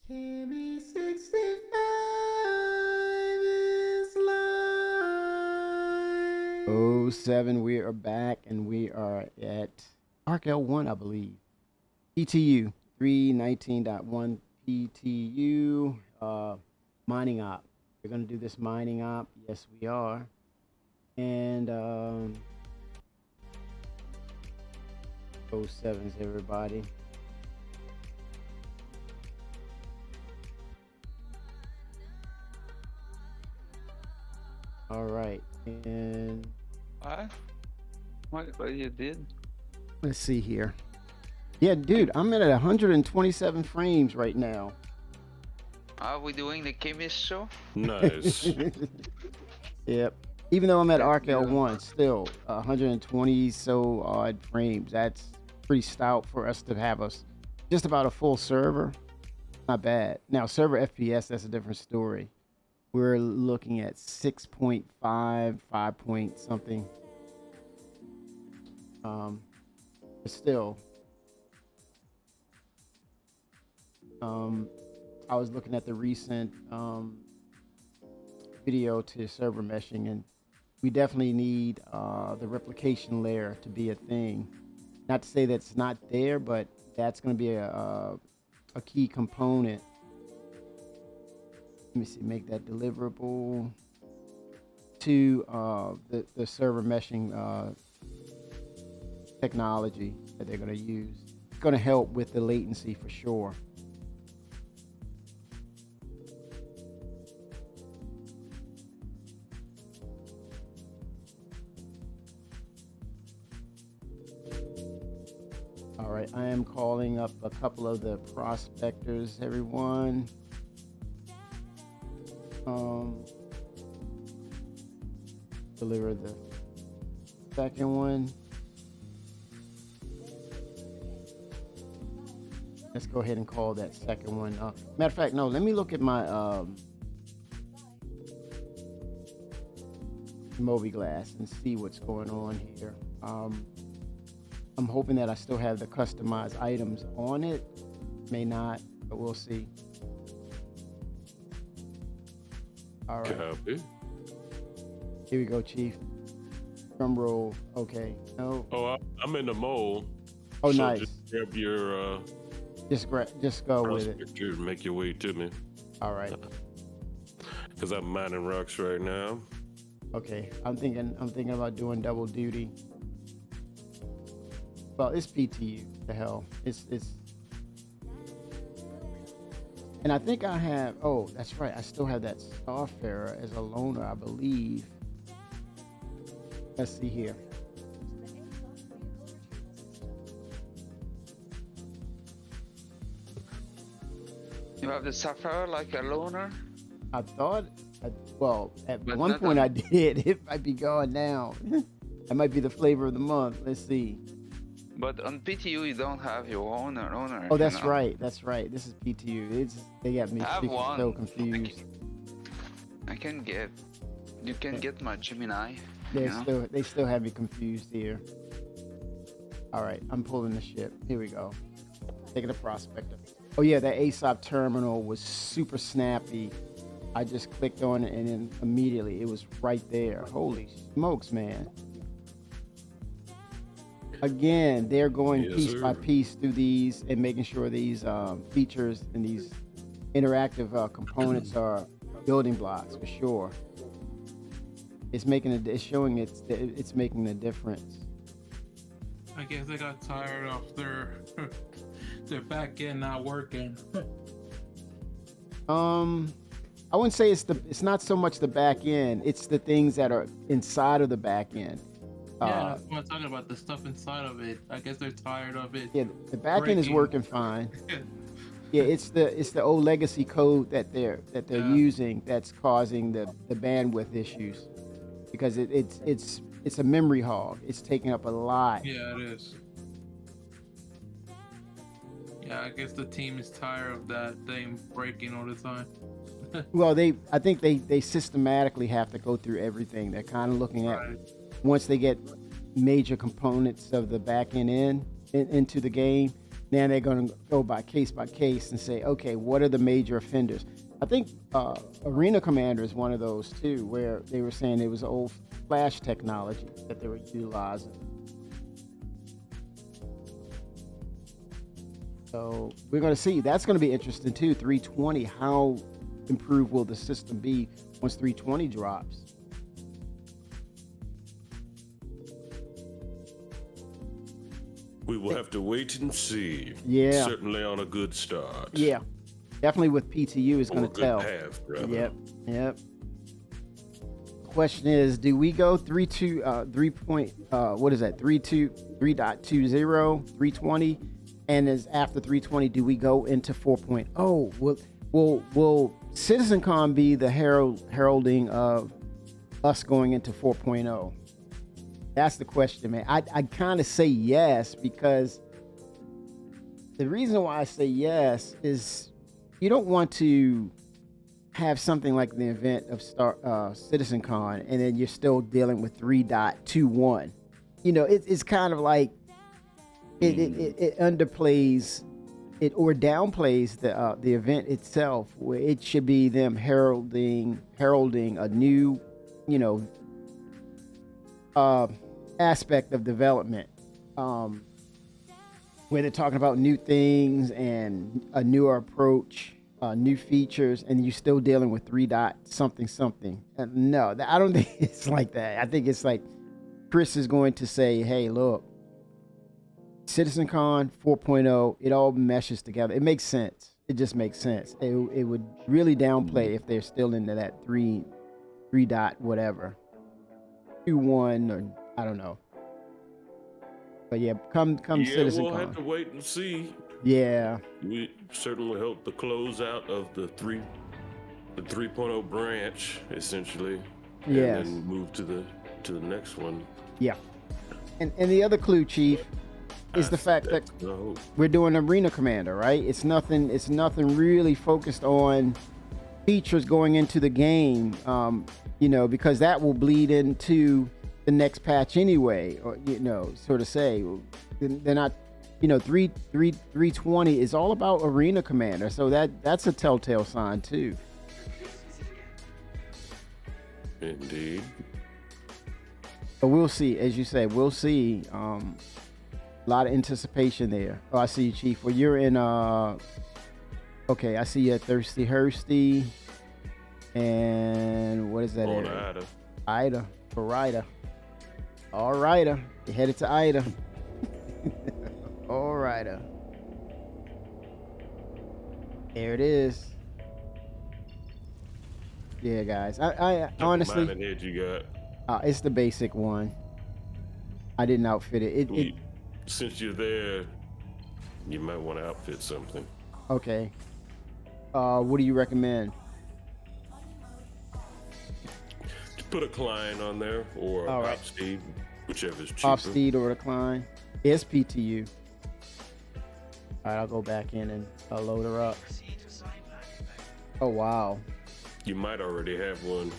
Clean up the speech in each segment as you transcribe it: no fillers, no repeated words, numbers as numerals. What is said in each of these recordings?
KB 65 is live. Oh, 07, we are back and we are at ARC L1, I believe. PTU 319.1 PTU mining op. We're going to do this mining op. Yes, we are. And 07s, everybody. All right, and what you did? Let's see here. Yeah, dude, I'm at 127 frames right now. Are we doing the chemist show? Nice. Yep. Even though I'm at ARC L1, still 120 so odd frames. That's pretty stout for us to have just about a full server. Not bad. Now, server FPS, that's a different story. We're looking at 6.5, 5 point something. But still, I was looking at the recent video to server meshing, and we definitely need the replication layer to be a thing. Not to say that's not there, but that's going to be a key component. Let me see, make that deliverable to the server meshing technology that they're going to use. It's going to help with the latency for sure. All right, I am calling up a couple of the prospectors, everyone. Deliver the second one. Let's go ahead and call that second one up. Matter of fact, no, let me look at my Mobiglass and see what's going on here. I'm hoping that I still have the customized items on it. May not, but we'll see. All right. Copy. Here we go, Chief. Drum roll. Okay. No. Oh, I'm in the mole. Oh, so nice. Just grab your Just go with it. prospector and make your way to me. All right. Because I'm mining rocks right now. Okay. I'm thinking about doing double duty. Well, it's PTU. The hell. It's. And I think I have. Oh, that's right. I still have that Starfarer as a loaner, I believe. Let's see here. You have the Sapphire like a loner? I thought, well, at But one not point on- I did. It might be gone now. That might be the flavor of the month. Let's see. But on PTU, you don't have your owner. Oh, that's you know? right. That's right. This is PTU. They got me I have freaking one. so confused. I can get. You can get my Gemini. They still have me confused here. All right, I'm pulling the ship. Here we go. Taking a prospector. Oh yeah, that ASOP terminal was super snappy. I just clicked on it and then immediately it was right there. Holy smokes, man. Again, they're going Yes, piece by sir. piece through these and making sure these features and these interactive components are building blocks for sure. It's showing it's making a difference. I guess they got tired of their back end not working. I wouldn't say it's not so much the back end, it's the things that are inside of the back end. Yeah, that's what I'm talking about. The stuff inside of it. I guess they're tired of it. Yeah, the back end is breaking. working fine. Yeah, it's the old legacy code that they're Yeah. using that's causing the bandwidth issues, because it's a memory hog. It's taking up a lot. Yeah, it is. Yeah, I guess the team is tired of that thing breaking all the time. Well, I think they systematically have to go through everything. They're kind of looking at Right. once they get major components of the back end into the game. Now they're going to go by case and say, okay, what are the major offenders? I think Arena Commander is one of those too, where they were saying it was old flash technology that they were utilizing. So we're going to see. That's going to be interesting too. 320. How improved will the system be once 320 drops? We will have to wait and see. Yeah. Certainly on a good start. Yeah, definitely with PTU is On going a to good tell. path, brother. Yep. Question is, do we go 3.20, and is after 320, do we go into 4.0? Will CitizenCon be the heralding of us going into 4.0? That's the question, man. I kind of say yes, because the reason why I say yes is you don't want to have something like the event of CitizenCon and then you're still dealing with 3.21. You know, it's kind of like it underplays it or downplays the event itself, where it should be them heralding a new, aspect of development, where they're talking about new things and a newer approach, new features, and you're still dealing with 3 dot something. No, I don't think it's like that. I think it's like Chris is going to say, hey, look, CitizenCon 4.0, it all meshes together. It makes sense. It just makes sense. It would really downplay if they're still into that 3 dot whatever, 2.1, or I don't know. But yeah, come Yeah, CitizenCon. we'll have to wait and see. Yeah. We certainly hope the closeout of the 3.0 branch, essentially. Yes. And then move to the next one. Yeah. And the other clue, Chief, is the fact that That's the hope. we're doing Arena Commander, right? It's nothing really focused on features going into the game, because that will bleed into the next patch anyway, or sort of say they're not, 320 is all about Arena Commander, so that's a telltale sign too. Indeed. But we'll see, as you say, we'll see. A lot of anticipation there. Oh, I see you, Chief. Well, you're in Okay, I see you at Thirsty Hursty. And what is that On area? Ida. Ida. For Ida. All righter. You headed to Ida. All righter. There it is. Yeah, guys. I honestly, Mine head you got. it's the basic one. I didn't outfit it. Since you're there, you might want to outfit something. Okay. What do you recommend? Put a Klein on there or All a right. Pop Speed, whichever is cheaper. Off speed or decline? SPTU. All right, I'll go back in and load her up. Oh wow. You might already have one.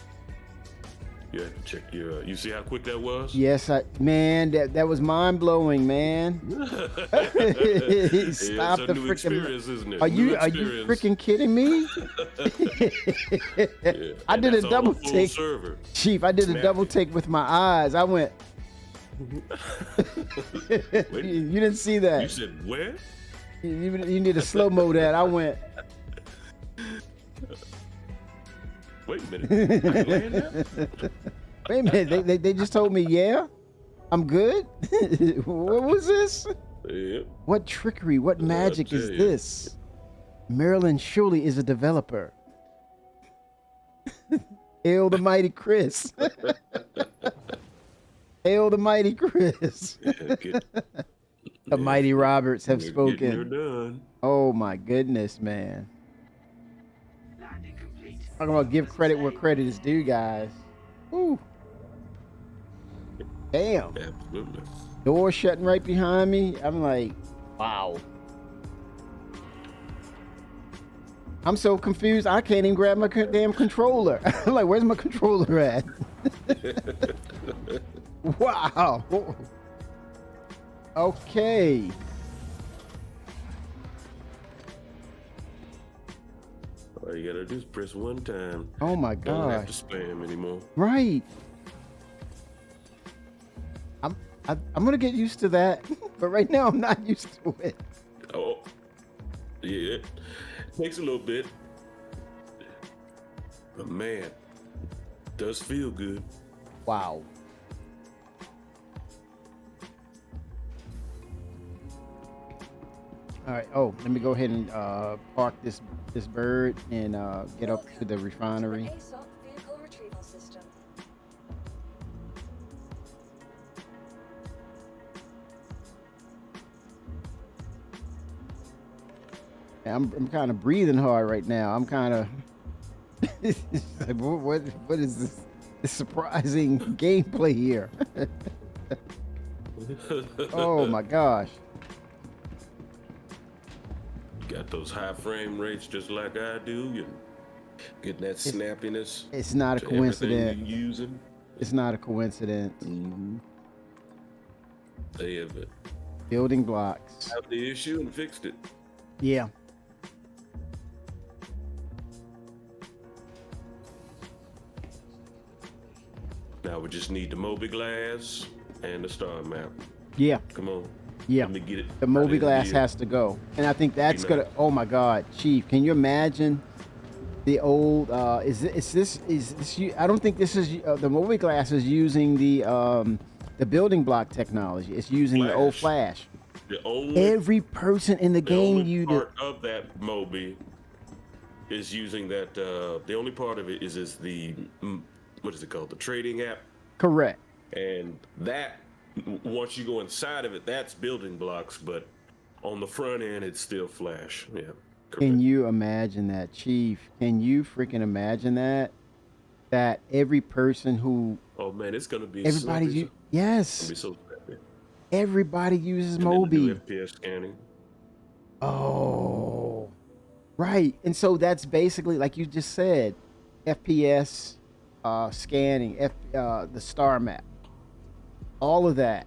You have to check your. You see how quick that was? Yes, man. That was mind blowing, man. It's Stop a the new freaking. experience, isn't it? Are New you experience. freaking kidding me? Yeah. I And did a that's on double full take. server. Chief, I did a Snappy. double take with my eyes. I went. Wait, You didn't see you that. said where? You need to slow mo that. I went. Wait a minute. I can land now? Wait a minute. They just told me, yeah, I'm good. What was this? Yep. What trickery? What magic is tell you. this? Marilyn surely is a developer. Hail the mighty Chris. Hail the mighty Chris. Yeah, The mighty Roberts have You're spoken. done. Oh my goodness, man. I'm gonna give credit where credit is due, guys. Woo. Damn. Absolutely. Door shutting right behind me. I'm like, wow. I'm so confused. I can't even grab my damn controller. I'm like, where's my controller at? Wow. Okay. All you gotta do is press one time. Oh my Don't have gosh. to spam anymore. Right. I'm gonna get used to that, but right now I'm not used to it. Oh, yeah. Takes a little bit. But man, does feel good. Wow. All right. Oh, let me go ahead and park this bird and get up to the refinery. ASOP vehicle retrieval system. I'm kind of breathing hard right now. I'm kind of like, what is this surprising gameplay here? Oh my gosh. Got those high frame rates just like I do. You getting that snappiness. It's not a to everything coincidence. you're using. It's not a coincidence. Mm-hmm. They have Building blocks. found the issue and fixed it. Yeah. Now we just need the Mobi-Glass and the star map. Yeah. Come on. Yeah. Let me get it. The by end of Mobi-Glass year. has to go. And I think that's Amen. gonna, oh my God, Chief, can you imagine the old, is this, I don't think this is, the Mobi-Glass is using the building block technology. It's using the old Flash. The only, Every person in the the game only you part of that Mobi is using that. The only part of it is the what is it called? The trading app. correct. And that, once you go inside of it, that's building blocks. But on the front end, it's still Flash. Yeah. Correct. Can you imagine that, Chief? Can you freaking imagine that? That every person who, Oh man, it's gonna be. everybody, so, it's yes, gonna be so snappy. everybody uses And then the new Mobi. FPS scanning. Oh, right. And so that's basically, like you just said, FPS scanning, the star map, all of that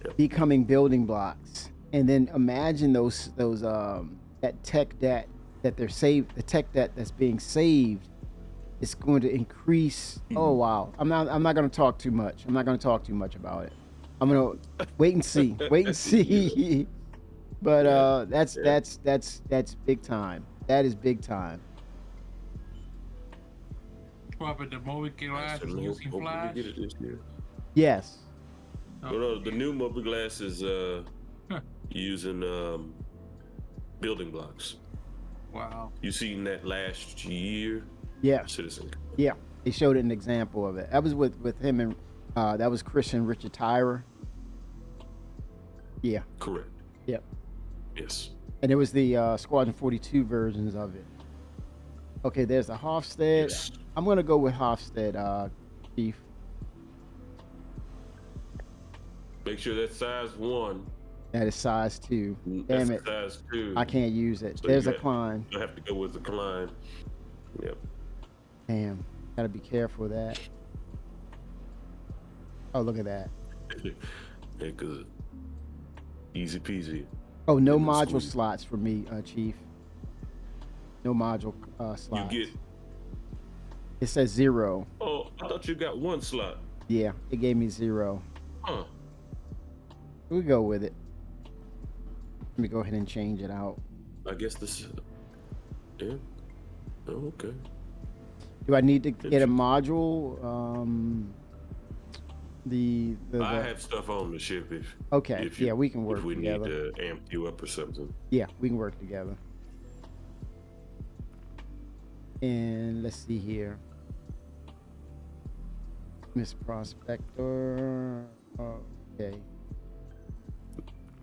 Yep. becoming building blocks. And then imagine those that tech debt that they're saved, the tech debt that's being saved is going to increase. Oh wow. I'm not going to talk too much. I'm not going to talk too much about it. I'm going to wait and see. Wait and see. But Yeah, that's big time. That is big time. Probably the movie glass so is using hopefully we flash. get it this year. Yes. Well, no, the new mobile glass is using building blocks. Wow. You seen that last year, Yeah. Citizen? Yeah. They showed an example of it. That was with him and that was Christian Richard Tyrer. Yeah. Correct. Yep. Yes. And it was the Squadron 42 versions of it. Okay, there's a Hofstad. Yes. I'm gonna go with Hofstad, Chief. Make sure that's size 1. That is size 2. That's Damn it. size 2. I can't use it. So There's a you Klein. I have to go with the Klein. Yep. Damn. Gotta be careful of that. Oh, look at that. Yeah, cause easy peasy. Oh, no Goodness module sweet. slots for me, Chief. No module You slots. get. It says 0. Oh, I thought you got 1 slot. Yeah, it gave me 0. Huh. We go with it. Let me go ahead and change it out. I guess this. Yeah. Oh, okay. Do I need to get a module? The I have stuff on the ship if. Okay, If you, yeah, we can work If we together. need to amp you up or something. Yeah, we can work together. And let's see here. Miss Prospector. Okay.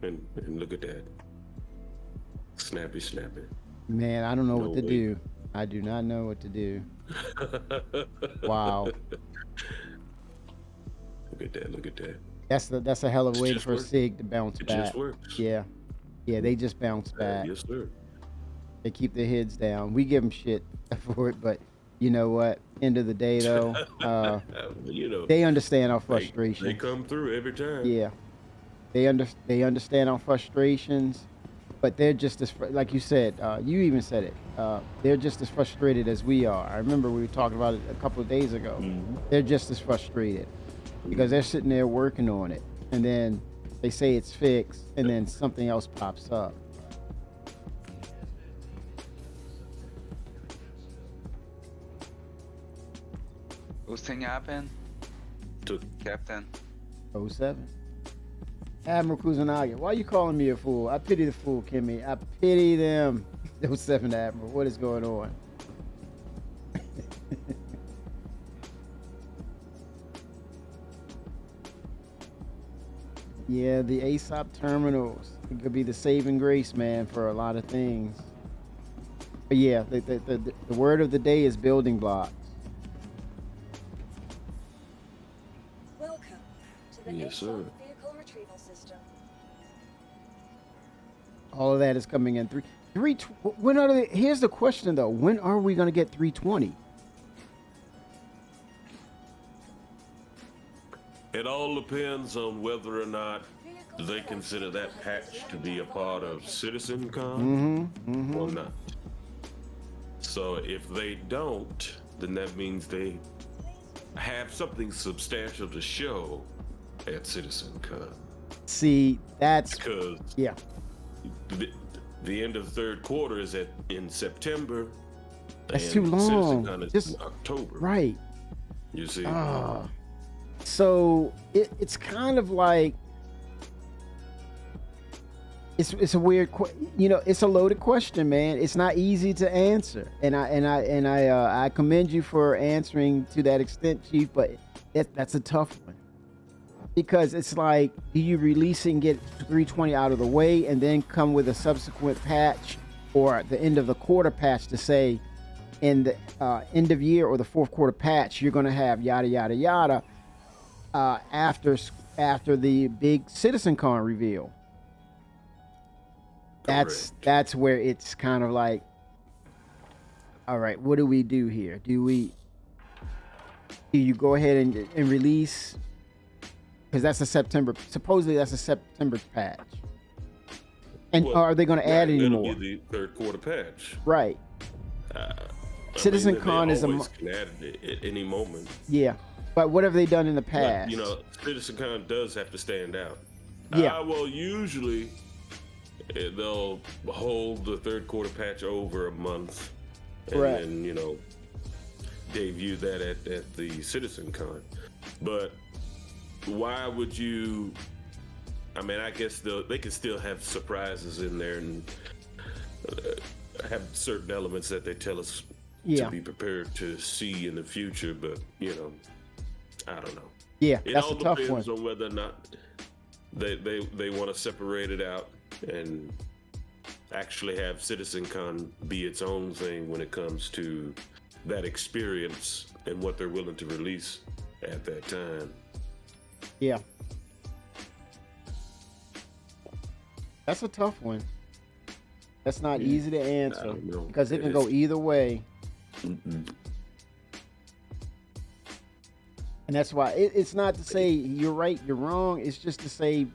And look at that. Snappy. Man, I don't know what No to way. do. I do not know what to do. Wow. Look at that. That's a hell of a It way just for works. SIG to bounce It back. just works. Yeah. Yeah, they just bounce back. Yes, sir. They keep their heads down. We give them shit for it, but you know what? End of the day, though, You know, they understand our they frustration. come through every time. Yeah, they understand our frustrations, but they're just as like you said. You even said it. They're just as frustrated as we are. I remember we were talking about it a couple of days ago. Mhm. They're just as frustrated because they're sitting there working on it, and then they say it's fixed, and then something else pops up. Whose thing happened? Took Captain. 07. Admiral Kusanagi, why are you calling me a fool? I pity the fool, Kimmy. I pity them. 07 Admiral, what is going on? Yeah, the ASOP terminals. It could be the saving grace, man, for a lot of things. But yeah, the word of the day is building blocks. Welcome to the Yes, sir. ASOP vehicle retrieval system. All of that is coming in when are they? Here's the question though: when are we going to get 320? It all depends on whether or not Vehicle they consider that patch to be a part of CitizenCon Mm-hmm. or not. So if they don't, then that means they have something substantial to show at CitizenCon. See, that's Because yeah. the end of the third quarter is in September. That's and too long. CitizenCon is Just- in October. Right. You see? So it's kind of like it's a weird it's a loaded question, man. It's not easy to answer, and I commend you for answering to that extent, Chief. But that's a tough one because it's like, do you release it and get 320 out of the way, and then come with a subsequent patch or the end of the quarter patch to say, in the end of year or the fourth quarter patch, you're going to have yada yada yada. After the big CitizenCon reveal, Correct. that's where it's kind of like, all right, what do we do here? Do you go ahead and release, because that's a September, supposedly that's a September patch, and Well, are they going to add any that'll more? be the third quarter patch. Right. CitizenCon is they always can add it at any moment. Yeah, but what have they done in the But, past? CitizenCon does have to stand out. Yeah. Well, usually they'll hold the third quarter patch over a month, and Correct. then debut that at the CitizenCon. But why would you? I mean, I guess they can still have surprises in there and have certain elements that they tell us Yeah. to be prepared to see in the future. But I don't know. Yeah, It that's all a tough one. depends on whether or not they want to separate it out and actually have CitizenCon be its own thing when it comes to that experience and what they're willing to release at that time. Yeah. That's a tough one. That's not easy to answer don't know. because it can go either way. Mm-mm. And that's why it's not to say you're right, you're wrong. It's just to say,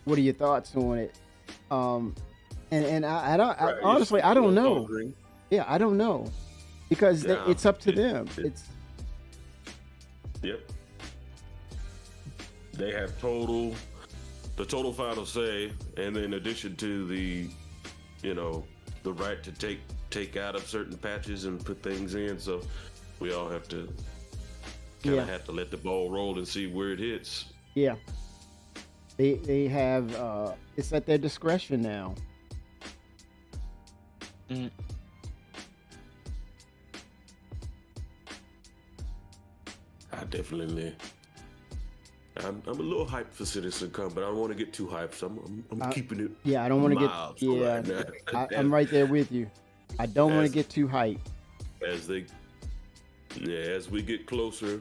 what are your thoughts on it? And I don't Right, honestly, I you don't all know. agree? Yeah, I don't know because Yeah, it's up to them. it- Yep. They have the total final say, and in addition to the right to take out of certain patches and put things in. So we all have to kind of have to let the ball roll and see where it hits. Yeah, they have it's at their discretion now. I definitely. I'm a little hyped for CitizenCon, but I don't want to get too hyped. So I'm keeping it. Yeah, I don't want to mild get. for Yeah, right now. I'm right there with you. I don't want to As- get too hyped. As we get closer,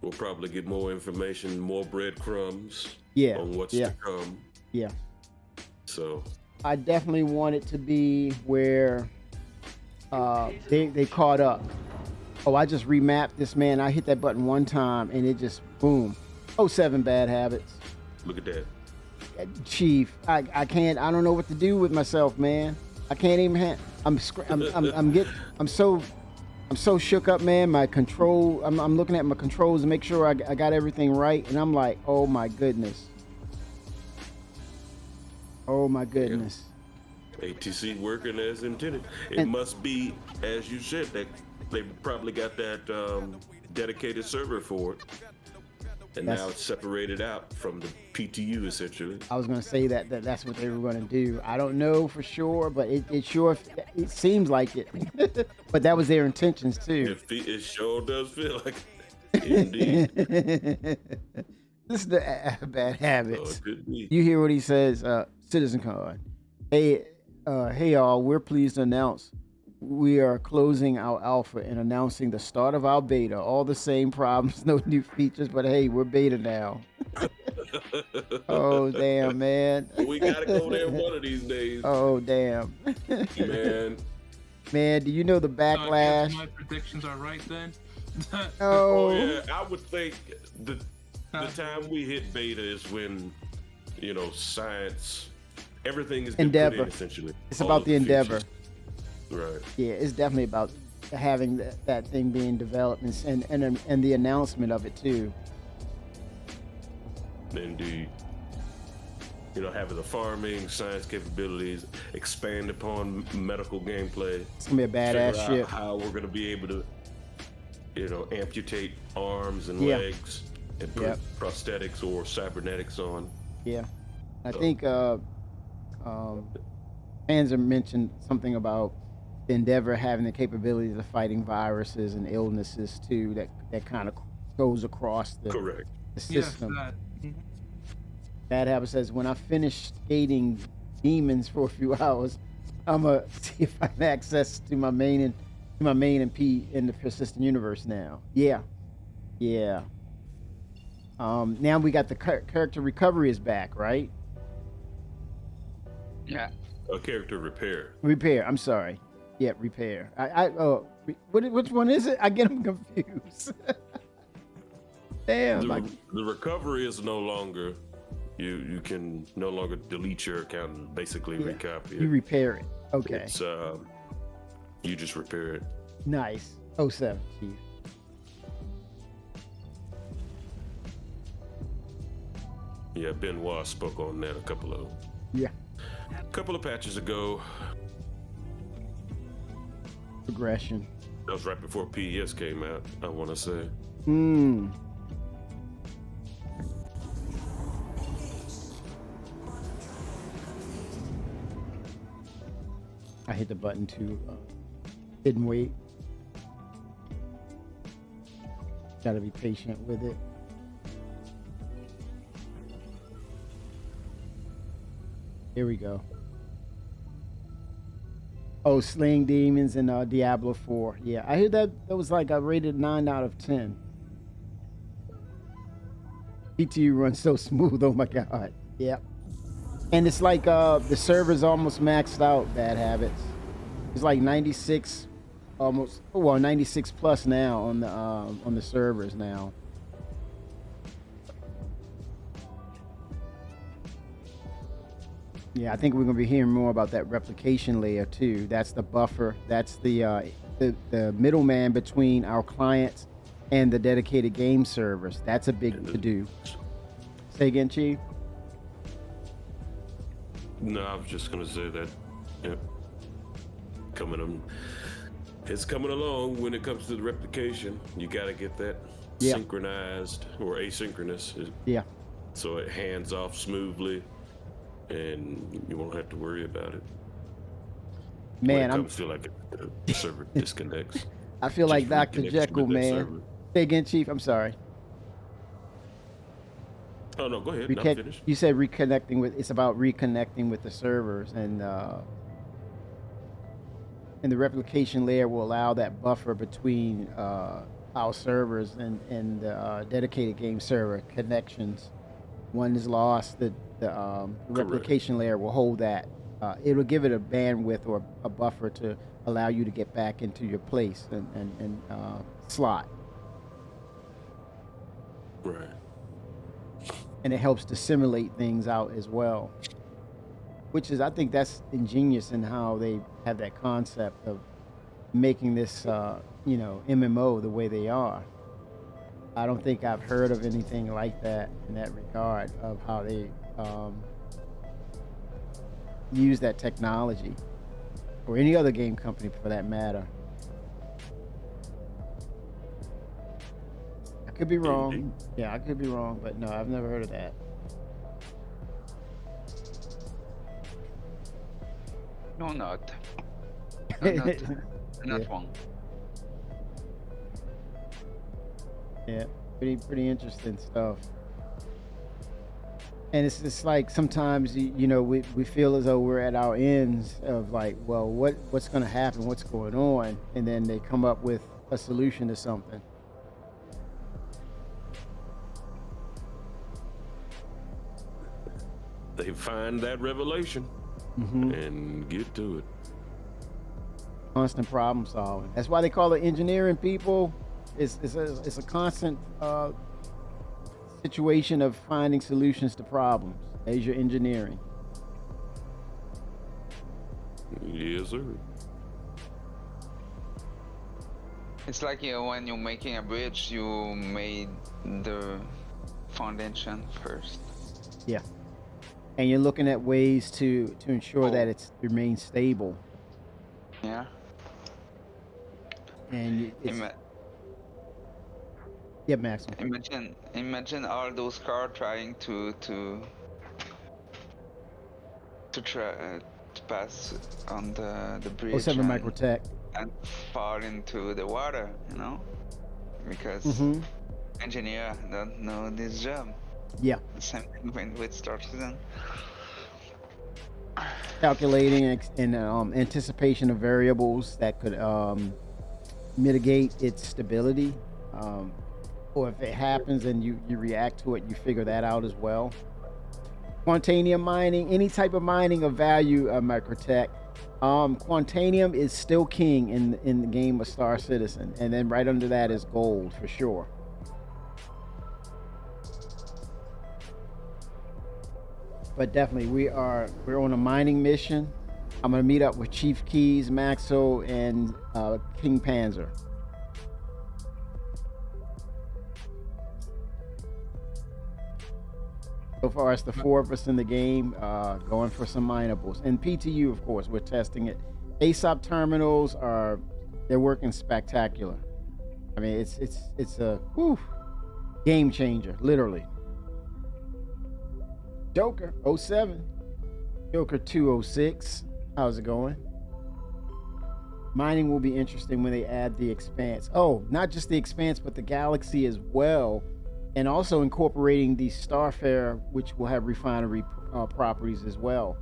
we'll probably get more information, more breadcrumbs Yeah, on what's yeah. to come. Yeah. So I definitely want it to be where they caught up. Oh, I just remapped this, man. I hit that button one time and it just boom. 07 Bad Habits. look at that. Chief, I can't. I don't know what to do with myself, man. I can't even. I'm so shook up, man. My control. I'm looking at my controls to make sure I got everything right, and I'm like, oh my goodness. Oh my goodness. ATC working as intended. It And- must be, as you said, that they probably got that dedicated server for it, and That's- now it's separated out from the PTU essentially. I was gonna say that's what they were gonna do. I don't know for sure, but it seems like it. But that was their intentions too. It sure does feel like it. Indeed. Listen to Bad So Habits. it could be. You hear what he says, CitizenCon. Hey y'all, we're pleased to announce we are closing our alpha and announcing the start of our beta. All the same problems, no new features, but hey, we're beta now. Oh damn, man. We gotta go there one of these days, Oh damn. man. Man, do you know the So I guess backlash? my predictions are right then. Oh Oh, yeah, I would think the time we hit beta is when science, everything is been put Endeavor. in, essentially. It's All about of the Endeavor. features. Right. yeah, it's definitely about having that thing being developed and the announcement of it too. Indeed. Having the farming, science capabilities, expand upon medical gameplay. It's gonna be a badass figure out ship. how we're gonna be able to, amputate arms and Yeah. legs and put Yep. prosthetics or cybernetics on. Yeah, I So- think Panzer mentioned something about the Endeavor having the capabilities of fighting viruses and illnesses too. That kind of goes across the Correct. Yes, system. that. Bad Habit says, when I finish skating demons for a few hours, I'm gonna see if I have access to my main and P in the persistent universe now. Yeah. Now we got the character recovery is back, right? Yeah. A character repair. Repair. I'm sorry. Yeah, repair. Which one is it? I get them confused. Damn. The recovery is no longer. You can no longer delete your account and basically Yeah. recopy it. You repair it. Okay. It's you just repair it. Nice. 07, Chief. Yeah, Benoit spoke on that a couple of Yeah. couple of patches ago. Progression. That was right before PES came out, I want to say. Hmm. I hit the button to didn't wait. Gotta be patient with it. Here we go. Oh, Slaying Demons and Diablo 4. Yeah, I heard that was like I rated 9 out of 10. PTU runs so smooth. Oh my god. Yep. And it's like the server's almost maxed out. Bad Habits. It's like 96, almost. Well, 96 plus now on the servers now. Yeah, I think we're gonna be hearing more about that replication layer too. That's the buffer. That's the middleman between our clients and the dedicated game servers. That's a big to do. Say again, Chief. No, I was just gonna say that. Yep. It's coming along when it comes to the replication. You got to get that synchronized or asynchronous. Yeah. So it hands off smoothly, and you won't have to worry about it. Man, I feel like the server disconnects. I feel like Just Dr. reconnects Jekyll, with that man. server. Say again, Chief. I'm sorry. Oh no, go ahead. I'm finished. You said reconnecting with. It's about reconnecting with the servers, and the replication layer will allow that buffer between our servers and dedicated game server connections. One is lost, the replication layer will hold that. It'll give it a bandwidth or a buffer to allow you to get back into your place and slot. Right. And it helps to simulate things out as well, which is, I think that's ingenious in how they have that concept of making this, MMO the way they are. I don't think I've heard of anything like that in that regard of how they use that technology, or any other game company for that matter. I could be wrong. Indeed. Yeah, I could be wrong, but no, I've never heard of that. No, not. No, not Yeah. one. Yeah, pretty interesting stuff. And it's like sometimes we feel as though we're at our ends of like, well, what's going to happen, what's going on, and then they come up with a solution to something. They find that revelation and get to it. Constant problem solving. That's why they call it engineering, people. It's a constant situation of finding solutions to problems. There's your engineering. Yes, sir. It's like when you're making a bridge, you made the foundation first. Yeah. And you're looking at ways to ensure that it remains stable. Yeah. And yeah, Maxwell. Imagine all those cars trying to pass on the bridge 07 Microtech. and fall into the water, because engineer don't know this job. Yeah. The same thing with Star Citizen. Calculating and anticipation of variables that could mitigate its stability, or if it happens and you react to it, you figure that out as well. Quantanium mining, any type of mining of value, Microtech. Quantanium is still king in the game of Star Citizen, and then right under that is gold for sure. But definitely, we're on a mining mission. I'm gonna meet up with Chief Keys, Maxo, and King Panzer. So far, it's the 4 of us in the game, going for some minables. And PTU, of course, we're testing it. ASOP terminals they're working spectacular. I mean, it's a game changer, literally. Joker 07, Joker 206. How's it going? Mining will be interesting when they add the expanse. Oh, not just the expanse, but the galaxy as well. And also incorporating the Starfare, which will have refinery properties as well.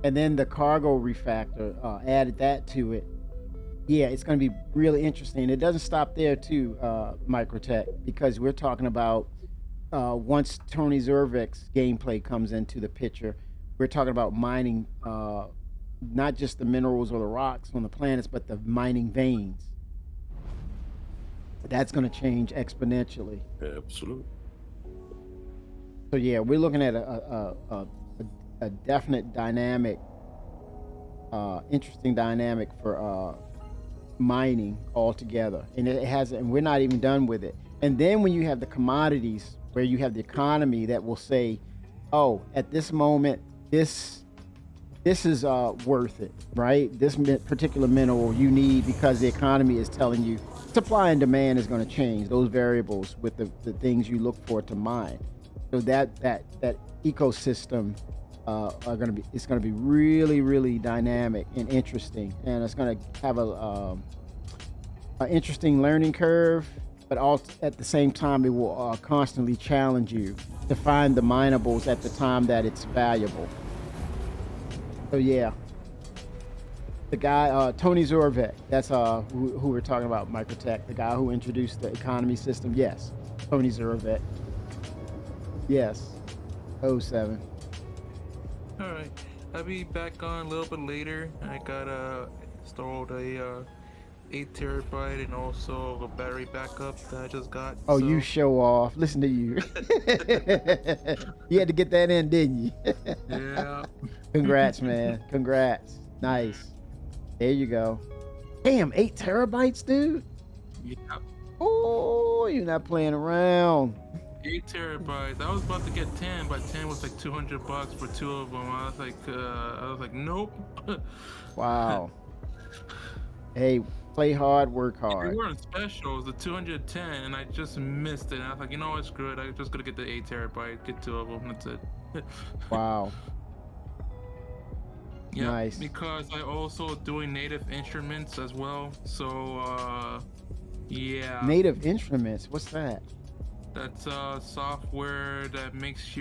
And then the cargo refactor, added that to it. Yeah, it's going to be really interesting. It doesn't stop there too, Microtech, because we're talking about once Tony Zervik's gameplay comes into the picture, we're talking about mining not just the minerals or the rocks on the planets, but the mining veins. That's going to change exponentially. Absolutely. So yeah, we're looking at a definite dynamic, interesting dynamic for mining altogether, and and we're not even done with it. And then when you have the commodities, where you have the economy that will say, oh, at this moment, this is worth it, right? This particular mineral you need because the economy is telling you supply and demand is going to change those variables with the things you look for to mine. So that ecosystem it's going to be really, really dynamic and interesting, and it's going to have a interesting learning curve, but all at the same time it will constantly challenge you to find the minables at the time that it's valuable. So yeah, the guy Tony Zorvek, that's who we're talking about, Microtech, the guy who introduced the economy system. Yes, Tony Zorvek. Yes, 07. All right, I'll be back on a little bit later. I got installed a 8 terabyte and also a battery backup that I just got. Oh, you show off. Listen to you. You had to get that in, didn't you? Yeah. Congrats, man. Congrats. Nice. There you go. Damn, 8 terabytes, dude. Yeah. Oh, you're not playing around. 8 terabytes. I was about to get 10, but 10 was like $200 for 2 of them. I was like, nope. Wow. Hey, play hard, work They hard. were on specials, the 210, and I just missed it. And I was like, you know what, screw it. I'm just gonna get the 8 terabyte, get 2 of them. That's it. Wow. Yeah, Nice. because I also doing native instruments as well. So, yeah. Native Instruments. What's that? That's software that makes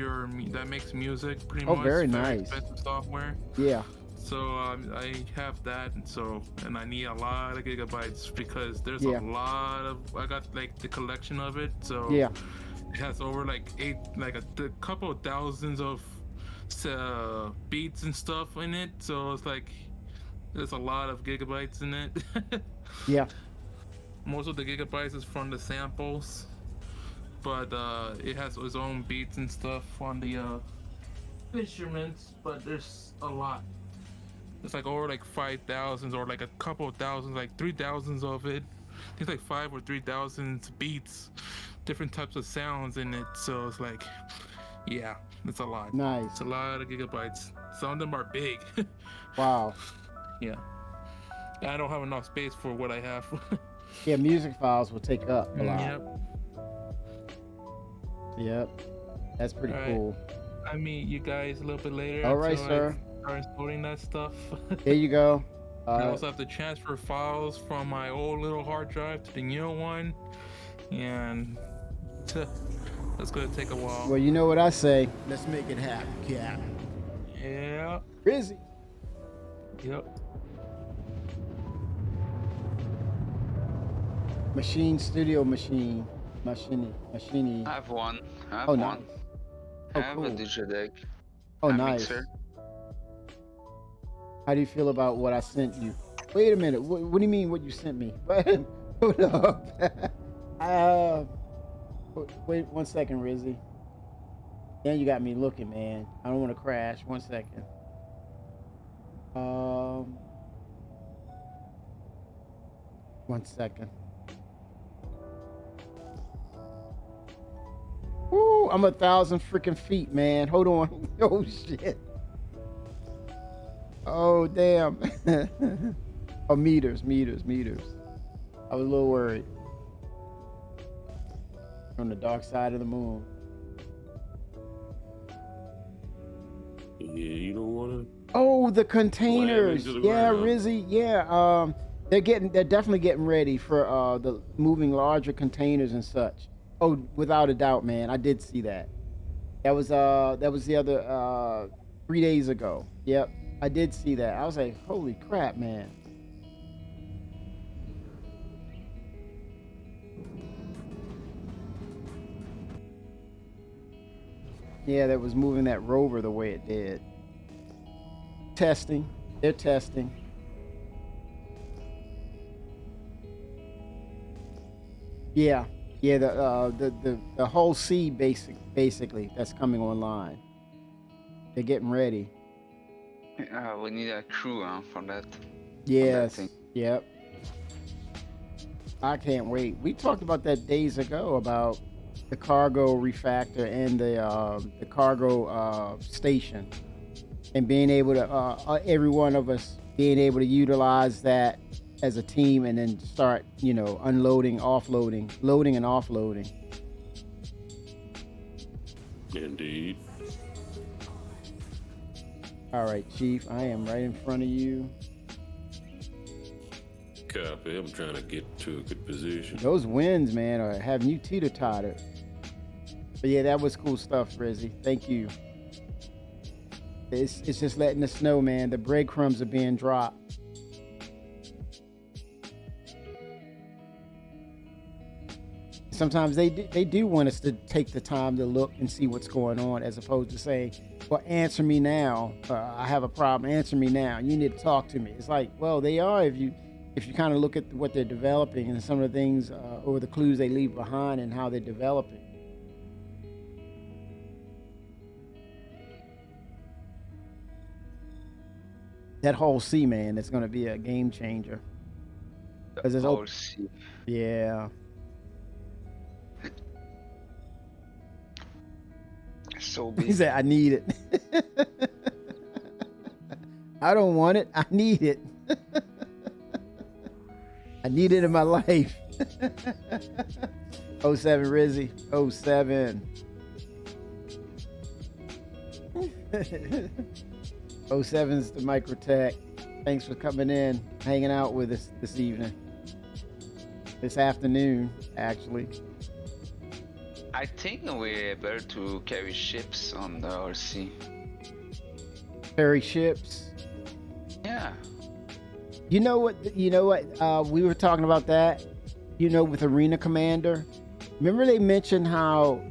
music pretty Oh, much. very nice. Expensive software. Yeah. So I have that, and I need a lot of gigabytes because there's Yeah. a lot of. I got like the collection of it, so Yeah. it has over like a couple of thousands of beats and stuff in it. So it's like there's a lot of gigabytes in it. Yeah. Most of the gigabytes is from the samples, but it has its own beats and stuff on the instruments. But there's a lot. It's like over like 5,000 or like a couple of thousands, like 3,000 of it. It's like 5 or 3,000 beats, different types of sounds in it. So it's like, yeah, it's a lot. Nice. It's a lot of gigabytes. Some of them are big. Wow. Yeah. I don't have enough space for what I have. Yeah, music files will take up a lot. Yep. Yep. That's pretty All right. cool. I meet you guys a little bit later. All right, until sir. I start installing that stuff. There you go. I also have to transfer files from my old little hard drive to the new one, and that's gonna take a while. Well, you know what I say. Let's make it happen, Cap. Yeah. Rizzy. Yep. Machine Studio Machine. Machine. I have one. I have Oh, one. nice. I Oh, have a cool. DJ deck. Oh, a nice. Mixer. How do you feel about what I sent you? Wait a minute. What do you mean what you sent me? Hold up. Wait 1 second, Rizzy. Now you got me looking, man. I don't want to crash. 1 second. 1 second. Woo, I'm 1,000 freaking feet, man. Hold on. Oh shit. Oh damn. Oh, meters. I was a little worried. On the dark side of the moon. Yeah, you don't want to. Oh, the containers. into the Yeah, ground. Rizzy. Yeah. They're definitely getting ready for the moving larger containers and such. Oh, without a doubt, man. I did see that. That was the other 3 days ago. Yep. I did see that. I was like, holy crap, man. Yeah, that was moving that rover the way it did. Testing. They're testing. Yeah. Yeah, the whole sea basically that's coming online. They're getting ready. We need a crew for that. Yes. thing. Yep. I can't wait. We talked about that days ago about the cargo refactor and the cargo station, and being able to every one of us being able to utilize that as a team, and then start unloading, offloading, loading and offloading. Indeed. All right, Chief, I am right in front of you. Copy. I'm trying to get to a good position. Those winds, man, are having you teeter-totter. But yeah, that was cool stuff, Rizzy. Thank you. It's just letting us know, man, the breadcrumbs are being dropped. Sometimes they do want us to take the time to look and see what's going on, as opposed to saying, well, answer me now. I have a problem. Answer me now. You need to talk to me. It's like, well, they are if you kind of look at what they're developing and some of the things or the clues they leave behind and how they're developing. That whole sea, man, it's going to be a game changer. 'Cause it's Whole sea. Yeah. So He big. said, I need it. I don't want it. I need it. I need it in my life. 07 Rizzy. 07. 07's the Microtech. Thanks for coming in, hanging out with us this evening. This afternoon, actually. I think we're able to carry ships on the sea. Ferry ships. Yeah. You know what? We were talking about that. With Arena Commander. Remember they mentioned how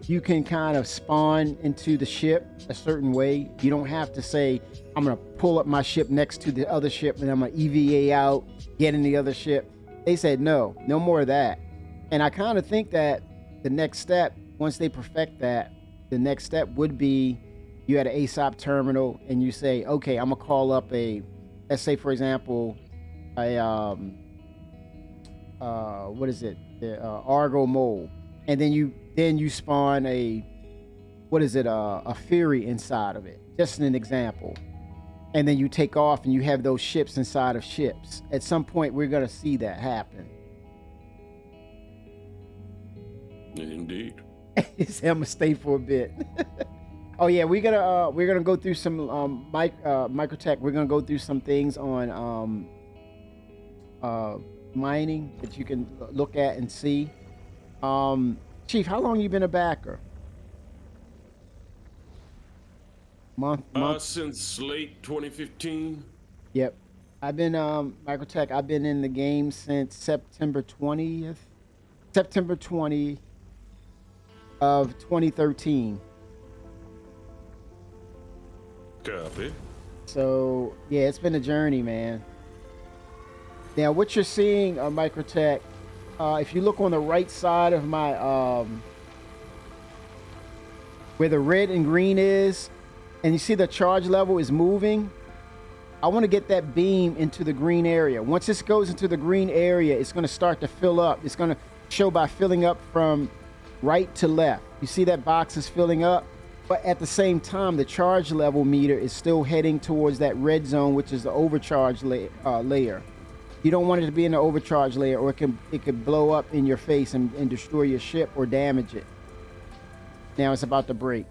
you can kind of spawn into the ship a certain way. You don't have to say, I'm going to pull up my ship next to the other ship and I'm going to EVA out, get in the other ship. They said, no more of that. And I kind of think that the next step, once they perfect that, the next step would be you at an ASOP terminal and you say, okay, I'm going to call up let's say, for example, the Argo Mole. And then you spawn a Fury inside of it. Just an example. And then you take off and you have those ships inside of ships. At some point, we're going to see that happen. Indeed. He said, I'm going to stay for a bit. Oh yeah, we're gonna go through some Microtech. We're gonna go through some things on mining that you can look at and see. Chief, how long you been a backer? Month? Since late 2015. Yep. I've been Microtech. I've been in the game since September 20 of 2013. Copy. So yeah, it's been a journey, man. Now, what you're seeing on Microtech, if you look on the right side of my where the red and green is, and you see the charge level is moving, I want to get that beam into the green area. Once this goes into the green area, it's going to start to fill up. It's going to show by filling up from right to left. You see that box is filling up, but at the same time, the charge level meter is still heading towards that red zone, which is the overcharge layer. You don't want it to be in the overcharge layer, or it could blow up in your face and destroy your ship or damage it. Now it's about to break.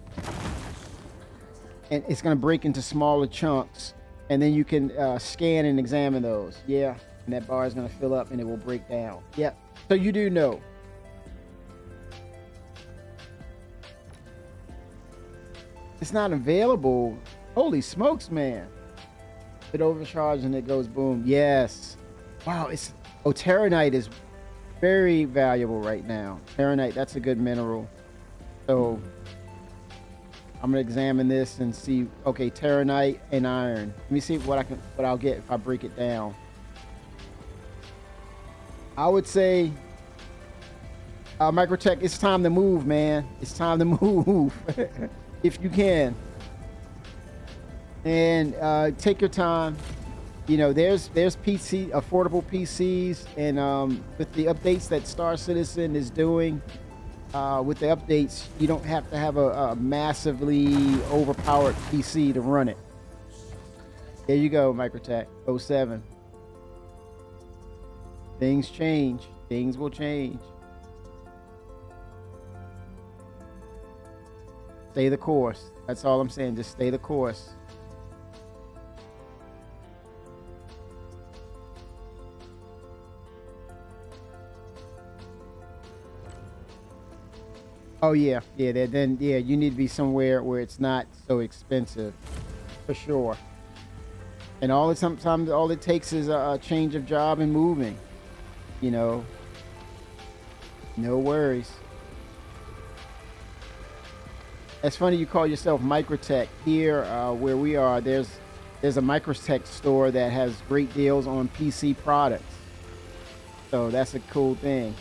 And it's going to break into smaller chunks, and then you can scan and examine those. Yeah, and that bar is going to fill up and it will break down. Yep. So you do know. It's not available. Holy smokes, man. It overcharges and it goes boom. Yes. Wow, Terranite is very valuable right now. Terranite, that's a good mineral. So I'm gonna examine this and see. Okay, Terranite and iron. Let me see what I'll get if I break it down. I would say, Microtech, it's time to move, man. It's time to move if you can. And take your time. You know, there's affordable PCs, and with the updates that Star Citizen is doing, with the updates, you don't have to have a massively overpowered PC to run it. There you go, Microtech 07. Things change. Things will change. Stay the course. That's all I'm saying. Just stay the course. Oh yeah, then you need to be somewhere where it's not so expensive, for sure. And sometimes all it takes is a change of job and moving. You know, no worries. It's funny you call yourself Microtech. Here, where we are, there's a Microtech store that has great deals on PC products. So that's a cool thing.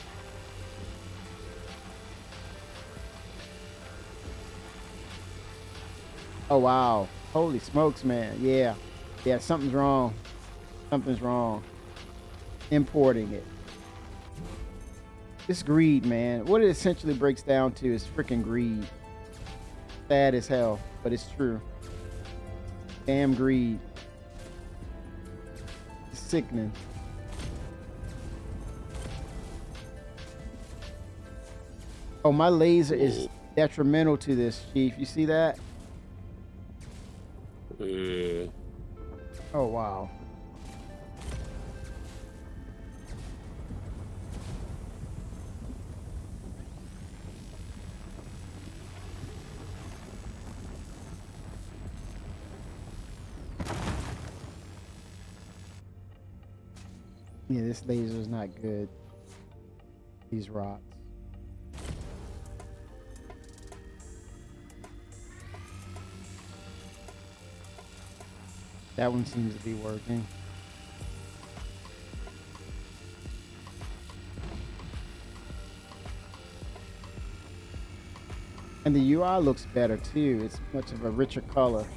Oh wow, holy smokes, man. Yeah, something's wrong. Something's wrong. Importing it. It's greed, man. What it essentially breaks down to is freaking greed. Sad as hell, but it's true. Damn greed. It's sickening. Oh, my laser is detrimental to this, Chief. You see that? Yeah. Oh wow. Yeah, this laser is not good. These rocks. That one seems to be working. And the UI looks better too. It's much of a richer color.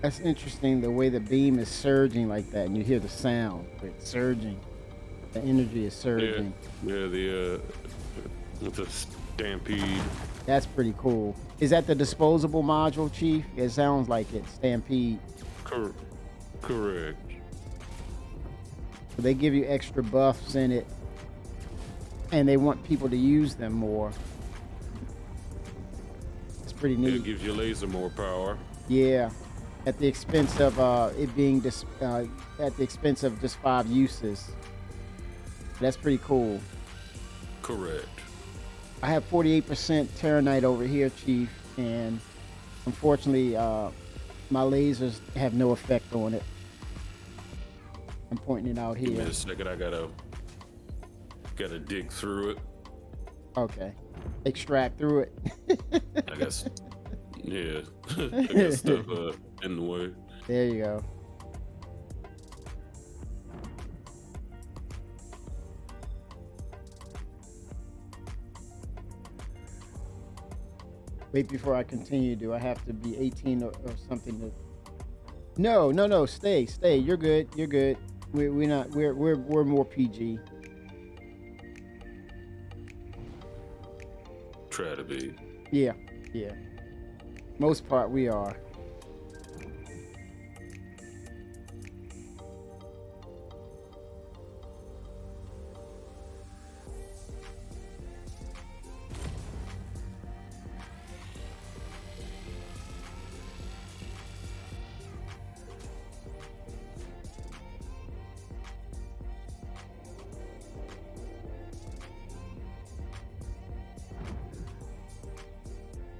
That's interesting, the way the beam is surging like that, and you hear the sound. It's surging. The energy is surging. Yeah, the Stampede. That's pretty cool. Is that the disposable module, Chief? It sounds like it, Stampede. Correct. So they give you extra buffs in it, and they want people to use them more. It's pretty neat. It gives your laser more power. Yeah. At the expense of it being at the expense of just 5 uses. That's pretty cool. Correct. I have 48% Terranite over here, Chief, and unfortunately, my lasers have no effect on it. I'm pointing it out Give me here. a second. I gotta dig through it. Okay. Extract through it. I guess. Yeah. I got stuff in the way. There you go. Wait, before I continue, do I have to be 18 or something to... No, stay. You're good. We're not, we're more PG. Try to be. Yeah. Most part we are.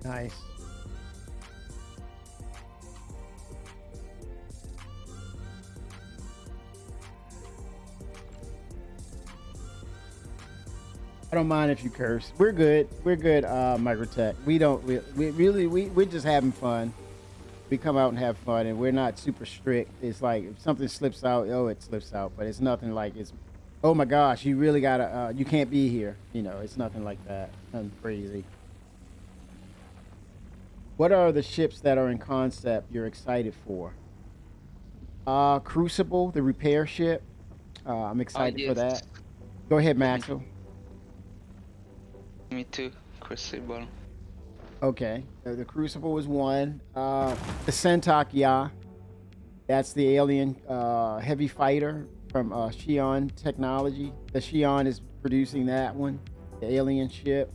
Nice. I don't mind if you curse. We're good, Microtech. We're just having fun. We come out and have fun, and we're not super strict. It's like if something slips out, it slips out. But it's nothing like it's, oh my gosh, you really gotta, you can't be here. You know, it's nothing like that. Nothing crazy. What are the ships that are in concept you're excited for? Crucible, the repair ship. I'm excited for that. Go ahead, Maxwell. Me too. Crucible. Okay, the Crucible was one. The Sentak Ya. That's the alien heavy fighter from Xi'an Technology. The Xi'an is producing that one, the alien ship.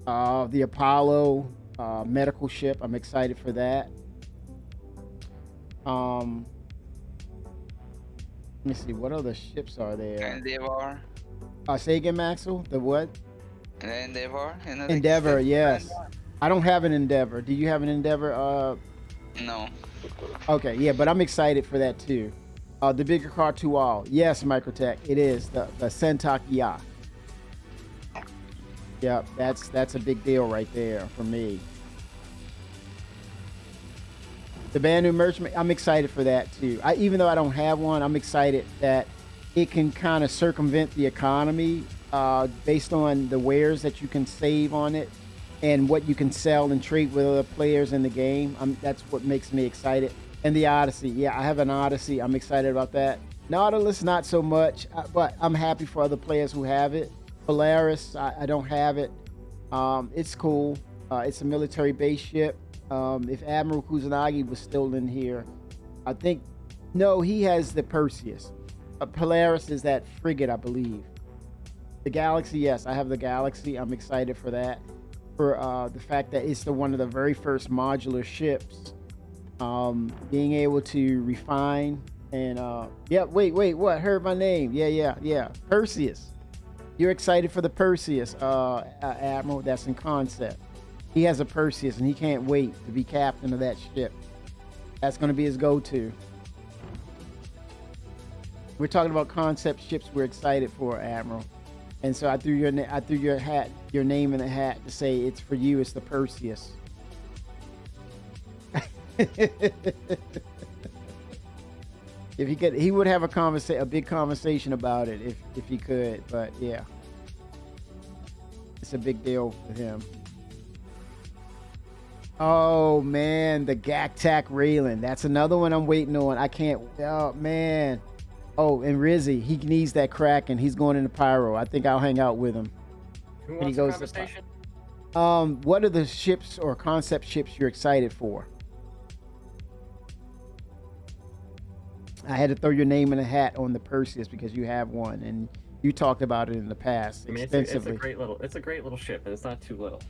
The Apollo medical ship. I'm excited for that. Let me see, what other ships are there? Endeavor. Say again, Maxwell. The what? Endeavor. Endeavor, yes. I don't have an Endeavor. Do you have an Endeavor? No. Okay, yeah, but I'm excited for that too. The bigger car to all. Yes, Microtech, it is the Sentak Ya. Yep, that's a big deal right there for me. The Banu merchant, I'm excited for that too. Even though I don't have one, I'm excited that it can kind of circumvent the economy based on the wares that you can save on it and what you can sell and trade with other players in the game. That's what makes me excited. And the Odyssey, yeah, I have an Odyssey. I'm excited about that. Nautilus, not so much, but I'm happy for other players who have it. Polaris, I don't have it. It's cool. It's a military base ship. If Admiral Kusanagi was still in here, I think, no, he has the Perseus. Polaris is that frigate, I believe. The Galaxy, yes, I have the Galaxy. I'm excited for that. For the fact that it's one of the very first modular ships. Being able to refine and, yeah, wait, what? Heard my name. Yeah. Perseus. You're excited for the Perseus, Admiral. That's in concept. He has a Perseus, and he can't wait to be captain of that ship. That's going to be his go-to. We're talking about concept ships we're excited for, Admiral. And so I threw your name in the hat to say it's for you. It's the Perseus. If he could, he would have a big conversation about it if he could. But yeah, it's a big deal for him. Oh man, the Gaktak Raylan. That's another one I'm waiting on. I can't. Oh man. Oh, and Rizzy, he needs that Kraken. He's going into Pyro. I think I'll hang out with him. Who when wants he goes the conversation? What are the ships or concept ships you're excited for? I had to throw your name in a hat on the Perseus because you have one, and you talked about it in the past extensively. It's a great little ship, and it's not too little.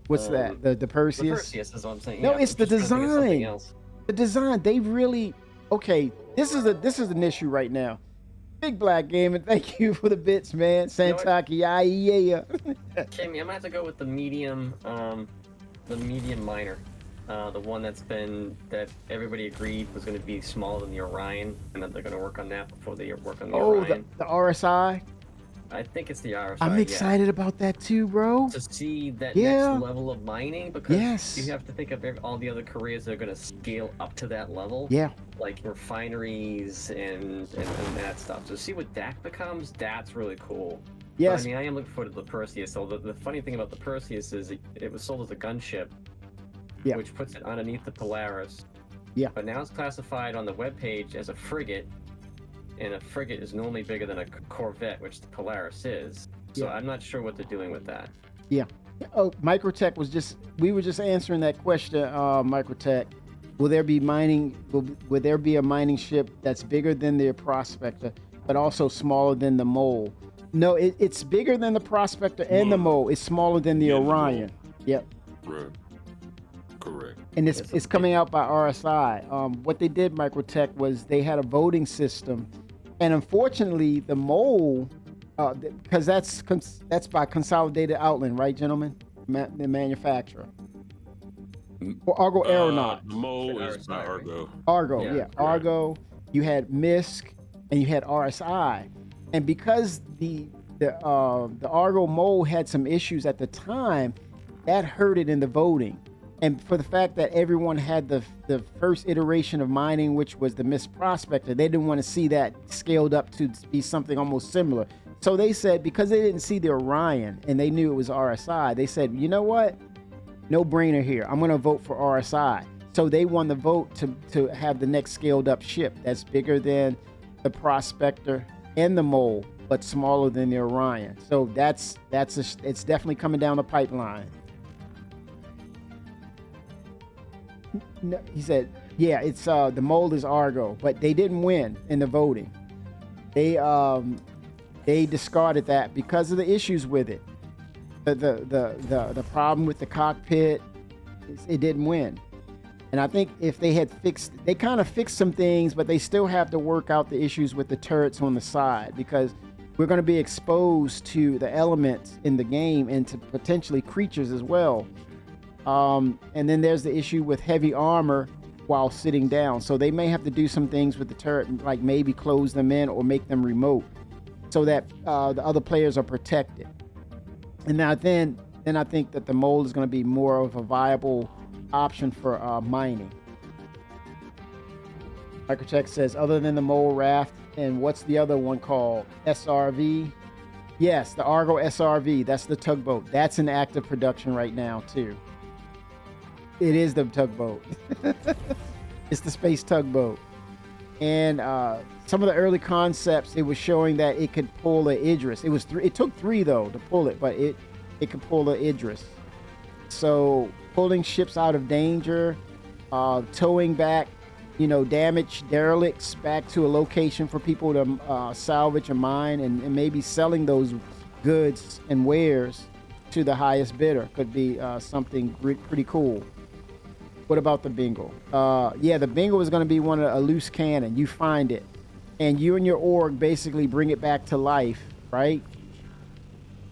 What's that? The Perseus? The Perseus is what I'm saying. No, Yeah, it's the I'm just trying to think of something design. else. The design. They really. Okay, this is an issue right now. Big Black Gaming, thank you for the bits, man. Santaki, yeah. Kimmy, I'm gonna have to go with the medium minor. The one that everybody agreed was going to be smaller than the Orion, and that they're going to work on that before they work on the Oh, Orion. the RSI. I think it's the RSI. I'm excited about that too, bro. To see that Yeah. next level of mining, because Yes. you have to think of all the other careers that are going to scale up to that level. Yeah. Like refineries and that stuff. So see what that becomes, that's really cool. Yes. But, I mean, I am looking forward to the Perseus. So the funny thing about the Perseus is it was sold as a gunship, Yeah. which puts it underneath the Polaris. Yeah. But now it's classified on the webpage as a frigate, and a frigate is normally bigger than a corvette, which the Polaris is. So Yeah. I'm not sure what they're doing with that. Yeah. Oh, Microtech we were just answering that question, Microtech. Will there be will there be a mining ship that's bigger than the Prospector, but also smaller than the Mole? No, it's bigger than the Prospector and the Mole. It's smaller than the Yeah, the Mole. Orion. Yep. Right. Correct. And Yes, it's coming out by RSI. What they did, Microtech, was they had a voting system, and unfortunately, the Mole, because that's by Consolidated Outland, right, gentlemen? The manufacturer. Or Argo Aeronaut. Mo is by RSI, right? Argo. Argo, Yeah, yeah. right. Argo. You had MISC, and you had RSI, and because the Argo Mole had some issues at the time, that hurt it in the voting. And for the fact that everyone had the first iteration of mining, which was the MISC Prospector, they didn't want to see that scaled up to be something almost similar. So they said, because they didn't see the Orion and they knew it was RSI, they said, you know what? No brainer here. I'm going to vote for RSI. So they won the vote to have the next scaled up ship that's bigger than the Prospector and the Mole, but smaller than the Orion. So it's definitely coming down the pipeline. No, he said, yeah, it's the Mole is Argo, but they didn't win in the voting. They discarded that because of the issues with it. The problem with the cockpit, it didn't win. And I think if they had they kind of fixed some things, but they still have to work out the issues with the turrets on the side, because we're going to be exposed to the elements in the game and to potentially creatures as well. And then there's the issue with heavy armor while sitting down. So they may have to do some things with the turret, like maybe close them in or make them remote so that the other players are protected. And now then I think that the Mole is going to be more of a viable option for mining. Microtech says, other than the Mole raft, and what's the other one called? SRV? Yes, the Argo SRV. That's the tugboat. That's in active production right now too. It is the tugboat. It's the space tugboat. And some of the early concepts, it was showing that it could pull a Idris. It took 3 though to pull it, but it could pull a Idris. So pulling ships out of danger, towing back, damaged derelicts back to a location for people to salvage and mine, and maybe selling those goods and wares to the highest bidder could be something pretty cool. What about the bingo? Yeah, the bingo is going to be a loose cannon. You find it, and you and your org basically bring it back to life, right?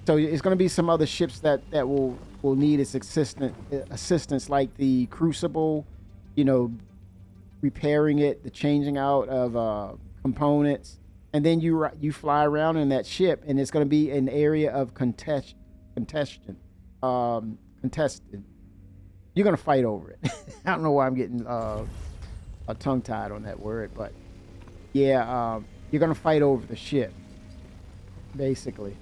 So it's going to be some other ships that will need its assistance, like the Crucible, repairing it, the changing out of components, and then you fly around in that ship, and it's going to be an area of contested. You're going to fight over it. I don't know why I'm getting tongue-tied on that word, but yeah, you're going to fight over the ship, basically.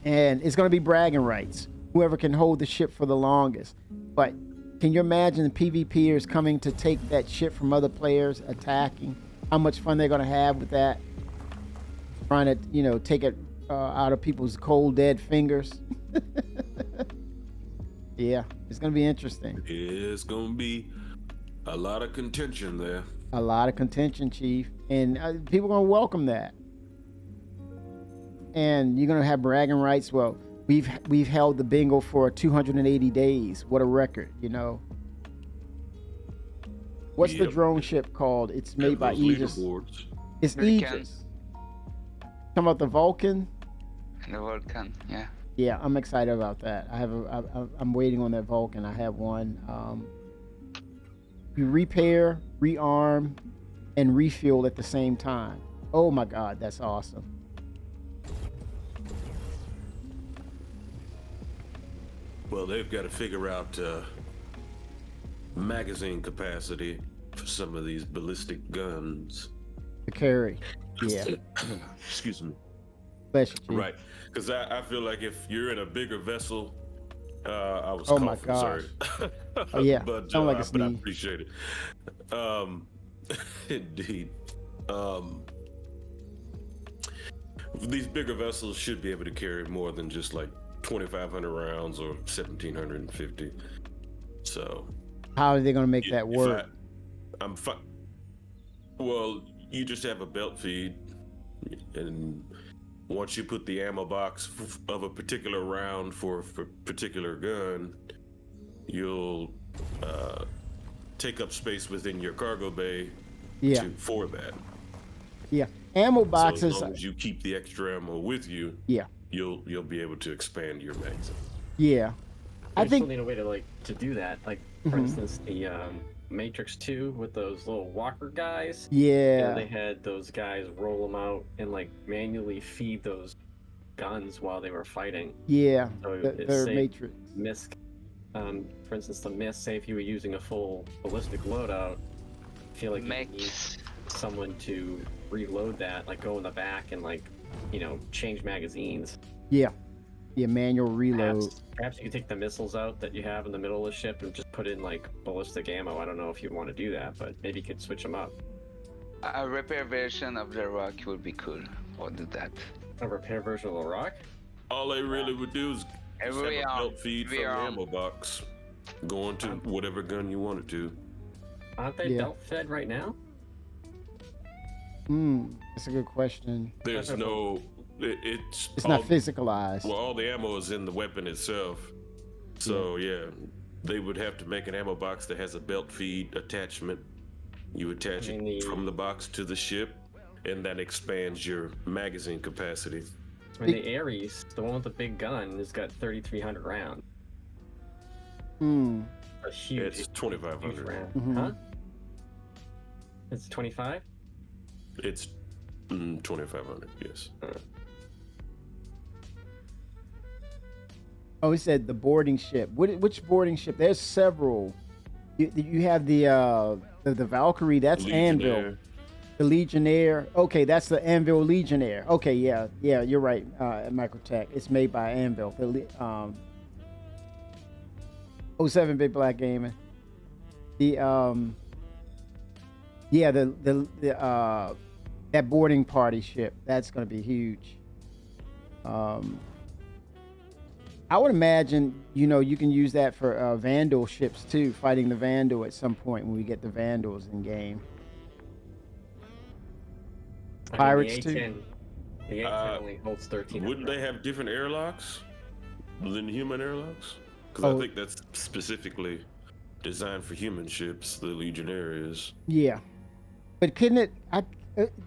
And it's going to be bragging rights. Whoever can hold the ship for the longest. But can you imagine the PvPers coming to take that ship from other players, attacking? How much fun they're going to have with that? Trying to, take it out of people's cold, dead fingers. Yeah, it's going to be interesting. It's going to be a lot of contention there. A lot of contention, Chief. And people are going to welcome that. And you're going to have bragging rights. Well, we've held the bingo for 280 days. What a record, What's the drone ship called? It's made by Aegis. Leaderboards. It's Vulcan. Aegis. Talking about the Vulcan? The Vulcan, yeah. Yeah, I'm excited about that. I'm waiting on that Vulcan. I have one. you repair, rearm, and refuel at the same time. Oh my God, that's awesome. Well, they've got to figure out magazine capacity for some of these ballistic guns. To carry. Yeah. Excuse me. Bless you, Chief. Right, because I feel like if you're in a bigger vessel, I was Oh my coughing, sorry. Oh yeah. but Sound like a but I sneeze. appreciate it. Indeed. These bigger vessels should be able to carry more than just like 2,500 rounds or 1,750. So How are they gonna make that if work? I'm fine. Well, you just have a belt feed, and once you put the ammo box of a particular round for a particular gun, you'll take up space within your cargo bay Yeah. for that. Yeah. Ammo So boxes. as long as you keep the extra ammo with you, Yeah. you'll be able to expand your magazine. Yeah. I They think. still need a way to to do that. Like for Mhm. instance, the Matrix 2 with those little walker guys. Yeah. They had those guys roll them out and like manually feed those guns while they were fighting. Yeah. So The, it's their safe. Matrix. Mist. For instance, the Mist. Say if you were using a full ballistic loadout, I feel like you need Makes someone to reload that, like go in the back and change magazines. Yeah. Yeah. Manual reload. Perhaps you could take the missiles out that you have in the middle of the ship and just put in like ballistic ammo. I don't know if you want to do that, but maybe you could switch them up. a repair version of the rock would be cool. Or do that. A repair version of the rock. All they really would do is just have Every a belt feed from the arm. ammo box, going to whatever gun you wanted to. Aren't they Yeah. belt fed right now? That's a good question. There's no, it's It's all, not physicalized. well, all the ammo is in the weapon itself. So yeah, they would have to make an ammo box that has a belt feed attachment. You attach I mean, it the- from the box to the ship, and that expands your magazine capacity. I mean, the Ares, the one with the big gun, has got 3,300 rounds. Hmm. A huge, It's 2,500. round. Mhm. Huh? It's 25? It's 2,500. Yes. Oh, he said the boarding ship. Which boarding ship? There's several. You have the Valkyrie. That's Anvil. Legionnaire. The Legionnaire. Okay, that's the Anvil Legionnaire. Okay, yeah, you're right. Microtech. It's made by Anvil. The 07 Big Black Gaming. The that boarding party ship. That's gonna be huge. I would imagine, you can use that for Vandal ships too, fighting the Vandal at some point when we get the Vandals in game. Pirates, the too. A10, The A10 only holds 13. Wouldn't they have different airlocks than human airlocks? Because Oh. I think that's specifically designed for human ships. The Legionnaire is. Yeah, but couldn't it?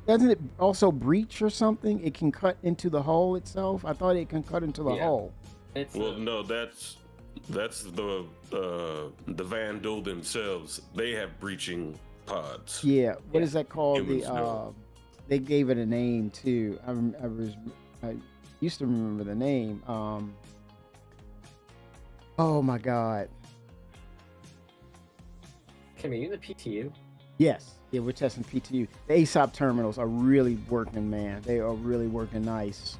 Doesn't it also breach or something? It can cut into the hull itself. I thought it can cut into the Yeah. hull. It's Well, no, that's the Vandal themselves. They have breaching pods. Yeah. What is that called? Humans know. They gave it a name too. I used to remember the name. Oh my God. Can we use the PTU? Yes. Yeah, we're testing PTU. The ASOP terminals are really working, man. They are really working nice.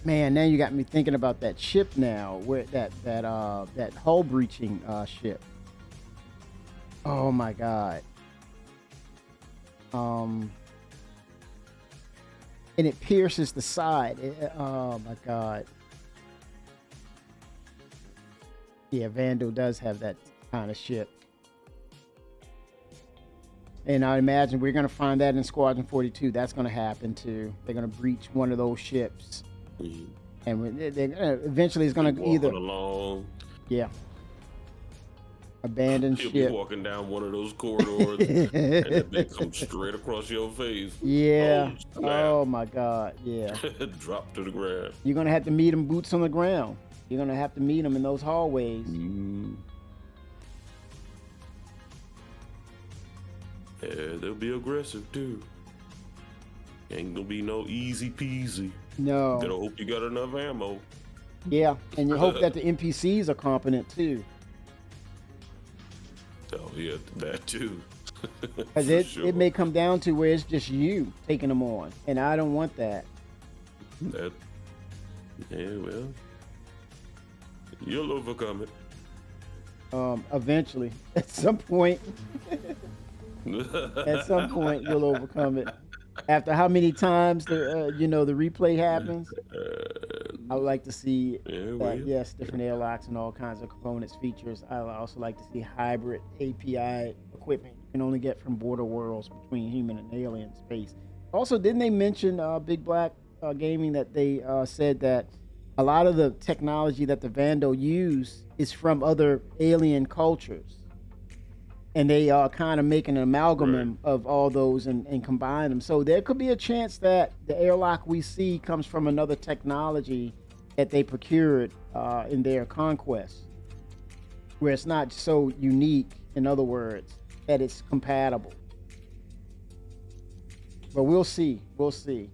Man, now you got me thinking about that ship now, where that hull breaching ship. Oh my God. And it pierces the side. Oh my God. Yeah, Vandal does have that kind of ship. And I imagine we're going to find that in Squadron 42. That's going to happen too. They're going to breach one of those ships. Mhm. And eventually it's going to Walking either... along. Yeah. Abandoned You'll ship. be walking down one of those corridors, and that thing comes straight across your face. Yeah. Oh, Oh my God. Yeah. snap. Drop to the ground. You're gonna have to meet them boots on the ground. You're gonna have to meet them in those hallways. Yeah, they'll be aggressive too. Ain't gonna be no easy peasy. No. Gotta hope you got enough ammo. Yeah, and you hope that the NPCs are competent too, Oh yeah, that too. because For it sure. it may come down to where it's just you taking them on, and I don't want that. That. Yeah, well, you'll overcome it. Eventually, at some point, you'll overcome it. After how many times the the replay happens, I would like to see Yeah, that, well. yes, different airlocks and all kinds of components, features. I would also like to see hybrid API equipment you can only get from border worlds between human and alien space. Also, didn't they mention Big Black Gaming that they said that a lot of the technology that the Vandal use is from other alien cultures? And they are kind of making an amalgam of all those and combine them. So there could be a chance that the airlock we see comes from another technology that they procured in their conquest, where it's not so unique, in other words, that it's compatible. But we'll see. We'll see.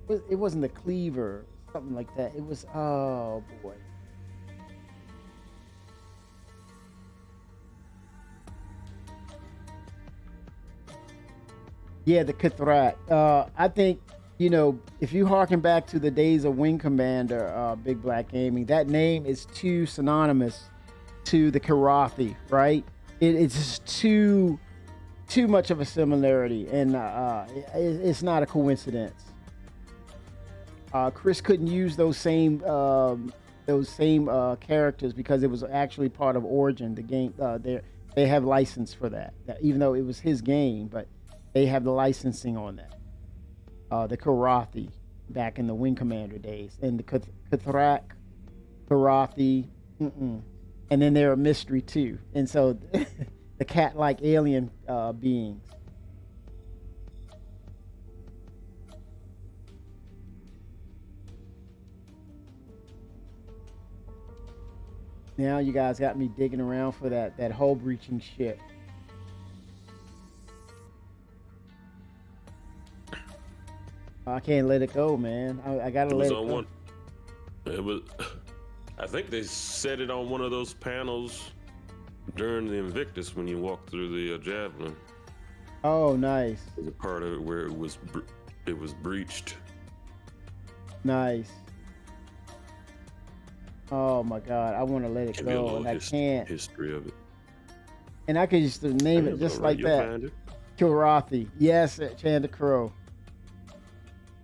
It wasn't the cleaver, something like that. It was, oh boy. Yeah, the Kithrat. I think, if you harken back to the days of Wing Commander, Big Black Gaming, that name is too synonymous to the Karathi, right? It's just too much of a similarity, and it's not a coincidence. Chris couldn't use those same characters because it was actually part of Origin, the game. They have license for that, even though it was his game, but they have the licensing on that. The Karathi back in the Wing Commander days, and the Kithrak, Karathi, and then they're a mystery too. And so the cat-like alien beings. Now you guys got me digging around for that hull breaching ship. I can't let it go, man. I gotta It let was it on go. one. It was. I think they set it on one of those panels during the Invictus when you walked through the Javelin. Oh, nice, There's a part of it where it was breached. nice. Oh my God, I want to let it Give you a go, little and I can't. history of it. And I could just name it just like You'll that. find it. Kilrathi. Yes, Chanda Crow.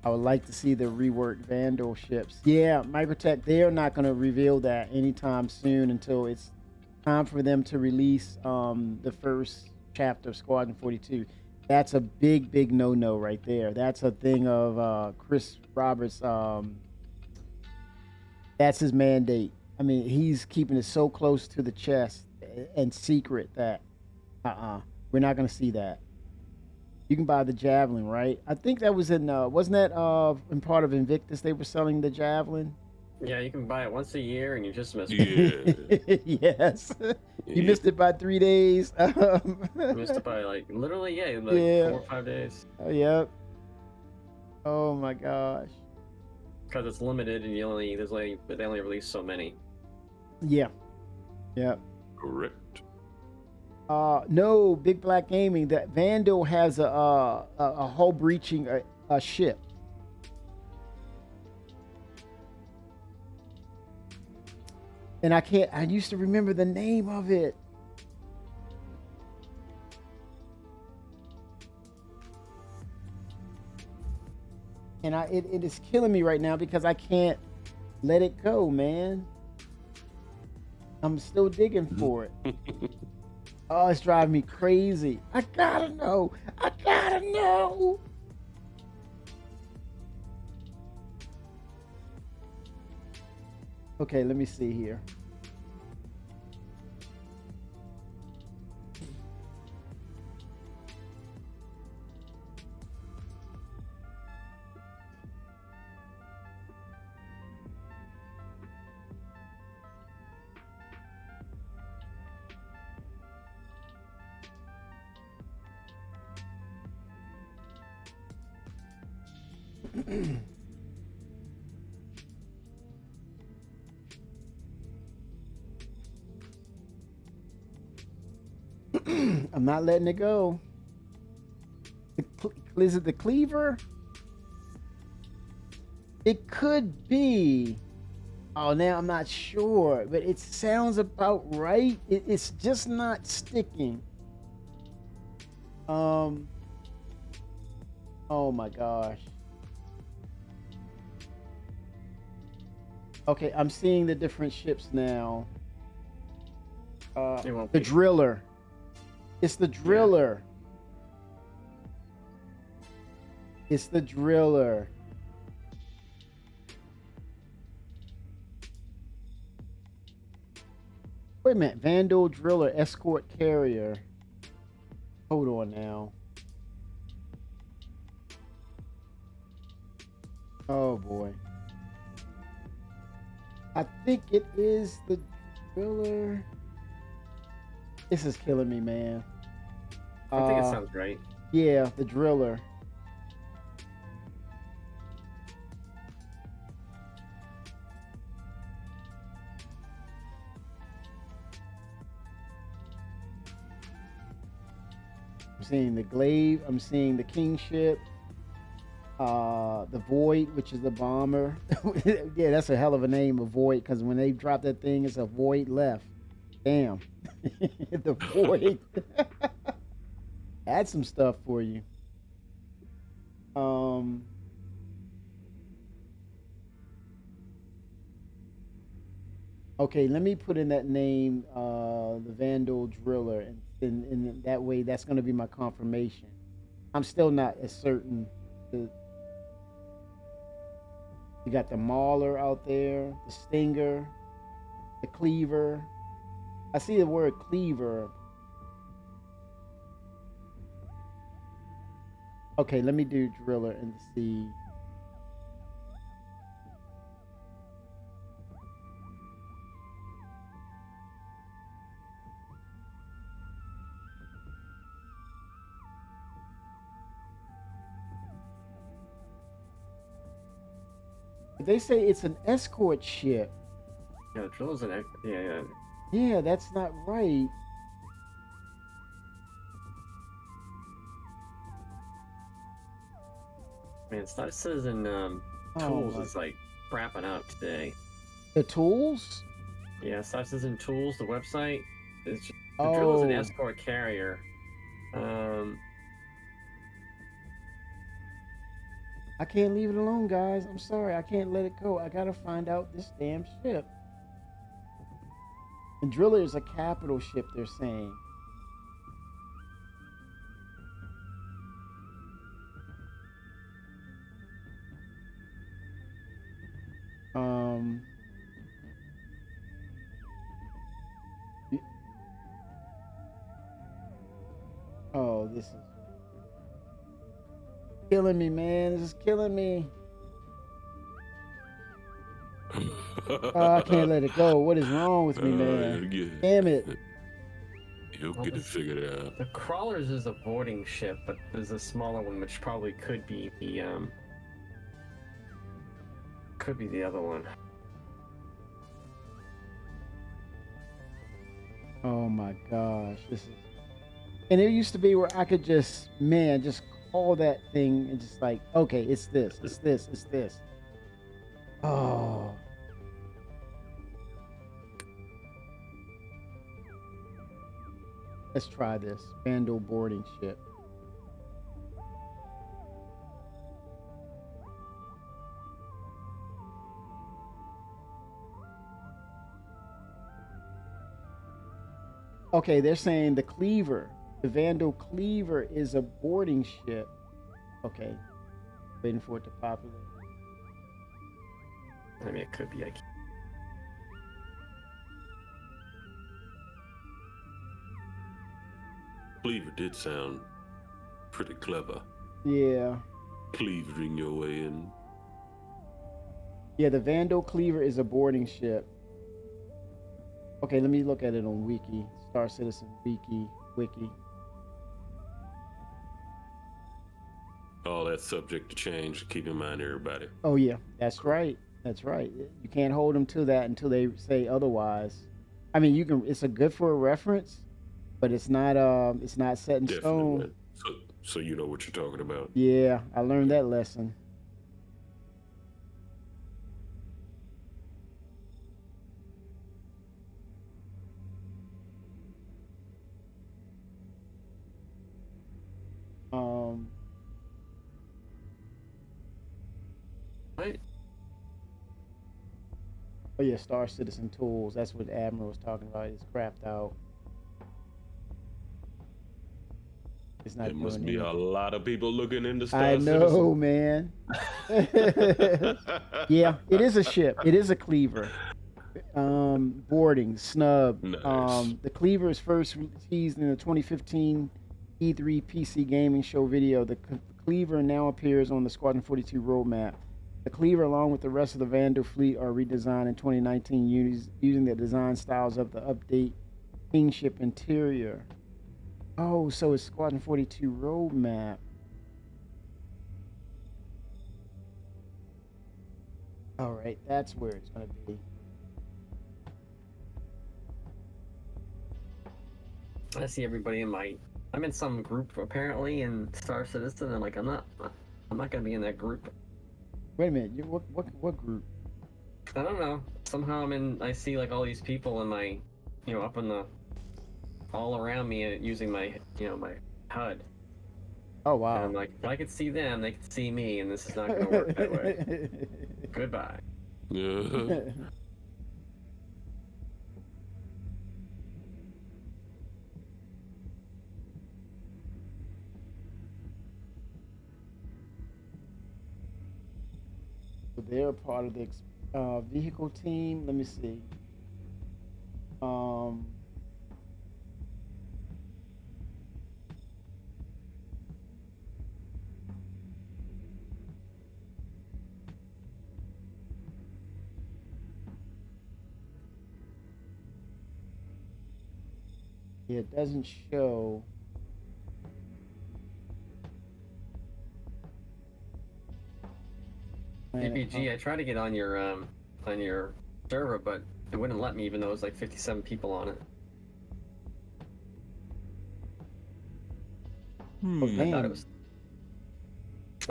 I would like to see the reworked Vandal ships. Yeah, Microtech, they're not going to reveal that anytime soon until it's time for them to release the first chapter of Squadron 42. That's a big no-no right there. That's a thing of Chris Roberts. That's his mandate. I mean, he's keeping it so close to the chest and secret that we're not going to see that. You can buy the Javelin, right? I think that was in, wasn't that in part of Invictus they were selling the Javelin? Yeah, you can buy it once a year and you just missed Yeah. Yes. You Yeah. missed it by 3 days. missed it by literally, yeah, 4 or 5 days. Oh, yep. Oh my gosh. Because it's limited and they only release so many. Yeah. Yep. Correct. No, Big Black Gaming. That Vandal has a hull breaching a ship. And I used to remember the name of it. And it is killing me right now because I can't let it go, man. I'm still digging for it. Oh, it's driving me crazy. I gotta know. I gotta know. Okay, let me see here. I'm not letting it go. Is it the cleaver? It could be. Oh, now I'm not sure, but it sounds about right. It's just not sticking. Oh my gosh. Okay, I'm seeing the different ships now. It won't The be. driller. It's the driller. It's the driller. Wait a minute. Vandal driller, escort carrier. Hold on now. Oh boy. I think it is the driller. This is killing me, man. I think it sounds right. Yeah, the driller. I'm seeing the glaive. I'm seeing the kingship. The void, which is the bomber. Yeah, that's a hell of a name, a void, because when they drop that thing, it's a void left. Damn. The void. Add some stuff for you. Okay, let me put in that name, the Vandal Driller, and that way that's going to be my confirmation. I'm still not as certain. You got the Mauler out there, the Stinger, the Cleaver. I see the word Cleaver. Okay, let me do Driller and see. They say it's an escort ship. Yeah, the driller's an yeah. Yeah, that's not right. Man, Star Citizen Tools is like crapping out today. The tools? Yeah, Star Citizen Tools, the website. It's just, the driller's an escort carrier. I can't leave it alone, guys. I'm sorry. I can't let it go. I gotta find out this damn ship. And Driller is a capital ship, they're saying. Oh, this is killing me, man. This is killing me. Oh, I can't let it go. What is wrong with me, man? Damn it. You'll get it figured out. The Crawlers is a boarding ship, but there's a smaller one which probably could be the other one. Oh my gosh, this is. And it used to be where I could just call that thing and just like, okay, it's this, it's this, it's this. Oh. Let's try this. Vandal boarding ship. Okay, they're saying the Cleaver. The Vandal Cleaver is a boarding ship. Okay. Waiting for it to populate. I mean, it could be. Cleaver did sound pretty clever. Yeah. Cleavering your way in. Yeah, the Vandal Cleaver is a boarding ship. Okay, let me look at it on Wiki. Star Citizen Wiki. all that's subject to change. Keep in mind, everybody. Oh yeah, that's right. That's right. You can't hold them to that until they say otherwise. I mean, you can. It's a good for a reference, but it's not. It's not set in stone. Definitely. So you know what you're talking about. Yeah, I learned that lesson. Um, Right? oh yeah, Star Citizen tools. That's what Admiral was talking about. It's crapped out. It's not There must doing be a anything. lot of people looking into Star I know, Citizen. man. Yeah, it is a ship. It is a cleaver. Boarding snub. Nice. The cleaver is first teased in the 2015 E3 PC gaming show video. The cleaver now appears on the Squadron 42 roadmap. The cleaver, along with the rest of the Vandal fleet, are redesigned in 2019 using the design styles of the update Kingship interior. Oh, so it's Squadron 42 roadmap. All right, that's where it's going to be. I see everybody I'm in some group apparently in Star Citizen, and like I'm not gonna be in that group. Wait a minute, what group? I don't know. Somehow I see like all these people in my, up in the, all around me using my, my HUD. Oh And wow. I'm like, if I could see them, they could see me, and this is not gonna work that way. Goodbye. Yeah. So they're part of the vehicle team. Let me see. Um, yeah, it doesn't show. PPG, I tried to get on your server, but it wouldn't let me, even though it was like 57 people on it. Oh, I thought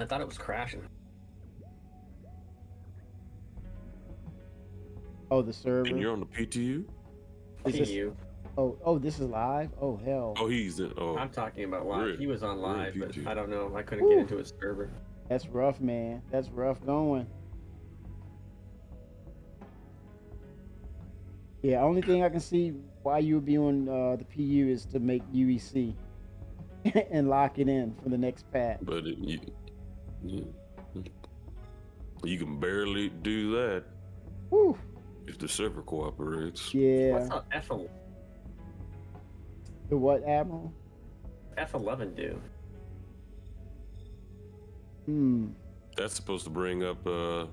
damn. it was crashing. Oh, the server. And you're on the PTU? Is this- PU. oh, this is live. Oh hell. Oh, he's in. Oh, I'm talking about live. Really? He was on Really, live, but PG. I don't know. I couldn't get into his server. That's rough, man. That's rough going. Yeah, only thing I can see why you would be on the PU is to make UEC and lock it in for the next patch. but you can barely do that Whew. if the server cooperates. Yeah. What's up, The what, Admiral? F11 do? That's supposed to bring up Your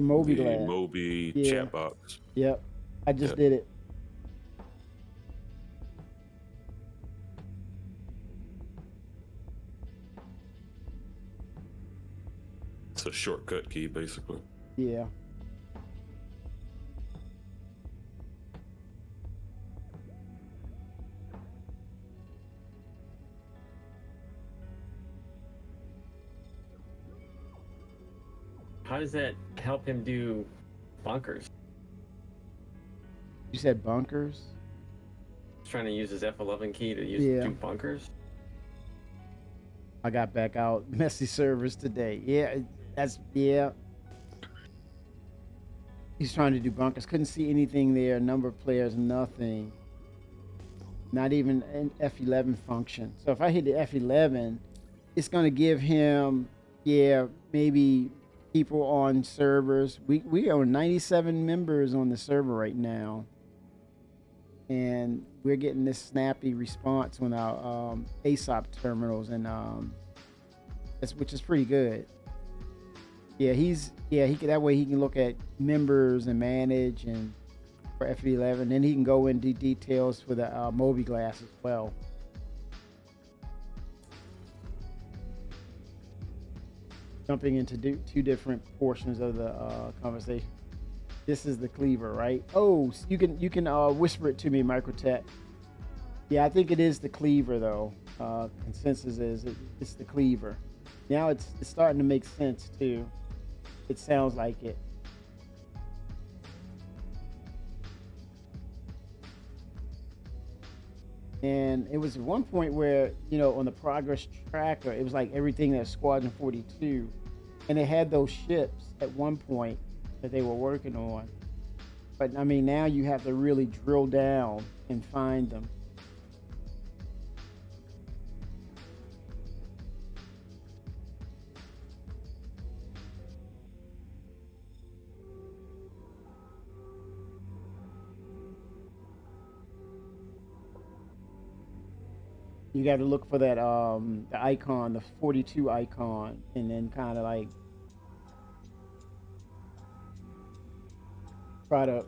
Moby the Lab. Moby Yeah. chat box. Yep. I just Yep. did it. It's a shortcut key, basically. Yeah. How does that help him do bunkers? You said bunkers? He's trying to use his F11 key to Yeah. do bunkers. I got back out messy servers today. Yeah, yeah. He's trying to do bunkers. Couldn't see anything there. Number of players, nothing. Not even an F11 function. So if I hit the F11, it's gonna give him, maybe people on servers. We are 97 members on the server right now, and we're getting this snappy response on our ASOP terminals, and which is pretty good. Yeah, he can, that way he can look at members and manage and for F11. Then he can go into details for the Moby Glass as well. jumping into two different portions of the conversation. This is the cleaver, right? Oh, so you can whisper it to me, Microtech. Yeah, I think it is the cleaver though. Consensus is it's the cleaver. Now it's starting to make sense too. It sounds like it. And it was at one point where, you know, on the progress tracker, it was like everything that Squadron 42, and they had those ships at one point that they were working on. But I mean, now you have to really drill down and find them. You got to look for that the icon, the 42 icon, and then kind of like try to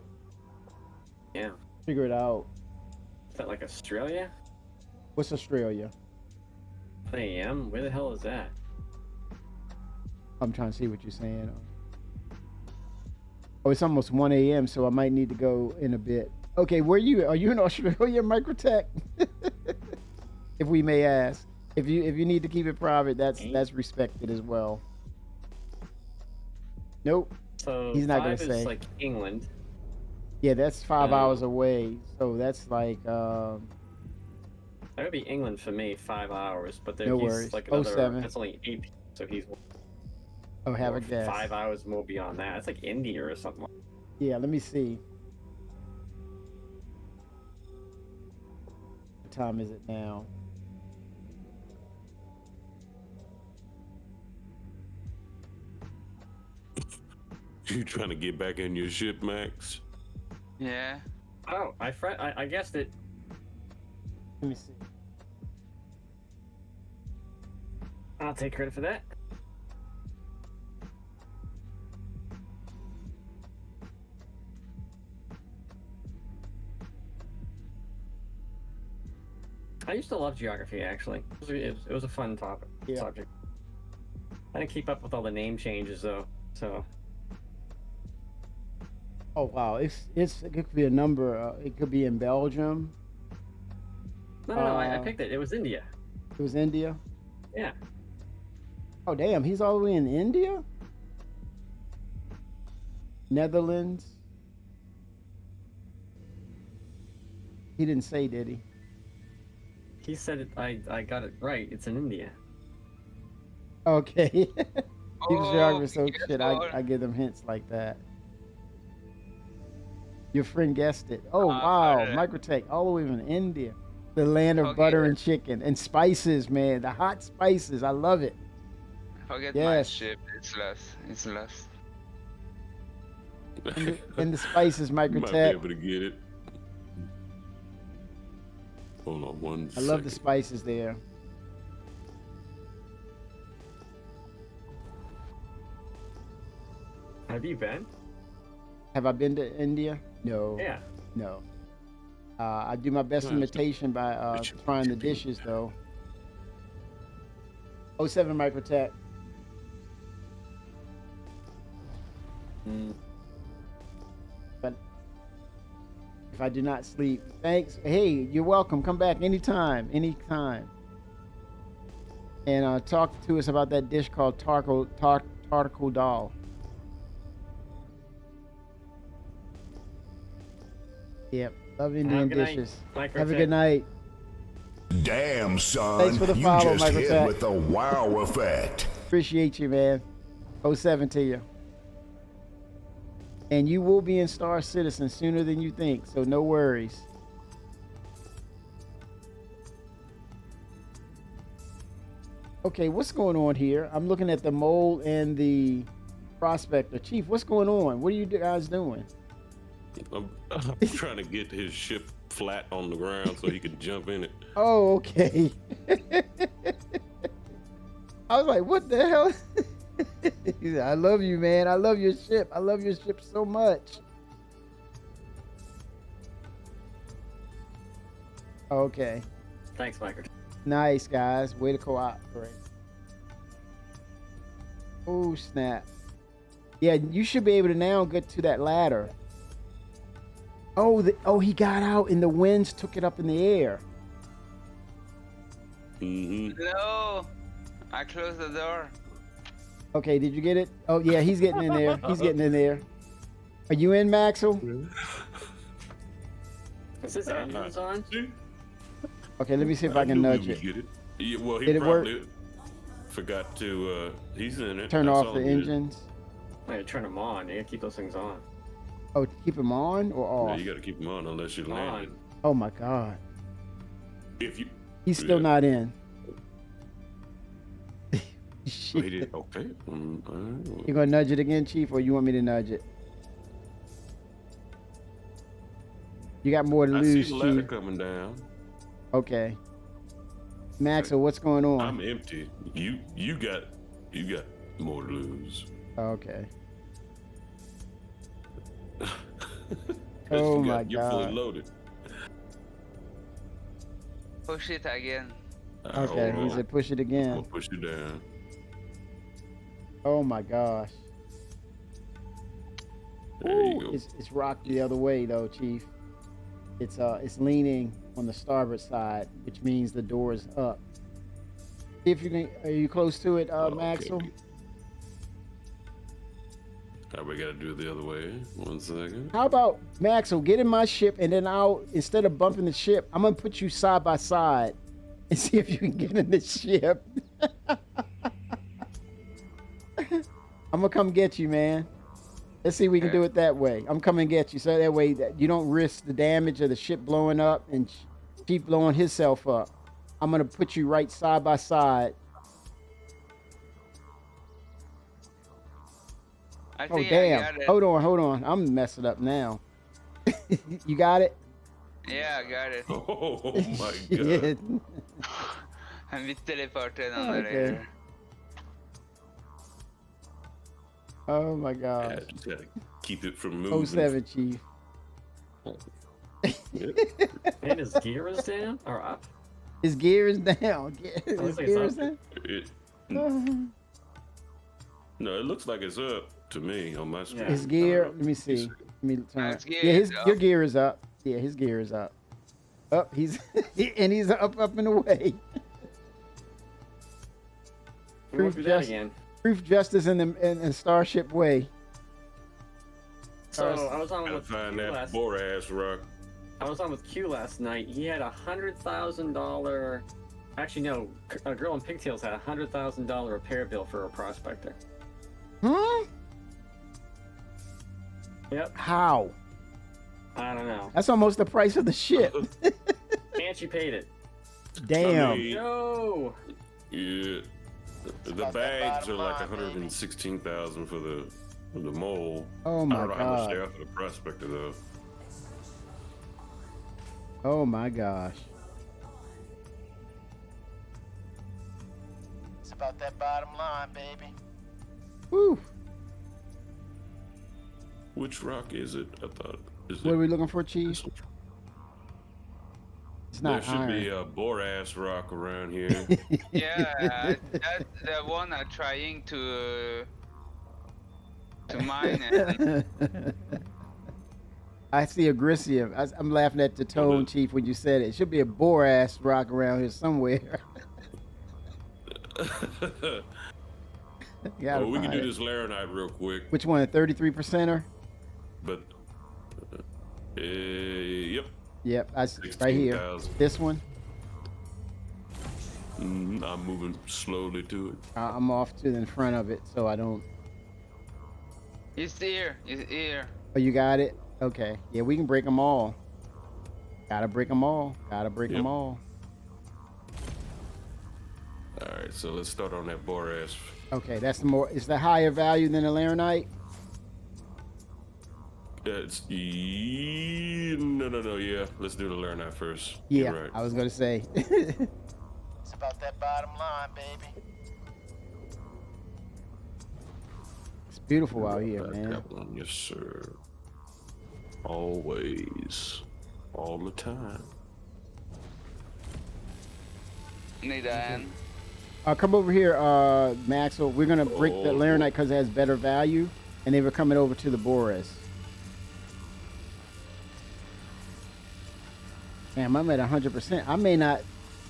Yeah. figure it out. Is that like Australia? What's Australia? I am. Where the hell is that? I'm trying to see what you're saying. Oh, it's almost 1 a.m., so I might need to go in a bit. Okay, where you? Are you in Australia, Microtech? If we may ask. If you need to keep it private, that's respected as well. Nope. So He's not gonna 5 say. is like England. Yeah, that's 5 Oh. hours away. So that's like That would be England for me, 5 hours. But then No he's worries. like another. 07. That's only 8. So he's oh, have a or guess. 5 hours more beyond that. It's like India or something. Yeah, let me see. What time is it now? You trying to get back in your ship, Max? Yeah. Oh, I guessed it. Let me see. I'll take credit for that. I used to love geography, actually. It was a fun topic. Yeah. Subject. I didn't keep up with all the name changes, though. So Oh wow, it could be a number. It could be in Belgium. no, I picked it. It was India. It was India. Yeah. Oh damn, he's all the way in India. Netherlands. He didn't say, did he? He said it. I got it right. It's in India. Okay. These geographers so yes, shit. Lord. I give them hints like that. Your friend guessed it. Oh Ah, wow, yeah. Microtech all the way from India, the land of Okay. butter and chicken and spices, man. The hot spices, I love it. Forget my Yes. ship. It's lost. It's lost. And the spices, You might be Microtech. able to get it. Hold on one I love the second. spices there. Have you been? Have I been to India? No. Yeah. No. I do my best Nice. imitation by trying the dishes though. 07 Microtech. Mm. But if I do not sleep, thanks. Hey, you're welcome. Come back anytime. Anytime. And talk to us about that dish called tarkle dal. Yep. Love Indian good night, dishes. Microtech. Have a good night. Damn, son. Thanks for the you follow, just hit Microtech. with the wow effect. Appreciate you, man. 07 to you. And you will be in Star Citizen sooner than you think, so no worries. Okay, what's going on here? I'm looking at the mole and the prospector. Chief, what's going on? What are you guys doing? I'm trying to get his ship flat on the ground so he could jump in it. Oh, okay. I was like, what the hell? He said, I love you, man. I love your ship. I love your ship so much. Okay. Thanks, Microtech. Nice, guys. Way to cooperate. Oh snap! Yeah, you should be able to now get to that ladder. Oh, he got out and the winds took it up in the air. Mm-hmm. No, I closed the door. Okay, did you get it? Oh yeah, he's getting in there. He's getting in there. Are you in, Maxwell? Is this engines on? Okay, let me see if I can nudge it. Get it. Yeah, well, he Did it work? probably forgot to. He's in it. Turn I off saw the him in it. engines. Yeah, turn them on. You gotta keep those things on. Oh, keep them on or Yeah, off? you got to keep him on unless you land. On. Oh my God, If you. he's still Yeah. not in. Oh, he Shit. did. Okay. You gonna nudge it again, Chief, or you want me to nudge it? You got more to I see lose, the ladder Chief. coming down. Okay. Maxwell, what's going on? I'm empty. You got more to lose. Okay. 'Cause Oh my you're fully God. loaded. Push it again. Okay, he hold on. said push it I'm again. gonna push you down. Oh my gosh. There Ooh, you go. it's rocked the other way though, Chief. It's leaning on the starboard side, which means the door is up. See if you can. Are you close to it, Okay. Maxwell? All right, we gotta do it the other way. 1 second. How about Maxwell? Get in my ship, and then instead of bumping the ship, I'm gonna put you side by side, and see if you can get in the ship. I'm gonna come get you, man. Let's see if we can do it that way. I'm coming to get you, so that way that you don't risk the damage of the ship blowing up and Chief blowing himself up. I'm gonna put you right side by side. I Oh think I damn! got it. Hold on. I'm messing up now. You got it? Yeah, I got it. Oh my Shit. god. And we teleported on the Okay. radar. Oh my Yeah, gosh. just gotta keep it from moving. 07 Chief. And his gear is down or up? His gear is down. His looks like gear it's is up. down. It, Uh, no, it looks like it's up to me on my screen. Yeah. His I gear. don't know. Let me see. Let me turn. His it. gear Yeah, is your up. gear is up. Yeah, his gear is up. Up. He's and he's up and away. We won't do that Just- again. Proof justice in Starship way. So I was on Gotta with find Q that last. Boras rock. I was on with Q last night. He had $100,000. Actually, no. A girl in pigtails had $100,000 repair bill for a prospector. Hmm? Yep. How? I don't know. That's almost the price of the ship. And she paid it. Damn. I mean, No. yeah. The bags are like 116,000 for the mole. Oh I my don't know how much they god. are for the prospector though. Oh my gosh. It's about that bottom line, baby. Whew. Which rock is it? I thought. Is What are it? we looking for, Chief? It's There not should iron. be a Boras rock around here. Yeah, that's the one I'm trying to mine it. I see aggressive. I'm laughing at the tone, Mhm. Chief, when you said it. It should be a Boras rock around here somewhere. Gotta Well, we can find do it. this Laranite real quick, Which one? A 33%er? but yep, Yep, right here. 16,000. This one. I'm moving slowly to it. I'm off to the front of it, so I don't. He's here. He's here. Oh, you got it. Okay. Yeah, we can break them all. Gotta break them all. Gotta break them Yep. all. All right, so let's start on that Boras. Okay, that's the more. Is the higher value than the Laranite? No. Yeah, let's do the Laranite first. Yeah, You're right. I was gonna say. It's about that bottom line, baby. It's beautiful out here, Got man. that one, yes, sir. Always, all the time. Need an. Come over here, Maxwell. We're gonna break the Oh. Laranite because it has better value, and they were coming over to the Boris. Damn, I'm at 100%. I may not.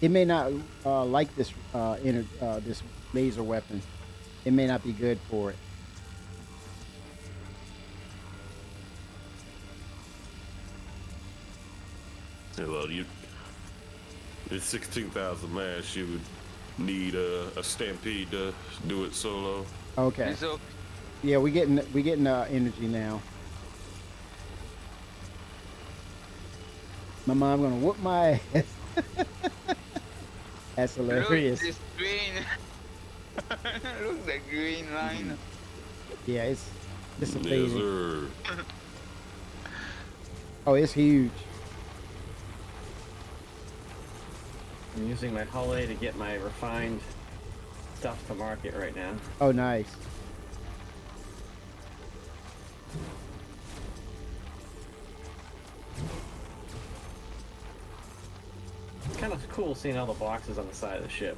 It may not like this this laser weapon. It may not be good for it. Yeah, well, it's 16,000 mass. You would need a stampede to do it solo. Okay. So Yeah, we getting energy now. My mom gonna whoop my ass. That's look, hilarious. this green. Look, the green line. Yeah, it's Yes, dissipating. sir. Oh, it's huge. I'm using my Hull A to get my refined stuff to market right now. Oh, nice. It's kind of cool seeing all the boxes on the side of the ship.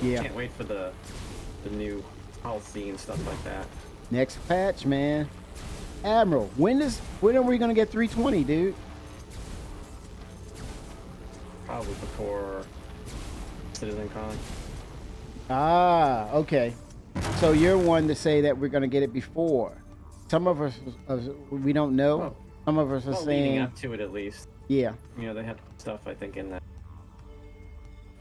Yeah. Can't wait for the new Hull C and stuff like that. Next patch, man. Admiral, when are we gonna get 320, dude? Probably before CitizenCon. Ah, okay. So you're one to say that we're gonna get it before. Some of us, we don't know. Well, Some of us are Well, leading saying, up to it at least. yeah. You know, they have stuff I think in that.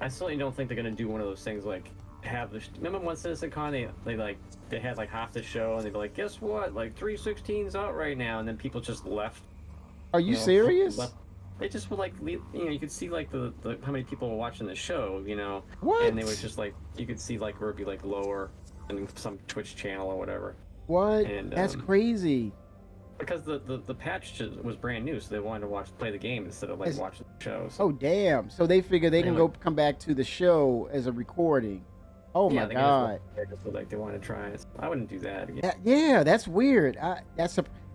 I certainly don't think they're gonna do one of those things like have the. Remember when CitizenCon they had like half the show and they'd be like, guess what? Like 316's out right now, and then people just left. Are you know, serious? left- They just would like, you know, you could see like the how many people were watching the show, you know, What? and they would just like you could see like where it'd be like lower in some Twitch channel or whatever. What? And, That's crazy. Because the patch was brand new, so they wanted to play the game instead of like Is- watching the show. So, Oh, damn. So they figure they can Anyway. go come back to the show as a recording. Oh yeah, my they god. just like they want to try it. I wouldn't do that again. Yeah, that's weird.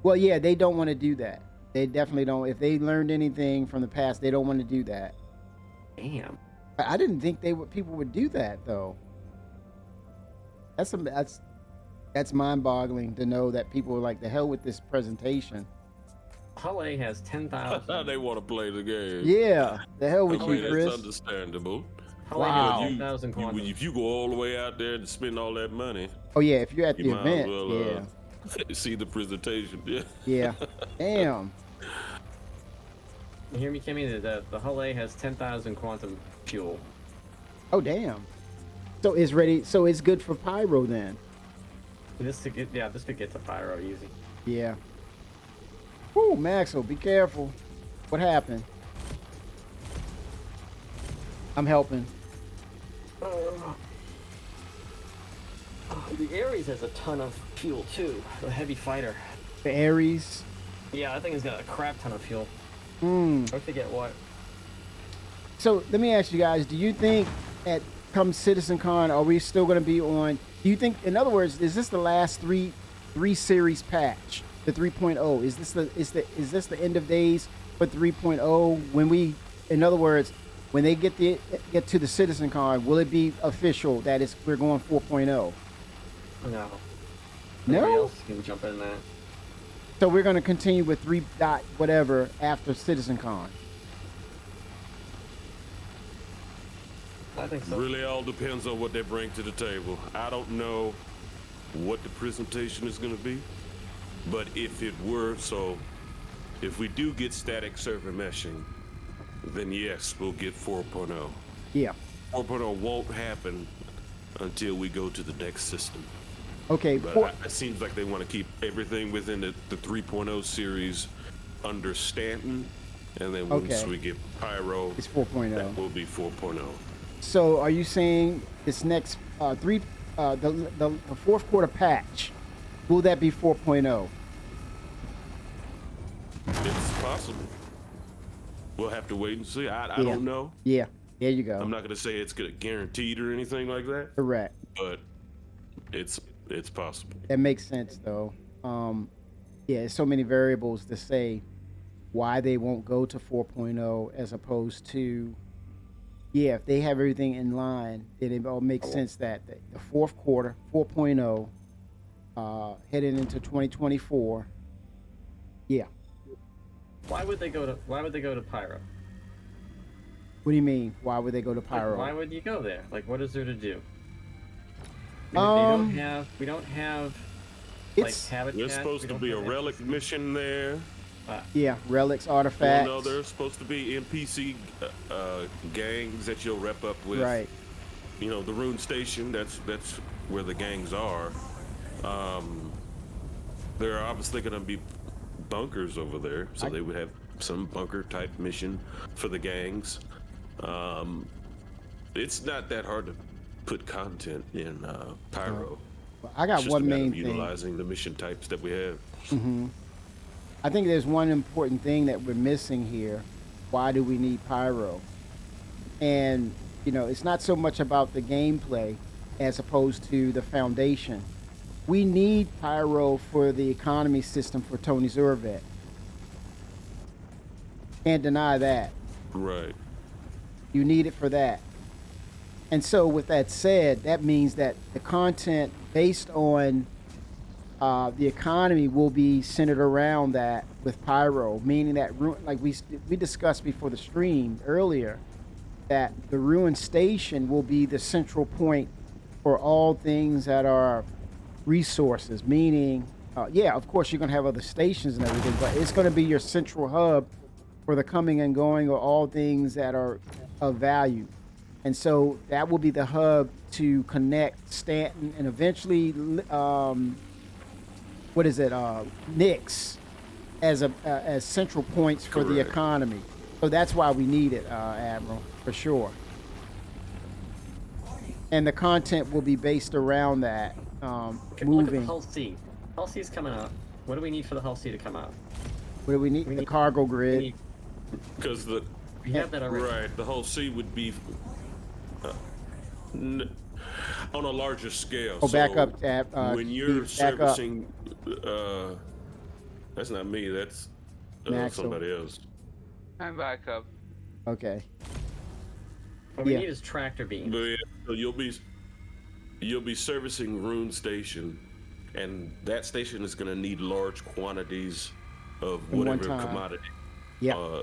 Well, yeah, they don't want to do that. They definitely don't. If they learned anything from the past, they don't want to do that. Damn. I didn't think people would do that though. That's mind-boggling to know that people are like, the hell with this presentation. Hull A has 10,000. They want to play the game. Yeah, the hell with I you, mean, it's Chris. understandable. Hull A Wow. has 10,000 quantum. If you go all the way out there and spend all that money, Oh yeah, if you're at the you might as event, well yeah, see the presentation. Yeah. yeah. Damn. You hear me, Kimmy? The Hull A has 10,000 quantum fuel. Oh damn. So it's ready. So it's good for pyro then. This could get to pyro easy. Yeah. Whoo, Maxwell, be careful. What happened? I'm helping. The Ares has a ton of fuel too. The heavy fighter. The Ares. Yeah, I think it's got a crap ton of fuel. Hmm. I forget what. So let me ask you guys: do you think at come CitizenCon, are we still going to be on? Do you think, in other words, is this the last three series patch, the 3.0? Is this the end of days for 3.0? When we, in other words, when they get to the CitizenCon, will it be official that we're going 4.0? No. No? Somebody else can jump in that. So we're going to continue with 3. Whatever after CitizenCon. I think so. Really all depends on what they bring to the table. I don't know what the presentation is going to be, but if it were, so if we do get static server meshing, then yes, we'll get 4.0. Yeah. 4.0 won't happen until we go to the next system. Okay. But it seems like they want to keep everything within the 3.0 series under Stanton, and then once Okay. we get Pyro, It's 4.0. that will be 4.0. So are you saying this next the fourth quarter patch, will that be 4.0? It's possible. We'll have to wait and see. I Yeah. don't know. Yeah. There you go. I'm not going to say it's guaranteed or anything like that, Correct. but it's possible. That makes sense though. Yeah, so many variables to say why they won't go to 4.0 as opposed to yeah, if they have everything in line, then it all makes sense that the fourth quarter, 4.0, heading into 2024. Yeah. Why would they go to Pyro? What do you mean? Why would they go to Like, Pyro? why would you go there? Like, what is there to do? We don't have like It's habitat. There's supposed we to don't be a have relic NPCs. mission there. yeah, relics, Well, artifacts. no, there's supposed to be NPC gangs that you'll rep up with. Right. You know, the Rune Station. That's where the gangs are. There are obviously going to be bunkers over there, so they would have some bunker type mission for the gangs. It's not that hard to put content in Pyro. Well, I got It's just one a matter main of thing. utilizing the mission types that we have. I think there's one important thing that we're missing here. Why do we need Pyro? And, you know, it's not so much about the gameplay as opposed to the foundation. We need Pyro for the economy system for Tony Zorvet. Can't deny that. Right. You need it for that. And so with that said, that means that the content based on the economy will be centered around that with Pyro, meaning that, like we discussed before the stream earlier, that the Ruin Station will be the central point for all things that are resources, meaning, yeah, of course you're going to have other stations and everything, but it's going to be your central hub for the coming and going of all things that are of value. And so that will be the hub to connect Stanton and eventually, Nix as central points for the Correct. economy. So that's why we need it, Admiral, for sure. And the content will be based around that, Okay, look at the moving. Hull C. Hull C is coming out. What do we need for the Hull C to come out? What do we need? We The need- cargo We grid. need, Because we have that already. right, the whole sea would be on a larger scale. Oh, back So up, when you're Steve, back up. servicing, that's not me. That's Maxwell. somebody else. I'm back up. Okay. What we Yeah. need is tractor beams. But yeah, so you'll be servicing Rune Station, and that station is going to need large quantities of In one whatever time. commodity. Yeah.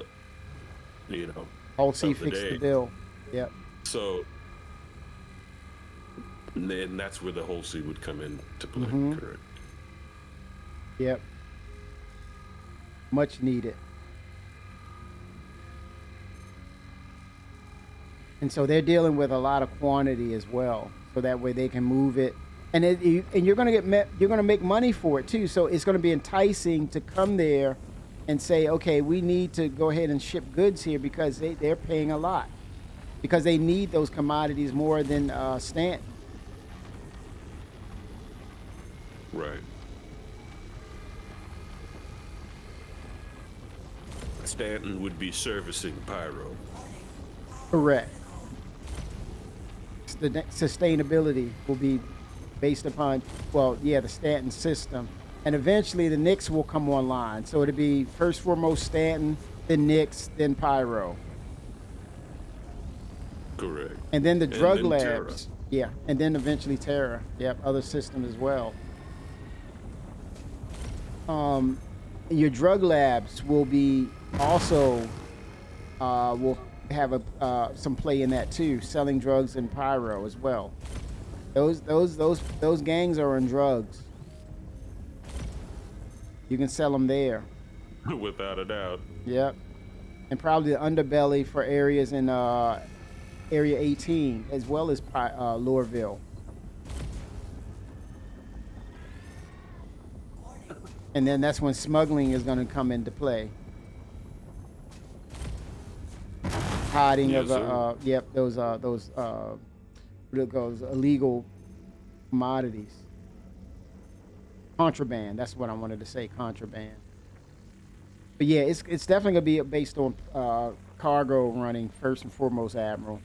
You know. Whole C of the fixed the day. bill. Yep. So and then that's where the whole sea would come into play. Mhm. Correct. Yep. Much needed. And so they're dealing with a lot of quantity as well, so that way they can move it. And you're going to you're going to make money for it too. So it's going to be enticing to come there and say, okay, we need to go ahead and ship goods here because they're paying a lot, because they need those commodities more than Stanton. Right. Stanton would be servicing Pyro. Correct. The sustainability will be based upon, well, yeah, the Stanton system. And eventually the Knicks will come online. So it'll be first foremost Stanton, then Knicks, then Pyro. Correct. And then the And drug then Terra. labs. Yeah. And then eventually Terra. Yep. Other systems as well. Your drug labs will be also, will have some play in that too, selling drugs in Pyro as well. Those gangs are on drugs. You can sell them there. Without a doubt. Yep. And probably the underbelly for areas in Area 18 as well as Loreville. And then that's when smuggling is going to come into play. Hiding Yes, of sir. those what it goes, illegal commodities. Contraband. That's what I wanted to say. Contraband. But yeah, it's definitely gonna be based on cargo running first and foremost, Admiral.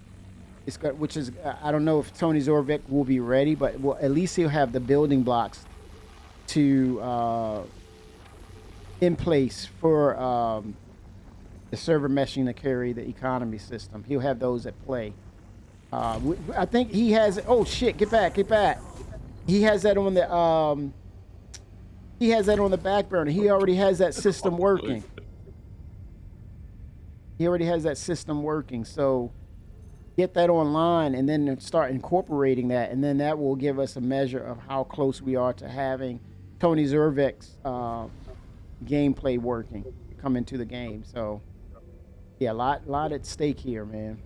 It's got, which is I don't know if Tony Zorvik will be ready, but well, at least he'll have the building blocks to in place for the server meshing to carry the economy system. He'll have those at play. I think he has. Oh shit! Get back! Get back! He has that on the. He has that on the back burner. He already has that system working. He already has that system working. So get that online and then start incorporating that, and then that will give us a measure of how close we are to having Tony Zervik's gameplay working come into the game. So yeah, a lot at stake here, man.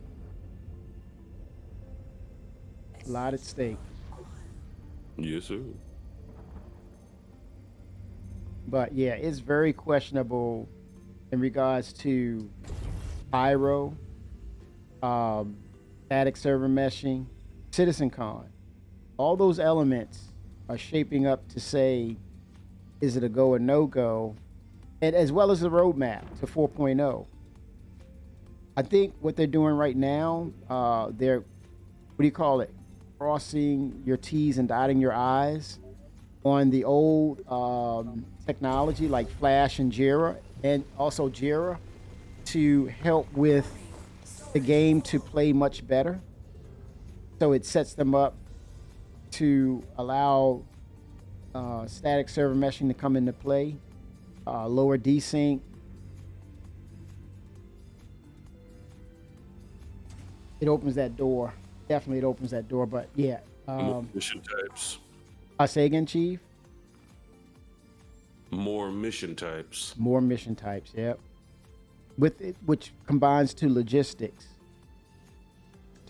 A lot at stake. Yes, sir. But yeah, it's very questionable in regards to Pyro, static server meshing, CitizenCon. All those elements are shaping up to say, is it a go or no go, and as well as the roadmap to 4.0. I think what they're doing right now, they're, what do you call it? Crossing your T's and dotting your I's on the old technology like Flash and Jira, and also Jira, to help with the game to play much better. So it sets them up to allow static server meshing to come into play, lower desync. It opens that door. Definitely it opens that door, but yeah. Mission types. I say again, Chief? More mission types. More mission types, yep. With it, which combines to logistics.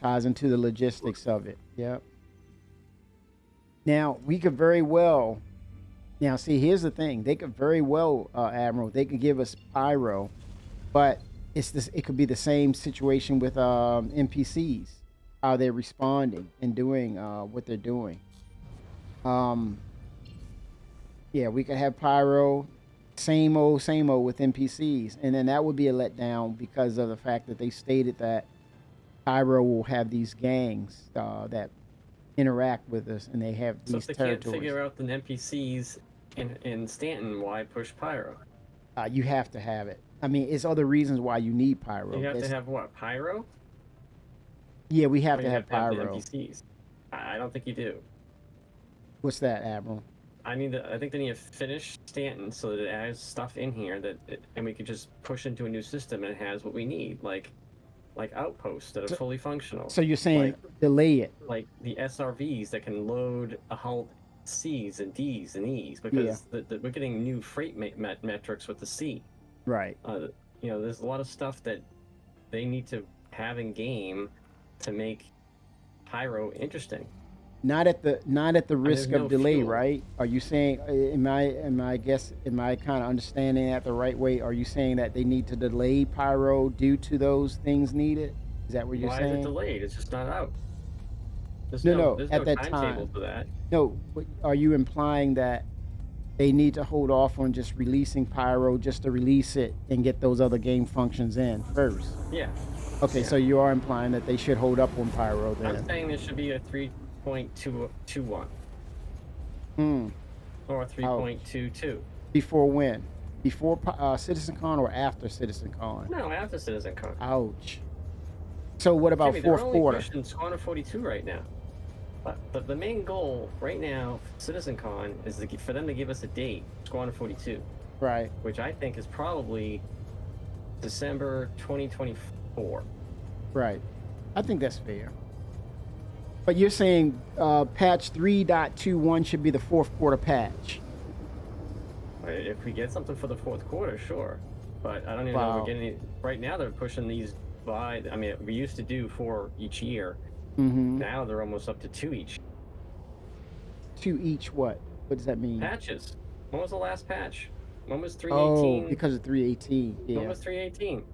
Ties into the logistics of it, yep. Now, we could very well, now see, here's the thing. They could very well, Admiral, they could give us Pyro, but it's this. It could be the same situation with NPCs, how they're responding and doing what they're doing. Yeah, we could have Pyro, same old with NPCs, and then that would be a letdown because of the fact that they stated that Pyro will have these gangs that interact with us, and they have So these if they territories. can't figure out the NPCs in Stanton, why push Pyro? You have to have it. I mean, it's other reasons why you need Pyro. You have to It's- have what, Pyro? yeah, we have Or to you have the Pyro. NPCs? I don't think you do. What's that, Admiral? I think they need to finish Stanton so that it has stuff in here and we can just push into a new system and it has what we need, like outposts that are fully functional. So you're saying delay it? Like the SRVs that can load a hull C's and D's and E's, because we're getting new freight metrics with the C. Right. There's a lot of stuff that they need to have in game to make Pyro interesting. Not at the risk there's of no delay, fuel. right? Are you saying? Am I kind of understanding that the right way? Are you saying that they need to delay Pyro due to those things needed? Is that what you're Why saying? is it delayed? It's just not out. There's No, there's at no that timetable time. for that. No, but are you implying that they need to hold off on just releasing Pyro just to release it and get those other game functions in first? Yeah. Okay, Yeah. so you are implying that they should hold up on Pyro then? I'm saying there should be a 3.221 Hmm. or a 3.22. Before when? Before CitizenCon or after CitizenCon? No, after CitizenCon. Ouch. So what about Jimmy, fourth they're only quarter? pushing Squadron 42 right now. But the main goal right now for CitizenCon is for them to give us a date, Squadron 42, Right. which I think is probably December 2024. Right. I think that's fair. But you're saying patch 3.21 should be the fourth quarter patch. If we get something for the fourth quarter, sure. But I don't even know if Wow. we're getting it. Right now they're pushing these by, I mean, we used to do 4 each year. Mm-hmm. Now they're almost up to 2 each. 2 each what? What does that mean? Patches. When was the last patch? When was Oh, 318? because of 318. When Yeah. was 318?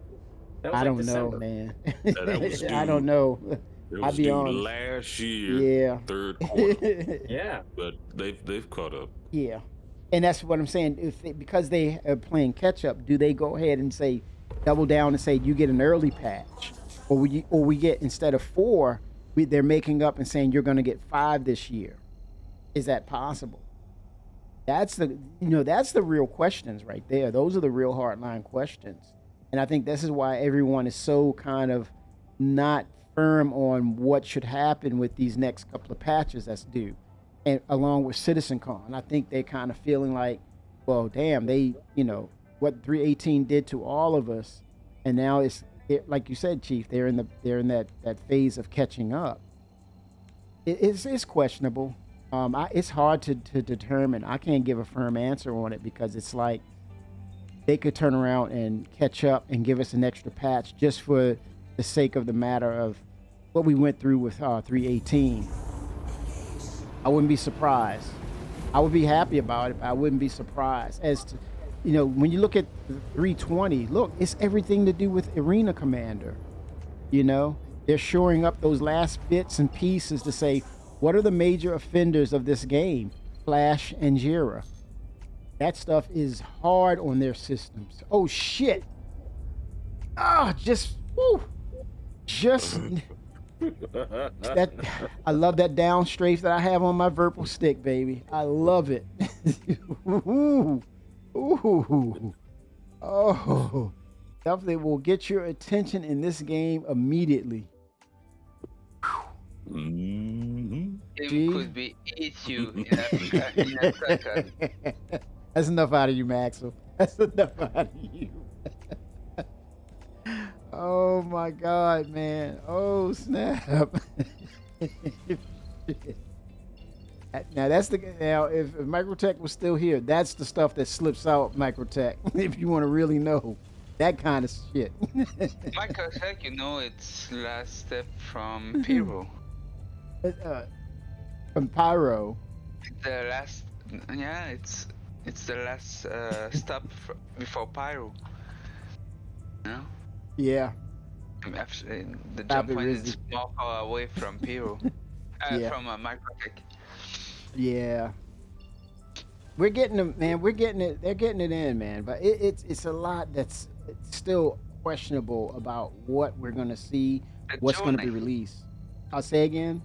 That was I like don't December. know, man. That was I due. don't know. It I'll was be due honest. last year, Yeah. third quarter, Yeah. but they've caught up. Yeah, and that's what I'm saying. Because they are playing catch up, do they go ahead and say double down and say you get an early patch, or we get, instead of 4, they're making up and saying you're going to get 5 this year? Is that possible? That's the real questions right there. Those are the real hardline questions. And I think this is why everyone is so kind of not firm on what should happen with these next couple of patches that's due, and along with CitizenCon. I think they're kind of feeling like, well, damn, they, what 318 did to all of us, and now like you said, Chief, they're in that phase of catching up. It's questionable. It's hard to determine. I can't give a firm answer on it because it's like they could turn around and catch up and give us an extra patch just for the sake of the matter of what we went through with 318. I wouldn't be surprised. I would be happy about it, but I wouldn't be surprised. As to, when you look at 320, look, it's everything to do with Arena Commander. They're shoring up those last bits and pieces to say, what are the major offenders of this game? Flash and Jira. That stuff is hard on their systems. Oh shit. Just that. I love that down strafe that I have on my Virpal stick, baby. I love it. Ooh. Oh, definitely will get your attention in this game immediately. It could be eat you in a second. That's enough out of you, Maxwell. That's enough out of you. Oh my God, man. Oh snap. Now if Microtech was still here, that's the stuff that slips out, Microtech. If you want to really know that kind of shit. Microtech, it's last step from Pyro. From Pyro. The last, it's the last stop before Pyro. No? Yeah. Actually, the jump point is more far away from Pyro. Yeah. From Microtech. Yeah. We're getting them, man. We're getting it. They're getting it in, man. But it's a lot that's still questionable about what we're gonna see, what's gonna be released. I'll say again.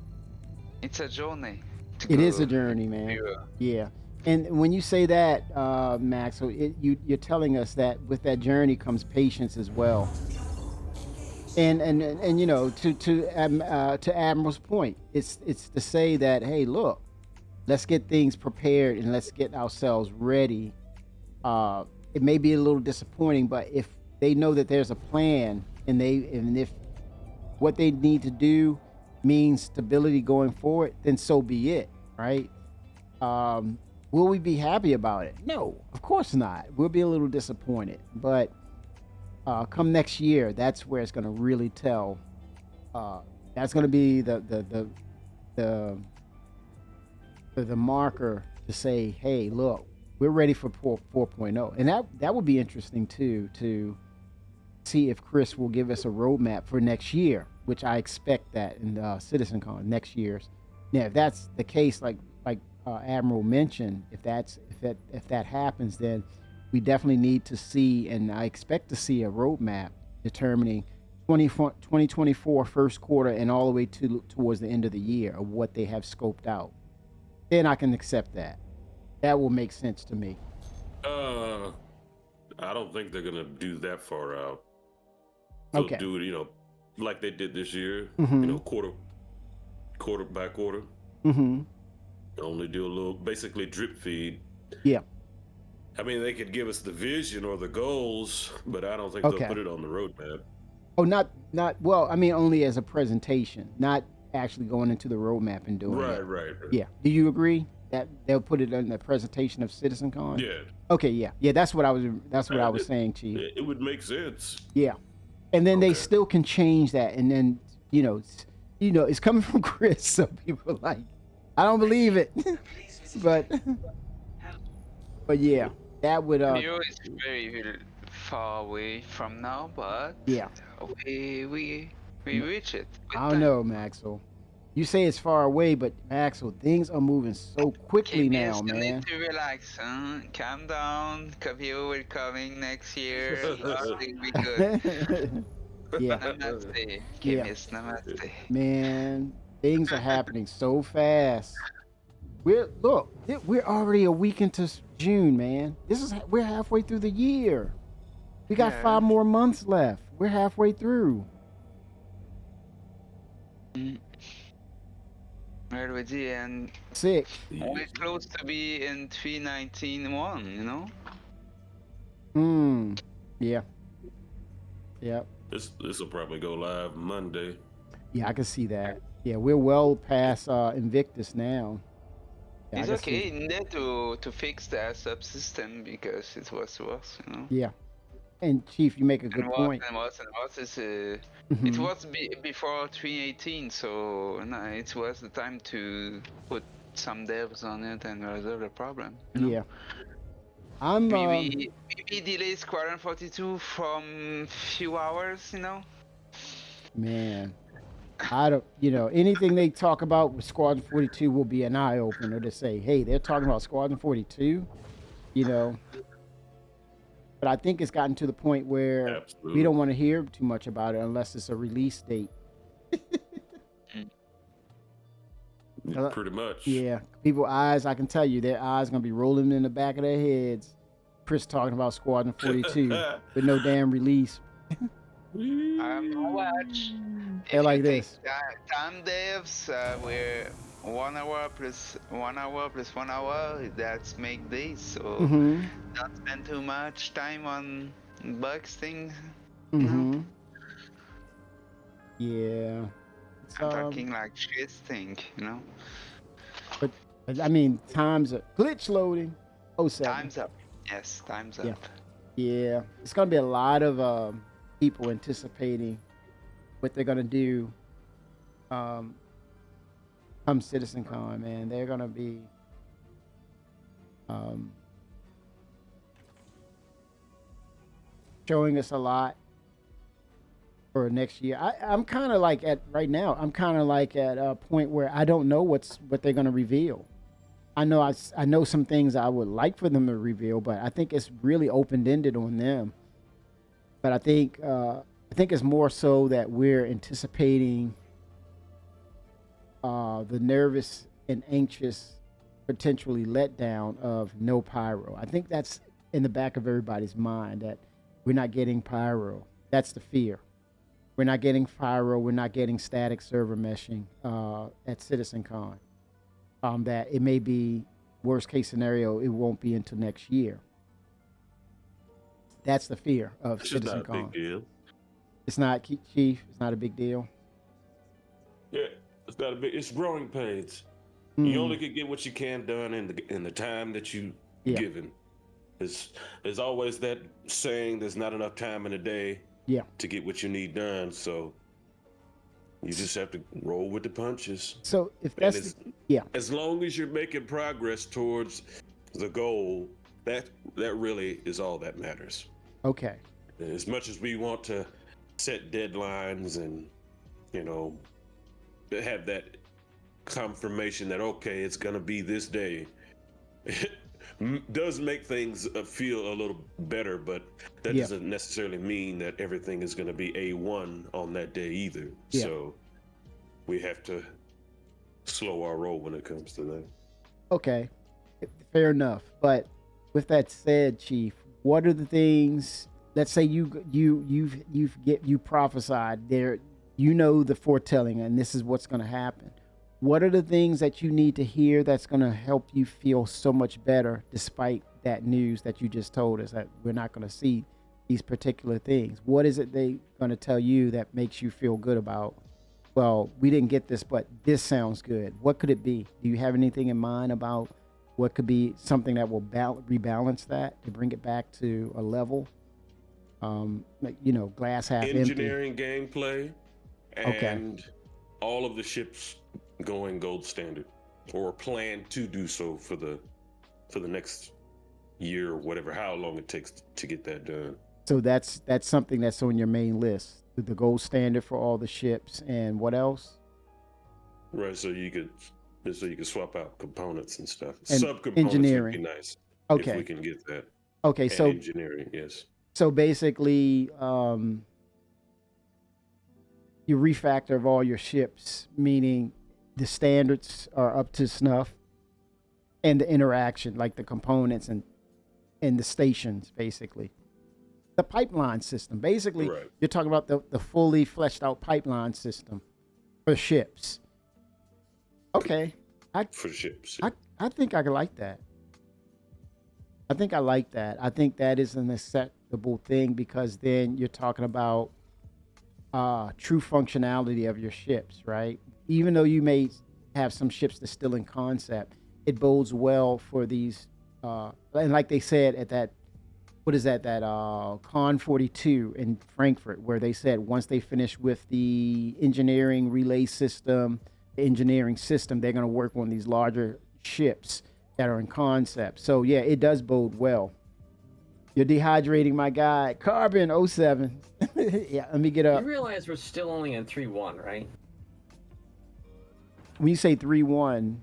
It's a journey. It is a journey, man. Pyro. Yeah. And when you say that, Max, so you're telling us that with that journey comes patience as well. And to Admiral's point, it's to say that, hey, look, let's get things prepared and let's get ourselves ready. It may be a little disappointing, but if they know that there's a plan and if what they need to do means stability going forward, then so be it, right? Will we be happy about it? No, of course not. We'll be a little disappointed, but come next year, that's where it's going to really tell. That's going to be the marker to say, hey, look, we're ready for 4.0, and that would be interesting too, to see if Chris will give us a roadmap for next year, which I expect that in CitizenCon next year's. Now, if that's the case, like Admiral mentioned, if that happens, then we definitely need to see, and I expect to see a roadmap determining 2024 first quarter and all the way towards the end of the year of what they have scoped out. Then I can accept that. That will make sense to me. I don't think they're gonna do that far out. They'll Okay. do it, like they did this year. Mhm. Quarter by quarter. Mm-hmm. Only do a little, basically drip feed. Yeah. I mean, they could give us the vision or the goals, but I don't think Okay. they'll put it on the roadmap. Oh, not well. I mean, only as a presentation, not actually going into the roadmap and doing it. Right. Yeah. Do you agree that they'll put it in the presentation of CitizenCon? Yeah. Okay. Yeah. That's what I was saying, Chief. It would make sense. Yeah. And then they Okay. still can change that, and then it's coming from Chris, so people are like, I don't believe it, but yeah, that would Pyro is very far away from now, but yeah. we reach it. with I don't time. know, Maxwell. You say it's far away, but Maxwell, things are moving so quickly now, KBS, you man. need to relax, huh? Calm down. Pyro will coming next year. Everything be good. Yeah, Namaste. Yeah. KBS, namaste. man, things are happening so fast. We're already a week into June, man. We're halfway through the year. We got Yeah. 5 more months left. We're halfway through. Already, and 6. we're close to be in 319.1, you know? Yeah. Yep. This will probably go live Monday. Yeah, I can see that. Yeah, we're well past Invictus now. Yeah, I It's can see- okay, need to fix the subsystem because it was worse, you know? Yeah. And Chief, you make a good And point. what is it Mhm. was before 318, so no, it was the time to put some devs on it and resolve the problem. You know? Yeah. I'm Maybe delay Squadron 42 from few hours, you know? man. I don't, anything they talk about with Squadron 42 will be an eye opener to say, hey, they're talking about Squadron 42, But I think it's gotten to the point where Absolutely. we don't want to hear too much about it unless it's a release date. Pretty much. Yeah, people's eyes, I can tell you, their eyes going to be rolling in the back of their heads. Chris talking about Squadron 42 with no damn release. Watch. They're like this. Time devs, we're 1 hour plus 1 hour plus 1 hour. That's make days. So Mm-hmm. don't spend too much time on bugs things. Mm-hmm. Yeah. It's, I'm talking like shit thing, you know. but I mean, times are glitch loading. 07. Time's up. Yes, time's Yeah. up. Yeah, it's gonna be a lot of people anticipating what they're gonna do. Come CitizenCon, man, they're gonna be showing us a lot for next year. I'm kind of like at right now. I'm kind of like at a point where I don't know what they're gonna reveal. I know some things I would like for them to reveal, but I think it's really open-ended on them. But I think it's more so that we're anticipating the nervous and anxious, potentially letdown of no pyro. I think that's in the back of everybody's mind that we're not getting pyro. That's the fear. We're not getting pyro. We're not getting static server meshing at CitizenCon. That it may be worst case scenario, it won't be until next year. That's the fear of It's just not a big CitizenCon. deal. It's not, Chief. It's not a big deal. Yeah, it's not a big. It's growing pains. Mm. You only can get what you can done in the time that you Yeah. given. There's always that saying. There's not enough time in a day. Yeah. To get what you need done. So you just have to roll with the punches. So if And that's as long as you're making progress towards the goal, that really is all that matters. okay. As much as we want to set deadlines and have that confirmation that okay, it's gonna be this day, it does make things feel a little better, but that Yeah. doesn't necessarily mean that everything is gonna be A1 on that day either. Yeah. So we have to slow our roll when it comes to that. Okay, fair enough. But with that said, Chief, what are the things? Let's say you prophesied there. You know the foretelling, and this is what's going to happen. What are the things that you need to hear that's going to help you feel so much better, despite that news that you just told us that we're not going to see these particular things? What is it they going to tell you that makes you feel good about? Well, we didn't get this, but this sounds good. What could it be? Do you have anything in mind about what could be something that will rebalance that to bring it back to a level? Glass half empty. Engineering gameplay and Okay. all of the ships going gold standard or plan to do so for the next year or whatever, how long it takes to get that done. So that's something that's on your main list. The gold standard for all the ships, and what else? Right, so you could swap out components and stuff. And Subcomponents engineering. would be nice. Okay. If we can get that. Okay, And so engineering, yes. so basically, your refactor of all your ships, meaning the standards are up to snuff, and the interaction, like the components and the stations, basically. the pipeline system. Basically, Right. you're talking about the fully fleshed out pipeline system for ships. Okay, for ships. I think I like that. I think I like that. I think that is an acceptable thing because then you're talking about true functionality of your ships, right? Even though you may have some ships that's still in concept, it bodes well for these. And like they said at that, what is that Con 42 in Frankfurt, where they said once they finish with the engineering relay system, the engineering system, they're going to work on these larger ships that are in concept. So yeah, it does bode well. You're dehydrating my guy, Carbon 07. Yeah, let me get You up. realize we're still only in 3.1, right? When you say 3-1,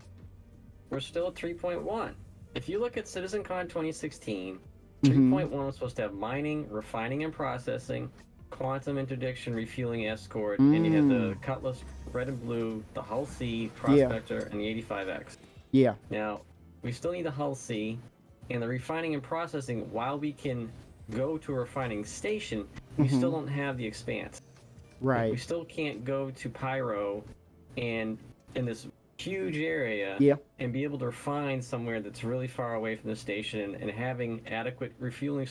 We're still at 3.1. If you look at CitizenCon 2016, Mhm. 3.1 was supposed to have mining, refining and processing, quantum interdiction, refueling escort, and you had the Cutlass red and blue, the Hull C, Prospector, and the 85X. yeah, Now, we still need the Hull C, and the refining and processing, while we can go to a refining station, we still don't have the expanse. We right, still can't go to Pyro and in this huge area yeah, and be able to refine somewhere that's really far away from the station and having adequate refueling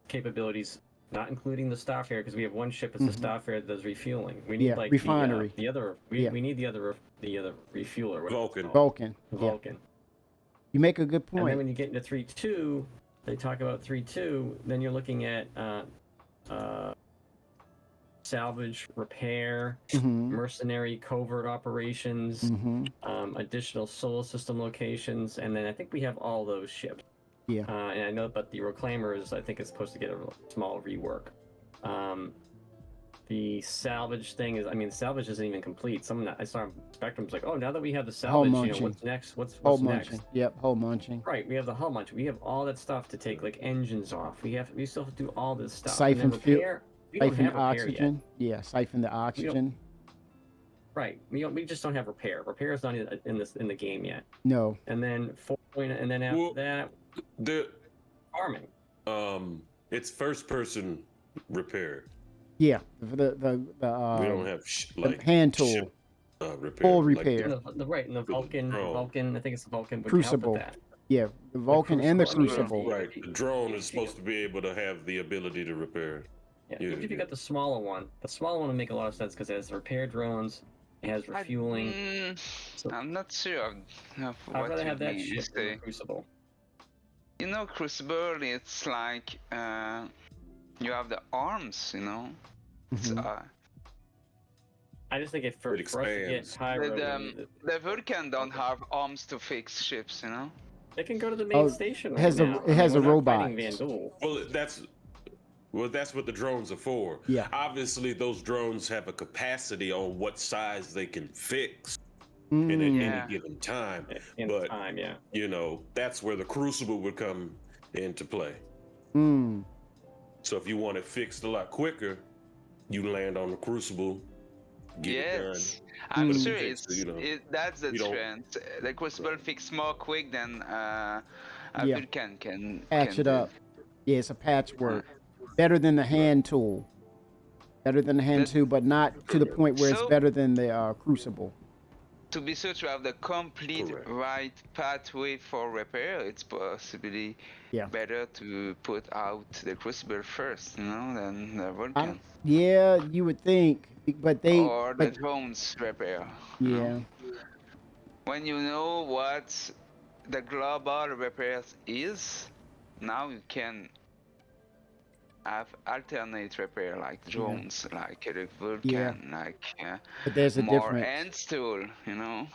capabilities, not including the Starfare, because we have one ship that's a Starfare that does refueling. We need Yeah, like refinery. the other. Yeah. We need the other refueler. whatever it's Vulcan. called. Vulcan. Yeah, Vulcan. you make a good And then point. when you get into 3.2, they talk about 3.2. Then you're looking at salvage, repair, Mm-hmm. mercenary covert operations, Mm-hmm. additional solar system locations, and then I think we have all those ships. Yeah. And I know, but the Reclaimers, I think, is supposed to get a small rework. The salvage thing is, I mean, salvage isn't even complete. I saw Spectrum's like, oh, now that we have the salvage, munching. what's next? What's Hull next? munching. Yep, hull munching. Right, we have the hull munch. We have all that stuff to take, like engines off. We still have to do all this stuff. And then Siphon fuel- repair. We don't Siphon have repair yet. oxygen. Yeah, siphon the oxygen. Right. We just don't have repair. Repair is not in the game yet. No. And then and then after Well, that, The farming. it's first person repair. Yeah. The We don't have like hand tool. ship, repair. Full like repair. that. And the Vulcan. drone. Vulcan. I think it's the Vulcan. Would Crucible. Help with that. Yeah, the Vulcan and the Crucible. Crucible. Right. The drone is supposed to be able to have the ability to repair. Yeah. Yeah, Even if you yeah. got the smaller one would make a lot of sense because it has repair drones. It has refueling. I'm not sure of I'd what rather you have that mean. ship than the Crucible. You know, Crucible, it's like you have the arms, you know. It's, Mhm. I just think for us to get expands. Pyro, But, the Vulcan don't have arms to fix ships, you know. they can go to the main Oh, station. it has right a- now. it has We're a not robot. fighting Van Duel. Well, that's what the drones are for. Yeah. Obviously, those drones have a capacity on what size they can fix Mm. in Yeah. any given time. In But time, yeah. you know, that's where the Crucible would come into play. Mm. So if you want it fixed a lot quicker, you land on the Crucible, get it done. Yes, I'm Mm. sure Fix it, you know. that's the You don't- trend. The Crucible fix more quick than a Yeah. Vulcan can Patch it do. up. Yeah, it's a patchwork. Better than the hand tool. Better than the hand That- tool, but not to the point where it's So- better than the Crucible. To be sure to have the complete Correct. right pathway for repair, it's possibly Yeah. better to put out the Crucible first, you know, than the Vulcan. Yeah, you would think, but they. or the but, drones repair. you yeah. know. When you know what the global repairs is, now you can have alternate repair like drones, like the Vulcan, like But there's a more difference. ants tool, you know.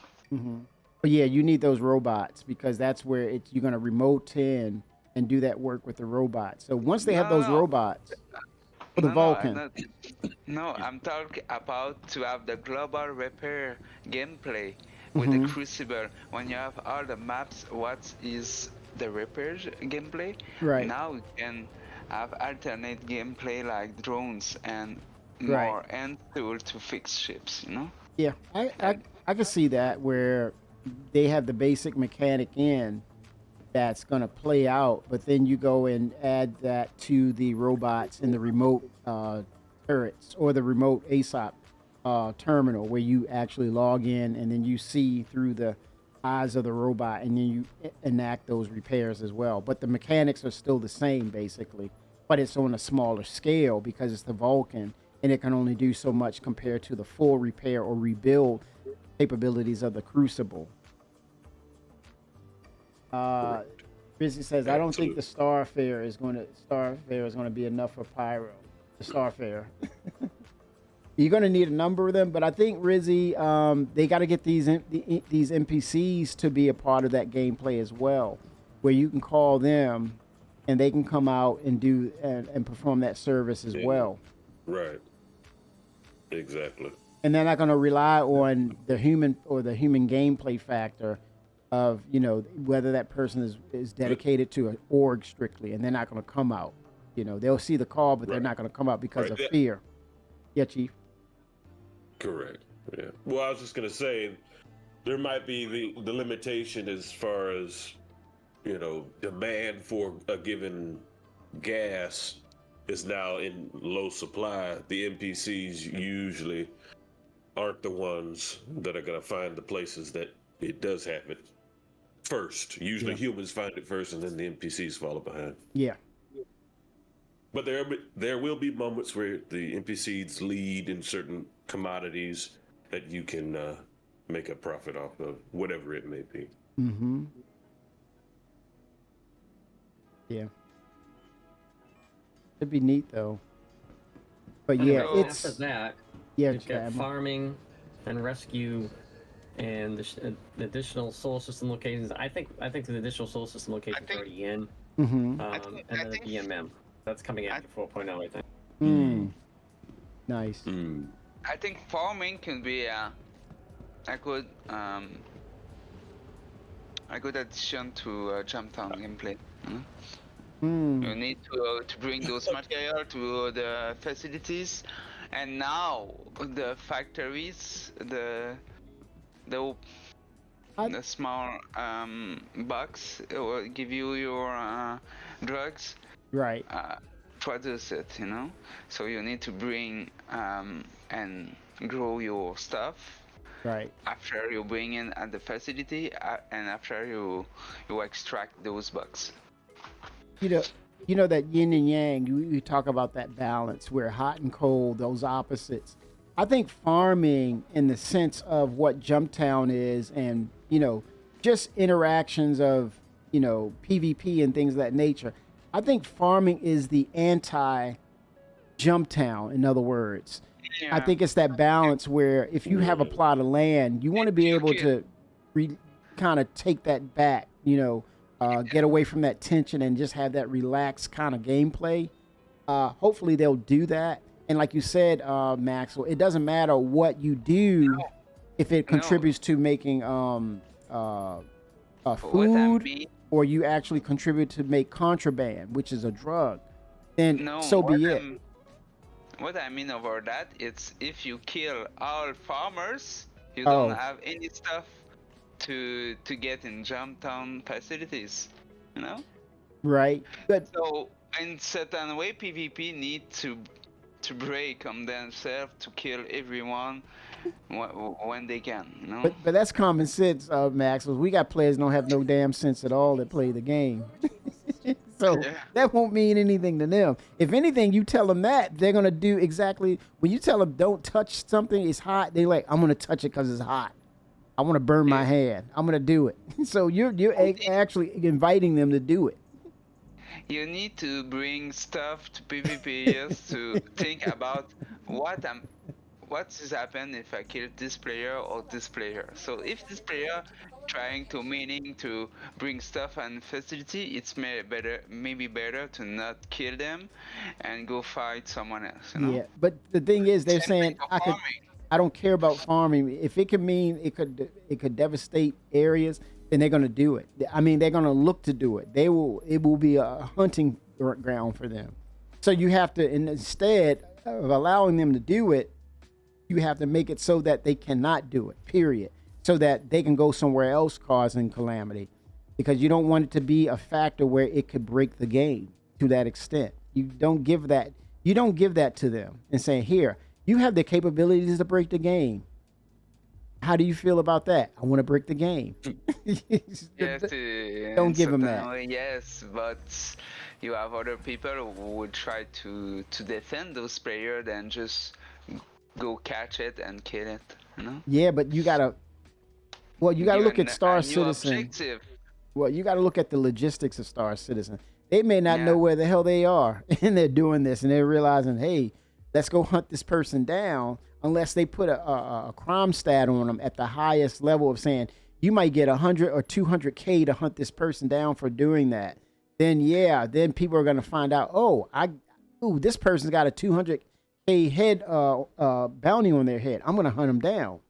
But yeah, you need those robots because that's where you're gonna remote in and do that work with the robots. So once they have those No. robots for the Vulcan, I'm talking about to have the global repair gameplay with the Crucible. When you have all the maps, what is the repair gameplay? Right. Now you can have alternate gameplay like drones and Right. more end tool to fix ships, you know? yeah, I can see that where they have the basic mechanic in, that's going to play out, but then you go and add that to the robots in the remote turrets or the remote ASOP terminal where you actually log in and then you see through the eyes of the robot and then you enact those repairs as well. But the mechanics are still the same basically, but it's on a smaller scale because it's the Vulcan and it can only do so much compared to the full repair or rebuild capabilities of the Crucible. Rizzy says, I don't think the Starfare is going to be enough for Pyro. The Starfare. You're going to need a number of them, but I think Rizzy, they got to get these NPCs to be a part of that gameplay as well, where you can call them and they can come out and do and perform that service as well. Right. Exactly. And they're not going to rely on the human gameplay factor of, you know, whether that person is dedicated to an org strictly, and they're not going to come out. You know, they'll see the call, but they're not going to come out because of fear. Yeah, Chief. Correct. Yeah. Well, I was just going to say, there might be the limitation as far as, you know, demand for a given gas is now in low supply. The NPCs usually aren't the ones that are going to find the places that it does happen first. Usually humans find it first and then the NPCs follow behind. Yeah. But there will be moments where the NPCs lead in certain commodities that you can make a profit off of, whatever it may be. Mm-hmm. Yeah. It'd be neat though. But yeah, it's after that. Yeah, you've got farming and rescue and the additional solar system locations. I think the additional solar system locations are already in. Mm-hmm. And then the BMM. That's coming after 4.0, I think. Nice. I think farming can be a good addition to Jumptown gameplay. You need to bring those material to the facilities, and now the factories, the small box will give you your drugs. Right. Produce it, you know. So you need to bring and grow your stuff. Right. After you bring in at the facility, and after you extract those bugs. You know that yin and yang. You talk about that balance where hot and cold, those opposites. I think farming, in the sense of what Jumptown is, and you know, just interactions of PvP and things of that nature. I think farming is the anti-Jumptown. In other words, I think it's that balance where if you have a plot of land, you want to be able to kind of take that back. Get away from that tension and just have that relaxed kind of gameplay. Hopefully they'll do that. And like you said, Maxwell, it doesn't matter what you do if it contributes to making food, or you actually contribute to make contraband, which is a drug, then so be it. What I mean over that, it's if you kill all farmers, you don't have any stuff to get in Jumptown facilities, you know? Right. But so in certain way, PvP need to break on themselves to kill everyone when they can, you know? But that's common sense, Max. We got players that don't have no damn sense at all that play the game. So that won't mean anything to them. If anything, you tell them that, they're going to do exactly. When you tell them don't touch something, it's hot, they're like, I'm going to touch it because it's hot. I want to burn my hand. I'm going to do it. So you're actually inviting them to do it. You need to bring stuff to PvPers to think about what is happen if I kill this player or this player. So if this player trying to bring stuff and facility, it's maybe better to not kill them and go fight someone else. You know? Yeah, but the thing is, they're saying I don't care about farming. If it could mean it could devastate areas, then they're going to do it. I mean, they're going to look to do it. It will be a hunting ground for them. So you have to, instead of allowing them to do it, you have to make it so that they cannot do it, period. So that they can go somewhere else causing calamity. because you don't want it to be a factor where it could break the game to that extent. You don't give that to them and say, here, you have the capabilities to break the game. How do you feel about that? I want to break the game. Yes, Don't give them that. certainly, yes, but you have other people who would try to defend those players and just go catch it and kill it. You know? Yeah, but you gotta look Give at Star a new Citizen. objective. Well, you gotta look at the logistics of Star Citizen. They may not know where the hell they are, and they're doing this, and they're realizing, hey, let's go hunt this person down. Unless they put a crime stat on them at the highest level of saying you might get 100 or 200K to hunt this person down for doing that. Then people are gonna find out. This person's got a 200K head bounty on their head. I'm gonna hunt them down.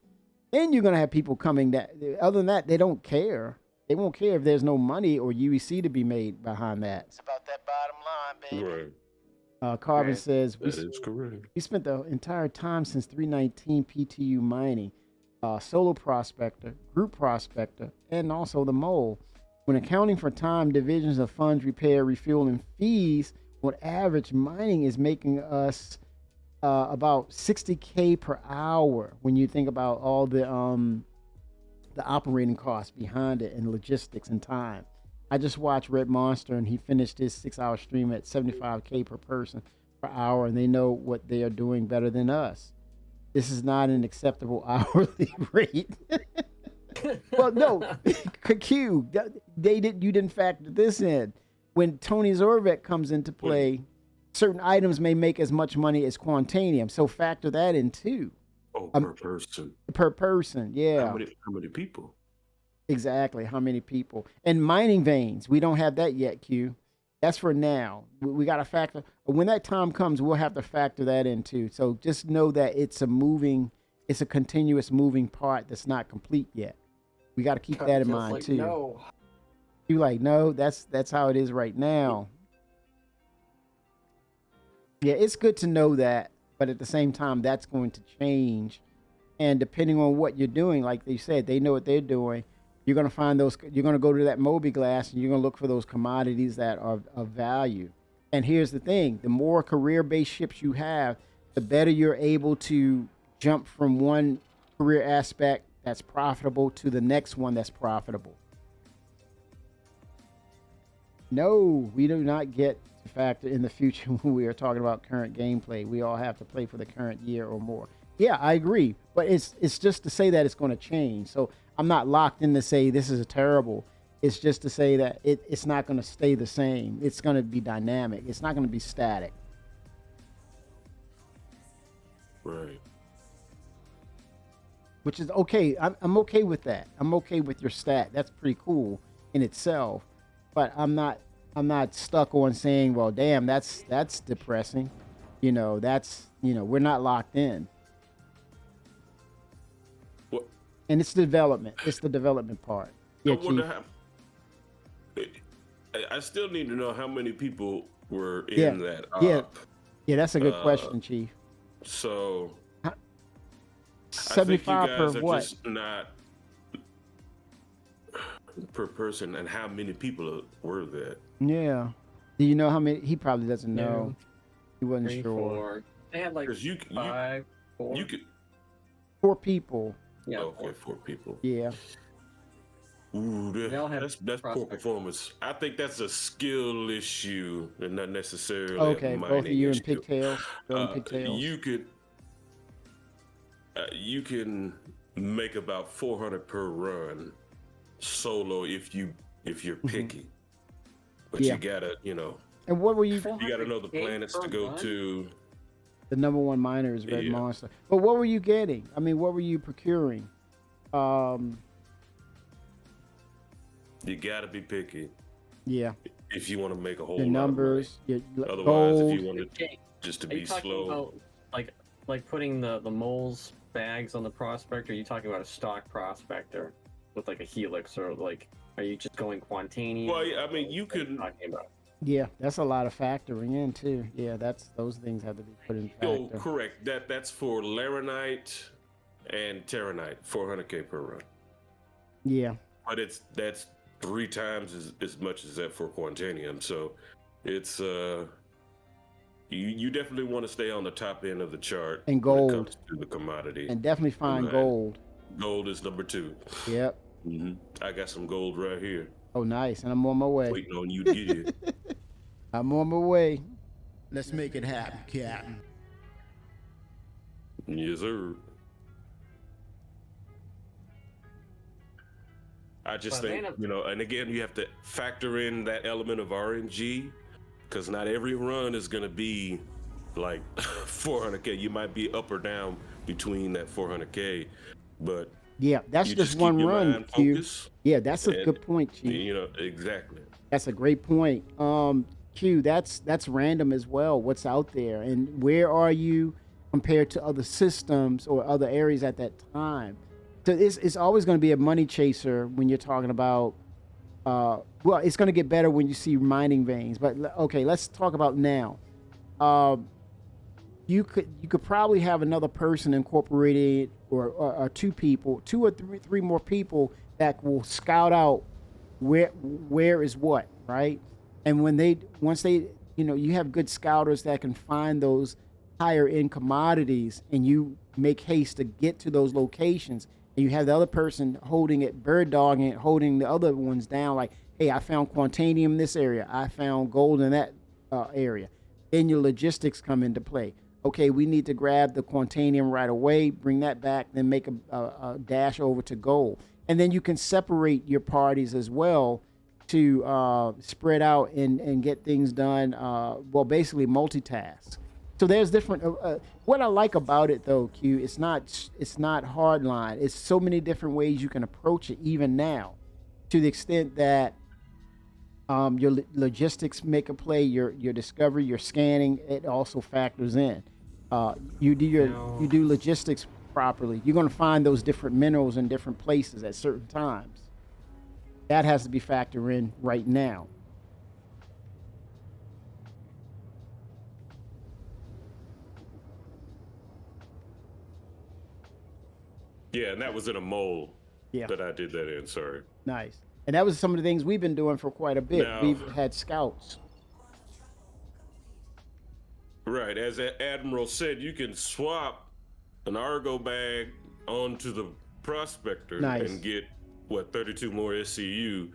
Then you're gonna have people coming that. Other than that, they don't care. They won't care if there's no money or UEC to be made behind that. It's about that bottom line, baby. Right. Carbon says That is correct. we spent the entire time since 319 PTU mining, solo prospector, group prospector, and also the mole. When accounting for time, divisions of funds, repair, refuel, and fees, on average, mining is making us about 60K per hour. When you think about all the operating costs behind it and logistics and time. I just watched Red Monster, and he finished his 6-hour stream at 75K per person per hour, and they know what they are doing better than us. This is not an acceptable hourly rate. Well, no, Q, you didn't factor this in. When Tony Zorvek comes into play, certain items may make as much money as Quantanium, so factor that in too. Oh, per person. Per person, yeah. How many people? Exactly. How many people? And mining veins. We don't have that yet, Q. That's for now. We got to factor. When that time comes, we'll have to factor that in too. So just know that it's a continuous moving part that's not complete yet. We got to keep that in mind too. No. You no, that's how it is right now. Yeah, it's good to know that, but at the same time, that's going to change. And depending on what you're doing, like they said, they know what they're doing. You're going to find those, you're going to go to that Moby-Glass and you're going to look for those commodities that are of value. And here's the thing, the more career-based ships you have, the better you're able to jump from one career aspect that's profitable to the next one that's profitable. No, we do not get to factor in the future when we are talking about current gameplay. We all have to play for the current year or more. Yeah, I agree. But it's just to say that it's going to change. So I'm not locked in to say this is terrible. It's just to say that it's not going to stay the same. It's going to be dynamic. It's not going to be static. Right. Which is okay. I'm okay with that. I'm okay with your stat. That's pretty cool in itself. But I'm not stuck on saying, well, damn, that's depressing. We're not locked in. What? And it's development. It's the development part. Yeah, I still need to know how many people were in that op. Yeah, that's a good question, Chief. So 75 I think you guys per are what? just not per person, and how many people were that? Yeah. Do you know how many? He probably doesn't know. Yeah. He wasn't 3, sure. 4. They had like 5, 4. You could. 4 people. Yeah. Okay, 4 people. Yeah. Ooh, They all have that's poor prospects. performance. I think that's a skill issue and not necessarily Okay, a both mining of you in issue. pigtails. Go in pigtails. You can make about 400 per run solo if you're picky, but Yeah. you gotta And what were you? you gotta know the 400K planets per to go run? to. The number one miner is Red Yeah. Monster. But what were you getting? I mean, what were you procuring? You gotta be picky Yeah. if you want to make a whole The lot numbers. Your of money. Otherwise, gold. if you want Okay. just to Are you be talking slow, about like putting the moles bags on the prospector? Are you talking about a stock prospector with like a helix, or like are you just going Quantanium? well, yeah, I mean, you What are can. talking about? Yeah, that's a lot of factoring in too. Yeah, those things have to be put in Oh, factor. correct. That's for Laranite and Terranite, 400K per run. Yeah. But that's 3 times as much as that for Quantanium. So it's you definitely want to stay on the top end of the chart And when it gold. comes to the commodity. And definitely find Right. gold. Gold is number 2. Yep. I got some gold right here, Oh, nice. And I'm on my way. waiting on you to get it. I'm on my way. Let's make it happen, Captain. Yes, sir. I just But think, man, and again, you have to factor in that element of RNG, because not every run is going to be like 400K. You might be up or down between that 400K, but Yeah, that's you just keep one your run, mind Q. focused, Yeah, that's a and, good point, Q. exactly. That's a great point. Q, that's random as well. What's out there and where are you compared to other systems or other areas at that time? So it's always going to be a money chaser when you're talking about. Well, it's going to get better when you see mining veins. But okay, let's talk about now. You could probably have another person incorporated or 2 people, 2 or 3 more people that will scout out where is what, right? And once they you have good scouters that can find those higher end commodities, and you make haste to get to those locations, and you have the other person holding it, bird dogging it, holding the other ones down, like, hey, I found Quantanium in this area, I found gold in that area. Then your logistics come into play. Okay, we need to grab the Quantanium right away, bring that back, then make a dash over to gold. And then you can separate your parties as well to spread out and get things done, basically multitask. So there's different, what I like about it though, Q, it's not hard line. It's so many different ways you can approach it even now, to the extent that your logistics make a play, your discovery, your scanning, it also factors in. You do logistics properly, you're going to find those different minerals in different places at certain times. That has to be factored in right now. Yeah, and that was in a mole Yeah. that I did that in. Sorry. Nice. And that was some of the things we've been doing for quite a bit. Now- We've had scouts. Right. As Admiral said, you can swap an Argo bag onto the Prospector Nice. and get, 32 more SCU.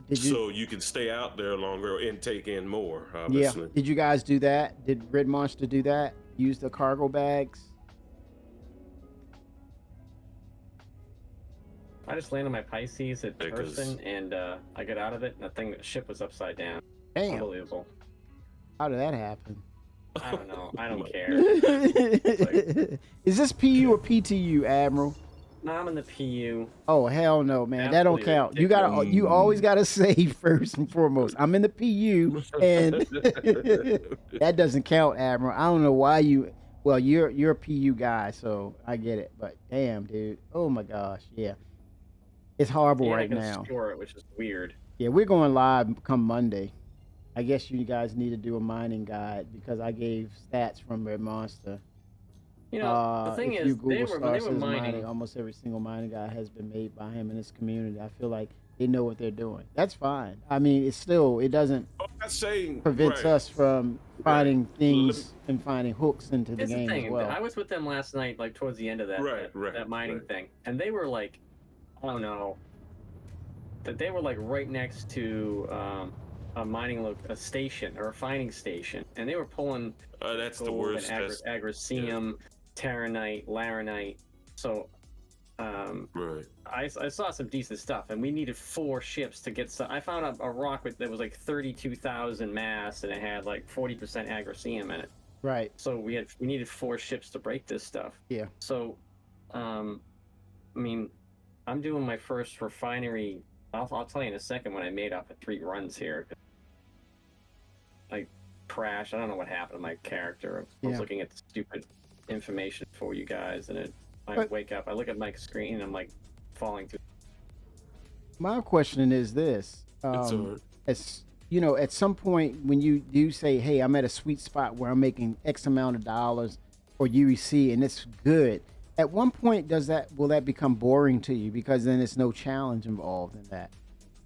Did you? So you can stay out there longer and take in more, Yeah. obviously. Did you guys do that? Did Red Monster do that? Use the cargo bags? I just landed my Pisces at Because- Thurston, and I got out of it, and the ship was upside down. Damn. Unbelievable. How did that happen? I don't know. I don't my- care. Is this PU or PTU, Admiral? No, I'm in the PU. Oh hell no, man! That don't Absolutely count. You always gotta say first and foremost. I'm in the PU, and that doesn't count, Admiral. I don't know why you. Well, you're a PU guy, so I get it. But damn, dude. Oh my gosh, yeah. It's horrible Yeah, I right can now. store it, which is weird. Yeah, we're going live come Monday. I guess you guys need to do a mining guide because I gave stats from Red Monster. You know, the thing if is, you Google when they Star were Citizen mining, almost every single mining guide has been made by him in his community. I feel like they know what they're doing. That's fine. I mean, it doesn't I'm not saying prevent right. us from finding things and finding hooks into the here's the game thing. as well. I was with them last night, like towards the end of that that mining thing, and they were like, I don't know, that they were like right next to a station, a refining station, and they were pulling That's the gold worst. and That's agricium, taranite, laranite. So right. I saw some decent stuff, and we needed 4 ships to get some. I found a rock that was like 32,000 mass, and it had like 40% agricium in it. Right. So we needed 4 ships to break this stuff. Yeah. So, I mean, I'm doing my first refinery. I'll tell you in a second when I made off at 3 runs here. I crashed. I don't know what happened to my character. I was looking at the stupid information for you guys, and I wake up, I look at my screen, and I'm like falling through. My question is this: as you know, at some point when you do say, "Hey, I'm at a sweet spot where I'm making X amount of dollars or UEC, and it's good," at one point will that become boring to you because then there's no challenge involved in that?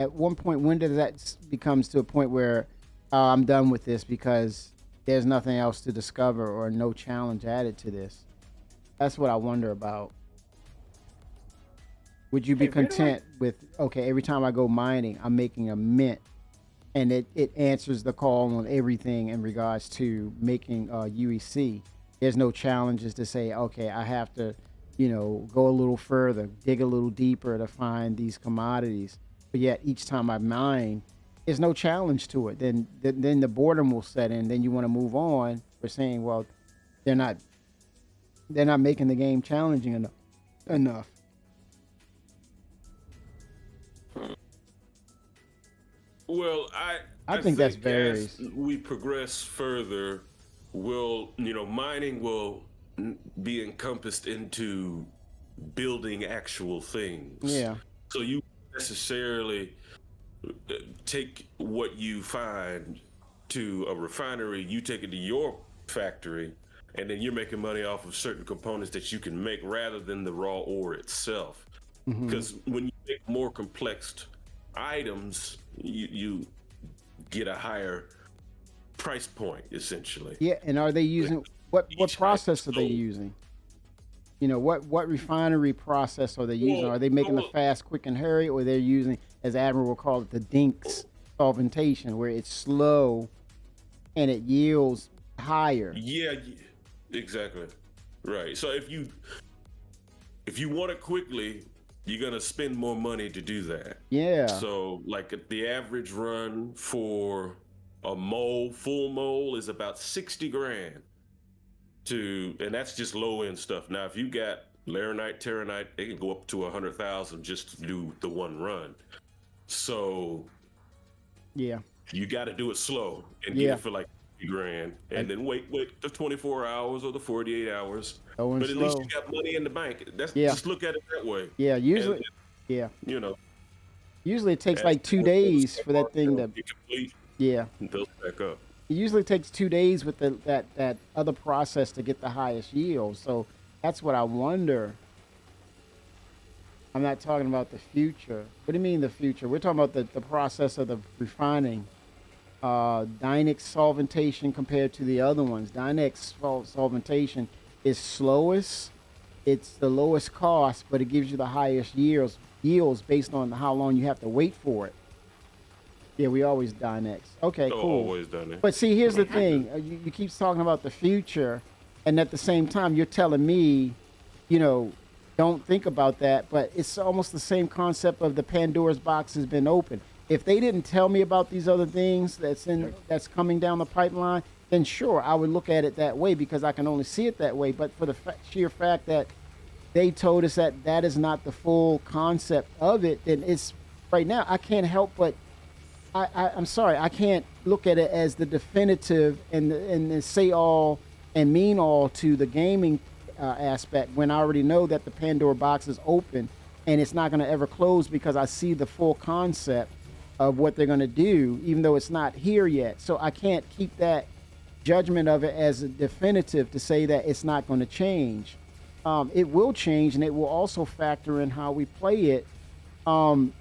At one point, when does that becomes to a point where I'm done with this because there's nothing else to discover or no challenge added to this? That's what I wonder about. Would you be Hey, where do I- content with, okay, every time I go mining, I'm making a mint, and it answers the call on everything in regards to making UEC. There's no challenges to say, okay, I have to, go a little further, dig a little deeper to find these commodities. But yet each time I mine, there's no challenge to it. Then the boredom will set in. Then you want to move on. We're saying, well, they're not making the game challenging enough. Well, I think that's as varies. we progress further, mining will be encompassed into building actual things. Yeah. So you necessarily take what you find to a refinery, you take it to your factory, and then you're making money off of certain components that you can make rather than the raw ore itself. Because when you make more complex items, you get a higher price point essentially. Yeah, and are they using what each process are item they sold. using? What refinery process are they using? Well, Are they making the well- fast, quick, and hurry, or they're using, as Admiral will call it, the Dinks solventation, where it's slow and it yields higher? Yeah, exactly. Right. So if you want it quickly, you're gonna spend more money to do that. Yeah. So like the average run for a full mole is about 60 grand and that's just low end stuff. Now, if you got laranite, terranite, it can go up to 100,000 just to do the one run. So Yeah. you got to do it slow and Yeah. get it for like 50 grand and then wait the 24 hours or the 48 hours. Going But at least slow. you got money in the bank. Yeah. Just look at it that way. Yeah. Usually, And, yeah. Usually It takes as like 2 more days things for that thing to. get complete, Yeah. it builds back up. It usually takes 2 days with that other process to get the highest yield. So that's what I wonder. I'm not talking about the future. What do you mean the future? We're talking about the process of the refining. Dynex solventation compared to the other ones. Dynex solventation is slowest. It's the lowest cost, but it gives you the highest yields based on how long you have to wait for it. Yeah, we always Dynex. Okay, Oh, cool. always done it. But see, here's the thing. You keep talking about the future, and at the same time, you're telling me, don't think about that. But it's almost the same concept of the Pandora's box has been opened. If they didn't tell me about these other things that's coming down the pipeline, then sure, I would look at it that way because I can only see it that way. But for the sheer fact that they told us that is not the full concept of it, then it's right now. I can't help but I'm sorry, I can't look at it as the definitive and say all and mean all to the gaming aspect when I already know that the Pandora box is open and it's not going to ever close because I see the full concept of what they're going to do, even though it's not here yet. So I can't keep that judgment of it as a definitive to say that it's not going to change. It will change, and it will also factor in how we play it. And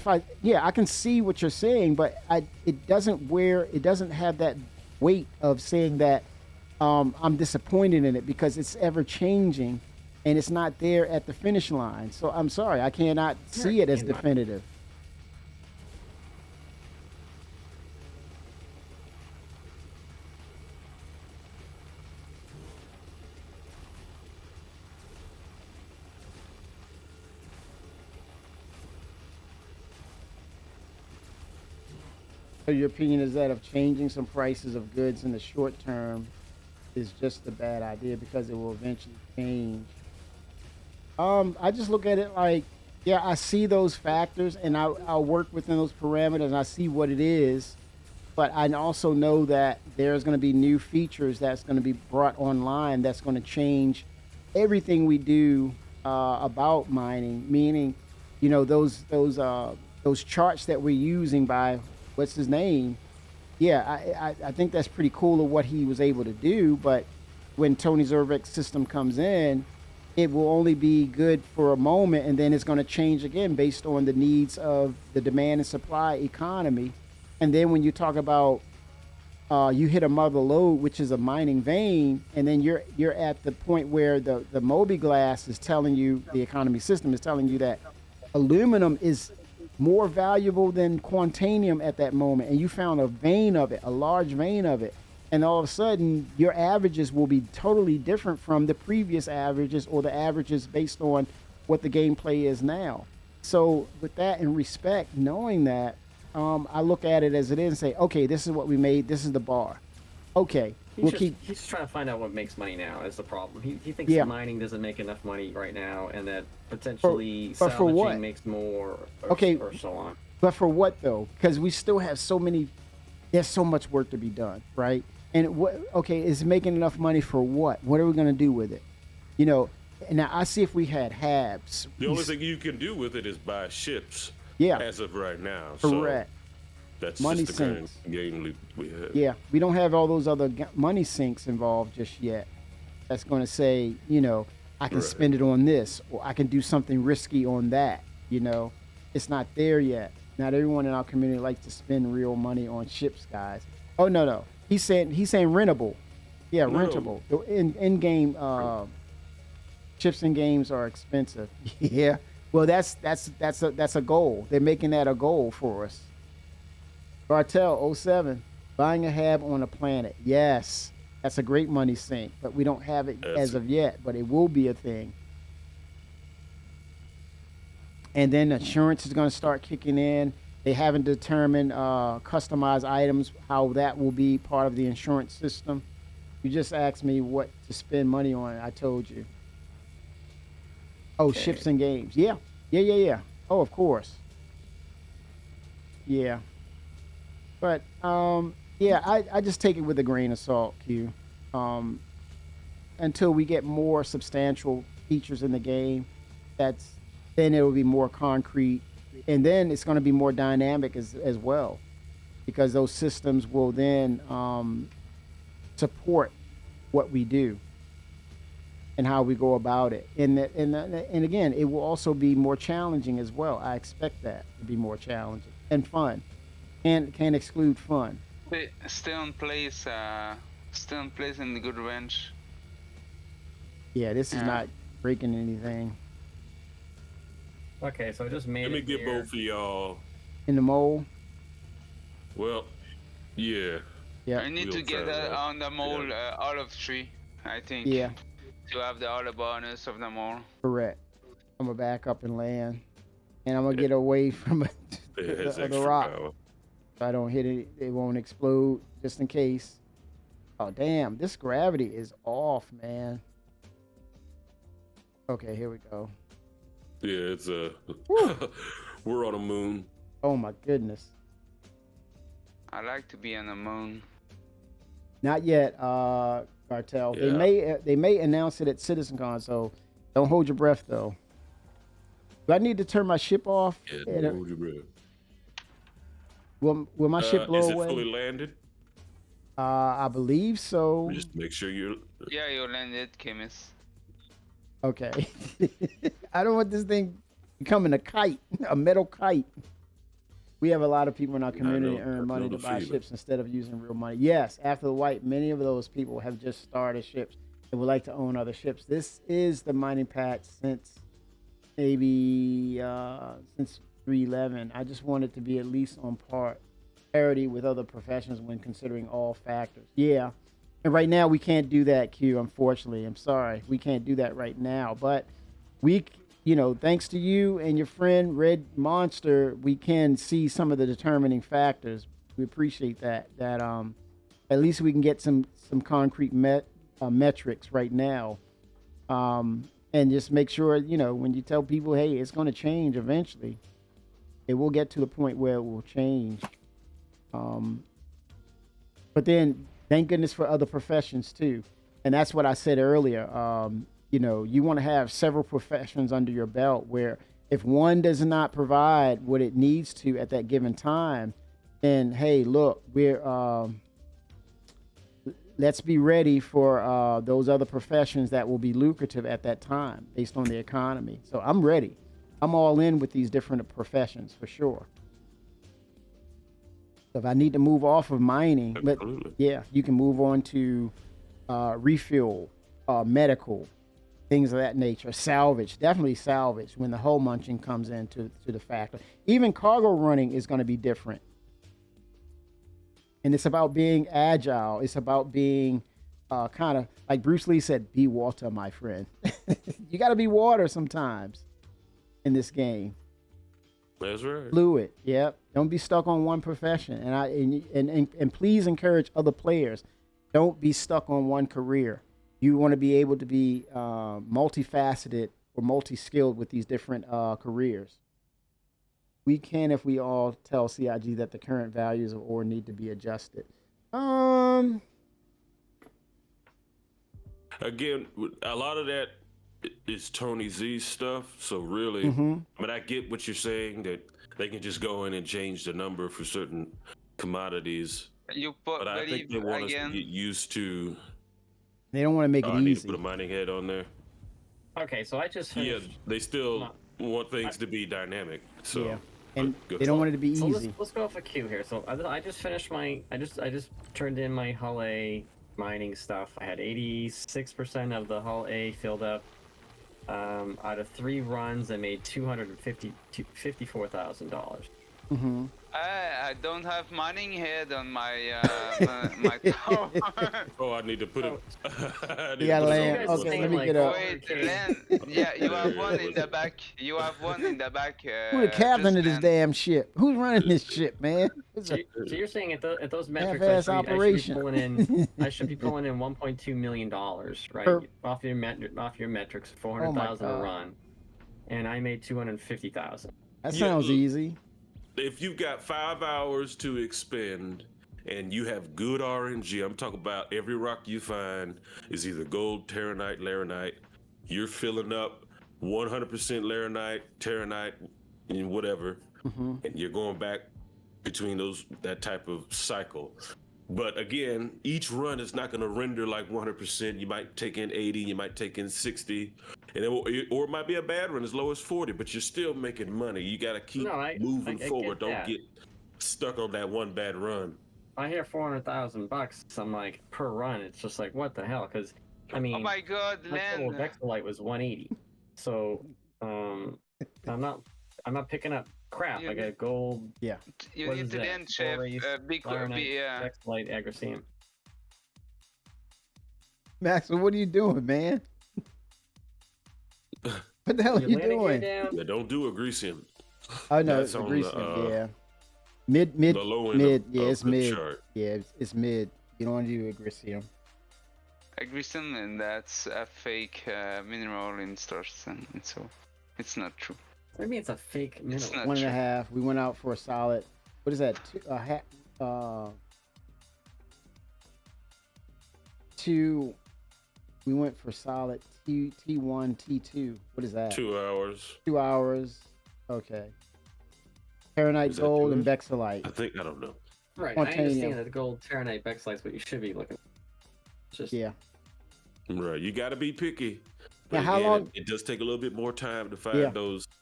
I can see what you're saying, but it doesn't have that weight of saying that I'm disappointed in it because it's ever changing and it's not there at the finish line. So I'm sorry, I cannot see it as definitive. So your opinion is that of changing some prices of goods in the short term is just a bad idea because it will eventually change. I just look at it like, yeah, I see those factors and I'll work within those parameters and I see what it is, but I also know that there's going to be new features that's going to be brought online that's going to change everything we do about mining. Meaning, those charts that we're using by what's his name. Yeah, I think that's pretty cool of what he was able to do. But when Tony Zervik's system comes in, it will only be good for a moment, and then it's going to change again based on the needs of the demand and supply economy. And then when you talk about you hit a mother load, which is a mining vein, and then you're at the point where the Moby-Glass is telling you, the economy system is telling you that aluminum is more valuable than quantanium at that moment, and you found a vein of it, a large vein of it, and all of a sudden your averages will be totally different from the previous averages or the averages based on what the gameplay is now. So with that in respect, knowing that, I look at it as it is and say, okay, this is what we made. This is the bar. Okay, He's just trying to find out what makes money now. Is the problem. He thinks mining doesn't make enough money right now, and that potentially but for what? salvaging makes more. Or so on. But for what though? Because we still have there's so much work to be done, right? And is making enough money for what? What are we going to do with it? You know, and now I see if we had HABs. The only thing you can do with it is buy ships. Yeah. As of right now. Correct. So that's money just the kind sinks. of game we have. Yeah, we don't have all those other money sinks involved just yet. That's going to say, you know, I can spend it on this, or I can do something risky on that. You know, it's not there yet. Not everyone in our community likes to spend real money on ships, guys. Oh no. He's saying rentable. Yeah, No. rentable. The in game ships in games are expensive. Yeah. Well, that's a goal. They're making that a goal for us. Bartel 07, buying a HAB on a planet. Yes, that's a great money sink, but we don't have it as of yet, but it will be a thing. And then insurance is going to start kicking in. They haven't determined customized items, how that will be part of the insurance system. You just asked me what to spend money on. I told you. Oh, ships and games. Yeah. Oh, of course. Yeah. But, I just take it with a grain of salt, Q. Until we get more substantial features in the game, then it will be more concrete. And then it's going to be more dynamic as well, because those systems will then support what we do and how we go about it. And again, it will also be more challenging as well. I expect that to be more challenging and fun. And can't exclude fun. Still in place in the good range. Yeah, this is not breaking anything. Okay, so I just made Let me it get here. both of y'all. In the mole. Well, yeah. Yeah. I need We'll to get try that. on the mole out of 3, I think. Yeah. To have the other bonus of the mole. Correct. I'm gonna back up and land, and I'm gonna get away from It has the extra rock, power. so I don't hit it. It won't explode, just in case. Oh damn! This gravity is off, man. Okay, here we go. Yeah, it's we're on a moon. Oh my goodness. I like to be on the moon. Not yet, Cartel. Yeah. They may announce it at CitizenCon, so don't hold your breath though. Do I need to turn my ship off? Yeah, don't hold your breath. Will my ship blow is it away? fully landed? I believe so. Just make sure you're. Yeah, you landed, Chemis. Okay. I don't want this thing becoming a kite, a metal kite. We have a lot of people in our community know. earn I money know to the buy feeling. ships instead of using real money. Yes, after the wipe, many of those people have just started ships and would like to own other ships. This is the mining patch since maybe since 3.11. I just want it to be at least on parity with other professions when considering all factors. Yeah. And right now we can't do that, Q, unfortunately. I'm sorry. We can't do that right now. But we, thanks to you and your friend Red Monster, we can see some of the determining factors. We appreciate that. That at least we can get some concrete metrics right now. And just make sure, when you tell people, hey, it's going to change eventually, it will get to the point where it will change. But then, thank goodness for other professions too. And that's what I said earlier. You want to have several professions under your belt where if one does not provide what it needs to at that given time, then hey, look, let's be ready for those other professions that will be lucrative at that time based on the economy. So I'm ready. I'm all in with these different professions for sure. So if I need to move off of mining, Absolutely. yeah, you can move on to refuel, medical, things of that nature. Salvage, definitely salvage when the hull munching comes into the factor. Even cargo running is going to be different. And it's about being agile. It's about being kind of, like Bruce Lee said, be water, my friend. You got to be water sometimes in this game. That's right. Fluid. Yep. Don't be stuck on one profession. And please encourage other players. Don't be stuck on one career. You want to be able to be multifaceted or multi-skilled with these different careers. We can if we all tell CIG that the current values of ore need to be adjusted. Again, a lot of that is Tony Z stuff. So really, but I get what you're saying, that they can just go in and change the number for certain commodities. You But I think they want us to again. get used to. They don't want to make Oh, it I need easy. to put a mining head on there. Okay, so I just Yeah, finished. they still want things to be dynamic. So Yeah. And but they don't want it to be So easy. let's go off a queue here. So I just finished my I just turned in my Hull A mining stuff. I had 86% of the Hull A filled up. Out of 3 runs, I made $54,000. I don't have mining head on my my tower. Oh, I need to put it. I need You gotta to put it land. on. Okay, saying, let me like, get up. Wait, Okay. Len. Yeah, you have one in the back. You have one in the back. Who the captain of this just damn ship? Who's running this ship, man? It's So, a so you're saying at those metrics, half-ass I should operation. be pulling in. I should be pulling in 1.2 million dollars, right? Per- Off your metrics, Oh my 400,000 a God. run, and I made 250,000. That Yeah, sounds look. easy. If you've got 5 hours to expend and you have good RNG, I'm talking about every rock you find is either gold, terranite, laranite. You're filling up 100% laranite, terranite, and whatever, and you're going back between that type of cycle. But again, each run is not going to render like 100%. You might take in 80, you might take in 60, and or it might be a bad run as low as 40. But you're still making money. You got to keep No, I moving get forward. Don't that. get stuck on that one bad run. I hear $400,000. I'm like, per run. It's just like, what the hell? Because I mean, Oh my God, my total Len. Vexilite was 180. So I'm not picking up crap. You I got gold, You What need is to that? then chef Glorious, Laranite, Vexilite, Agrasium. Maxwell, what are you doing, man? What the hell are Your you landing gear doing? down. Yeah, don't do Agresium. Oh no, That's it's on the, greasing. Yeah, mid, The low end mid. of, Yeah, of it's the mid. chart. Yeah, it's mid. You don't want to do Agrisium. Agrison, and that's a fake mineral in Starson, and so it's not true. What do you mean it's a fake mineral? It's not 1.5. true. We went out for a solid. What is that? Two. We went for solid T1, T2. What is that? 2 hours. 2 hours. Okay. Paranite Is that gold two and hours? Vexilite. I think I don't know. Right, I Titanium. understand that the gold Terranite Vexilite's what you should be looking for. It's just, Yeah. Right, you got to be picky. Now, But how again, long- It does take a little bit more time to find Yeah.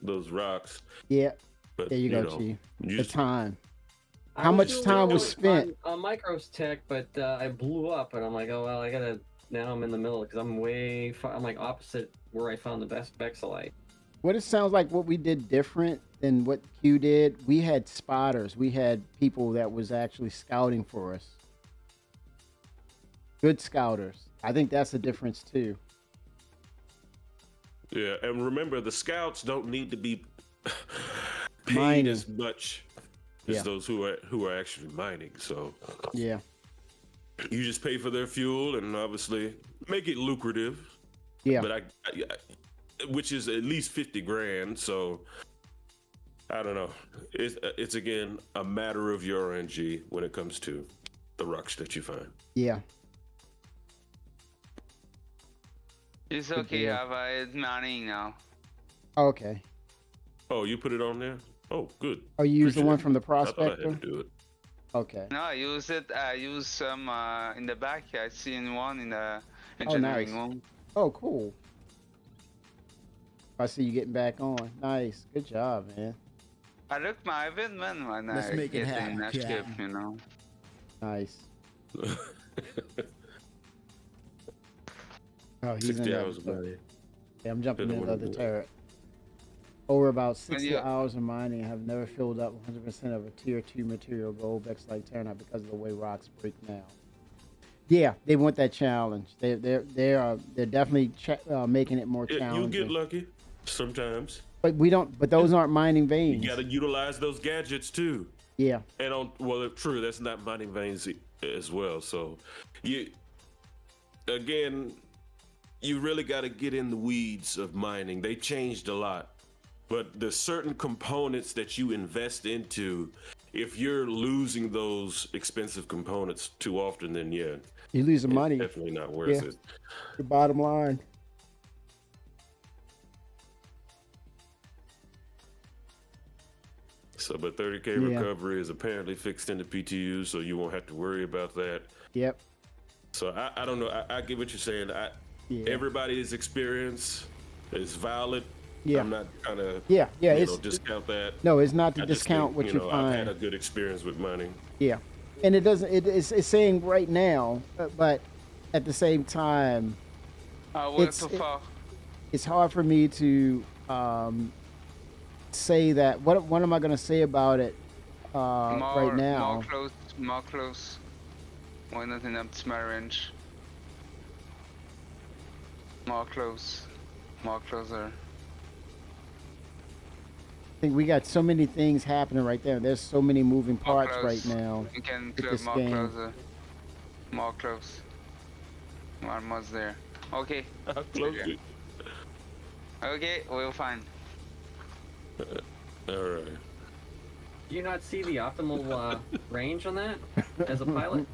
those rocks. Yeah. But There you go, know, Chief. you The just- time. I How was much doing time well was spent? on Micros Tech, but I blew up, and I'm like, oh well, I gotta. Now I'm in the middle because I'm way far. I'm like opposite where I found the best Vexilite. What it sounds like what we did different than what Q did, we had spotters. We had people that was actually scouting for us. Good scouters. I think that's the difference too. Yeah, and remember, the scouts don't need to be paid Mining. as much as Yeah. those who are actually mining. So Yeah. you just pay for their fuel and obviously make it lucrative. Yeah. But which is at least 50 grand. So I don't know. It's again a matter of your RNG when it comes to the rocks that you find. Yeah. It's Good okay, deal. I've mining now. Okay. Oh, you put it on there? Oh, good. Oh, you used the Appreciate one it. from the I thought I had prospector? to do it. Okay. No, I use it. I use some in the back. I seen one in the Oh, engineering nice. room. Oh, cool. I see you getting back on. Nice. Good job, man. I look my man when Let's I make it get happen, in a ship, Captain. you know. Nice. Oh, he's in 60 the hours of other- mining. Yeah, I'm jumping Didn't in the wanna other do it. turret. Over about When 60 you- hours of mining, I have never filled up 100% of a tier 2 material gold Vex-like turnout because of the way rocks break now. Yeah, they want that challenge. They're definitely making it more You challenging. get lucky sometimes. But we don't. But those aren't mining You veins. got to utilize those gadgets too. Yeah. And true, that's not mining veins as well. So, you really got to get in the weeds of mining. They changed a lot, but there's certain components that you invest into. If you're losing those expensive components too often, then yeah, You lose the it's money. definitely not worth Yeah. it. The bottom line. So, but 30K Yeah. recovery is apparently fixed into PTU, so you won't have to worry about that. Yep. So I don't know. I get what you're saying. Yeah. Everybody's experience is valid. Yeah. I'm not trying to Yeah. It's discount that. no. It's not to I just discount think, what you I've had find. a good experience with mining. Yeah, and it doesn't. It's saying right now, but at the same time, We're It's- too it- far. it's hard for me to say that. What am I going to say about it right now? More close. We're not in optimal range. More close. More closer. I think we got so many things happening right there. There's so many moving More parts close. right now. You can with close this more game. closer. More close. We're almost there. Okay. How close? Okay. Okay, we'll find. All right. Do you not see the optimal range on that as a pilot?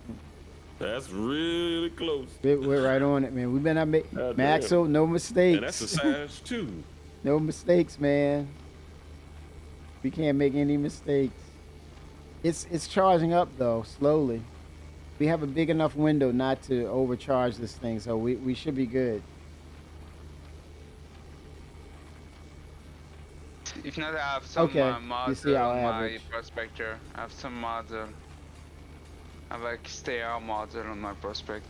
That's really close. We're right on it, man. We've been at God Maxwell, no mistakes. And that's a size 2. No mistakes, man. We can't make any mistakes. It's charging up though, slowly. We have a big enough window not to overcharge this thing, so we should be good. If not, I have some Okay, you mods see our on my average. prospector. I have some mods. I have like stay-out mods on my prospect.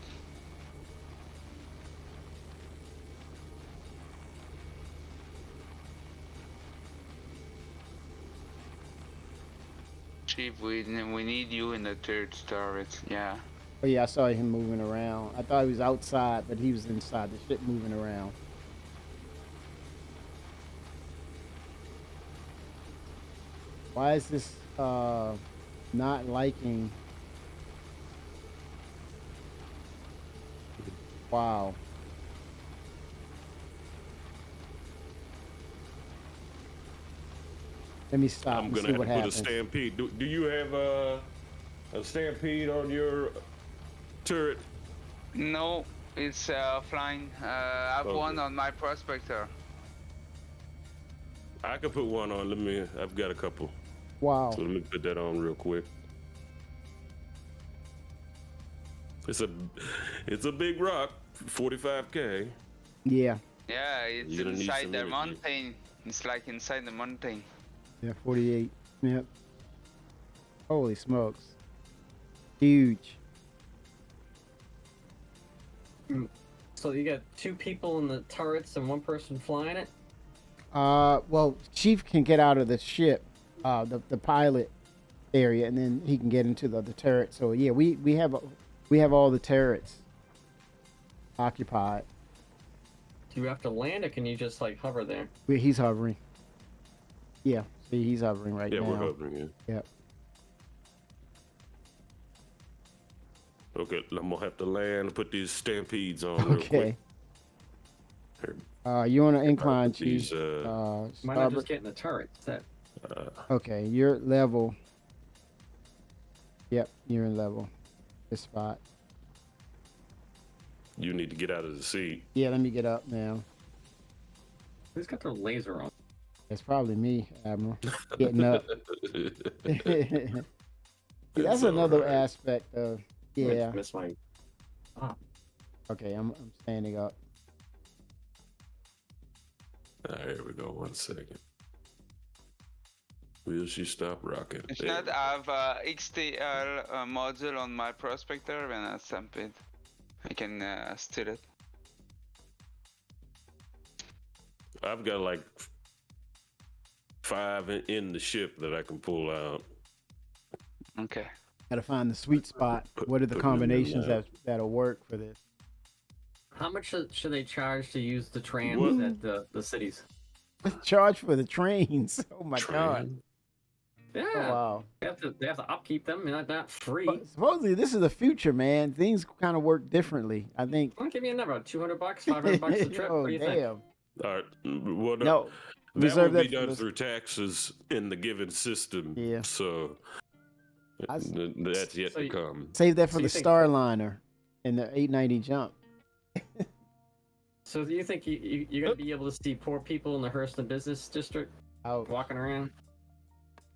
Chief, we need you in the third turret. Yeah. Oh yeah, I saw him moving around. I thought he was outside, but he was inside the ship moving around. Why is this not liking? Wow. Let me stop I'm and gonna see have what to put a happens. stampede. Do you have a stampede on your turret? No, it's flying. I have Okay. one on my prospector. I could put one on. I've got a couple. Wow. So let me put that on real quick. It's a big rock, 45K. Yeah. Yeah, it's You're gonna need inside some the energy. mountain. It's like inside the mountain. Yeah, 48. Yep. Holy smokes. Huge. So you got 2 people in the turrets and 1 person flying it? Well, Chief can get out of the ship, the pilot area, and then he can get into the turret. So yeah, we have all the turrets occupied. Do you have to land or can you just like hover there? He's hovering. Yeah, see, he's hovering right Yeah, now. we're hovering. Yeah. Yep. Okay, I'm gonna have to land and put these stampedes on real Okay. quick. Here, You're on an incline, put these, Chief. Why not Starboard. just get in the turret instead? Okay, you're level. Yep, you're in level. This spot. you need to get out of the seat. Yeah, let me get up now. Who's got their laser on? It's probably me, Admiral. Getting up. That's It's another alright. aspect of yeah. Miss my. Okay, I'm standing up. Here we go. 1 second. Will she stop rocking? If There not, we go. I have XTL module on my prospector when I stamp it. I can steal it. I've got like 5 in the ship that I can pull out. Okay. Got to find the sweet spot. What are the Put them in combinations there. that'll work for this? How much should they charge to use the trams What? at the cities? Charge for the trains. Oh my god. Train. Yeah, Oh, wow. they have to upkeep them. Not free. But supposedly this is the future, man. Things kind of work differently. I think. Well, give me a number. $200, $500 a trip. Oh What do you think? All damn. right. Well, No. that Reserve would be that for done this- through taxes in the given system. Yeah. So I s- that's yet So to you- come. Save that for So the you think- Starliner and the 890 jump. So do you think you're gonna be able to see poor people in the Hurston Business District Out. walking around?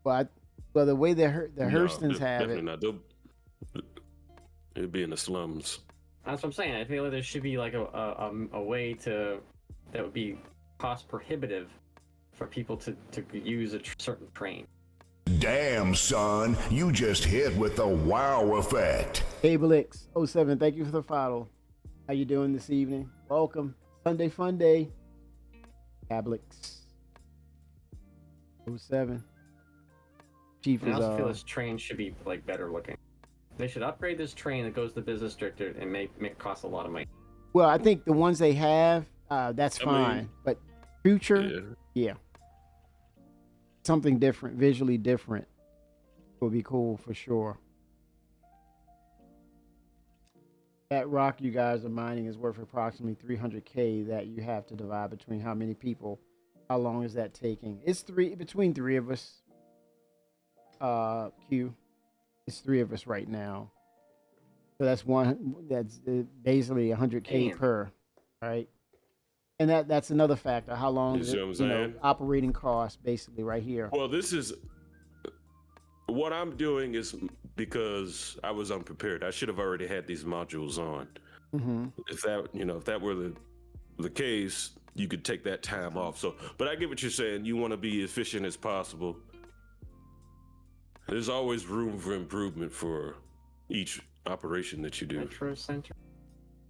Well, the way the No, Hurstons have definitely it. not. It'll be in the slums. That's what I'm saying. I feel like there should be like a way that would be cost prohibitive for people to use a certain train. Damn, son, you just hit with the wow effect. CableX07, thank you for the follow. How you doing this evening? Welcome. Sunday fun day. CableX07. Chief And I is also feel this train should be like better looking. They should upgrade this train that goes to the business district and make it cost a lot of money. well, I think the ones they have, that's I mean, fine. But future, Yeah. something different, visually different, would be cool for sure. That rock you guys are mining is worth approximately 300K that you have to divide between how many people. How long is that taking? It's between 3 of us. Q. It's 3 of us right now. So that's basically 100K Damn. per, right? And that's another factor. How long You is see it, what I'm you know, saying? operating costs basically right here. Well, this is what I'm doing is because I was unprepared. I should have already had these modules on. Mm-hmm. If that were the case, you could take that time off. So, but I get what you're saying. You want to be efficient as possible. There's always room for improvement for each operation that you do. Metro Center.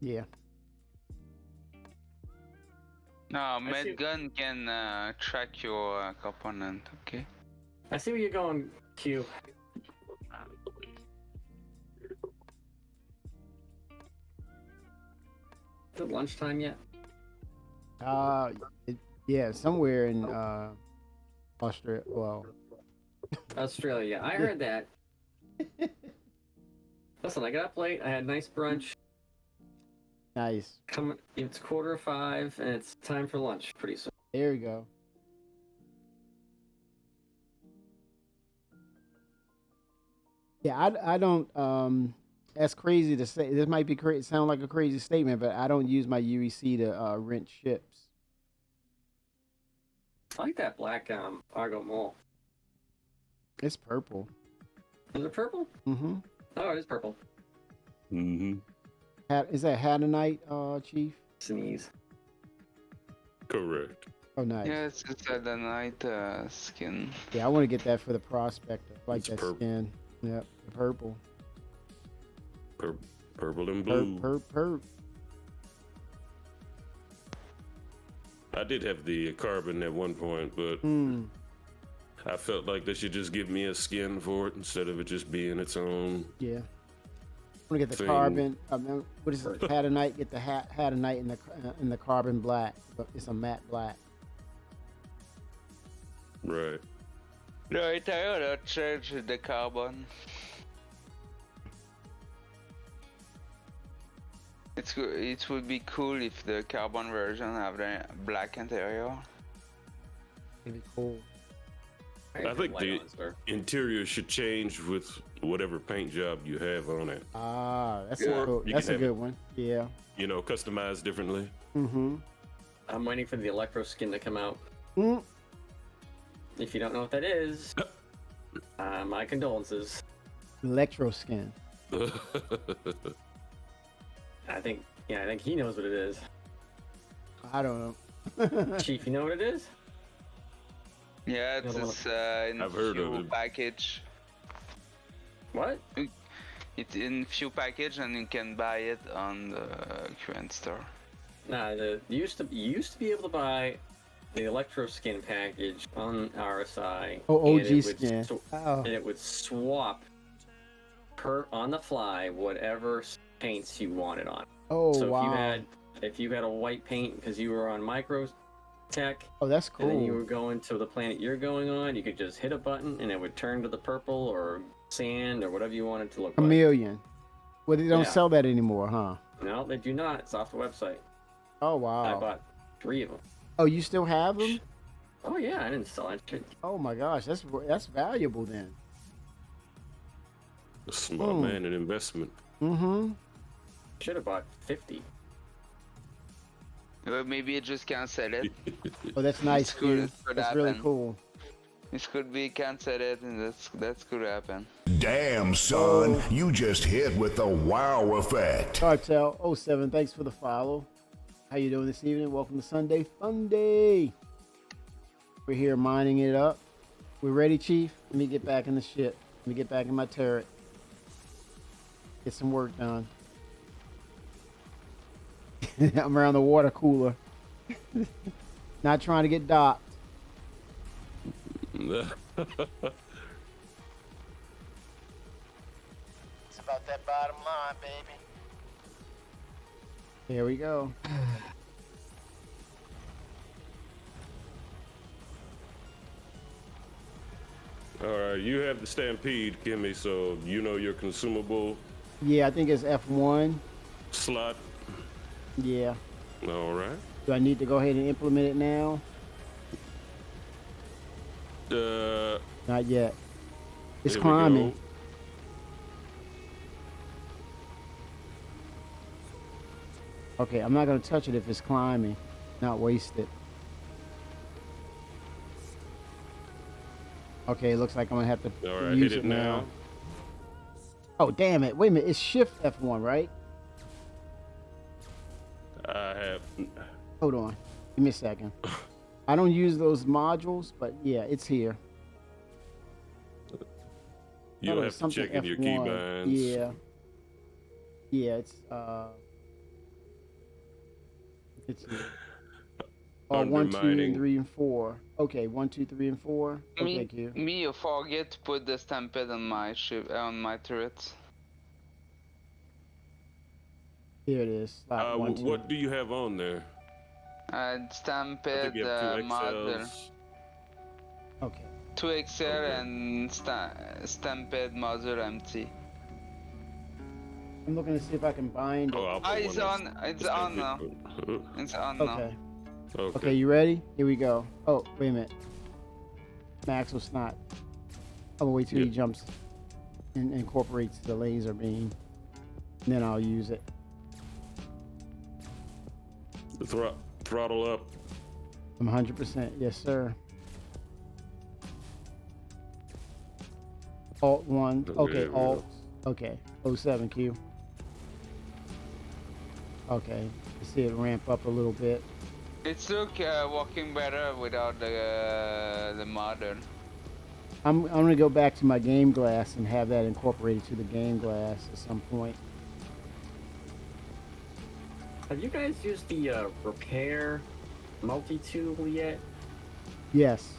Yeah. No, see- Medgun can track your component. Okay. I see where you're going, Q. Is it lunchtime yet? Yeah, somewhere in Australia. Well, Australia. I heard that. Listen, I got up late. I had a nice brunch. nice. It's 4:45, and it's time for lunch pretty soon. There we go. Yeah, I don't. That's crazy to say. This might be sound like a crazy statement, but I don't use my UEC to rent ships. I like that black Argo Mole. It's purple. Is it purple? Mm-hmm. Oh, it is purple. Mm-hmm. Is that Hadanite, Chief? Sneeze. Correct. Oh, nice. Yeah, it's the night skin. Yeah, I want to get that for the prospector. Like It's that purple. skin. Yep, the purple. Purple and blue. Perp. I did have the carbon at one point, but Hmm. I felt like they should just give me a skin for it instead of it just being its own. Yeah. I want to get the Thing. carbon. What is it? Hadanite. Get the Hadanite in the carbon black. But it's a matte black. Right. Right, I ought to change the carbon. It would be cool if the carbon version have the black interior. It'd be cool. I think interior should change with whatever paint job you have on it. Ah, that's Or a cool, you that's can a have good one. Yeah. You know, customized differently. Mm-hmm. I'm waiting for the electro skin to come out. Mm. If you don't know what that is, my condolences. Electro skin. I think he knows what it is. I don't know. Chief, you know what it is? Yeah, The other it's in I've heard of few it. package. What? It's in few package and you can buy it on the current store. Nah, you used to be able to buy the Electro skin package on RSI. Oh, and OG it would skin. Oh. And it would swap on the fly whatever paints you wanted on. Oh, So wow. if you had a white paint because you were on Micro Tech, Oh, that's and then you cool. were going to the planet you're going on, you could just hit a button and it would turn to the purple or sand or whatever you wanted to look like. Chameleon. Well, they don't Yeah. sell that anymore, huh? No, they do not. It's off the website. Oh, I wow. bought 3 of them. Oh, you still have them? Oh yeah, I didn't sell that shit. Oh my gosh, that's valuable then. A smart Hmm. man, an investment. Mm-hmm. Should have bought 50. Well, maybe you just can't sell it. Oh, that's nice, It's cool, dude. it could That's really happen. cool. This could be can't sell it, and that's could happen. Damn, son, you just hit with the wow effect. Cartel 07, thanks for the follow. How you doing this evening? Welcome to Sunday Fun Day. We're here mining it up. We're ready, Chief? Let me get back in the ship. Let me get back in my turret. Get some work done. I'm around the water cooler. Not trying to get docked. It's about that bottom line, baby. Here we go. All right, you have the Stampede, Kimmy, so you know your consumable Yeah, I think it's F1. slot. Yeah. All right. Do I need to go ahead and implement it now? Not yet. It's here we climbing. go. Okay, I'm not gonna touch it if it's climbing. Not waste it. Okay, looks like I'm gonna have to All right, use hit it now. Oh, damn it. Wait a minute. It's Shift F1, right? I have. Hold on. Give me a second. I don't use those modules, but yeah, it's here. You'll Thought it have was to something check in your F1. keybinds. Yeah. Yeah, it's here. Oh, 1, 2, Undermining. and 3, and 4. Okay, 1, 2, 3, and 4. Okay, Q. Me, you forget to put the stampede on my ship, on my turret. Here it is. Slot 1, 2. What do you have on there? I think Stampede you have two model. XLs. Okay. 2XL Okay. and stampede module empty. I'm looking to see if I can bind it. Oh, I'll put It's one on. that's- It's that's on now. gonna It's on now. Okay. be- Okay. Okay, you ready? Here we go. Oh, wait a minute. Max will snot. I'll wait till he Yep. jumps and incorporates the laser beam. And then I'll use it. Throttle up. I'm 100%. Yes, sir. Alt 1. Okay, There we go. Alt. Okay. 07Q. Okay. You see it ramp up a little bit. It's working better without the model. I'm gonna go back to my game glass and have that incorporated to the game glass at some point. Have you guys used the repair multi-tool yet? Yes.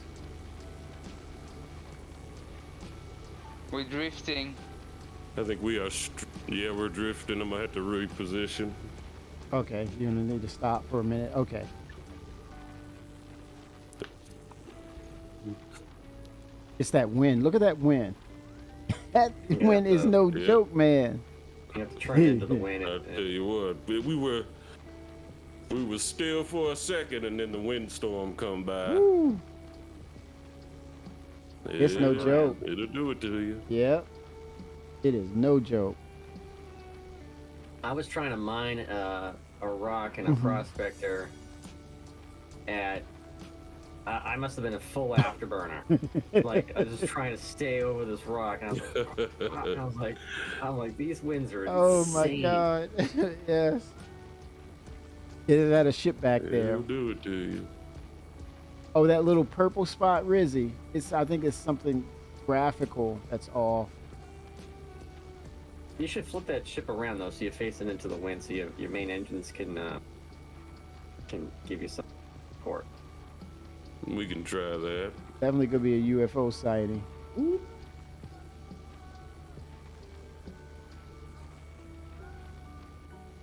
We're drifting. I think we are. Yeah, we're drifting. I'm gonna have to reposition. Okay. You're gonna need to stop for a minute. Okay. It's that wind. Look at that wind. That Yeah, wind is no yeah. joke, man. You have to turn into the wind. I tell you what, we were still for a second, and then the windstorm come by. Woo. It's no Yeah, joke. It'll do it to you. Yep. It is no joke. I was trying to mine a rock in a Mhm. prospector at I must have been a full afterburner. Like I was just trying to stay over this rock, and I'm like, these winds are Oh my insane. God. Yes. Is that a ship back there? It'll do it to you. Oh, that little purple spot, Rizzy. I think it's something graphical that's off. You should flip that ship around though, so you're facing into the wind, so your main engines can give you some support. We can try that. Definitely could be a UFO sighting.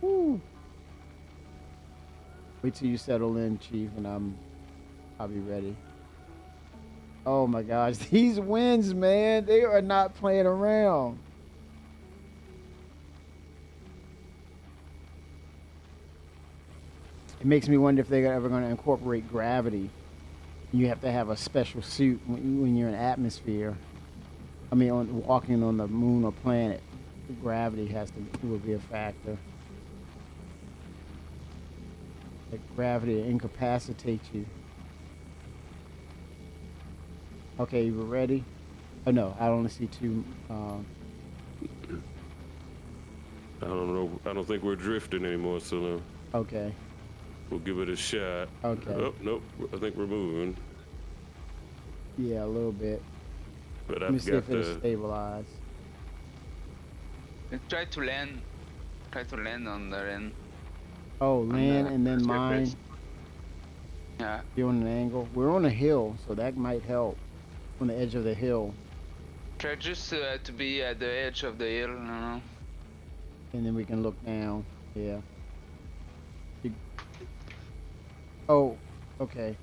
Woo. Wait till you settle in, Chief, and I'll be ready. Oh my gosh, these winds, man, they are not playing around. It makes me wonder if they're ever going to incorporate gravity. You have to have a special suit when you're in atmosphere. I mean, walking on the moon or planet, gravity will be a factor. Like gravity incapacitates you. Okay, you ready? Oh no, I only see two. I don't know. I don't think we're drifting anymore, so no. Okay. We'll give it a shot. Okay. Oh, nope. I think we're moving. Yeah, a little bit. But Let me I've see got if it'll the. stabilize. Try to land. Try to land on the end. Oh, land the and then mine. surface. Yeah. You're on an angle. We're on a hill, so that might help. On the edge of the hill, Try just to be at the edge of the hill, you know. and then we can look down. Yeah. Oh, okay.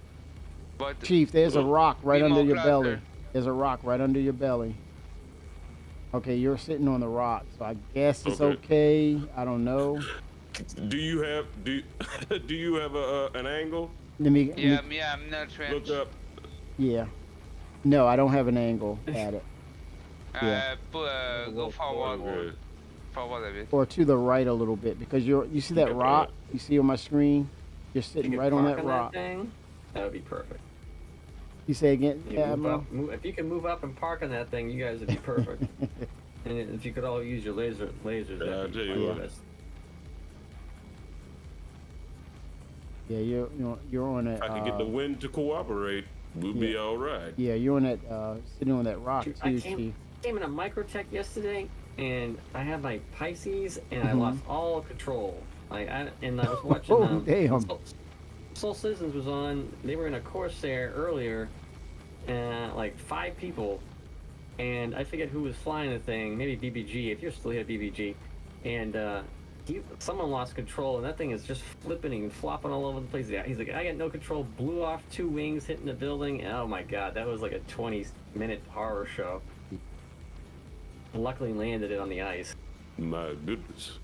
But Chief, there's a rock right be under more your belly. closer. There's a rock right under your belly. Okay, you're sitting on the rock, so I guess it's okay. I don't know. Do you have do you have an angle? Let me. yeah, I'm not Look French. up. Yeah. No, I don't have an angle at it. Yeah. Go forward. Okay. Forward a bit. Or to the right a little bit, because you see that Okay. rock you see on my screen? You're You sitting could right on park that rock. thing. That would be perfect. You say again? You Yeah, move Admiral? up, if you can move up and park on that thing, you guys would be perfect. And if you could all use your lasers, I'll that'd be tell you like what. this. Yeah, you're on it. If I can get the wind to cooperate, we'll be all right. Yeah, you're on that sitting on that rock Dude, too, Chief. came in a Microtech yesterday, and I had my Pisces, and I Mhm. lost all control. I was watching. Oh, damn. Soul Citizens was on. They were in a Corsair earlier, like 5 people, and I forget who was flying the thing. Maybe BBG, if you're still here, BBG, and someone lost control, and that thing is just flipping and flopping all over the place. He's like, I got no control. Blew off 2 wings, hitting the building. And oh my god, that was like a 20-minute horror show. Luckily landed it on the ice. My goodness.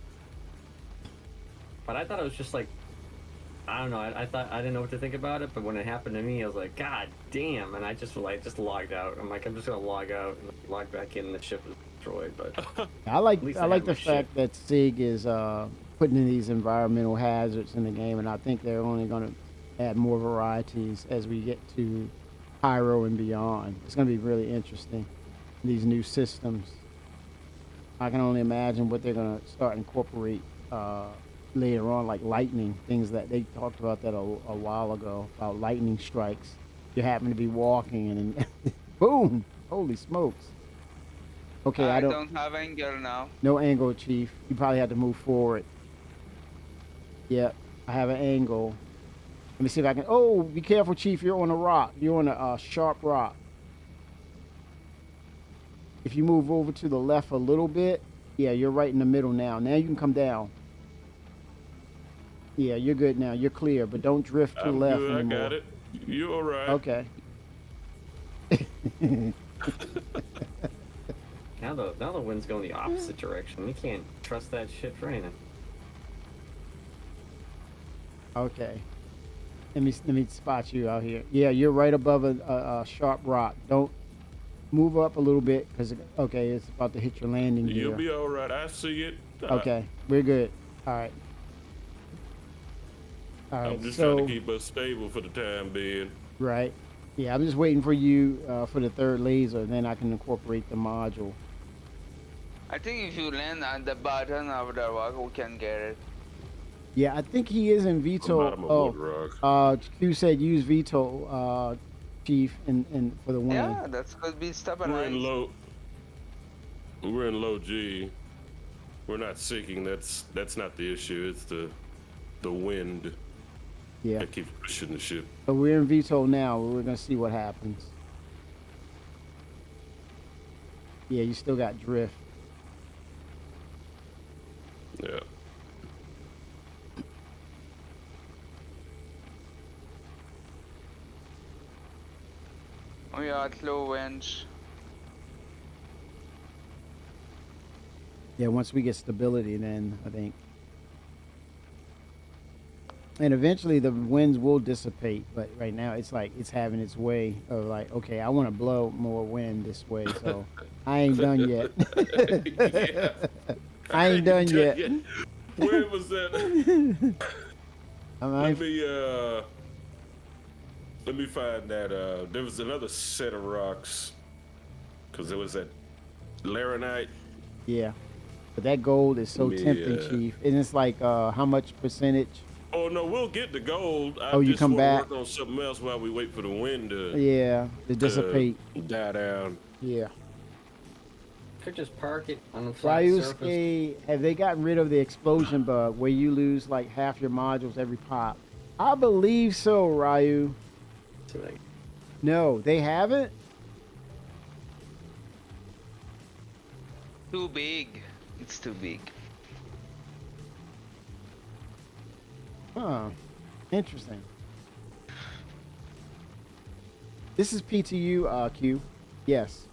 But I thought it was just like, I don't know. I thought I didn't know what to think about it, but when it happened to me, I was like, God damn! And I just logged out. I'm like, I'm just gonna log out and log back in. The ship was destroyed. But I like At least I I like have the my shit. fact that SIG is putting in these environmental hazards in the game, and I think they're only going to add more varieties as we get to Pyro and beyond. It's going to be really interesting. These new systems. I can only imagine what they're going to start incorporate later on, like lightning, things that they talked about that a while ago about lightning strikes. You happen to be walking and boom! Holy smokes! Okay, I don't have angle now. No angle, Chief. You probably have to move forward. Yep, I have an angle. Let me see if I can. Oh, be careful, Chief. You're on a rock. You're on a sharp rock. If you move over to the left a little bit, yeah, you're right in the middle now. Now you can come down. Yeah, you're good now. You're clear, but don't drift to the I'm left good. anymore. I got it. You're all right. Okay. now the wind's going the opposite direction. We can't trust that shit for anything. Okay. Let me spot you out here. Yeah, you're right above a sharp rock. Don't move up a little bit because okay, it's about to hit your landing gear. You'll be all right. I see it. Okay, we're good. All right. All right. I'm just so trying to keep us stable for the time being. Right. Yeah, I'm just waiting for you for the third laser, then I can incorporate the module. I think if you land at the bottom of the rock, we can get it. Yeah, I think he is in The Veto. bottom of Oh, Woodrock. Q said use Veto, Chief, and for the win. Yeah, that's could be We're in stabilized. low. We're in low G. We're not sinking. That's not the issue. It's the wind Yeah. that keeps pushing the ship. So we're in Veto now. We're gonna see what happens. Yeah, you still got drift. Yeah. We are at low wind. Yeah, once we get stability, then I think. And eventually the winds will dissipate, but right now it's like it's having its way of like, okay, I want to blow more wind this way, so I ain't done yet. Yeah. I ain't done yet. Where was that? Let me find that. There was another set of rocks, because there was that Laranite. Yeah, but that gold is so tempting, Yeah. Chief. And it's like, how much percentage? Oh no, we'll get the gold. I Oh, you just come wanna back? work on something else while we wait for the wind to Yeah, to dissipate. die down. Yeah. Could just park it on the flat surface. Ryusuke, have they gotten rid of the explosion bug where you lose like half your modules every pop? I believe so, Ryu. So, like, No, they haven't? Too big. It's too big. Huh. Interesting. This is PTU, Q. Yes.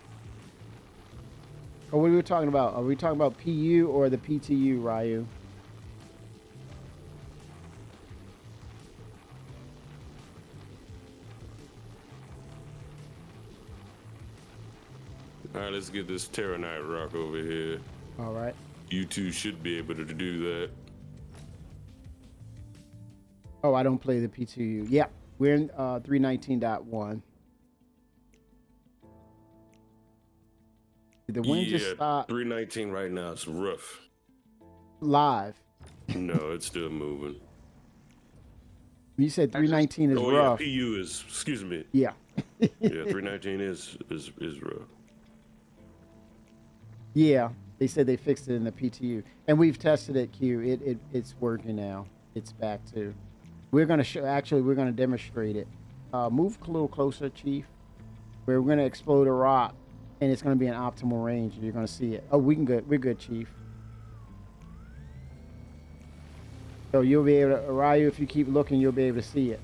Or what are we talking about? Are we talking about PU or the PTU, Ryu? All right, let's get this Terranite rock over here. All right. You two should be able to do that. Oh, I don't play the PTU. Yeah, we're in 319.1. The wind just stopped 319 right now. It's rough. live. No, it's still moving. You said 319 is Oh rough. yeah, PU is. Excuse me. Yeah. Yeah, 319 is rough. Yeah, they said they fixed it in the PTU, and we've tested it. Q, it's working now. It's back to. We're gonna show. Actually, we're gonna demonstrate it. Move a little closer, Chief. We're gonna explode a rock, and it's gonna be in optimal range, and you're gonna see it. Oh, we're good, Chief. So you'll be able to, Ryu, if you keep looking, you'll be able to see it.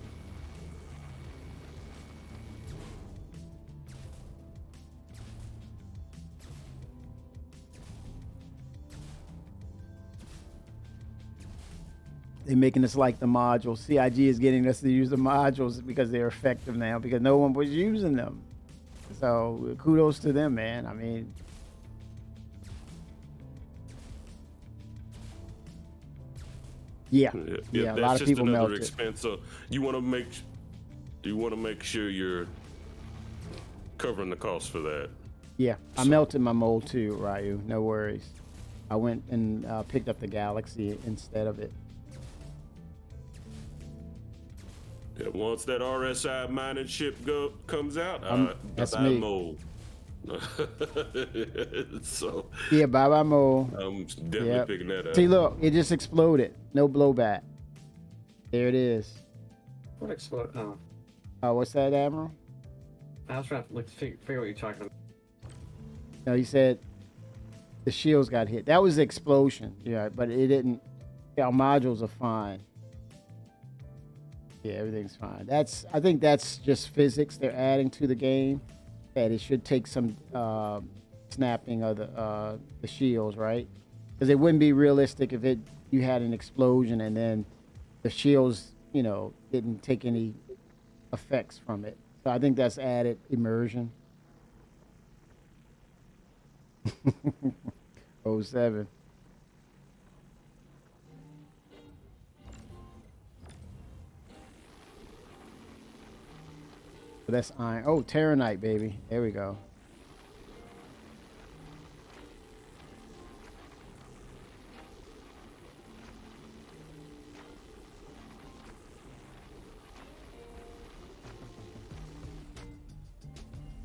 They're making us like the modules. CIG is getting us to use the modules because they're effective now because no one was using them. So kudos to them, man. I mean, yeah, a That's lot of just people another melted. expense. So you want to make sure you're covering the cost for that. Yeah, I melted my mold too, Ryu. No worries. I went and picked up the Galaxy instead of it. Yeah, once that RSI mining ship comes out, that's bye-bye me. mold. So Yeah, bye mold. I'm definitely Yep. picking that up. See, look, it just exploded. No blowback. There it is. what explode? Oh, What's that, Admiral? I was trying to figure what you're talking about. No, he said the shields got hit. That was the explosion. Yeah, but it didn't. Our modules are fine. Yeah, everything's fine. I think that's just physics they're adding to the game. That it should take some snapping of the shields, right? Because it wouldn't be realistic if you had an explosion and then the shields, didn't take any effects from it. So I think that's added immersion. 07. That's iron. Oh, Terranite, baby. There we go.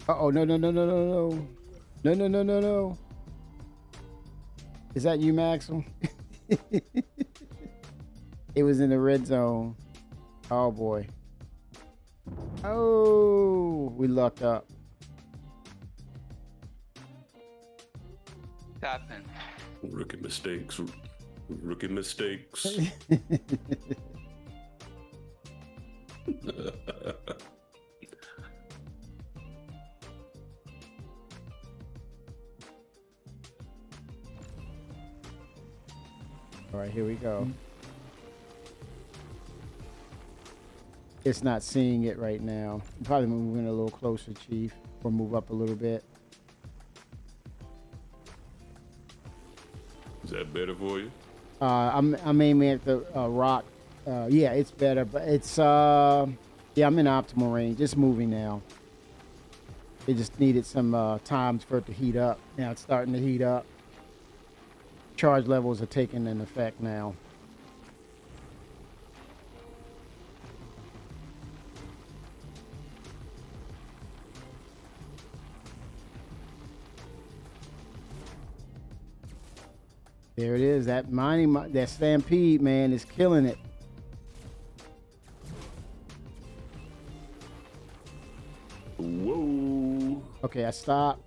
Uh-oh, no, no, no, no, no, no. No, no, no, no, no. Is that you, Maxwell? It was in the red zone. Oh, boy. Oh, we lucked up. Happened. Rookie mistakes. Rookie mistakes. All right, here we go. It's not seeing it right now. Probably moving a little closer, Chief, or move up a little bit. Is that better for you? I'm aiming at the rock. Yeah, it's better, but it's yeah, I'm in optimal range. It's moving now. It just needed some time for it to heat up. Now it's starting to heat up. Charge levels are taking an effect now. There it is. That mining, that stampede, man, is killing it. Whoa. Okay, I stopped.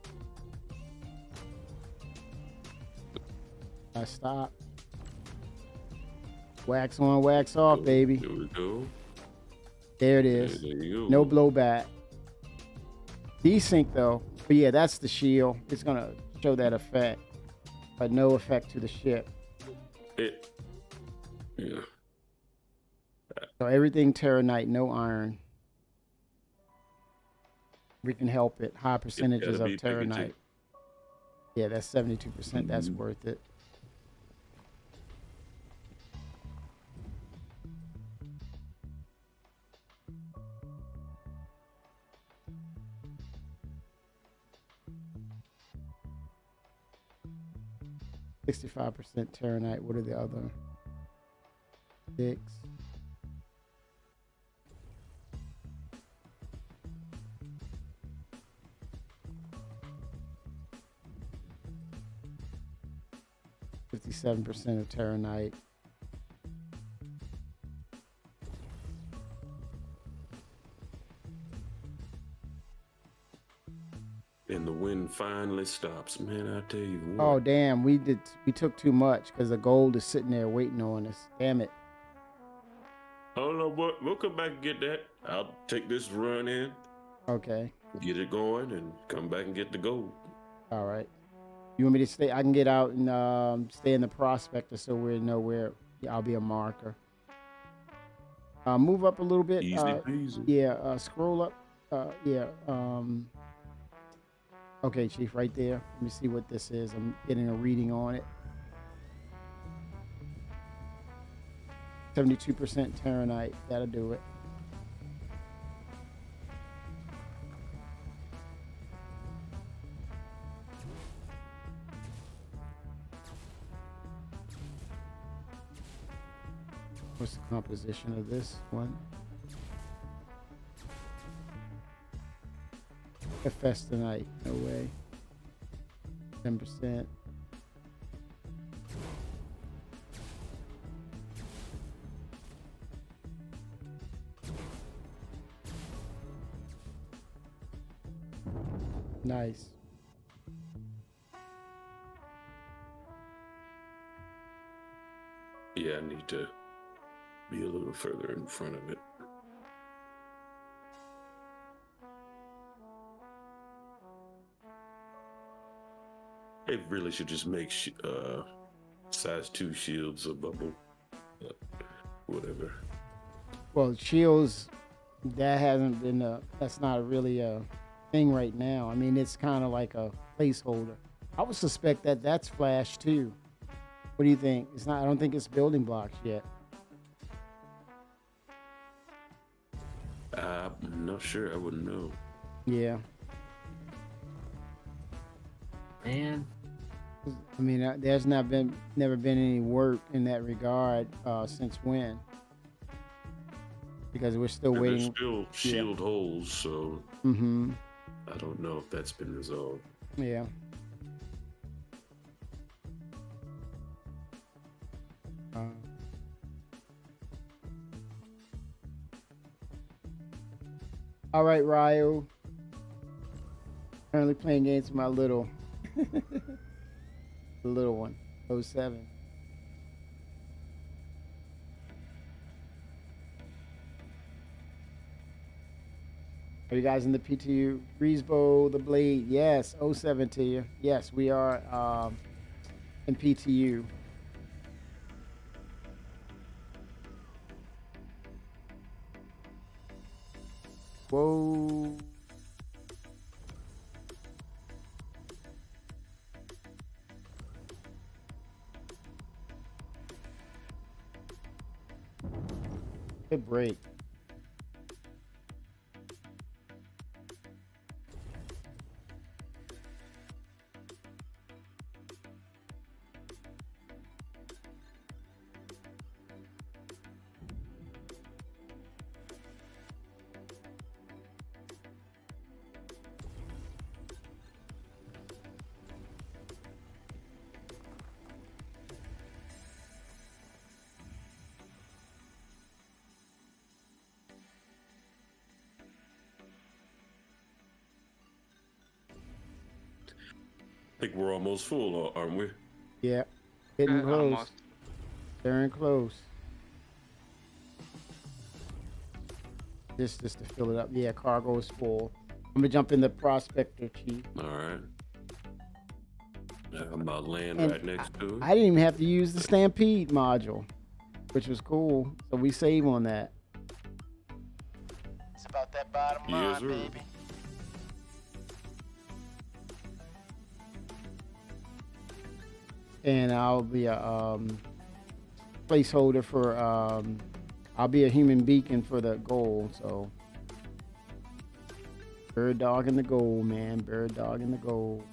I stopped. Wax on, wax off, baby. There we go. There it is. There you go. No blowback. Desync though. But yeah, that's the shield. It's gonna show that effect, but no effect to the ship. Yeah. So everything Terranite, no iron. We can help it. High percentages of be picking Terranite. too. Yeah, that's 72%. That's worth it. $65% Terranite. What are the other? 6. %57% of Terranite. And the wind finally stops. Man, I tell you what. Oh damn, we took too much because the gold is sitting there waiting on us. Damn it. Oh no, but we'll come back and get that. I'll take this run in, Okay. get it going, and come back and get the gold. All right. You want me to stay? I can get out and stay in the prospector so we know where I'll be a marker. Move up a little bit. Easy peasy. Yeah, scroll up. Yeah. Okay, Chief, right there. Let me see what this is. I'm getting a reading on it. 72% Terranite. That'll do it. What's the composition of this one? Festinite, no way. 10%. Nice. Yeah, I need to be a little further in front of it. They really should just make size 2 shields a bubble. Whatever. Well, shields, that hasn't been that's not really a thing right now. I mean, it's kind of like a placeholder. I would suspect that that's flash too. What do you think? It's not. I don't think it's building blocks yet. I'm not sure. I wouldn't know. Yeah. Man, I mean, there's never been any work in that regard since when? Because we're still And there's waiting. still shield holes, so Mm-hmm. I don't know if that's been resolved. Yeah. All right, Ryo. Currently playing games with my little, the little one, 07. Are you guys in the PTU? Greasebow, the Blade, yes. 07 to you. Yes, we are in PTU. Whoa. Good break. I think we're almost full, aren't we? Yeah. Getting close. Almost. They're in close. Just to fill it up. Yeah, cargo is full. I'm gonna jump in the Prospector, Chief. All right. I'm about to land And right next to it. I didn't even have to use the Stampede module, which was cool. So we save on that. It's about that bottom Yes, line, sir. baby. And I'll be a placeholder for I'll be a human beacon for the goal. So bird dog in the goal, man. Bird dog in the goal.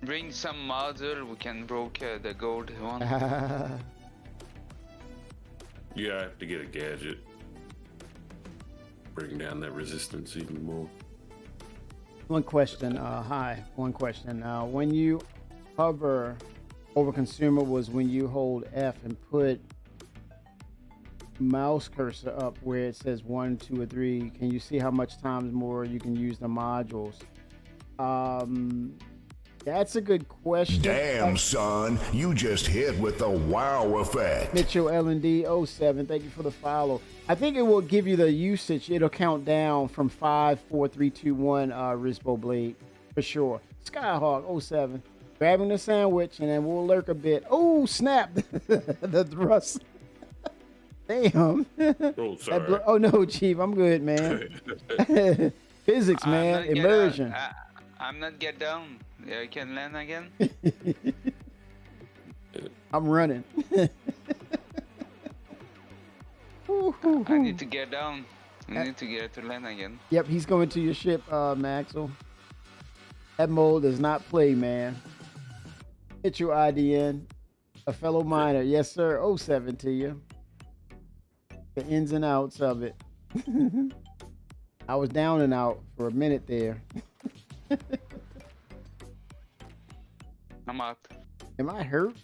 Bring some module, we can broke the gold one. Yeah, I have to get a gadget. Bring down that resistance even more. One question, one question. When you hover over consumables, when you hold F and put mouse cursor up where it says 1, 2, or 3, can you see how much times more you can use the modules? That's a good question. Damn, son, you just hit with the wow effect. Mitchell L&D 07, thank you for the follow. I think it will give you the usage. It'll count down from 5, 4, 3, 2, 1, Rispo Blade, for sure. Skyhawk 07, grabbing the sandwich, and then we'll lurk a bit. Oh, snap! The thrust. Damn. Oh, sorry. Oh, no, Chief, I'm good, man. Physics, man. Immersion. I'm not get down. Yeah, I can land again. I'm running. I need to get down. I need to get to land again. Yep, he's going to your ship, Maxwell. That mode does not play, man. Hit your IDN. A fellow miner. Yes, sir. 07 to you. The ins and outs of it. I was down and out for a minute there. I'm out. Am I hurt?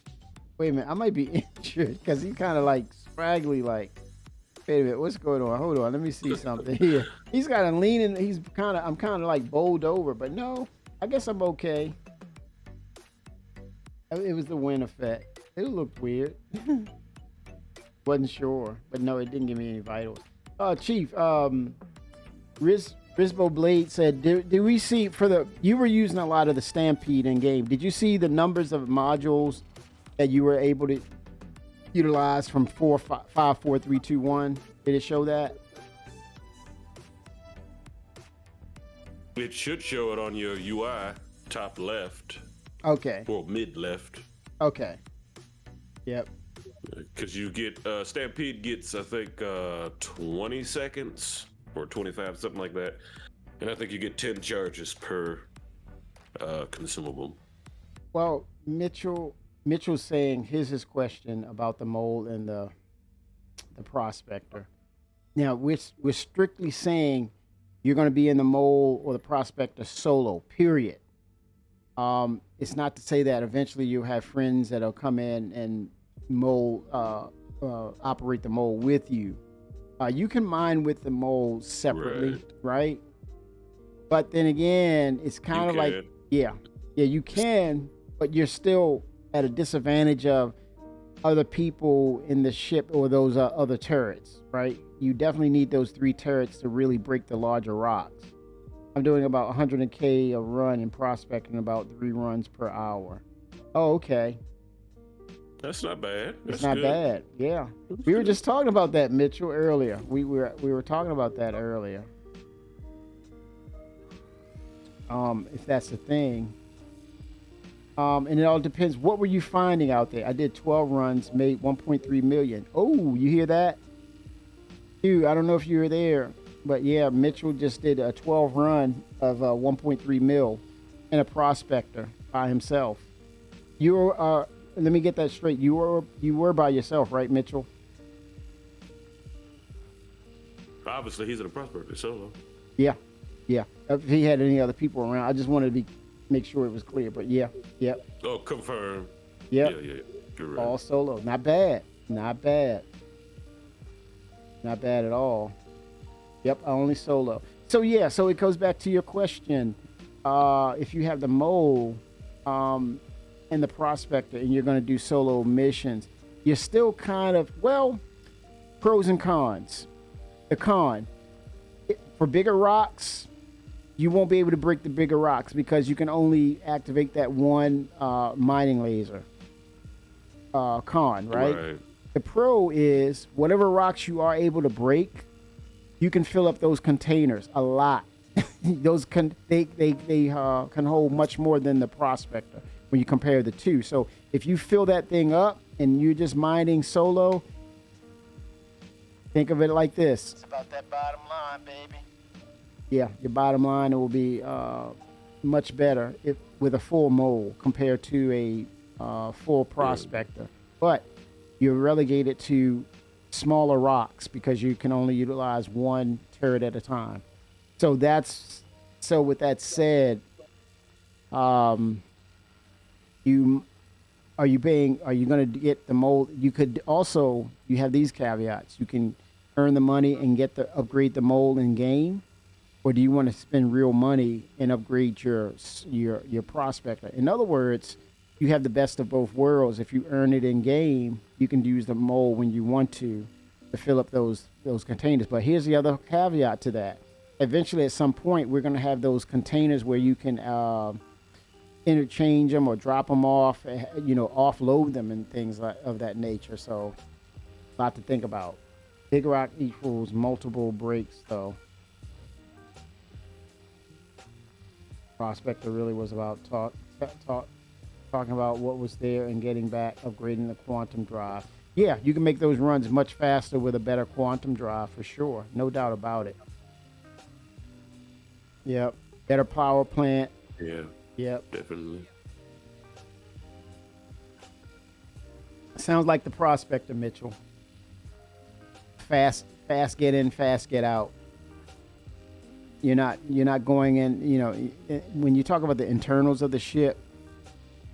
Wait a minute. I might be injured because he's kind of like scraggly, like. Wait a minute, what's going on? Hold on, let me see something here. He's got a leaning. I'm kind of like bowled over, but no, I guess I'm okay. It was the wind effect. It looked weird. Wasn't sure, but no, it didn't give me any vitals. Chief, Risbo Blade said, did we see you were using a lot of the Stampede in game. Did you see the numbers of modules that you were able to utilize from 5, 4, 3, 2, 1? Did it show that? It should show it on your UI, top left. Okay. Or mid left. Okay. Yep. Because you get Stampede gets, I think, 20 seconds or 25, something like that, and I think you get 10 charges per consumable. Well, Mitchell's saying here's his question about the mole and the prospector. Now we're strictly saying you're going to be in the mole or the prospector solo. Period. It's not to say that eventually you'll have friends that'll come in and mole operate the mole with you. You can mine with the mole separately, right? But then again, it's kind of like yeah, you can, but you're still at a disadvantage of other people in the ship or those other turrets, right? You definitely need those 3 turrets to really break the larger rocks. I'm doing about 100K a run in prospecting, about 3 runs per hour. Oh, okay. That's not bad. It's not bad. Yeah. We were just talking about that, Mitchell, earlier. We were talking about that earlier. If that's the thing. And it all depends. What were you finding out there? I did 12 runs, made 1.3 million. Oh, you hear that? Dude, I don't know if you were there, but yeah, Mitchell just did a 12 run of 1.3 mil in a prospector by himself. You were, let me get that straight. You were by yourself, right, Mitchell? Obviously, he's in a prospector solo. Yeah. If he had any other people around, I just wanted to make sure it was clear. But yeah. Oh, confirm. Yeah. You're right. All solo. Not bad at all. Yep, only solo. So yeah, so it goes back to your question. If you have the mole and the prospector and you're going to do solo missions, you're still kind of, well, pros and cons. The con, for bigger rocks, you won't be able to break the bigger rocks because you can only activate that one mining laser. Con, right? The pro is whatever rocks you are able to break, you can fill up those containers a lot. Those can hold much more than the prospector when you compare the two. So if you fill that thing up and you're just mining solo, think of it like this. It's about that bottom line, baby. Yeah, your bottom line will be much better with a full mole compared to a full prospector. But you're relegated to smaller rocks because you can only utilize one turret at a time. So with that said, are you going to get the mold? You could also, you have these caveats. You can earn the money and upgrade the mold in game, or do you want to spend real money and upgrade your prospector? In other words, you have the best of both worlds. If you earn it in game, you can use the mold when you want to fill up those containers. But here's the other caveat to that. Eventually, at some point, we're going to have those containers where you can interchange them or drop them off, offload them and things of that nature. So, a lot to think about. Big rock equals multiple breaks, though. Prospector really was about talking about what was there and getting back, upgrading the quantum drive. Yeah, you can make those runs much faster with a better quantum drive for sure. No doubt about it. Yep. Better power plant. Yeah. Yep. Definitely. Sounds like the prospector, Mitchell. Fast get in, fast get out. You're not going in, when you talk about the internals of the ship,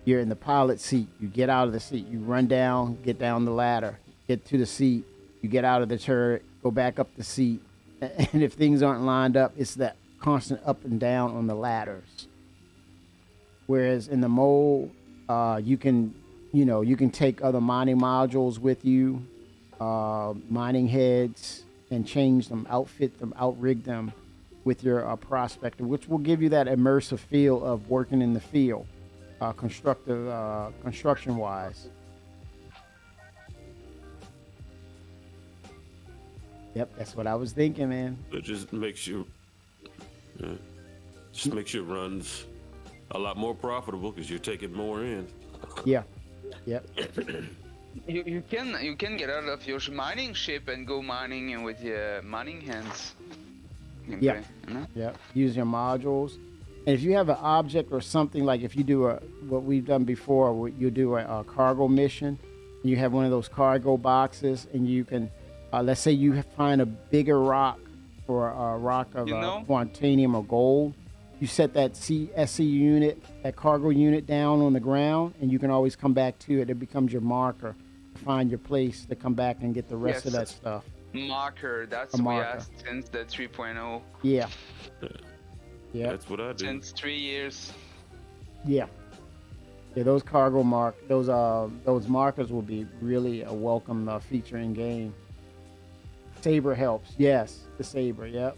you're in the pilot seat. You get out of the seat, you run down, get down the ladder, get to the seat, you get out of the turret, go back up the seat. And if things aren't lined up, it's that constant up and down on the ladders. Whereas in the mold, you can take other mining modules with you, mining heads, and change them, outfit them, outrig them with your prospector, which will give you that immersive feel of working in the field, construction-wise. Yep, that's what I was thinking, man. It just makes your runs a lot more profitable because you're taking more in. Yeah. Yep. You can get out of your mining ship and go mining with your mining hands. You can Yeah. play, you know? Yeah, use your modules. And if you have an object or something, like if you do what we've done before, you do a cargo mission, and you have one of those cargo boxes, and you can, let's say you find a bigger rock or a rock of You know? quantanium or gold, you set that SC unit, that cargo unit down on the ground, and you can always come back to it. It becomes your marker to find your place to come back and get the rest of Yes. that stuff. Marker. That's A we marker. asked since the 3.0. Yeah. Yeah. That's what I do. Since 3 years. Yeah. Yeah, those those markers will be really a welcome feature in game. Saber helps. Yes, the saber. Yep.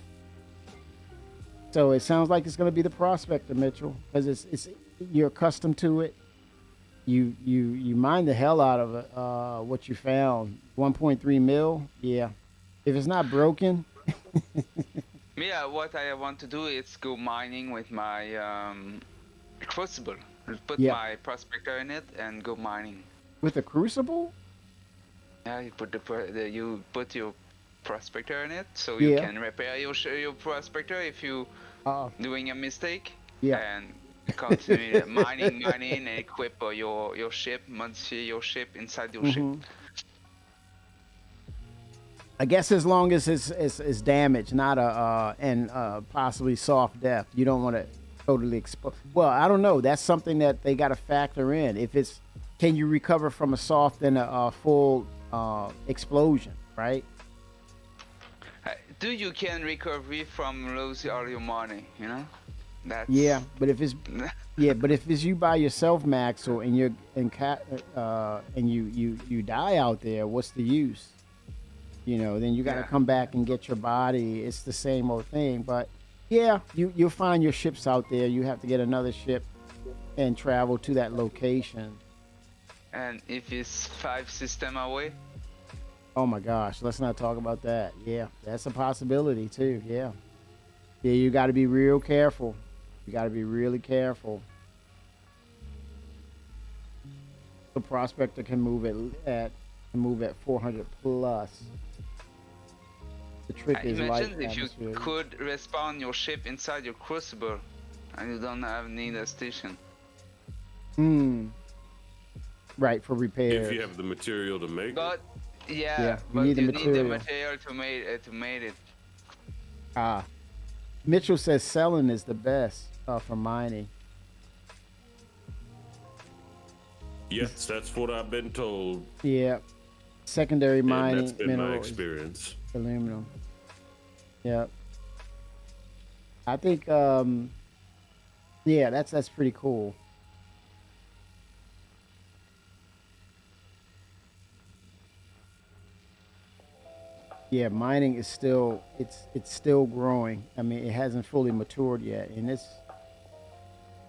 So it sounds like it's going to be the prospector, Mitchell, because it's you're accustomed to it. You mine the hell out of it. What you found, 1.3 mil. Yeah. If it's not broken. Yeah, what I want to do is go mining with my crucible. Put Yeah. my prospector in it and go mining. With a crucible? Yeah, you put you put your prospector in it, so you Yeah. can repair your prospector if you Uh, doing a mistake. Yeah. And continue mining, and equip your ship, modify your ship inside your ship. Mhm. I guess as long as it's damaged, not and possibly soft death. You don't want to totally expose. Well, I don't know. That's something that they got to factor in. If it's, can you recover from a soft and a full explosion, right? Do you can recover from losing all your money? You know, that's Yeah, but if it's but if it's you by yourself, Maxwell, and you're and you die out there, what's the use? You know, then you got to Yeah. come back and get your body. It's the same old thing. But yeah, you'll find your ships out there. You have to get another ship and travel to that location. And if it's 5 system away, Oh my gosh, let's not talk about that. Yeah, that's a possibility too. Yeah. Yeah, you got to be real careful. You got to be really careful. The prospector can move at 400 plus. The trick is light imagine if you atmosphere. could respawn your ship inside your crucible, and you don't need a station. Right, for repairs. If you have the material to make it. But yeah, Yeah, you but need the you need the material. material to make it. Mitchell says selling is the best for mining. Yes, that's what I've been told. Yeah. Secondary And mining that's been my minerals, experience. aluminum. Yep. I think yeah, that's pretty cool. Yeah, mining is still it's still growing. I mean, it hasn't fully matured yet, and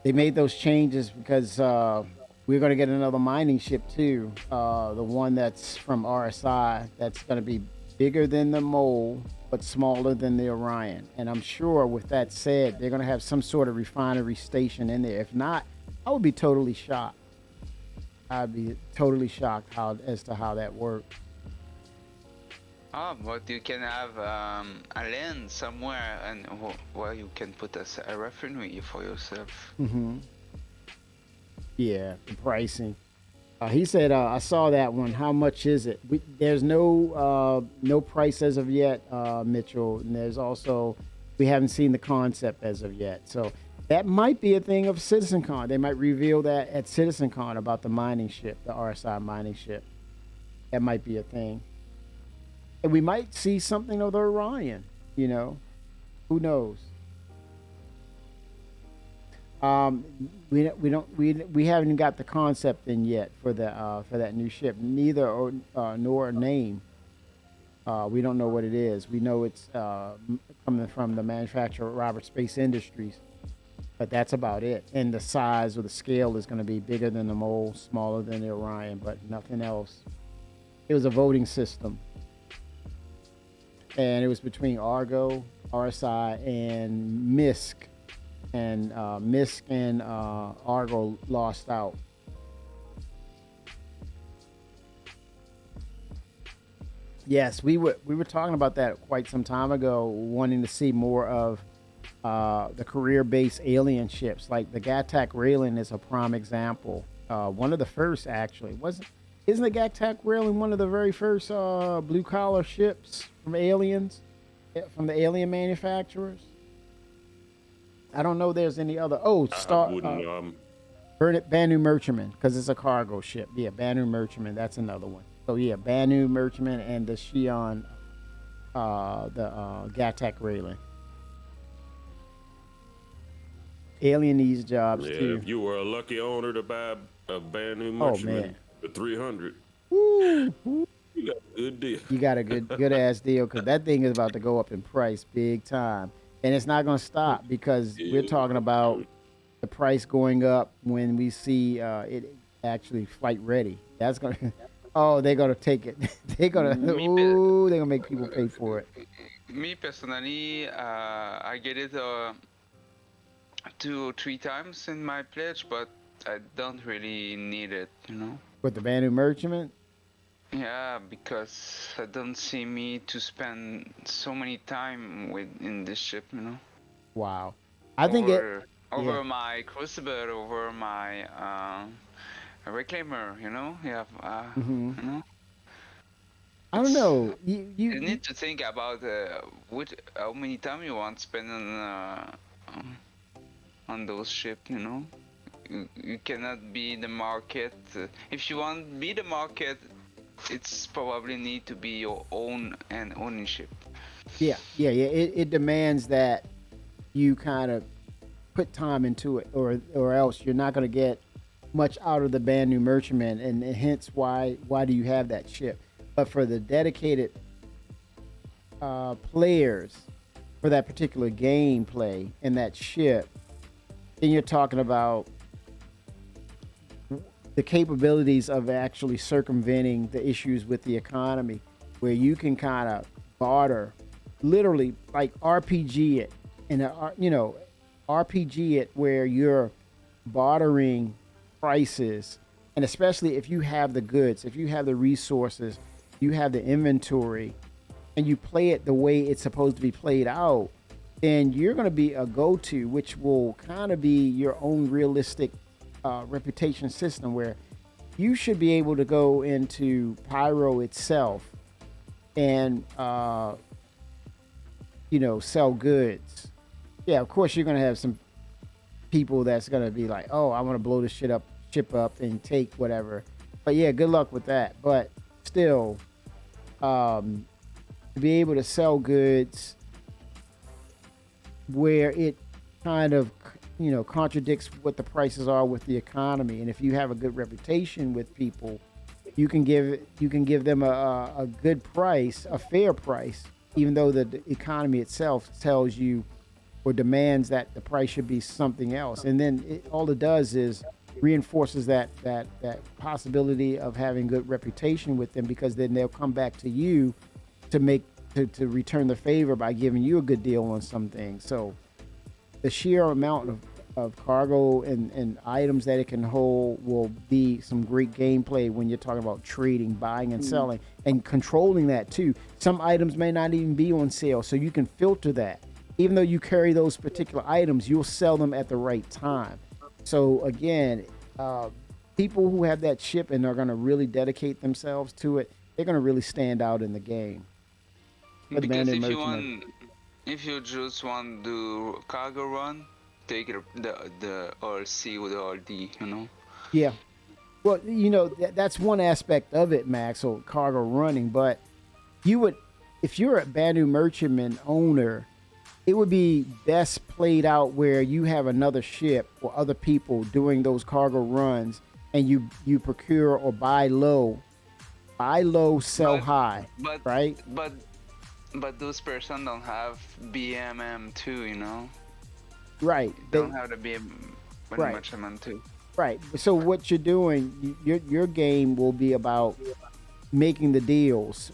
they made those changes because we're going to get another mining ship too. The one that's from RSI that's going to be bigger than the Mole but smaller than the Orion. And I'm sure with that said, they're going to have some sort of refinery station in there. If not, I would be totally shocked. I'd be totally shocked as to how that works. Oh, but you can have a land somewhere and where you can put a refinery for yourself. Mm-hmm. Yeah, the pricing. He said, I saw that one. How much is it? There's no price as of yet, Mitchell. And there's also, we haven't seen the concept as of yet. So that might be a thing of CitizenCon. They might reveal that at CitizenCon about the mining ship, the RSI mining ship. That might be a thing. And we might see something of the Orion, you know. Who knows? We haven't got the concept in yet for that new ship. Neither nor a name. We don't know what it is. We know it's coming from the manufacturer Roberts Space Industries, but that's about it. And the size or the scale is going to be bigger than the Mole, smaller than the Orion, but nothing else. It was a voting system, and it was between Argo, RSI, and MISC. And MISC and Argo lost out. Yes, we were talking about that quite some time ago, wanting to see more of the career-based alien ships. Like the Gattac Raylan is a prime example. One of the first, actually, wasn't isn't the Gattac Raylan one of the very first blue-collar ships from aliens, from the alien manufacturers? I don't know. There's any other. Oh, I wouldn't. Banu Merchantman, because it's a cargo ship. Yeah, Banu Merchantman. That's another one. So yeah, Banu Merchantman and the Xi'an, the Gattac Raylan. Alien needs jobs Yeah, too. if you were a lucky owner to buy a Banu Oh, Merchantman man. for 300, Woo, woo. you got a good deal. You got a good ass deal, because that thing is about to go up in price big time, and it's not going to stop, because we're talking about the price going up when we see it actually flight ready. That's gonna. Oh, they're gonna take it. They're gonna. Ooh, they're gonna make people pay for it. Me personally, I get it 2 or 3 times in my pledge, but I don't really need it, you know. With the Banu Merchantman. Yeah, because I don't see me to spend so many time in this ship, you know. Wow. I think it. Over yeah. my Crucible, over my Reclaimer, you know. Yeah, Mhm. you know. I don't know. You need to think about how many time you want to spend on those ships, you know. You cannot be the market. If you want to be the market, it's probably need to be your own and ownership. Yeah. It demands that you kind of put time into it, or else you're not going to get much out of the Banu Merchantman, and hence why do you have that ship? But for the dedicated players for that particular gameplay and that ship, then you're talking about the capabilities of actually circumventing the issues with the economy, where you can kind of barter, literally like RPG it, and RPG it, where you're bartering prices, and especially if you have the goods, if you have the resources, you have the inventory, and you play it the way it's supposed to be played out, then you're going to be a go-to, which will kind of be your own realistic reputation system, where you should be able to go into Pyro itself and sell goods. Yeah, of course you're going to have some people that's going to be like, oh, I want to blow this ship up and take whatever. But yeah, good luck with that. But still, to be able to sell goods where it kind of contradicts what the prices are with the economy, and if you have a good reputation with people, you can give them a good price, a fair price, even though the economy itself tells you or demands that the price should be something else. And then all it does is reinforces that possibility of having good reputation with them, because then they'll come back to you to return the favor by giving you a good deal on some things. So the sheer amount of cargo and items that it can hold will be some great gameplay when you're talking about trading, buying and selling, and controlling that too. Some items may not even be on sale, so you can filter that. Even though you carry those particular items, you'll sell them at the right time. So again, people who have that ship and are going to really dedicate themselves to it, they're going to really stand out in the game. Because if you just want to do cargo run, take the RC with the RD, you know. Yeah. Well, that's one aspect of it, Max, so cargo running. But if you're a Banu Merchantman owner, it would be best played out where you have another ship or other people doing those cargo runs, and you procure or buy low, sell high, right? But those person don't have BMM too, you know. Right. They don't have the BM Merchantman too. Right. So what you're doing, your game will be about making the deals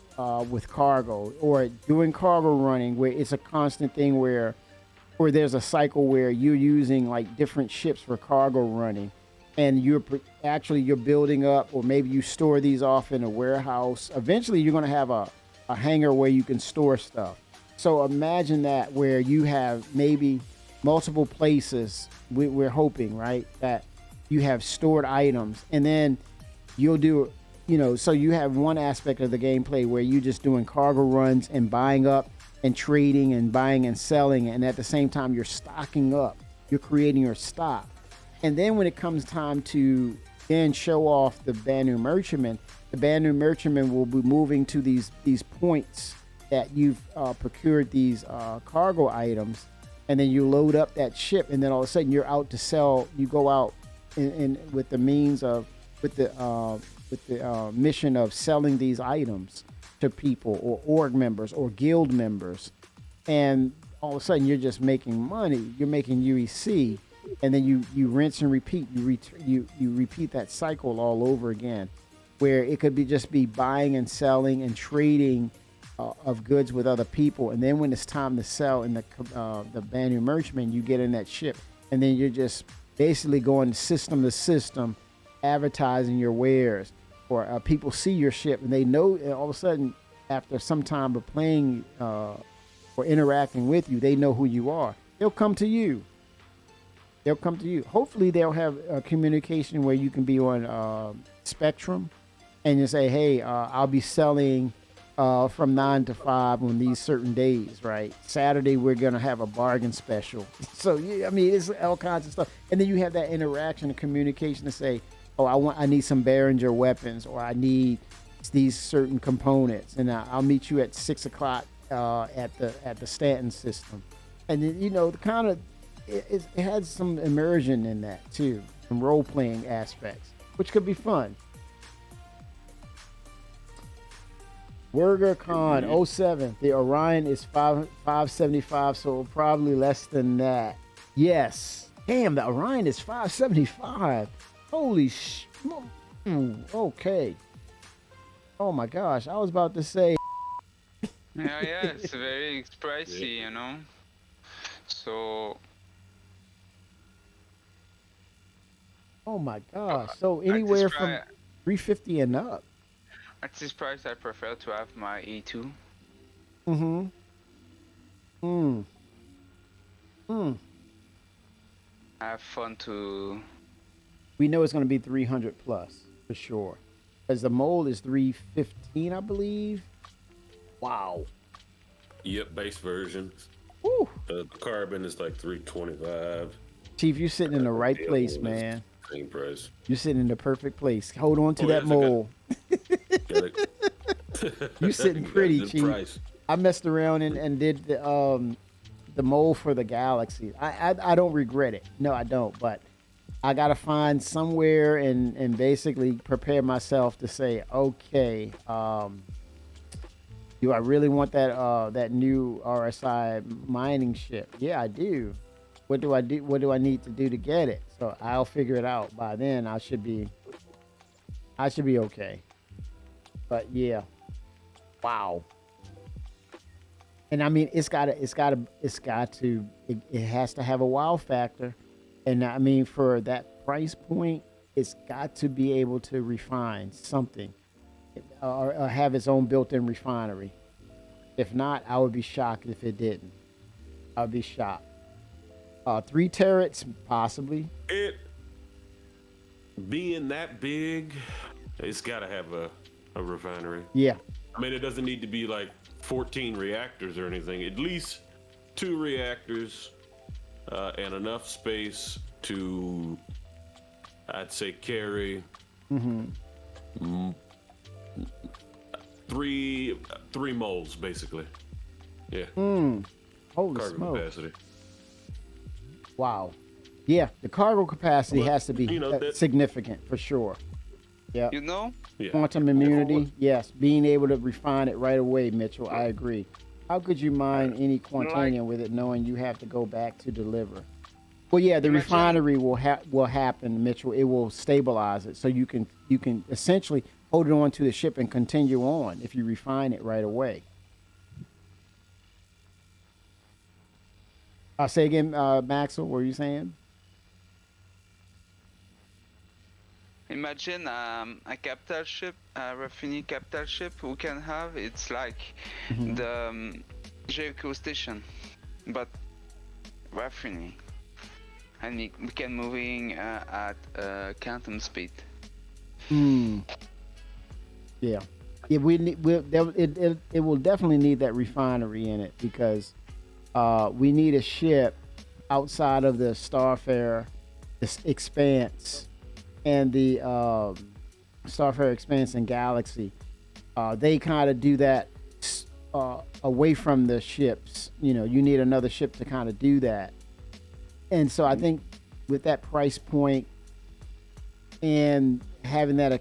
with cargo, or doing cargo running, where it's a constant thing where there's a cycle where you're using like different ships for cargo running, and you're building up, or maybe you store these off in a warehouse. Eventually you're going to have a hangar where you can store stuff. So imagine that where you have maybe multiple places. We're hoping, right, that you have stored items, and then you'll do, so you have one aspect of the gameplay where you're just doing cargo runs and buying up and trading and buying and selling, and at the same time you're stocking up, you're creating your stock. And then when it comes time to then show off the Banu Merchantman, the Banu Merchantman will be moving to these points that you've procured these cargo items, and then you load up that ship, and then all of a sudden you're out to sell. You go out in with the mission of selling these items to people or org members or guild members, and all of a sudden you're just making money. You're making UEC, and then you rinse and repeat. You repeat that cycle all over again, where it could be just be buying and selling and trading of goods with other people, and then when it's time to sell in the Banu Merchantman, you get in that ship, and then you're just basically going system to system, advertising your wares, or people see your ship and they know. And all of a sudden, after some time of playing or interacting with you, they know who you are. They'll come to you. Hopefully, they'll have a communication where you can be on Spectrum, and you say, "Hey, I'll be selling." From 9 to 5 on these certain days, right? Saturday we're gonna have a bargain special. So yeah, I mean, it's all kinds of stuff, and then you have that interaction and communication to say, "Oh, I need some Behringer weapons, or I need these certain components, and I'll meet you at 6 o'clock at the Stanton system." And then the kind of it has some immersion in that too, some role playing aspects, which could be fun. WurgerCon 07. The Orion is 575, so probably less than that. Yes. Damn, the Orion is 575. Holy sh. Okay. Oh my gosh, I was about to say. Yeah, it's very pricey, So. Oh my gosh. So anywhere from 350 and up. At this price, I prefer to have my E2. I have fun to. We know it's going to be 300 plus for sure, because the mold is 315, I believe. Wow. Yep, base version. Woo. The carbon is like 325. Chief, you're sitting in the right place, man. Same price. You're sitting in the perfect place. Hold on to that mold. You're sitting pretty, Chief. Price. I messed around and did the mold for the Galaxy. I don't regret it. No, I don't. But I gotta find somewhere and basically prepare myself to say, okay, do I really want that new RSI mining ship? Yeah, I do. What do I do? What do I need to do to get it? So I'll figure it out. By then, I should be okay. But yeah, wow. And I mean, it has to have a wow factor. And I mean, for that price point, it's got to be able to refine something, or have its own built-in refinery. If not, I would be shocked if it didn't. I would be shocked. 3 turrets, possibly. It being that big, it's got to have a refinery. Yeah. I mean, it doesn't need to be like 14 reactors or anything. At least 2 reactors and enough space to, I'd say, carry three moles, basically. Yeah. Holy cargo smoke. capacity. Wow. Yeah, the cargo capacity has to be significant for sure. Yeah. Yeah. Quantum immunity, yes. Being able to refine it right away, Mitchell. I agree. How could you mine any Quantanium with it, knowing you have to go back to deliver? Well, yeah, the refinery will happen, Mitchell. It will stabilize it, so you can essentially hold it on to the ship and continue on if you refine it right away. Say again, Maxwell. What were you saying? imagine a capital ship, a refining capital ship we can have. It's like the Jericho station, but refining, and we can moving at quantum speed. Yeah, it will definitely need that refinery in it, because we need a ship outside of the Starfarer, this Expanse, and the Starfarer Expanse and Galaxy. They kind of do that away from the ships. You know, you need another ship to kind of do that. And so I think with that price point and having that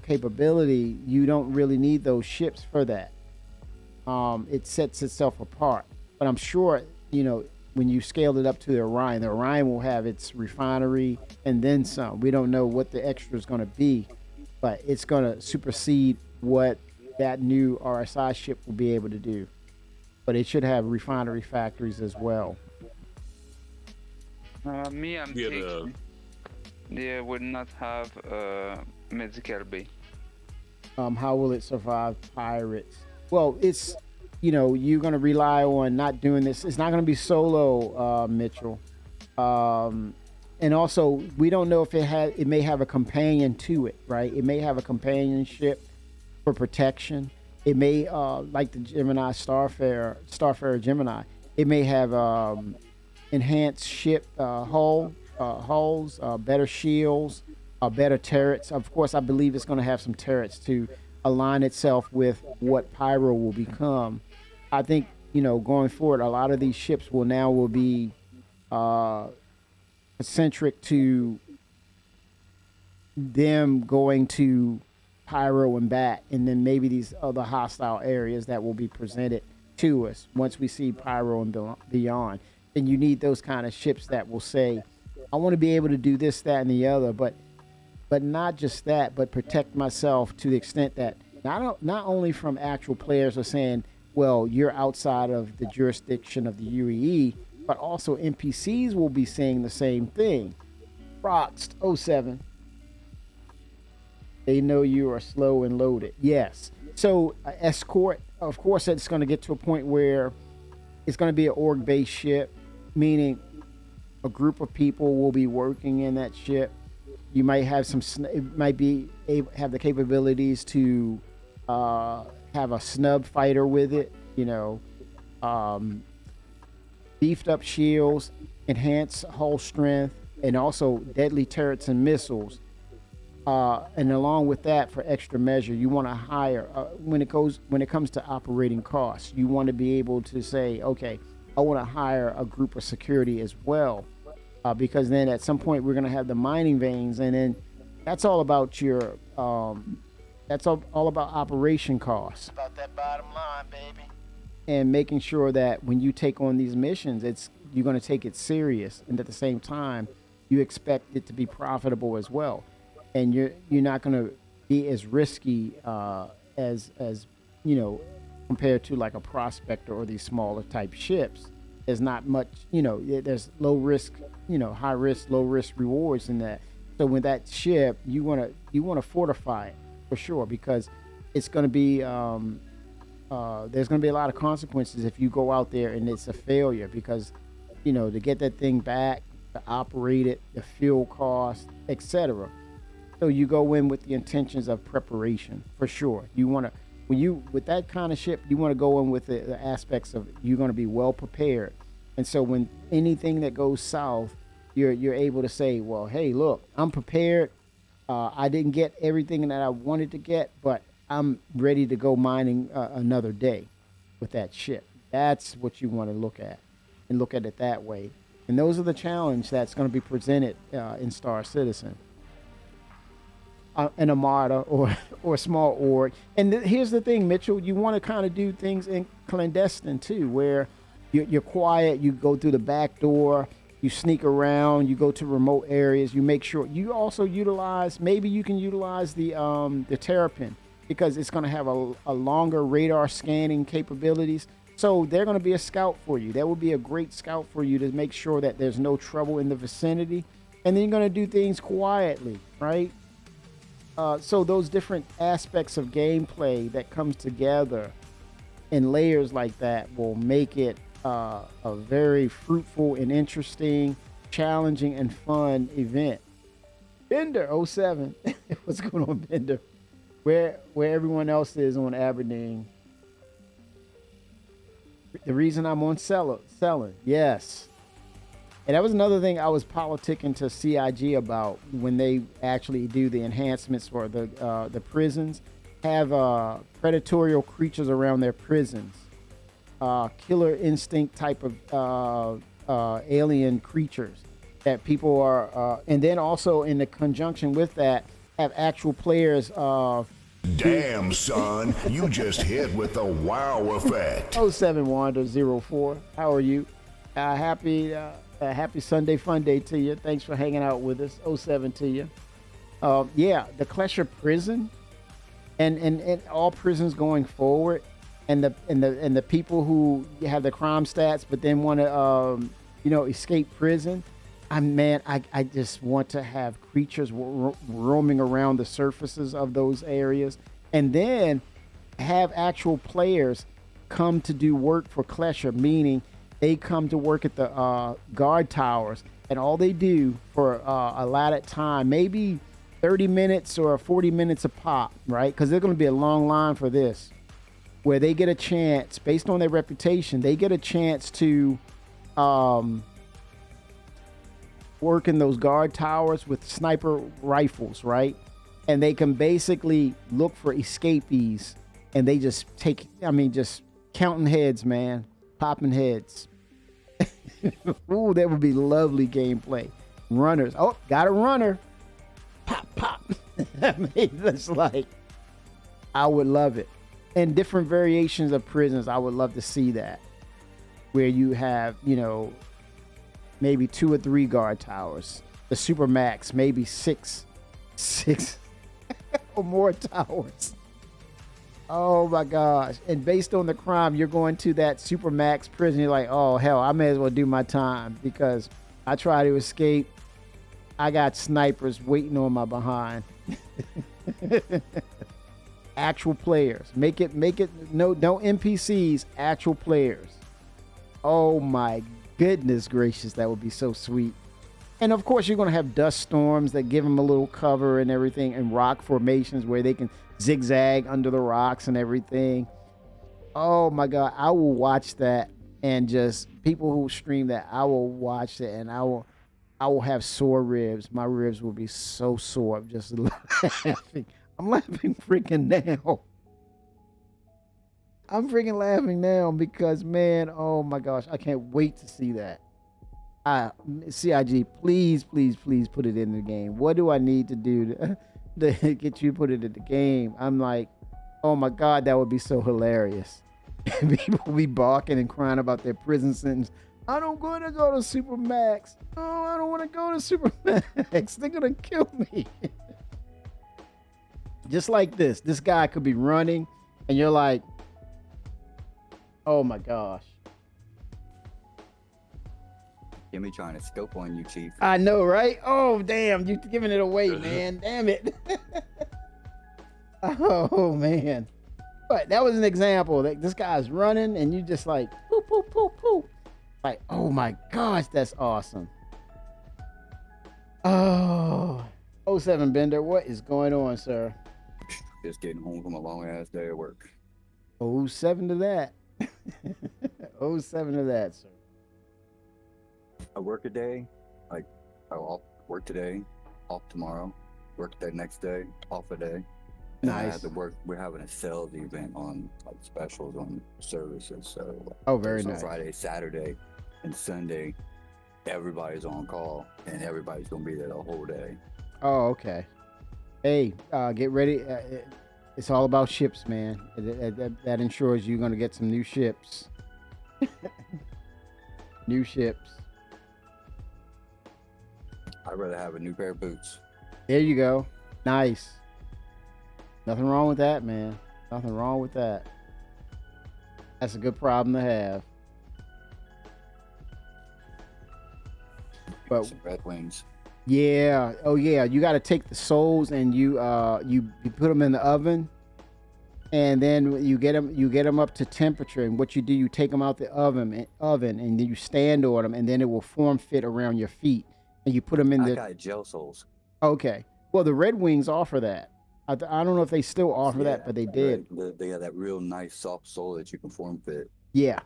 capability, you don't really need those ships for that. It sets itself apart. But I'm sure, you know, when you scale it up to the Orion will have its refinery and then some. We don't know what the extra is going to be, but it's going to supersede what that new RSI ship will be able to do. But it should have refinery factories as well. I'm thinking they would not have medical bay. How will it survive pirates? Well, it's, you know, you're going to rely on not doing this. It's not going to be solo, Mitchell. And also, we don't know if it may have a companion to it, right? It may have a companionship for protection. It may, like the Gemini Starfarer Gemini, it may have enhanced ship hulls, better shields, better turrets. Of course, I believe it's going to have some turrets to align itself with what Pyro will become. I think, you know, going forward, a lot of these ships will be eccentric to them going to Pyro and back, and then maybe these other hostile areas that will be presented to us once we see Pyro and beyond. And you need those kind of ships that will say, I want to be able to do this, that, and the other, but not just that, but protect myself to the extent that not only from actual players are saying, well, you're outside of the jurisdiction of the UEE, but also NPCs will be saying the same thing. Roxt 07. They know you are slow and loaded. Yes. So escort, of course, it's going to get to a point where it's going to be an org-based ship, meaning a group of people will be working in that ship. You might have have the capabilities to have a snub fighter with it, you know, beefed up shields, enhanced hull strength, and also deadly turrets and missiles. And along with that, for extra measure, you want to hire when it comes to operating costs, you want to be able to say, okay, I want to hire a group of security as well, because then at some point we're going to have the mining veins, and then that's all about your that's all about operation costs. About that bottom line, baby. And making sure that when you take on these missions, you're going to take it serious, and at the same time, you expect it to be profitable as well. And you're not going to be as risky as you know, compared to like a Prospector or these smaller type ships. There's not much, you know, there's low risk, you know, high risk, low risk rewards in that. So with that ship, you want to fortify it for sure, because it's going to be there's going to be a lot of consequences if you go out there and it's a failure, because, you know, to get that thing back, to operate it, the fuel cost, etc. So you go in with the intentions of preparation for sure. You want to, with that kind of ship, you want to go in with the aspects of you're going to be well prepared. And so when anything that goes south, you're able to say, well, hey, look, I'm prepared. I didn't get everything that I wanted to get, but I'm ready to go mining another day with that ship. That's what you want to look at, and look at it that way. And those are the challenge that's going to be presented in Star Citizen. An armada or a small org. And here's the thing, Mitchell, you want to kind of do things in clandestine too, where you're quiet, you go through the back door, you sneak around, you go to remote areas, you make sure you also utilize, maybe you can utilize the Terrapin, because it's going to have a longer radar scanning capabilities. So they're going to be a scout for you. That will be a great scout for you to make sure that there's no trouble in the vicinity. and then you're going to do things quietly, right? So those different aspects of gameplay that comes together in layers like that will make it a very fruitful and interesting, challenging and fun event. Bender 07. What's going on, Bender? Where everyone else is on Aberdeen. The reason I'm on selling, yes. And that was another thing I was politicking to CIG about when they actually do the enhancements for the prisons. Have predatory creatures around their prisons, killer instinct type of alien creatures that people are, and then also in the conjunction with that, have actual players. Damn, son, you just hit with the wow effect. 07 Wander 04. How are you? Happy Sunday fun day to you. Thanks for hanging out with us. 07 to you. Yeah, the Klesher prison and all prisons going forward, and the people who have the crime stats but then want to escape prison. I just want to have creatures roaming around the surfaces of those areas, and then have actual players come to do work for Klesher, meaning they come to work at the guard towers, and all they do for a allotted time, maybe 30 minutes or 40 minutes a pop, right? Because there's going to be a long line for this, where they get a chance, based on their reputation, they get a chance to work in those guard towers with sniper rifles, right? And they can basically look for escapees, and they just just counting heads, man. Popping heads. Ooh, that would be lovely gameplay. Runners. Oh, got a runner. Pop, pop. That's like, I would love it. And different variations of prisons, I would love to see that. Where you have, maybe 2 or 3 guard towers. The Supermax, maybe six or more towers. Oh my gosh. And based on the crime, you're going to that Supermax prison. You're like, oh hell, I may as well do my time, because I try to escape. I got snipers waiting on my behind. Actual players. Make it no NPCs, actual players. Oh my goodness gracious, that would be so sweet. And of course, you're going to have dust storms that give them a little cover and everything, and rock formations where they can zigzag under the rocks and everything. Oh my God, I will watch that, and just people who stream that, I will watch it, and I will have sore ribs. My ribs will be so sore. I'm just laughing. I'm laughing freaking now. I'm freaking laughing now because, man, oh my gosh, I can't wait to see that. CIG, please put it in the game. What do I need to do to get you to put it in the game? I'm like, oh my God, that would be so hilarious. People be barking and crying about their prison sentence. I don't want to go to Supermax. Oh, I don't want to go to Supermax. They're going to kill me. Just like this. This guy could be running, and you're like, oh my gosh. Jimmy trying to scope on you, Chief. I know, right? Oh, damn. You're giving it away, man. Damn it. Oh, man. But that was an example. Like, this guy's running, and you just like, poop, poop, poop, poop. Like, oh my gosh, that's awesome. Oh, 07 Bender, what is going on, sir? Just getting home from a long ass day at work. 07 to that. 07 to that, sir. I work a day, like I'll work today, off tomorrow, work the next day, off a day. And I Nice. have to work. We're having a sales event on like specials on services. So Oh, very so nice. Friday, Saturday, and Sunday, everybody's on call, and everybody's gonna be there the whole day. Oh, okay. Hey, get ready. It's all about ships, man. That ensures you're going to get some new ships. New ships. I'd rather have a new pair of boots. There you go. Nice. Nothing wrong with that, man. Nothing wrong with that. That's a good problem to have. But Some Red Wings. Yeah. Oh yeah. You got to take the souls and you put them in the oven, and then you get them up to temperature. And what you do, you take them out the oven, and then you stand on them, and then it will form fit around your feet, and you put them in I the. got gel soles. Okay. Well, the Red Wings offer that. I don't know if they still offer that, but they did. They got that real nice soft sole that you can form fit. Yeah.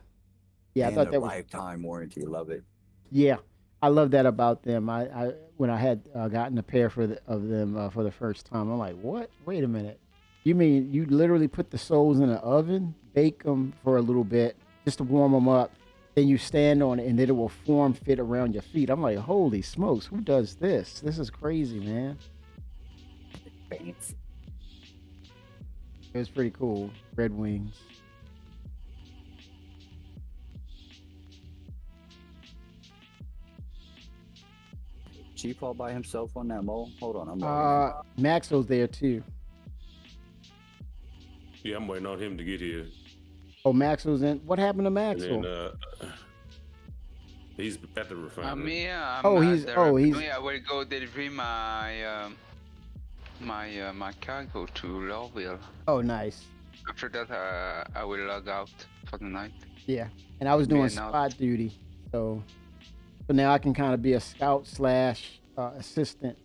Yeah. And I thought a that was. lifetime warranty. Love it. Yeah, I love that about them. I when I had gotten a pair of them for the first time, I'm like, what? Wait a minute. You mean you literally put the soles in the oven, bake them for a little bit just to warm them up, then you stand on it, and then it will form fit around your feet. I'm like, holy smokes, who does this? This is crazy, man. Fancy. It was pretty cool. Red Wings. Chief all by himself on that mole. Hold on, I'm Maxwell's there too. Yeah, I'm waiting on him to get here. Oh, Maxwell's in. What happened to And Maxwell? then he's at the refinery. He's I will go deliver my cargo to Lowville. Oh, nice. After that, I will log out for the night. Yeah, and I was doing now- spot duty, so now I can kind of be a scout / assistant.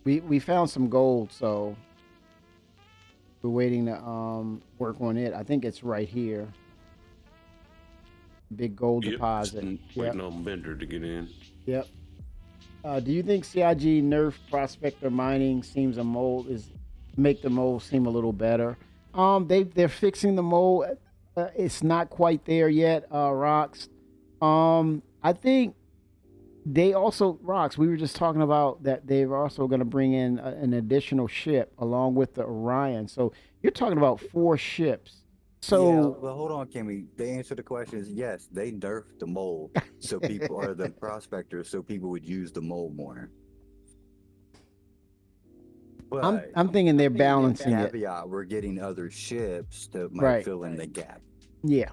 We found some gold, so we're waiting to work on it. I think it's right here. Big gold deposit. Just waiting on Bender to get in. Yep. Do you think CIG nerf prospector mining seems make the mole seem a little better? They're fixing the mole. It's not quite there yet. Rocks. I think they also Rocks. We were just talking about that they're also going to bring in an additional ship along with the Orion. So you're talking about 4 ships. So, yeah, well, hold on, Kimmy. The answer to the question is yes. They nerfed the mole, so people are the prospectors, so people would use the mole more. But I'm thinking they're balancing it. caveat, we're getting other ships that might fill in the gap. Yeah.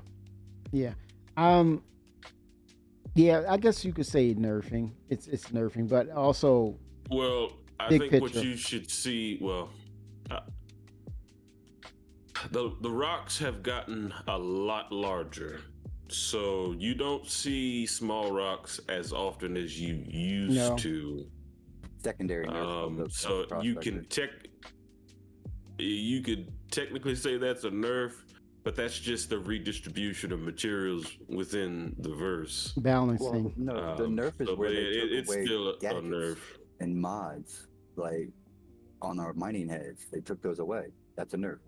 Yeah, I guess you could say nerfing. It's nerfing, but also. Well, I big think picture. what you should see. Well, the rocks have gotten a lot larger, so you don't see small rocks as often as you used to. Secondary nerf. of So you prospectors. you could technically say that's a nerf, but that's just the redistribution of materials within the verse. Balancing. Well, no, the nerf is so where they it's took away still a gadgets nerf. and mods, like on our mining heads. They took those away. That's a nerf.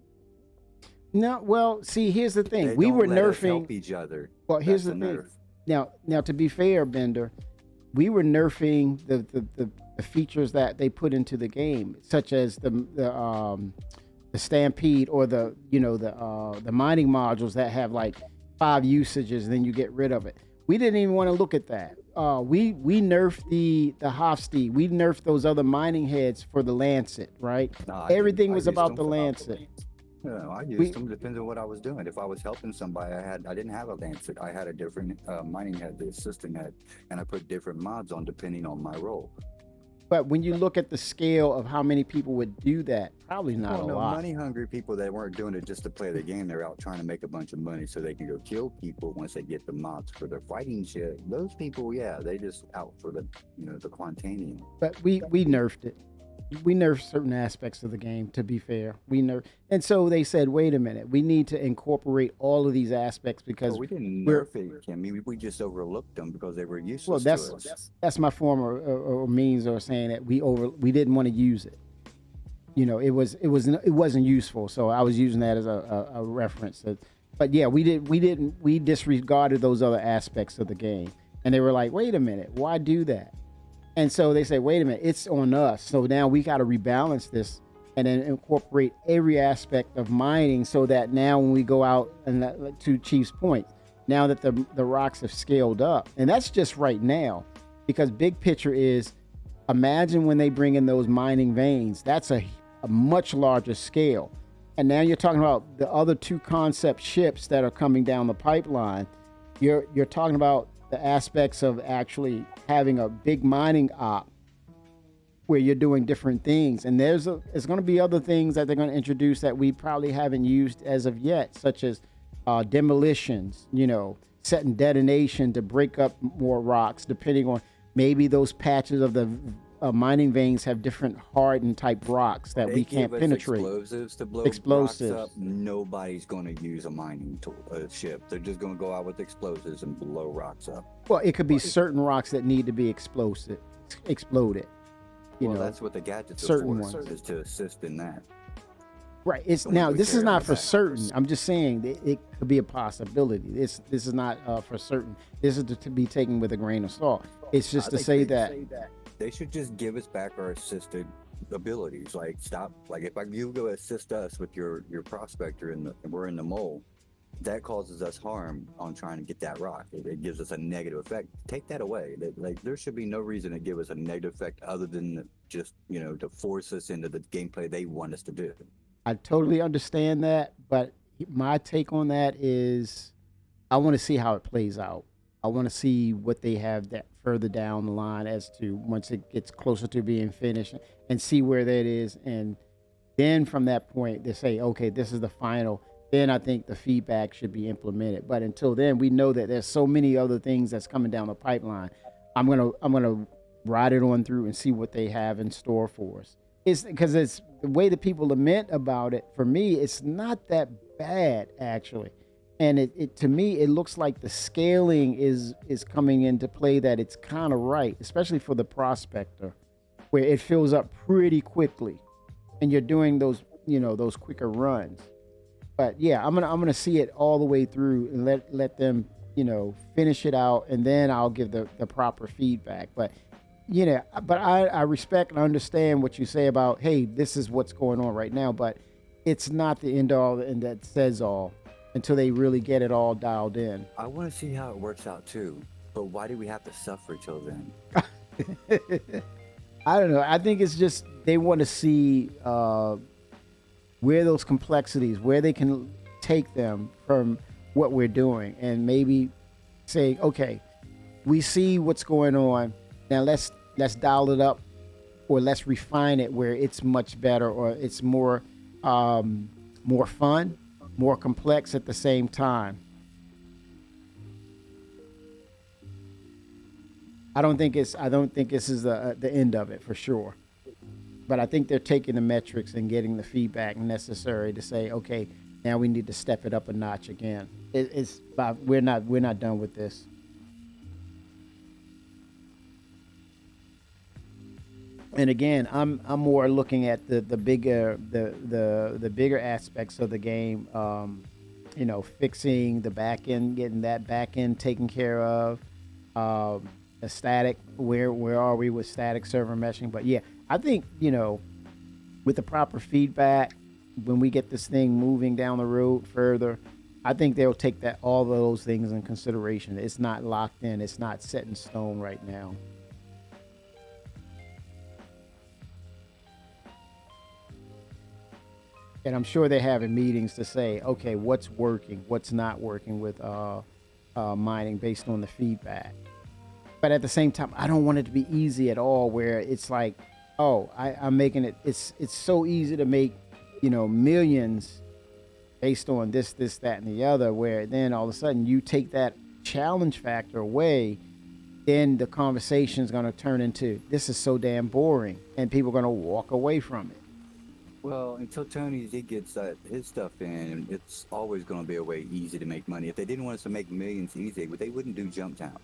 No, well, see, here's the thing. They We don't were let us nerfing help each other. Well, here's That's the a thing. nerf. Now, to be fair, Bender, we were nerfing the features that they put into the game, such as the Stampede or the mining modules that have like 5 usages, and then you get rid of it. We didn't even want to look at that. We nerfed the Hofstede. We nerfed those other mining heads for the Lancet, right? No, Everything I was used about them the for Lancet. No, I used them. Depends on what I was doing. If I was helping somebody, I didn't have a Lancet. I had a different mining head, the assistant head, and I put different mods on depending on my role. But when you look at the scale of how many people would do that, probably not a lot. Money hungry people that weren't doing it just to play the game. They're out trying to make a bunch of money so they can go kill people once they get the mods for their fighting shit. Those people, yeah, they just out for the the Quantanium. But we nerfed it. We nerfed certain aspects of the game, to be fair. And so they said, wait a minute, we need to incorporate all of these aspects because we didn't nerf it, Kim. We just overlooked them because they were useless to us. That's my form or means of saying that we didn't want to use it. It wasn't useful, so I was using that as a reference. But yeah, we disregarded those other aspects of the game, and they were like, wait a minute, why do that? And so they say, wait a minute, it's on us. So now we got to rebalance this and then incorporate every aspect of mining so that now when we go out, and to Chief's point, now that the rocks have scaled up, and that's just right now, because big picture is, imagine when they bring in those mining veins, that's a much larger scale. And now you're talking about the other 2 concept ships that are coming down the pipeline. You're talking about the aspects of actually having a big mining op where you're doing different things. And there's going to be other things that they're going to introduce that we probably haven't used as of yet, such as demolitions, setting detonation to break up more rocks, depending on maybe those patches of the mining veins have different hardened type rocks that we can't penetrate. Explosives to blow Explosives. rocks up. Nobody's going to use a mining ship. They're just going to go out with explosives and blow rocks up. Well, it could be certain rocks that need to be exploded. That's what the gadgets certain are for, ones. is to assist in that. Right. It's So now. we This is care not about for that. certain. I'm just saying that it could be a possibility. This is not for certain. This is to be taken with a grain of salt. It's just I to think say they that. They should just give us back our assisted abilities. Like, stop. Like, if you go assist us with your prospector and we're in the mole, that causes us harm on trying to get that rock. It gives us a negative effect. Take that away. There should be no reason to give us a negative effect other than just to force us into the gameplay they want us to do. I totally understand that, but my take on that is, I want to see how it plays out. I want to see what they have that further down the line as to once it gets closer to being finished, and see where that is, and then from that point they say, okay, this is the final. Then I think the feedback should be implemented. But until then, we know that there's so many other things that's coming down the pipeline. I'm gonna ride it on through and see what they have in store for us. It's because it's the way that people lament about it. For me, it's not that bad actually, and it to me it looks like the scaling is coming into play, that it's kind of right, especially for the prospector, where it fills up pretty quickly, and you're doing those those quicker runs. But yeah, I'm gonna see it all the way through and let them finish it out, and then I'll give the proper feedback. But I respect and understand what you say about, hey, this is what's going on right now, but it's not the end all and that says all until they really get it all dialed in. I want to see how it works out too, but why do we have to suffer till then? I don't know. I think it's just they want to see where those complexities, where they can take them from what we're doing, and maybe say, okay, we see what's going on. Now let's dial it up, or let's refine it where it's much better, or it's more fun, more complex at the same time. I don't think this is the end of it for sure, but I think they're taking the metrics and getting the feedback necessary to say, okay, now we need to step it up a notch again. We're not done with this. And again, I'm more looking at the bigger aspects of the game. Fixing the back end, getting that back end taken care of. The static, where are we with static server meshing? But yeah, I think with the proper feedback, when we get this thing moving down the road further, I think they'll take all those things in consideration. It's not locked in. It's not set in stone right now. And I'm sure they're having meetings to say, okay, what's working, what's not working with mining based on the feedback. But at the same time, I don't want it to be easy at all, where it's like, oh, I'm making it. It's so easy to make, millions based on this, that, and the other, where then all of a sudden you take that challenge factor away, then the conversation is going to turn into, this is so damn boring, and people are going to walk away from it. Well, until Tony Z gets his stuff in, it's always going to be a way easy to make money. If they didn't want us to make millions easy, they wouldn't do Jump Town.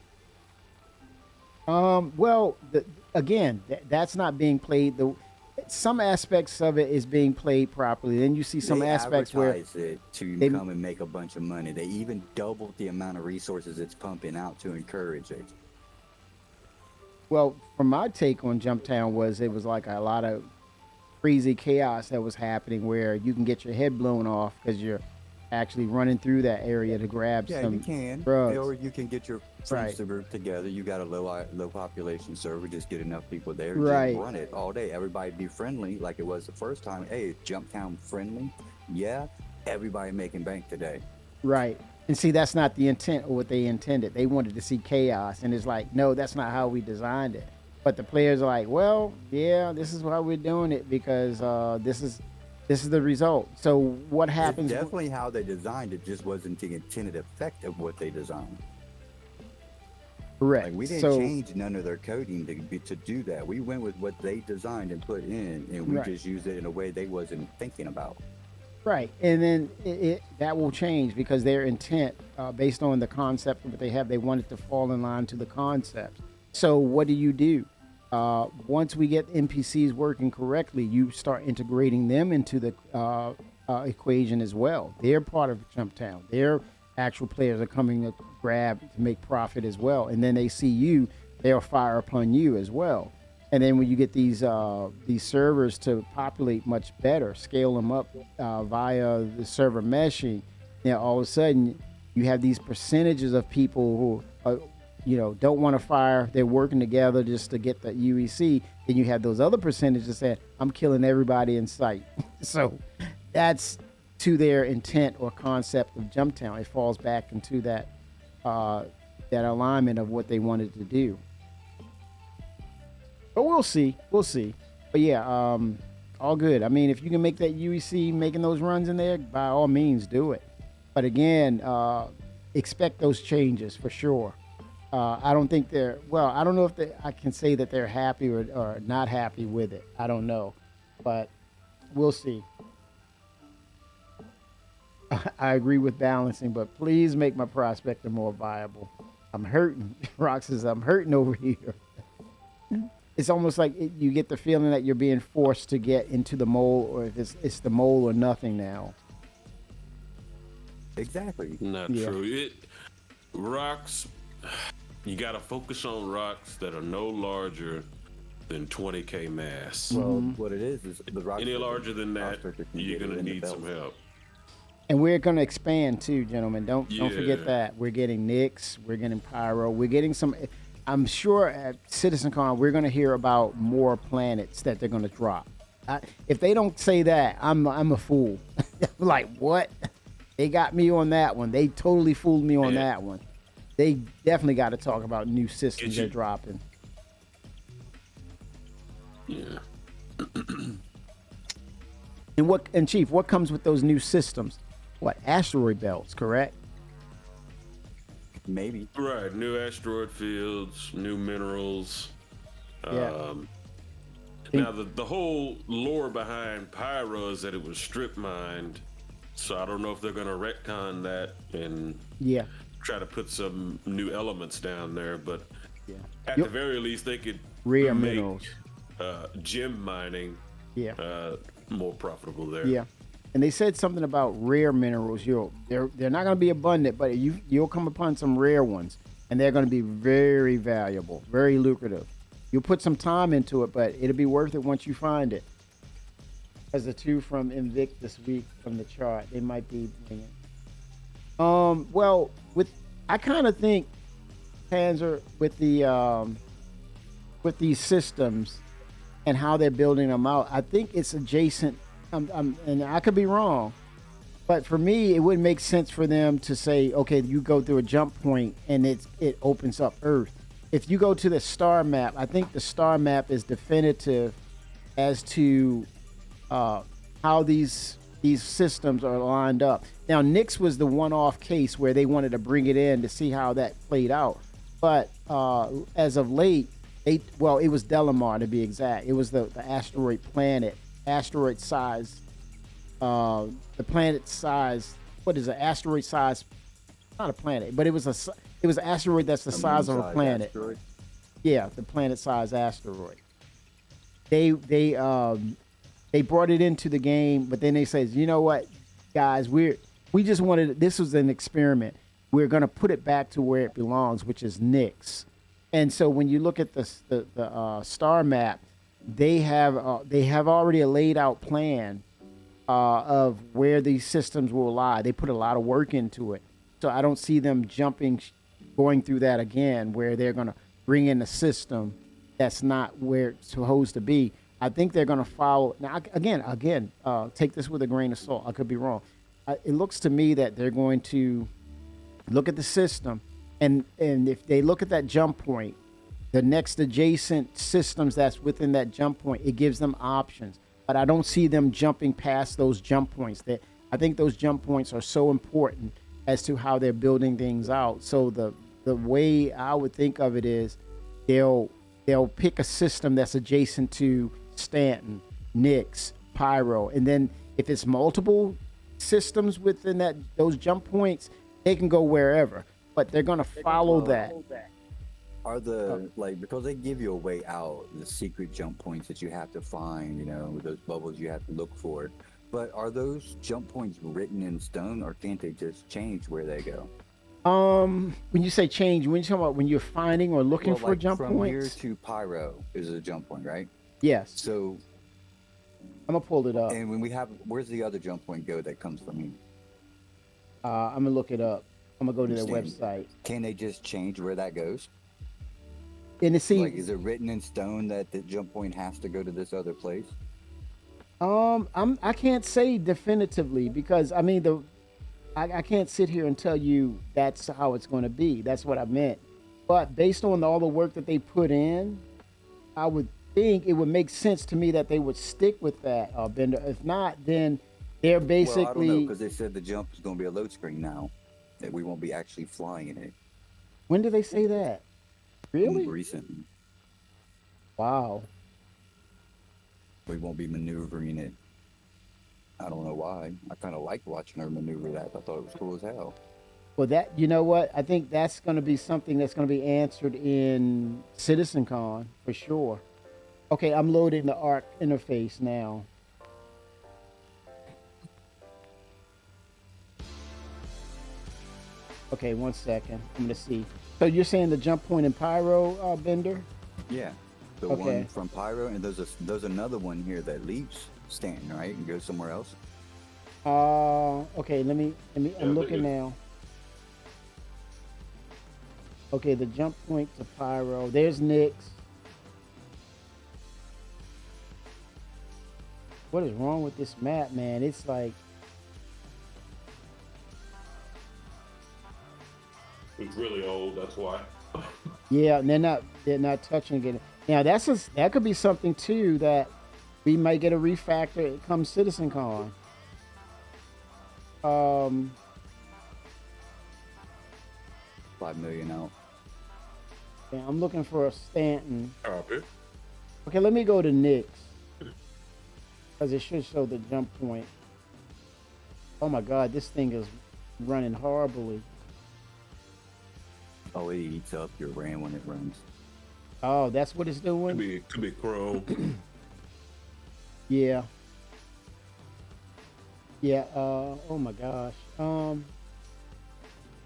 Well, again, that's not being played. Some aspects of it is being played properly. Then you see some aspects where it to come and make a bunch of money. They even doubled the amount of resources it's pumping out to encourage it. Well, from my take on Jump Town it was like a lot of crazy chaos that was happening, where you can get your head blown off because you're actually running through that area to grab some drugs. Or you can get your friends to group together. You got a low population server, just get enough people there, just run it all day. Everybody be friendly like it was the first time. Hey, Jump Town friendly? Yeah, everybody making bank today. Right. And see, that's not the intent of what they intended. They wanted to see chaos, and it's like, no, that's not how we designed it. But the players are like, well, yeah, this is why we're doing it because this is the result. So what happens? It's definitely how they designed it, just wasn't the intended effect of what they designed. Correct. Like we didn't change none of their coding to do that. We went with what they designed and put in, and we just used it in a way they wasn't thinking about. Right, and then that will change because their intent, based on the concept of what they have, they want it to fall in line to the concept. So what do? Once we get NPCs working correctly, you start integrating them into the equation as well. They're part of Jumptown. Their actual players are coming to grab to make profit as well, and then they see you, they'll fire upon you as well. And then when you get these servers to populate much better, scale them up via the server meshing, all of a sudden you have these percentages of people who don't want to fire. They're working together just to get the UEC. Then you have those other percentages saying, I'm killing everybody in sight. So that's to their intent or concept of Jumptown. It falls back into that alignment of what they wanted to do. But we'll see. But yeah, all good. I mean, if you can make that UEC, making those runs in there, by all means, do it. But again, expect those changes for sure. I don't think I don't know if I can say that they're happy or not happy with it. I don't know. But we'll see. I agree with balancing, but please make my prospector more viable. I'm hurting. Rock says, I'm hurting over here. It's almost like you get the feeling that you're being forced to get into the mole, or if it's the mole or nothing now. Exactly. Not true. Rocks, you got to focus on rocks that are no larger than 20K mass. Well, what it is the rocks. Any larger than that, you're going to need some help. And we're going to expand too, gentlemen. Don't forget that. We're getting Nyx, we're getting Pyro, we're getting some. I'm sure at CitizenCon we're going to hear about more planets that they're going to drop. If they don't say that, I'm a fool. Like, what? They got me on that one. They totally fooled me on that one. They definitely got to talk about new systems they're dropping. Yeah. And Chief, what comes with those new systems? What, asteroid belts, correct? Maybe. Right, new asteroid fields, new minerals. Yeah. Now, the whole lore behind Pyro is that it was strip mined, so I don't know if they're going to retcon that and try to put some new elements down there, but at the very least, they could rare make minerals. gem mining more profitable there. Yeah. And they said something about rare minerals. They're not going to be abundant, but you'll come upon some rare ones, and they're going to be very valuable, very lucrative. You'll put some time into it, but it'll be worth it once you find it. As the two from Invictus Week from the chart, they might be bringing. Well, I kind of think Panzer with these systems and how they're building them out. I think it's adjacent. And I could be wrong, but for me, it wouldn't make sense for them to say, okay, you go through a jump point and it opens up Earth. If you go to the star map, I think the star map is definitive as to how these systems are lined up. Now, Nyx was the one-off case where they wanted to bring it in to see how that played out. But as of late, it was Delamar to be exact. It was the asteroid planet. Asteroid size, the planet size. What is it? Asteroid size? Not a planet, but it was an asteroid that's the size of a planet. Asteroid? Yeah, the planet size asteroid. They brought it into the game, but then they said, you know what, guys, we just wanted. This was an experiment. We're gonna put it back to where it belongs, which is Nyx. And so when you look at the star map. They have already a laid out plan of where these systems will lie. They put a lot of work into it, so I don't see them going through that again, where they're going to bring in a system that's not where it's supposed to be. I think they're going to follow. Now, again, take this with a grain of salt. I could be wrong. It looks to me that they're going to look at the system, and if they look at that jump point, the next adjacent systems that's within that jump point, it gives them options. But I don't see them jumping past those jump points. That I think those jump points are so important as to how they're building things out. So the way I would think of it is they'll pick a system that's adjacent to Stanton, Nyx, Pyro, and then if it's multiple systems within those jump points, they can go wherever, but they're going to follow that. Are the like, because they give you a way out, the secret jump points that you have to find, you know, those bubbles you have to look for, but are those jump points written in stone, or can't they just change where they go? When you say change, when you talk about when you're finding or looking for like jump from points, here to Pyro is a jump point, right? yes, So, I'm gonna pull it up. and when we have, where's the other jump point go that comes from here? I'm gonna look it up. I'm gonna go to their Understand. website, Can they just change where that goes? and it seems Like, is it written in stone that the jump point has to go to this other place? I can't say definitively because I mean I can't sit here and tell you that's how it's going to be. That's what I meant. But based on all the work that they put in, I would think it would make sense to me that they would stick with that, Bender. If not, then they're Well, I don't know, basically. because they said the jump is going to be a load screen now, that we won't be actually flying in it. When did they say that? Really? Recently, Wow. we won't be maneuvering it. I don't know why. I kind of like watching her maneuver that. I thought it was cool as hell. Well, you know what? I think that's going to be something that's going to be answered in CitizenCon for sure. Okay, I'm loading the ARC interface now. Okay, 1 second. I'm going to see. So you're saying the jump point in Pyro, Bender? Yeah, the Okay. one from Pyro, and there's another one here that leaves Stanton, right, and goes somewhere else. Okay, let me. I'm looking now. Okay, the jump point to Pyro. There's Nyx. What is wrong with this map, man? It's like, It's really old. That's why. yeah, and they're not touching it. Now that could be something too that we might get a refactor come CitizenCon. 5 million out. Yeah, I'm looking for a Stanton. Copy. Okay, let me go to Nyx. Because it should show the jump point. Oh my god, this thing is running horribly. Oh, it eats up your RAM when it runs. Oh, that's what it's doing? Could be Chrome. Yeah. Yeah, oh my gosh. You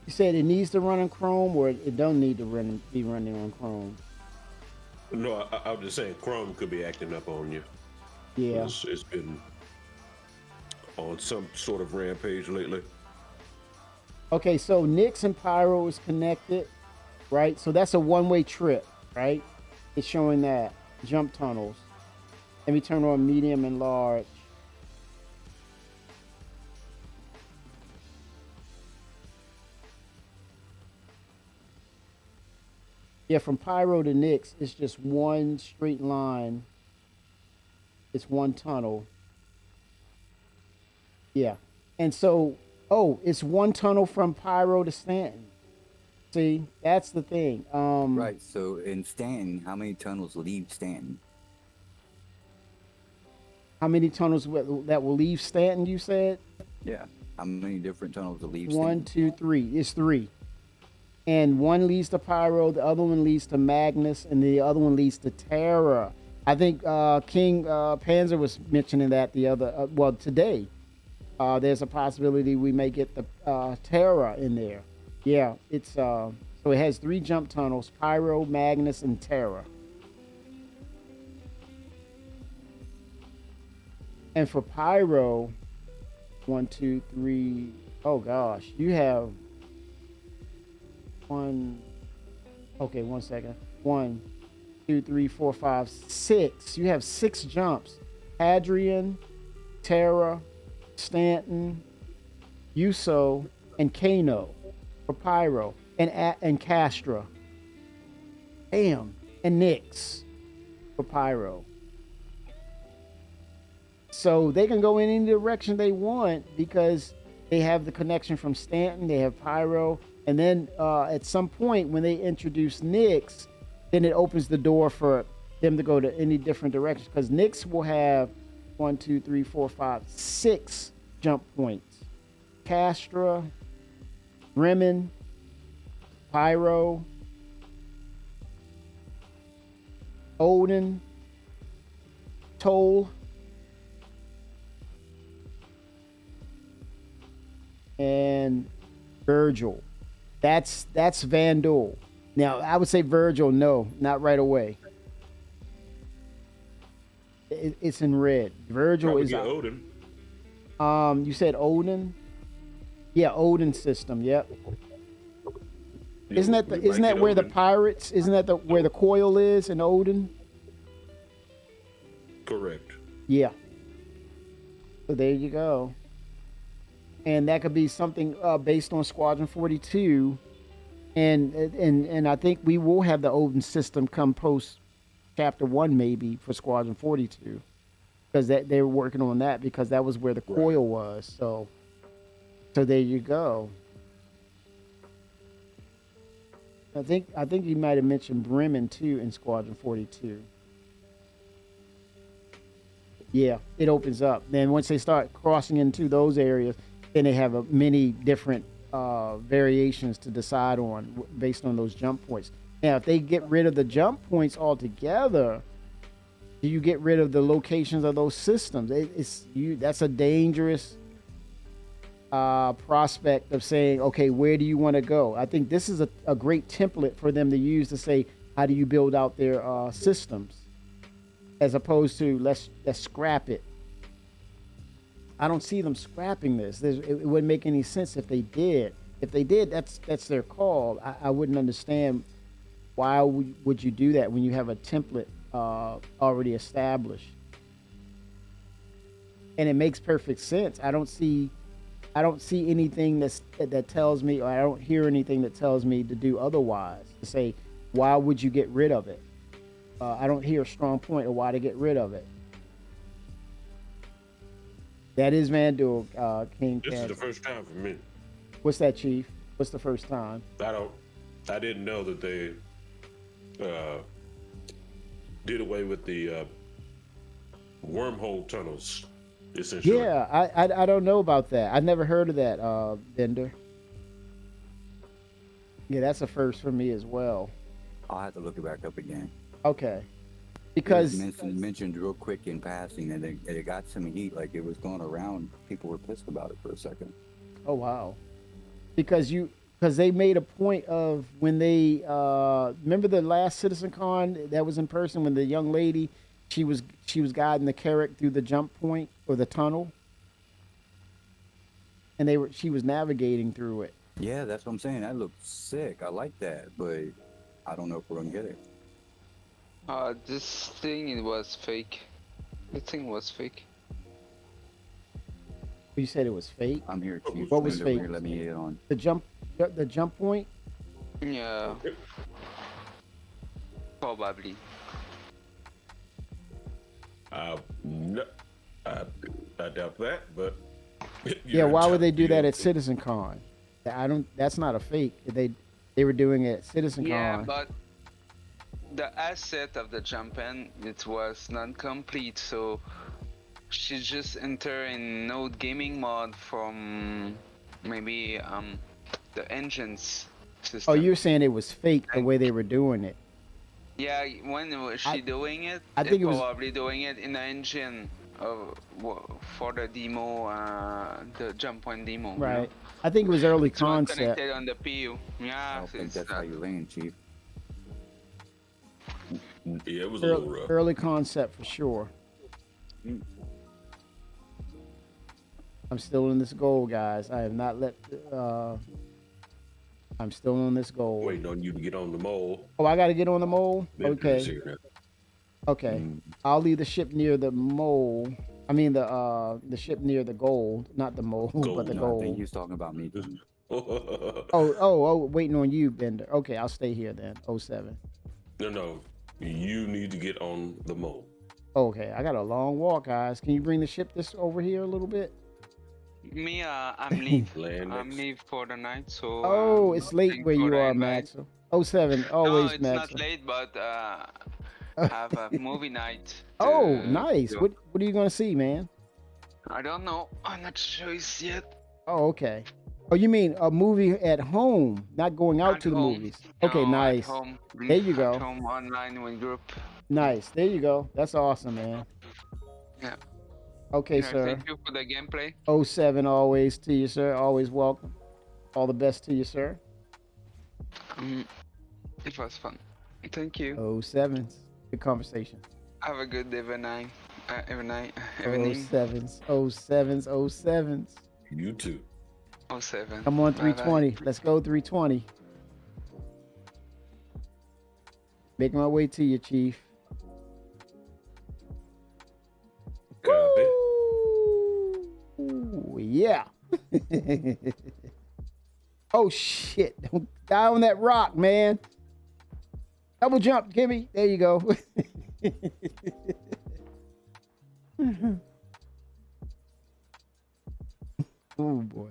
said it needs to run on Chrome or it don't need to be running on Chrome? No, I'm just saying Chrome could be acting up on you. Yeah. It's been on some sort of rampage lately. Okay, so Nyx and Pyro is connected, right? So that's a one-way trip, right? It's showing that. Jump tunnels. Let me turn on medium and large. Yeah, from Pyro to Nyx, it's just one straight line. It's one tunnel. Yeah. And so, it's one tunnel from Pyro to Stanton. See, that's the thing. Right, so in Stanton, how many tunnels leave Stanton? How many tunnels that will leave Stanton, you said? Yeah, how many different tunnels will leave One, Stanton? 2, 3. It's 3. And one leads to Pyro, the other one leads to Magnus, and the other one leads to Terra. I think King Panzer was mentioning that today. There's a possibility we may get the Terra in there. Yeah, it's so it has 3 jump tunnels: Pyro, Magnus, and Terra. And for Pyro, 1, 2, 3. Oh gosh, you have one. Okay, 1 second. 1, 2, 3, 4, 5, 6. You have 6 jumps: Hadrian, Terra, Stanton, Uso, and Kano for Pyro, and Castra. Damn, and Nyx for Pyro. So they can go in any direction they want because they have the connection from Stanton, they have Pyro, and then at some point when they introduce Nyx, then it opens the door for them to go to any different directions because Nyx will have 1, 2, 3, 4, 5, 6 jump points. Castra, Bremen, Pyro, Odin, Toll, and Virgil. That's Vandal. Now I would say Virgil, no, not right away. It's in red. Virgil Probably is get Odin. You said Odin? Yeah, Odin system. Yep. Isn't that where the pirates? Isn't that where the coil is in Odin? Correct. Yeah. So there you go. And that could be something based on Squadron 42, and I think we will have the Odin system come post Chapter 1 maybe for Squadron 42, because they were working on that because that was where the coil was. So there you go. I think you might have mentioned Bremen too in Squadron 42. Yeah, it opens up. Then once they start crossing into those areas, then they have many different variations to decide on based on those jump points. Now, if they get rid of the jump points altogether, do you get rid of the locations of those systems? That's a dangerous prospect of saying, okay, where do you want to go? I think this is a great template for them to use to say, how do you build out their systems, as opposed to let's scrap it. I don't see them scrapping this. It wouldn't make any sense if they did. If they did, that's their call. I wouldn't understand why would you do that when you have a template already established. And it makes perfect sense. I don't see anything that tells me, or I don't hear anything that tells me to do otherwise. To say, why would you get rid of it? I don't hear a strong point of why to get rid of it. That is Vandal, King. This is the first time for me. What's that, Chief? What's the first time? I didn't know that they did away with the wormhole tunnels. Essentially. Yeah, I don't know about that. I've never heard of that, Bender. Yeah, that's a first for me as well. I'll have to look it back up again. Okay. Because mentioned real quick in passing, and it got some heat, like it was going around. People were pissed about it for a second. Oh wow! Because they made a point of when they remember the last CitizenCon that was in person when the young lady she was guiding the Carrack through the jump point or the tunnel, and she was navigating through it. Yeah, that's what I'm saying. That looked sick. I like that, but I don't know if we're gonna get it. This thing, it was fake. The thing was fake. You said it was fake? I'm here, Chief. What was fake? Let me hit on. The jump point? Yeah. Probably. No, I doubt that, but yeah, why would they do that at CitizenCon? That's not a fake. They were doing it at CitizenCon. Yeah, but the asset of the jump-in, it was not complete, so she just enter in Node gaming mode from maybe the engines system. Oh, you're saying it was fake the way they were doing it? Yeah, when was she doing it? I think it was probably doing it in the engine for the demo, the jump point demo. Right. You know? I think it was early It's not concept. connected on the PU. Yeah. I don't think that's how you land, Chief. Yeah, it was a little rough. Early concept for sure. I'm still in this goal, guys. I have not let. I'm still on this goal. Waiting on you to get on the mole. Oh, I got to get on the mole. Bender's Okay. here Okay. I'll leave the ship near the mole. I mean the ship near the gold, not the mole, but the No, I gold. think he was talking about me. Waiting on you, Bender. Okay, I'll stay here then. 07. No. You need to get on the mole. Okay, I got a long walk, guys. Can you bring the ship this over here a little bit? Me, I'm leave. Land I'm next. leave for the night, so. Oh, it's late thanks where for you the are, invite. Maxwell. 07, No, always it's Maxwell. not late, but have a movie night. Oh, to nice. do. What are you gonna see, man? I don't know. I'm not sure yet. Oh, okay. Oh, you mean a movie at home, not going out At to the home. movies? Okay, No, nice. At home. There you go. At home, online with group. Nice. There you go. That's awesome, man. Yeah. Okay, Yeah, sir. Thank you for the gameplay. 07 always to you, sir. Always welcome. All the best to you, sir. It was fun. Thank you. 07s. Good conversation. Have a good evening. Evening. 07s. 07s. 07s. You too. 07. Come on, Bye-bye. 320. Let's go 320. Making my way to you, Chief. Copy. Ooh, yeah. Oh, shit. Don't die on that rock, man. Double jump, Kimmy. There you go. Oh, boy.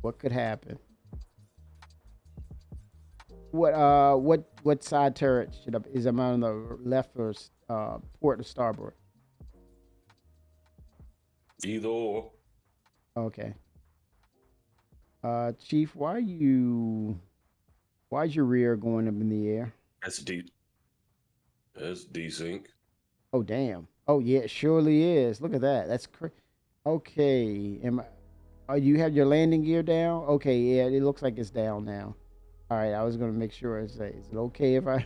What could happen? What side turret is I'm on the left or port or starboard? Either or. Okay. Chief, why's your rear going up in the air? That's desync. Oh, damn. Oh, yeah, it surely is. Look at that. That's crazy. Okay. You have your landing gear down? Okay, yeah, it looks like it's down now. All right, I was going to make sure. Is it okay if I...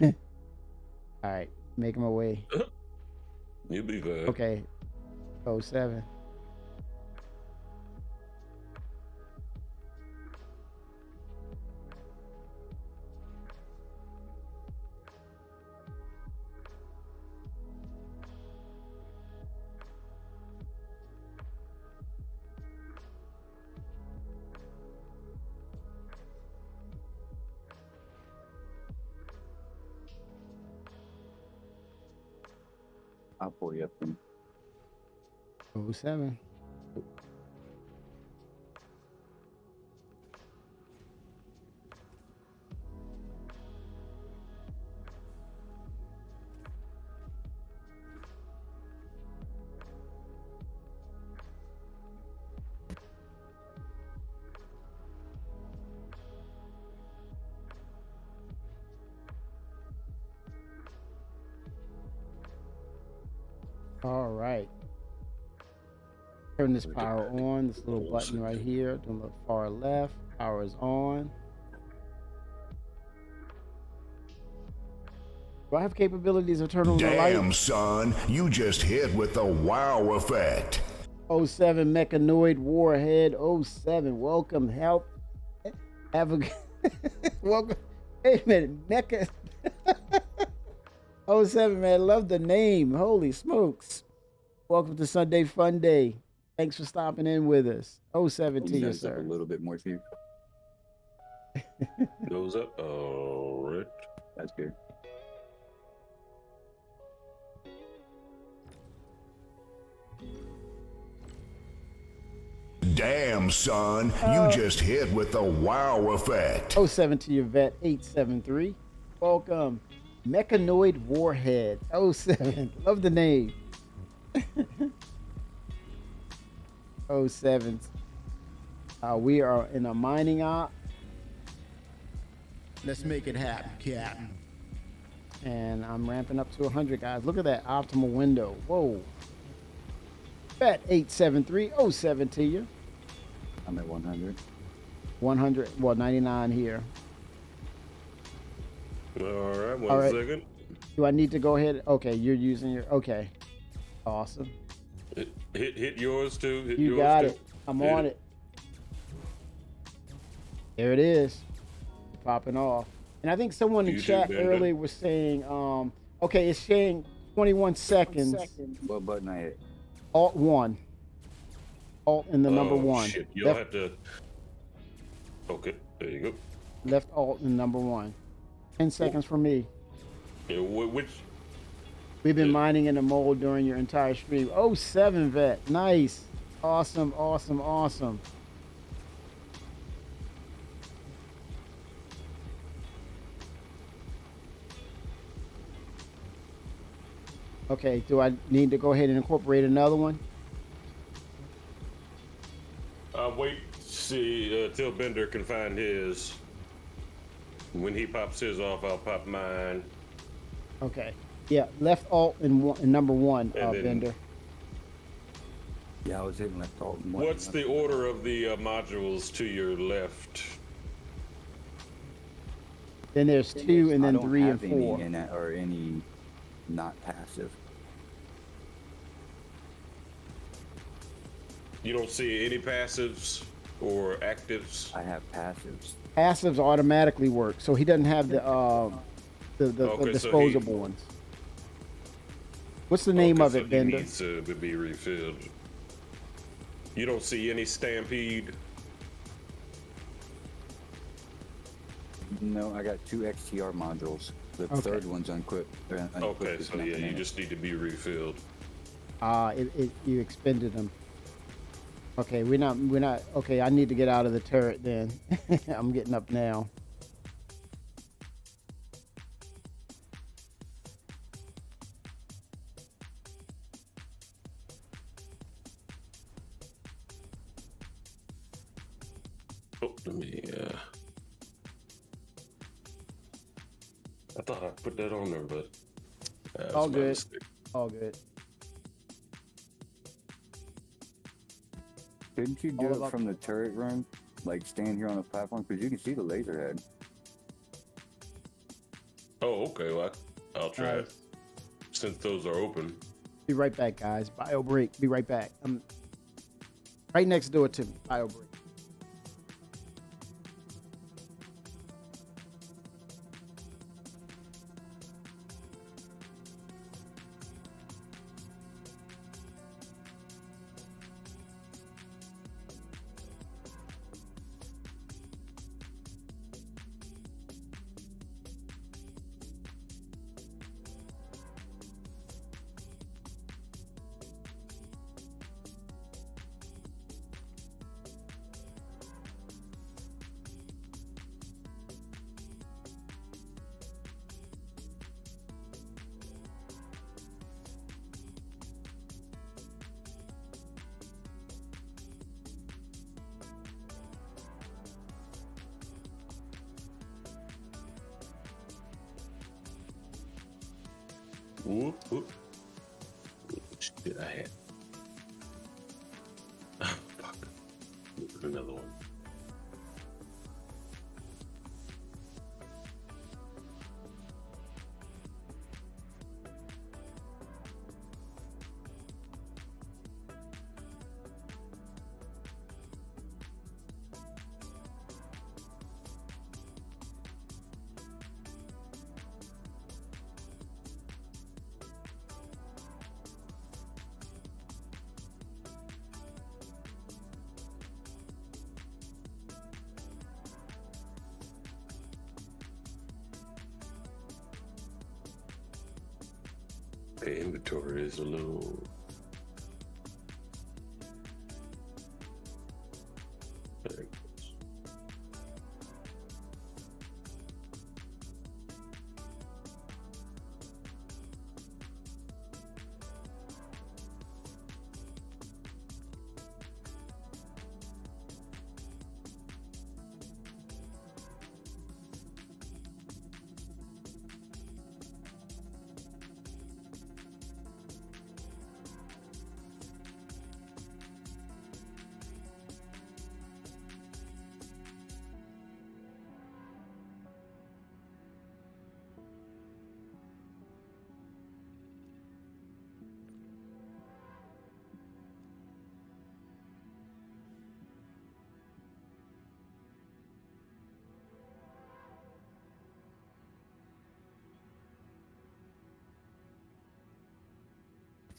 All right, making my way. You'll be fine. Okay. 07. I'll pull you up then. 07. All right. Turn this power on. This little button right here. To the far left. Power is on. Do I have capabilities of turning on the light? Damn, son, you just hit with the wow effect. 07 Mechanoid Warhead. 07. Welcome. Help. Have a welcome. Hey, man. Mecha. 07, man. Love the name. Holy smokes. Welcome to Sunday Fun Day. Thanks for stopping in with us. 07 to you, Nose up sir. a little bit more, Chief. Goes up. All right. That's good. Damn, son, you just hit with the wow effect. 07 to your vet 873. Welcome. Mechanoid Warhead. 07. Love the name. 07. We are in a mining op. Let's make it happen, Captain. And I'm ramping up to 100, guys. Look at that optimal window. Whoa. Vet 873. 07 to you. I'm at 100. 100. Well, 99 here. All right. All One right. second. Do I need to go ahead? Okay, you're using your. Okay. Awesome. Hit yours too. Hit You yours got too. it. I'm Hit on it. There it is. Popping off. And I think someone in You do, chat Bender. earlier was saying, okay, it's saying 21 seconds. What button I hit? Alt 1. Alt in the number Oh, 1. Shit. You'll have to. Okay, there you go. Left alt and number 1. 10 seconds for me. Yeah, which? We've been Yeah. mining in the mold during your entire stream. Oh, 7 vet. Nice. Awesome, awesome, awesome. Okay, do I need to go ahead and incorporate another one? Wait, see, till Bender can find his. When he pops his off, I'll pop mine. Okay. Yeah, left alt and number 1, And then- Bender. Yeah, I was hitting left alt. and What's the order of the modules to your left? Then there's 2 and I then don't 3 and have 4. any in that, or any not passive. You don't see any passives or actives? I have passives. Passives automatically work, so he doesn't have the Okay, so disposable ones. What's the name Okay, of so it, he Bender? needs to be refilled. You don't see any Stampede? No, I got 2 XTR modules. The Okay. third one's unequipped. Okay, so yeah, you just need to be refilled. You expended them. Okay, we're not. Okay, I need to get out of the turret then. I'm getting up now. Oh, let me, I thought I put that on there, but. That's All my good. mistake. All good. Didn't you All do about- it from the turret room? Like stand here on the platform? Because you can see the laser head. Oh, okay, well, I'll try it. Nice. Since those are open. Be right back, guys. Bio break. Be right back. Right next door to me. Bio break. Whoop, whoop. Shit, I had. Oh, fuck. Another one. The inventory is a little. There it goes.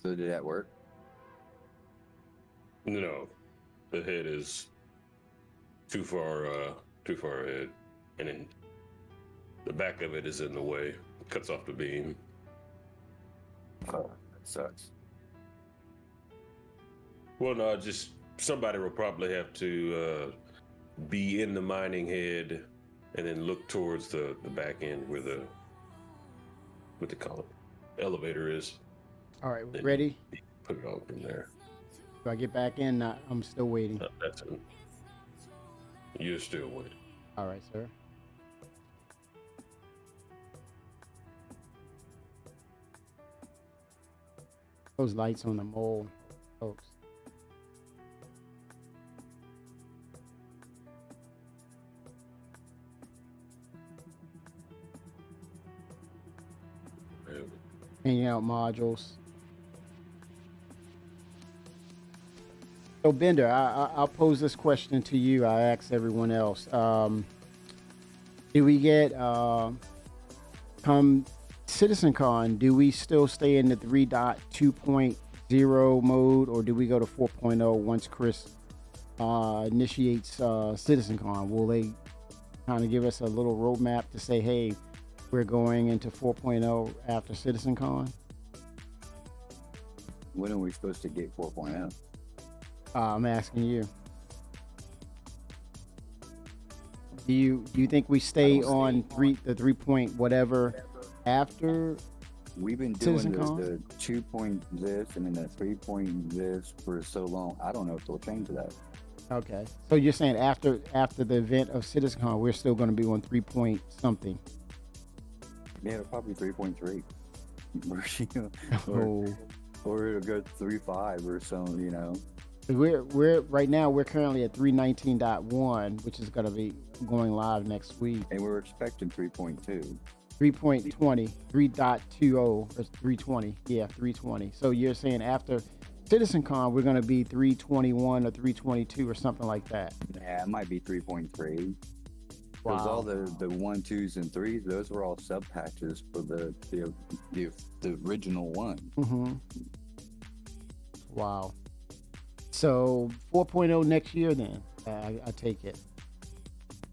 So did that work? No, the head is too far too far ahead, and then the back of it is in the way, cuts off the beam. Oh, that sucks. Well, no, just somebody will probably have to be in the mining head and then look towards the back end where the what they call it elevator is. All right, Then ready? Put it on from there. Do I get back in? I'm still waiting. That's it. You're still waiting. All right, sir. Those lights on the mole, folks. Hanging out modules. So Bender, I'll pose this question to you. I asked everyone else. Do we get come CitizenCon? Do we still stay in the 3.2.0 mode, or do we go to 4.0 once Chris initiates CitizenCon? Will they kind of give us a little roadmap to say, hey, we're going into 4.0 after CitizenCon? When are we supposed to get 4.0? I'm asking you. Do you think we stay on the 3 point whatever after? We've been doing CitizenCon? the 2 point this and then the 3 point this for so long. I don't know if they'll change that. Okay, so you're saying after the event of CitizenCon, we're still going to be on 3 point something? Yeah, probably 3.3. Oh. Or it'll go 3.5 or something, you know. We're right now we're currently at 319.1, which is going to be going live next week. And we're expecting 3.2. 3.20, 3.20 or 320. Yeah, 320. So you're saying after CitizenCon, we're going to be 321 or 322 or something like that. Yeah, it might be 3.3. Because Wow. all the 1, 2s, and 3s, those were all sub patches for the original one. Mm-hmm. Wow. So 4.0 next year then, I take it.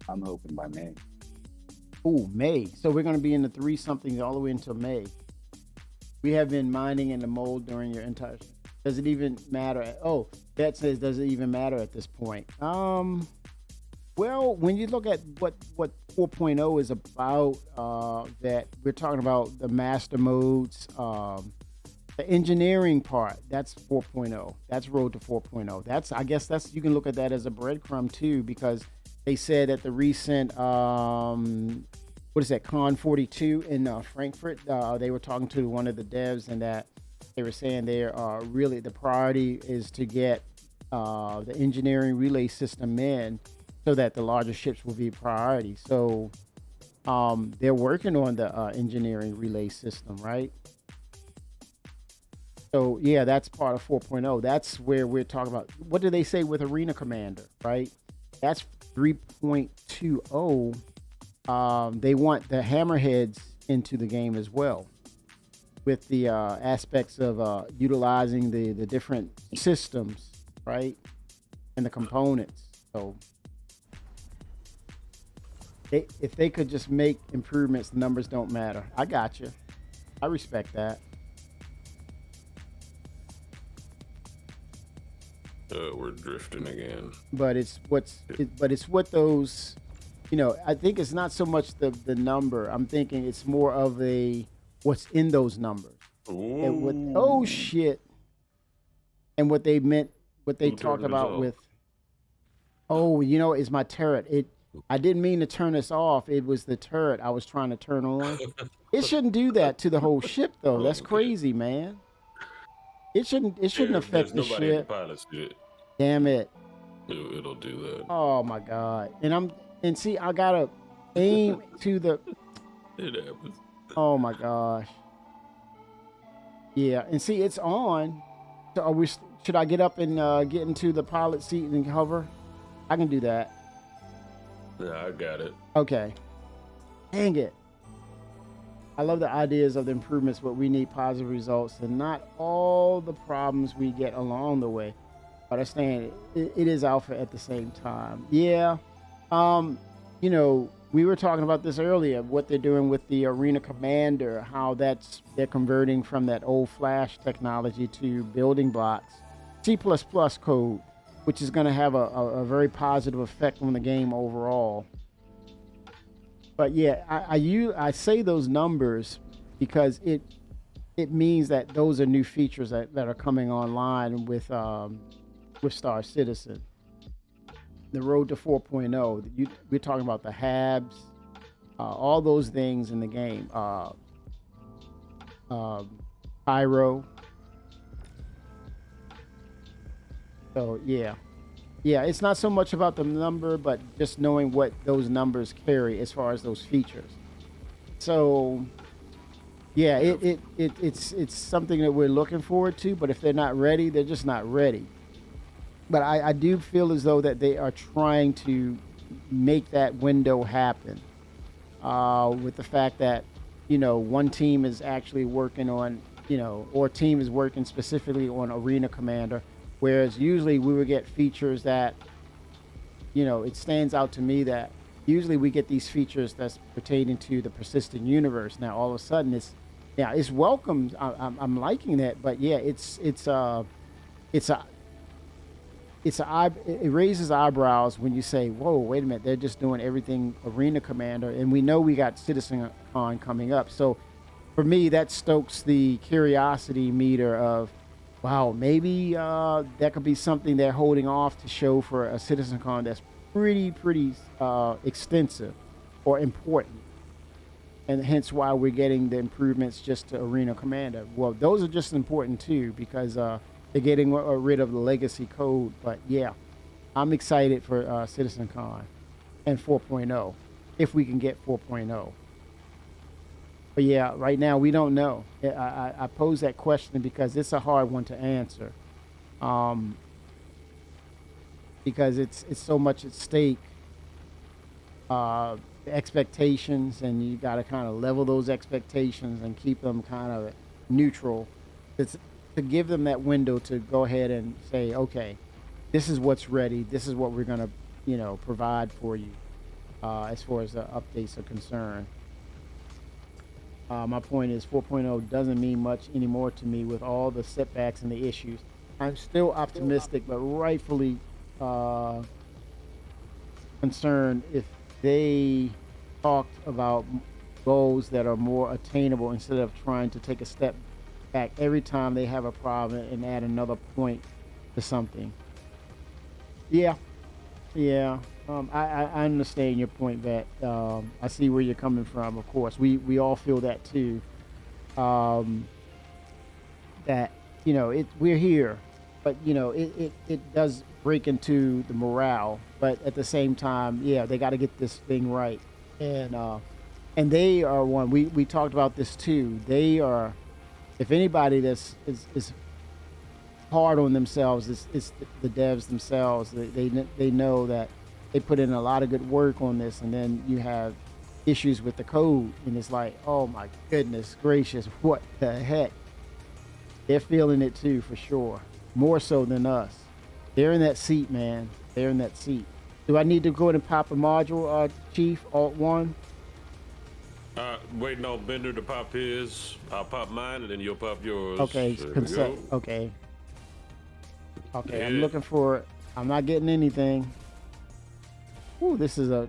I'm hoping by May. Oh, May. So we're going to be in the 3 something all the way until May. We have been mining in the mold during your entire. Does it even matter? Oh, that says does it even matter at this point? Well, when you look at what 4.0 is about, that we're talking about the master modes, the engineering part, that's 4.0. That's road to 4.0. I guess you can look at that as a breadcrumb too, because they said at the recent what is that, Con 42 in Frankfurt, they were talking to one of the devs, and that they were saying really the priority is to get the engineering relay system in, so that the larger ships will be a priority. So they're working on the engineering relay system, right? So yeah, that's part of 4.0. That's where we're talking about. What do they say with Arena Commander, right? That's 3.20. They want the hammerheads into the game as well, with the aspects of utilizing the different systems, right? And the components. So if they could just make improvements, the numbers don't matter. I got you. I respect that. We're drifting again. But it's what those, I think it's not so much the number. I'm thinking it's more of what's in those numbers. And oh shit. And what they meant, what they talked about with, is my turret. I didn't mean to turn this off. It was the turret I was trying to turn on. It shouldn't do that to the whole ship though. That's crazy, man. It shouldn't affect the ship. Damn it. It'll do that. Oh my god. And see, I gotta aim to the. It happens. Oh my gosh. Yeah, and see, it's on. So should I get up and get into the pilot seat and hover? I can do that. Yeah, I got it. Okay. Dang it. I love the ideas of the improvements, but we need positive results and not all the problems we get along the way. But I understand it is alpha at the same time. Yeah. you know, we were talking about this earlier, what they're doing with the Arena Commander, how they're converting from that old Flash technology to building blocks, C++ code, which is going to have a very positive effect on the game overall. But yeah, I say those numbers because it means that those are new features that are coming online with Star Citizen. The road to 4.0. We're talking about the HABs, all those things in the game. Pyro. So yeah, it's not so much about the number, but just knowing what those numbers carry as far as those features. So yeah, it's something that we're looking forward to. But if they're not ready, they're just not ready. But I do feel as though that they are trying to make that window happen. With the fact that, you know, one team is actually working on, you know, or team is working specifically on Arena Commander, whereas usually we would get features that, you know, it stands out to me that usually we get these features that's pertaining to the persistent universe. Now all of a sudden it's welcome. I'm liking that, but yeah, it raises eyebrows when you say, whoa, wait a minute, they're just doing everything Arena Commander, and we know we got CitizenCon coming up. So for me, that stokes the curiosity meter of, wow, maybe that could be something they're holding off to show for a CitizenCon that's pretty extensive or important, and hence why we're getting the improvements just to Arena Commander. Well, those are just important too, because they're getting rid of the legacy code. But yeah, I'm excited for CitizenCon and 4.0, if we can get 4.0. But yeah, right now we don't know. I pose that question because it's a hard one to answer, because it's so much at stake. Expectations, and you got to kind of level those expectations and keep them kind of neutral. It's to give them that window to go ahead and say, okay, this is what's ready. This is what we're going to, you know, provide for you as far as the updates are concerned. My point is 4.0 doesn't mean much anymore to me with all the setbacks and the issues. I'm still optimistic, but rightfully concerned if they talked about goals that are more attainable instead of trying to take a step back every time they have a problem and add another point to something. Yeah. I understand your point, Vet. I see where you're coming from. Of course, we all feel that too. That, you know, we're here, but you know, it does break into the morale. But at the same time, yeah, they got to get this thing right, and they are one. We talked about this too. They are. If anybody is hard on themselves, it's the devs themselves. They know that they put in a lot of good work on this, and then you have issues with the code, and it's like, oh my goodness gracious, what the heck? They're feeling it too, for sure, more so than us. They're in that seat, man. They're in that seat. Do I need to go ahead and pop a module, Chief? Alt-1? Waiting on Bender to pop his. I'll pop mine, and then you'll pop yours. Okay, consent. Okay. Yeah. I'm looking for it. I'm not getting anything. Ooh, this is a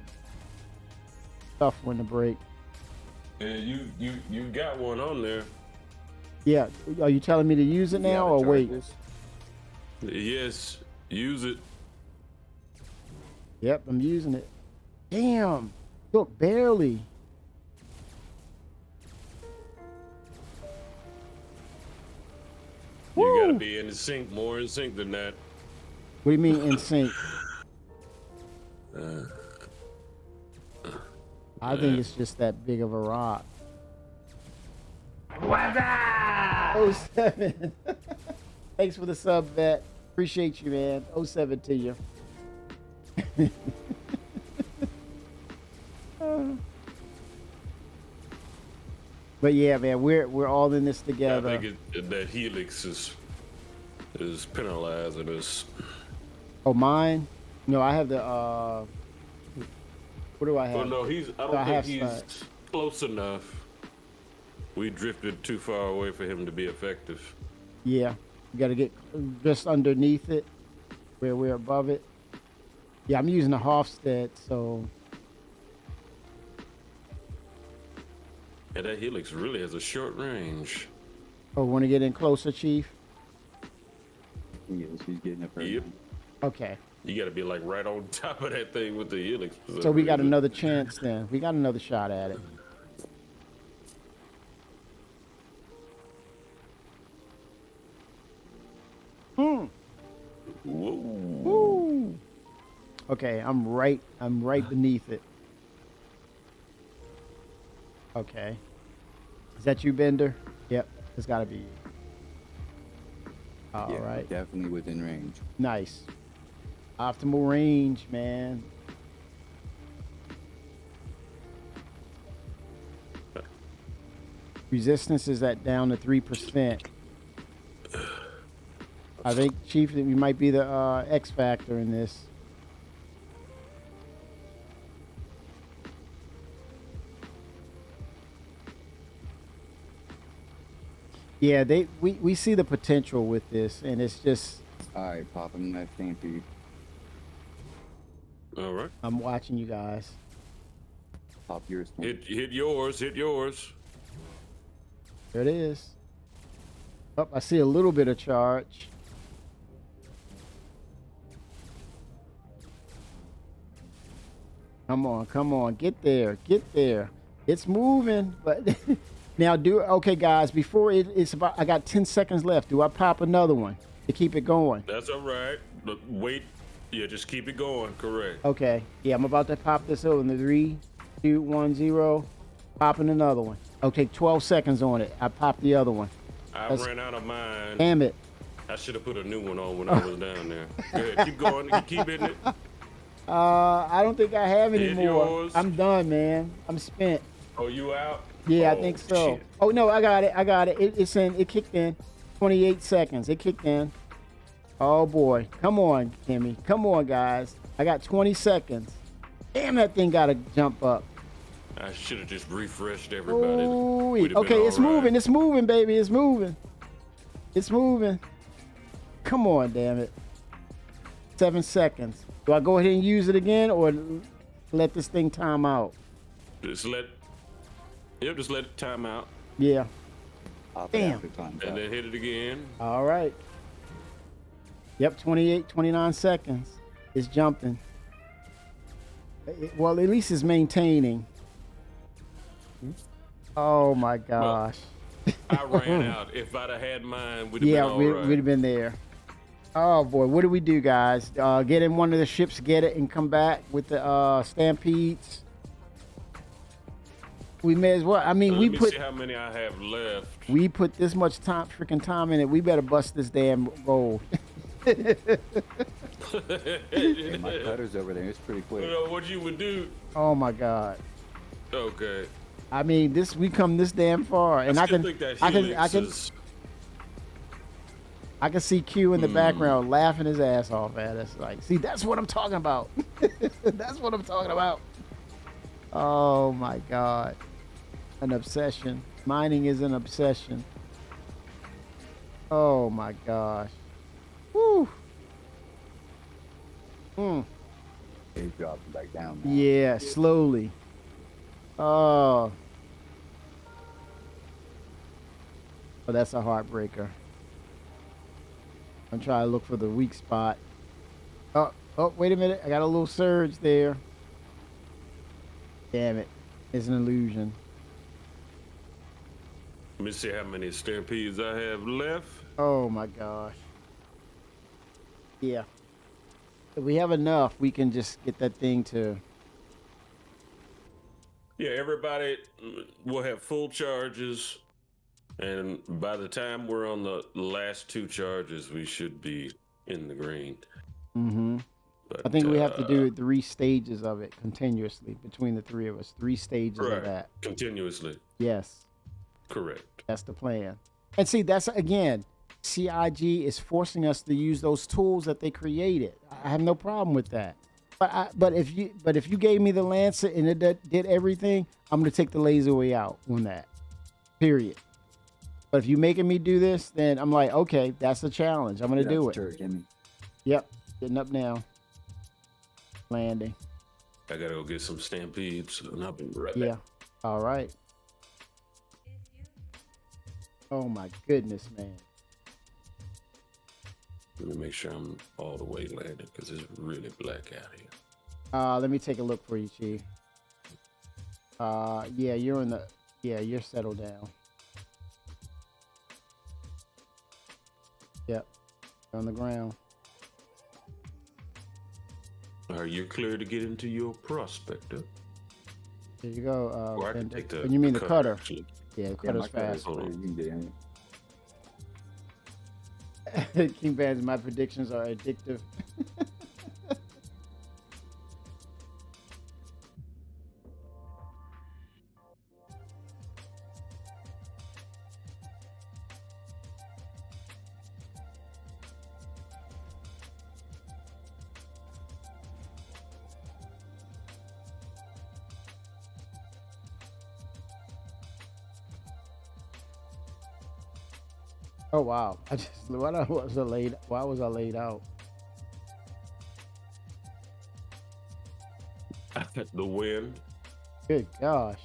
tough one to break. Yeah, you got one on there. Yeah. Are you telling me to use it now or wait? Yes, use it. Yep, I'm using it. Damn. Look, barely. You gotta be in sync, more in sync than that. What do you mean in sync? I think it's just that big of a rock. What's up? 07. Thanks for the sub, Vet. Appreciate you, man. 07 to you. But yeah, man, we're all in this together. I think that Helix is penalizing us. Oh, mine? No, I have the What do I have? Well, no, I I don't have think he's sight. close enough. We drifted too far away for him to be effective. Yeah, you got to get just underneath it, where we're above it. Yeah, I'm using a Hofstad, so And that Helix really has a short range. oh, want to get in closer, Chief? He is. He's getting up there. Yep. Okay, You got to be like right on top of that thing with the Helix. for so some we got reason. another chance then. We got another shot at it. Hmm. Whoa. Woo. Okay, I'm right beneath it. Okay. Is that you, Bender? Yep, it's gotta be you. All Yeah, right. definitely within range. Nice. Optimal range, man. Resistance is at down to 3%. I think, Chief, that we might be the X factor in this. Yeah, we see the potential with this, and it's just All right, pop him that stampede. All right. I'm watching you guys. Pop your stampede. Hit yours. Hit yours. There it is. Oh, I see a little bit of charge. Come on, get there. It's moving, but now okay, guys. Before it's about, I got 10 seconds left. Do I pop another one to keep it going? That's all right. But wait. Yeah, just keep it going. Correct. Okay. Yeah, I'm about to pop this over in the 3, 2, 1, 0. Popping another one. Okay, 12 seconds on it. I popped the other one. I ran out of mine. Damn it. I should have put a new one on when I was down there. Go ahead, keep going. You keep hitting it. I don't think I have any Hit more. yours. I'm done, man. I'm spent. Oh, you out? Yeah, I Oh, think so. shit. Oh no, I got it. It's in. It kicked in. 28 seconds. It kicked in. Oh boy, come on, Kimmy. Come on, guys. I got 20 seconds. Damn, that thing got to jump up. I should have just refreshed everybody. Ooh, We'd have been okay, it's all right. moving. It's moving, baby. It's moving. It's moving. Come on, damn it. 7 seconds. Do I go ahead and use it again, or let this thing time out? Just let it time out Yeah. Pop Damn. it after time. and then hit it again. All right. Yep, 28, 29 seconds. It's jumping. Well, at least it's maintaining. Oh my gosh. I ran out. If I'd have had mine, we'd have Yeah, been all we'd right. have been there. Oh boy, what do we do, guys? Get in one of the ships, get it, and come back with the stampedes. We may as well. I mean, Let me see how many I have left. we put this much freaking time in it. We better bust this damn goal. Yeah, my cutter's over there. It's pretty quick. You know what you would do? Oh my god. Okay. I mean, we come this damn far, and I still can, think that I Helix can, is- I can see Q in the background laughing his ass off at us. Like, see, that's what I'm talking about. That's what I'm talking about. Oh my god, an obsession. Mining is an obsession. Oh my gosh. Woo. He's dropping back down. Now. Yeah, slowly. Oh. Oh, that's a heartbreaker. I'm trying to look for the weak spot. Oh, wait a minute. I got a little surge there. Damn it. It's an illusion. Let me see how many stampedes I have left. Oh my gosh. Yeah. If we have enough, we can just get that thing to... Yeah, everybody will have full charges, and by the time we're on the last 2 charges, we should be in the green. Mm-hmm. But, I think we have to do 3 stages of it continuously between the 3 of us. 3 stages right, of that. continuously. Yes. Correct. That's the plan. And see, that's again, CIG is forcing us to use those tools that they created. I have no problem with that. But if you gave me the Lancet and it did everything, I'm gonna take the laser way out on that. Period. But if you making me do this, then I'm like, okay, that's a challenge. I'm gonna do it. Jimmy. Yep, getting up now. Landing. I gotta go get some stampedes, and I'll be right Yeah. back. All right. Oh my goodness, man. Let me make sure I'm all the way landed because it's really black out here. Let me take a look for you, Chief. Yeah, you're settled down. Yep, on the ground. Are you clear to get into your prospector? There you go. Or I can Bender. take the And you mean the cutter? actually. Yeah, the Yeah, cutter's my cutter's fast. Hold free. on. You can get in. King Bands, my predictions are addictive. Oh wow! Why was I laid out? The wind. Good gosh!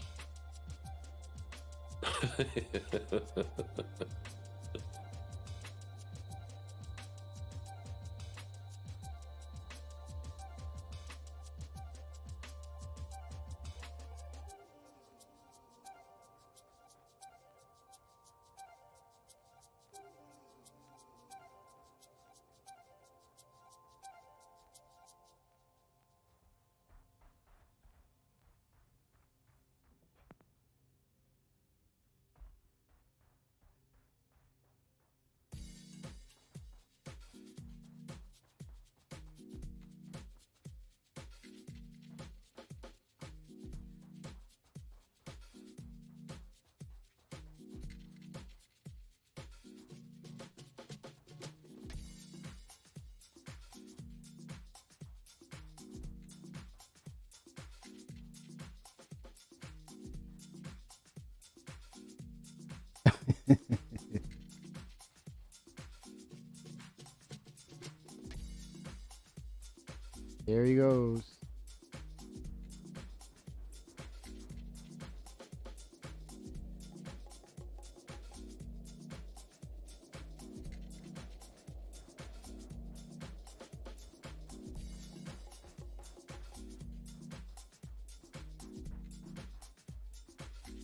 There he goes.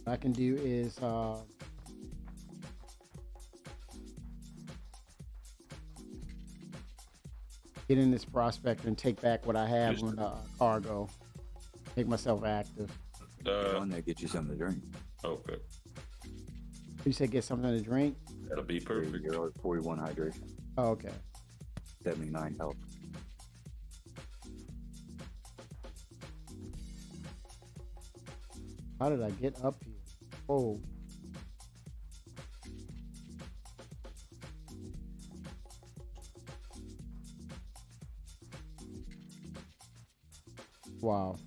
What I can do is get in this prospector and take back what I have on cargo. Make myself active. On there, get you something to drink. Okay, You said get something to drink? that'll be perfect. You're at 41 hydration, Oh, okay. 79 health. How did I get up here? Oh. Wow.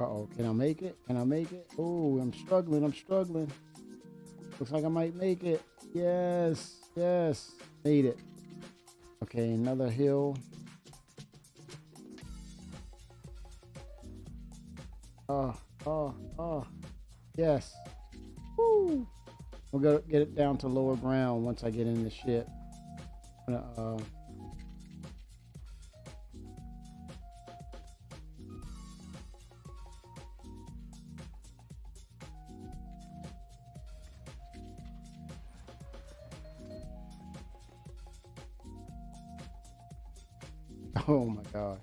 Uh-oh, can I make it? Can I make it? Oh, I'm struggling. Looks like I might make it. Yes, yes, made it. Okay, another hill. Yes. Woo! We'll go get it down to lower ground once I get in the ship. Oh my gosh.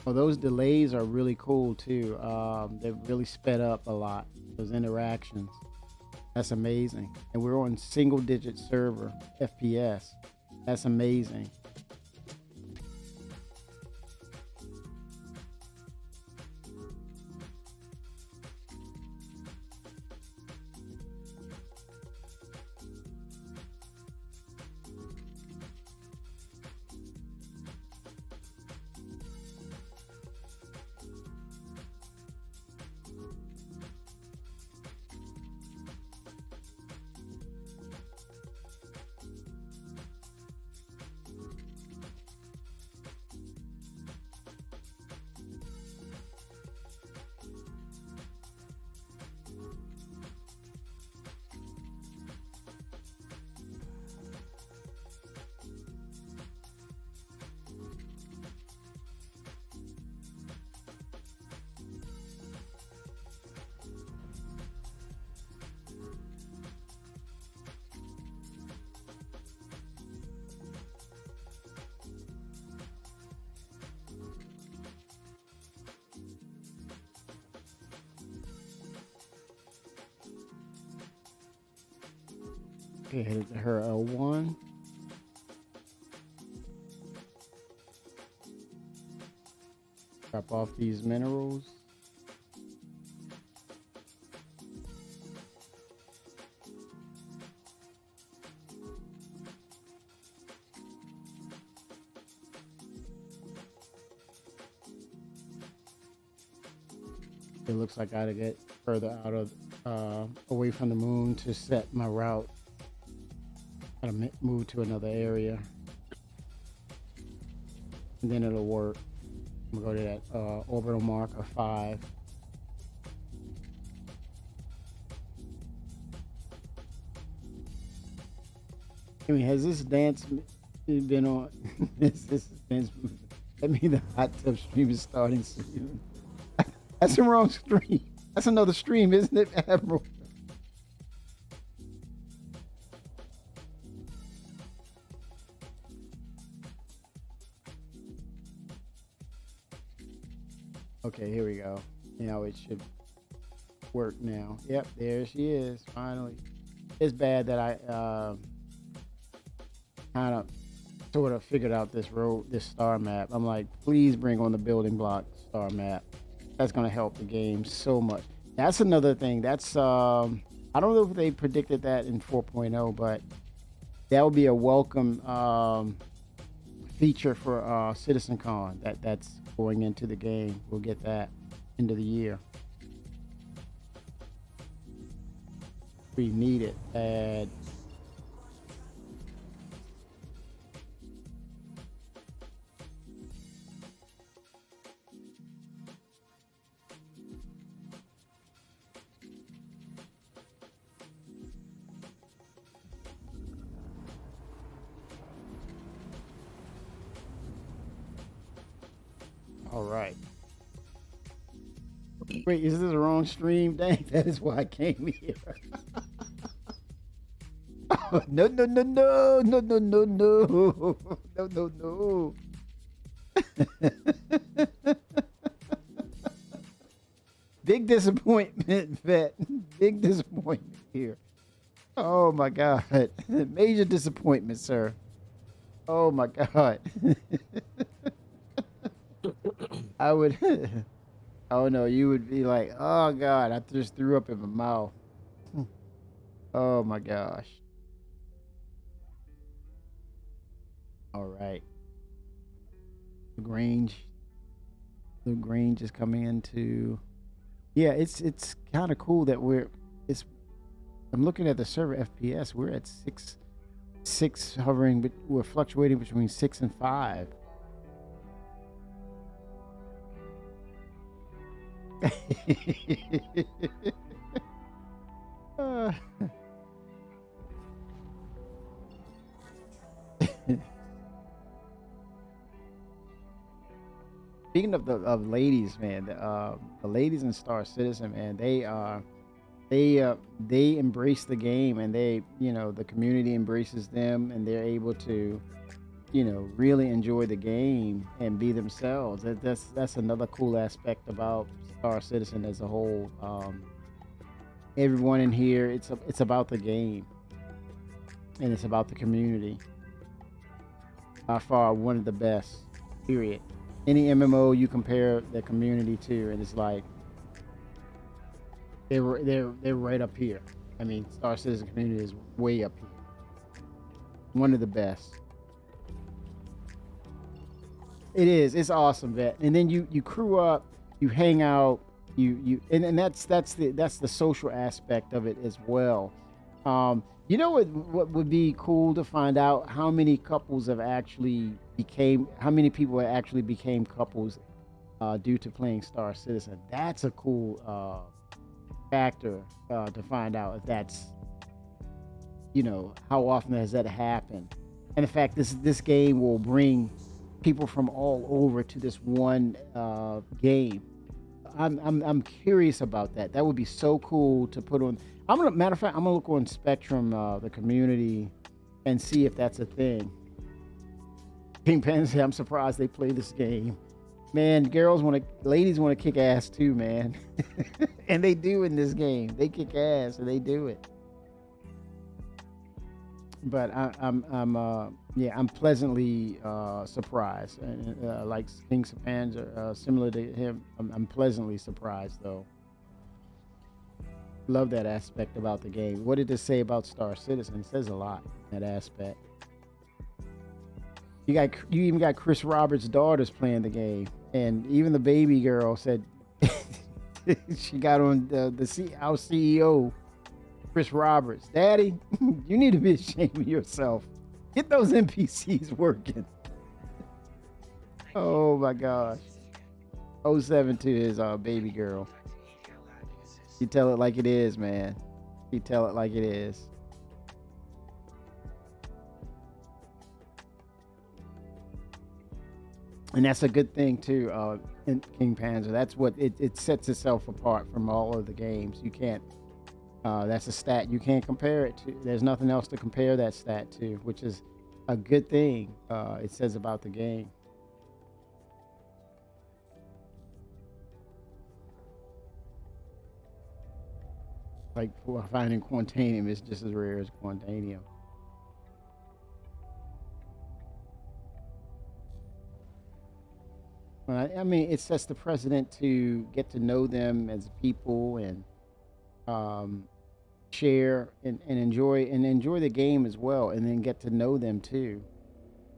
Oh, those delays are really cool too. They've really sped up a lot. Those interactions. That's amazing. And we're on single digit server FPS. That's amazing. Okay, hit her L1. Drop off these minerals. It looks like I gotta get further out of away from the moon to set my route. Gotta move to another area, and then it'll work. I'm gonna go to that orbital mark of 5. I mean, has this dance been on? this dance. That means the hot tub stream is starting soon. That's the wrong stream. That's another stream, isn't it, Admiral? Okay, here we go. Now it should work now. Yep, there she is, finally. It's bad that I kind of sort of figured out this star map. I'm like, please bring on the building block star map. That's going to help the game so much. That's another thing. That's I don't know if they predicted that in 4.0, but that would be a welcome feature for CitizenCon that's going into the game. We'll get that end of the year. We need it bad. All right. Wait, is this the wrong stream? Dang, that is why I came here. Oh, no. Big disappointment, Vet. Big disappointment here. Oh my God. Major disappointment, sir. Oh my God. I would, oh no, you would be like, oh God, I just threw up in my mouth. Oh my gosh. All right. Lagrange is coming into, yeah, it's kind of cool that I'm looking at the server FPS, we're at 6 hovering, but we're fluctuating between 6 and 5. Speaking of ladies, man, the ladies in Star Citizen, man, they embrace the game, and the community embraces them, and they're able to really enjoy the game and be themselves. That's another cool aspect about Star Citizen as a whole. Everyone in here, it's about the game and it's about the community. By far, one of the best. Period. Any MMO you compare the community to, and it's like they're right up here. I mean, Star Citizen community is way up here. One of the best. It is. It's awesome, Vet. And then you crew up, you hang out, and that's the social aspect of it as well. You know what would be cool to find out how many couples how many people actually became couples due to playing Star Citizen. That's a cool factor to find out if that's, how often has that happened. And in fact, this game will bring people from all over to this one game. I'm curious about that. That would be so cool to put on. Matter of fact, I'm gonna look on Spectrum, the community, and see if that's a thing. King Pan said, "I'm surprised they play this game." Man, ladies want to kick ass too, man, and they do in this game. They kick ass and they do it. But I'm pleasantly surprised. And, like King Panzer, similar to him, I'm pleasantly surprised though. Love that aspect about the game. What did it say about Star Citizen? It says a lot in that aspect. You even got Chris Roberts' daughters playing the game, and even the baby girl said she got on our CEO, Chris Roberts. Daddy, you need to be ashamed of yourself. Get those NPCs working. Oh my gosh. 072 is our baby girl. You tell it like it is, man. You tell it like it is. And that's a good thing too, in King Panzer. That's what it sets itself apart from all of the games. You can't, that's a stat you can't compare it to. There's nothing else to compare that stat to, which is a good thing. It says about the game. Like finding Quantanium is just as rare as Quantanium. I mean, it sets the precedent to get to know them as people and share and enjoy the game as well, and then get to know them too,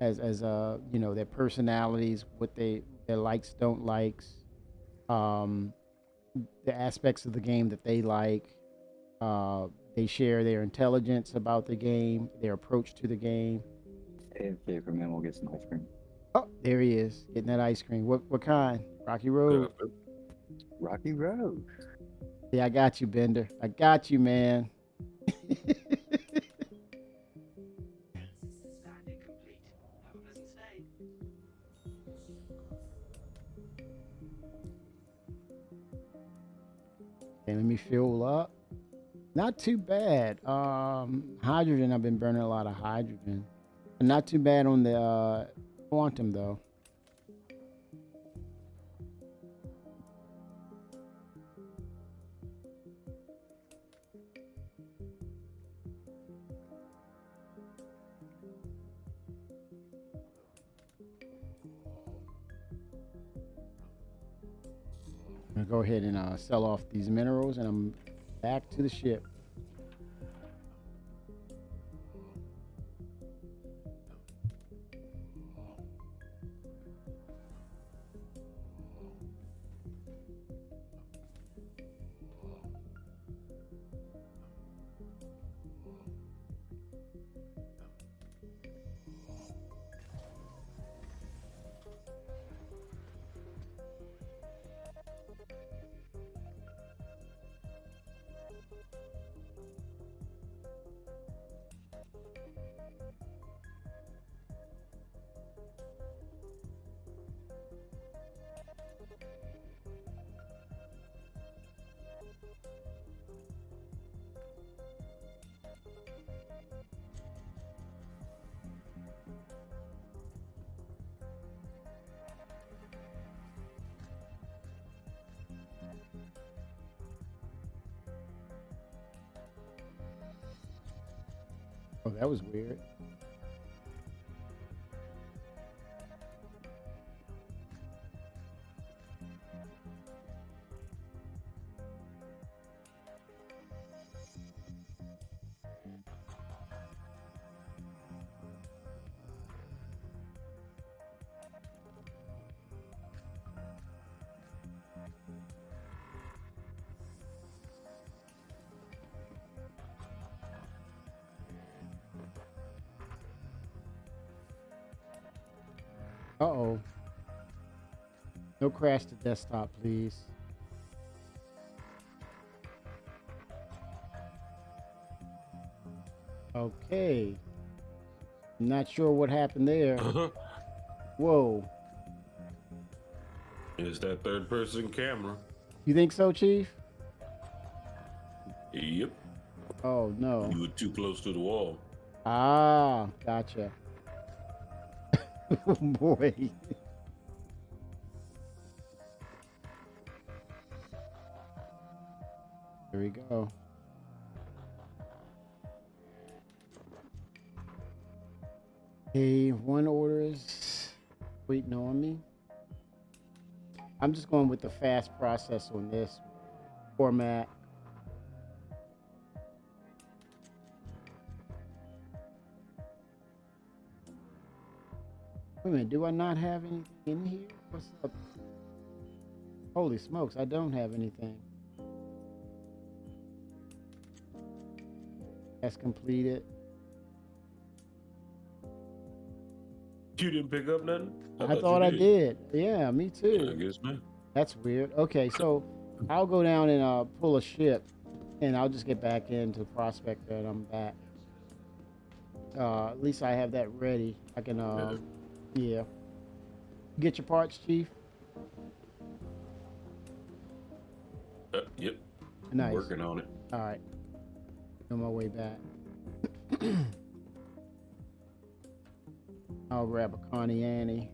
as their personalities, what their likes, don't likes, the aspects of the game that they like. They share their intelligence about the game, their approach to the game. AFK for man, we'll get some ice cream. Oh, there he is, getting that ice cream. What kind? Rocky Road. Rocky Road. Yeah, I got you, Bender. I got you, man. Okay, let me fuel up. Not too bad. Hydrogen, I've been burning a lot of hydrogen. Not too bad on the quantum though. I'm gonna go ahead and sell off these minerals, and I'm back to the ship. Oh, that was weird. Uh-oh. No crash to desktop, please. Okay. Not sure what happened there. Whoa. It's that third person camera. You think so, Chief? Yep. Oh, no. You were too close to the wall. Ah, gotcha. Oh, boy. Here we go. Hey, one order is waiting on me. I'm just going with the fast process on this format. Wait a minute, do I not have anything in here? What's up? Holy smokes, I don't have anything. That's completed. You didn't pick up nothing? I thought I did. Yeah, me too. I guess not. That's weird. Okay, so I'll go down and pull a ship, and I'll just get back into Prospector, and I'm back. At least I have that ready. I can, yeah. Get your parts, Chief? Yep. Nice. Working on it. All right. On my way back. I'll grab a Connie Annie.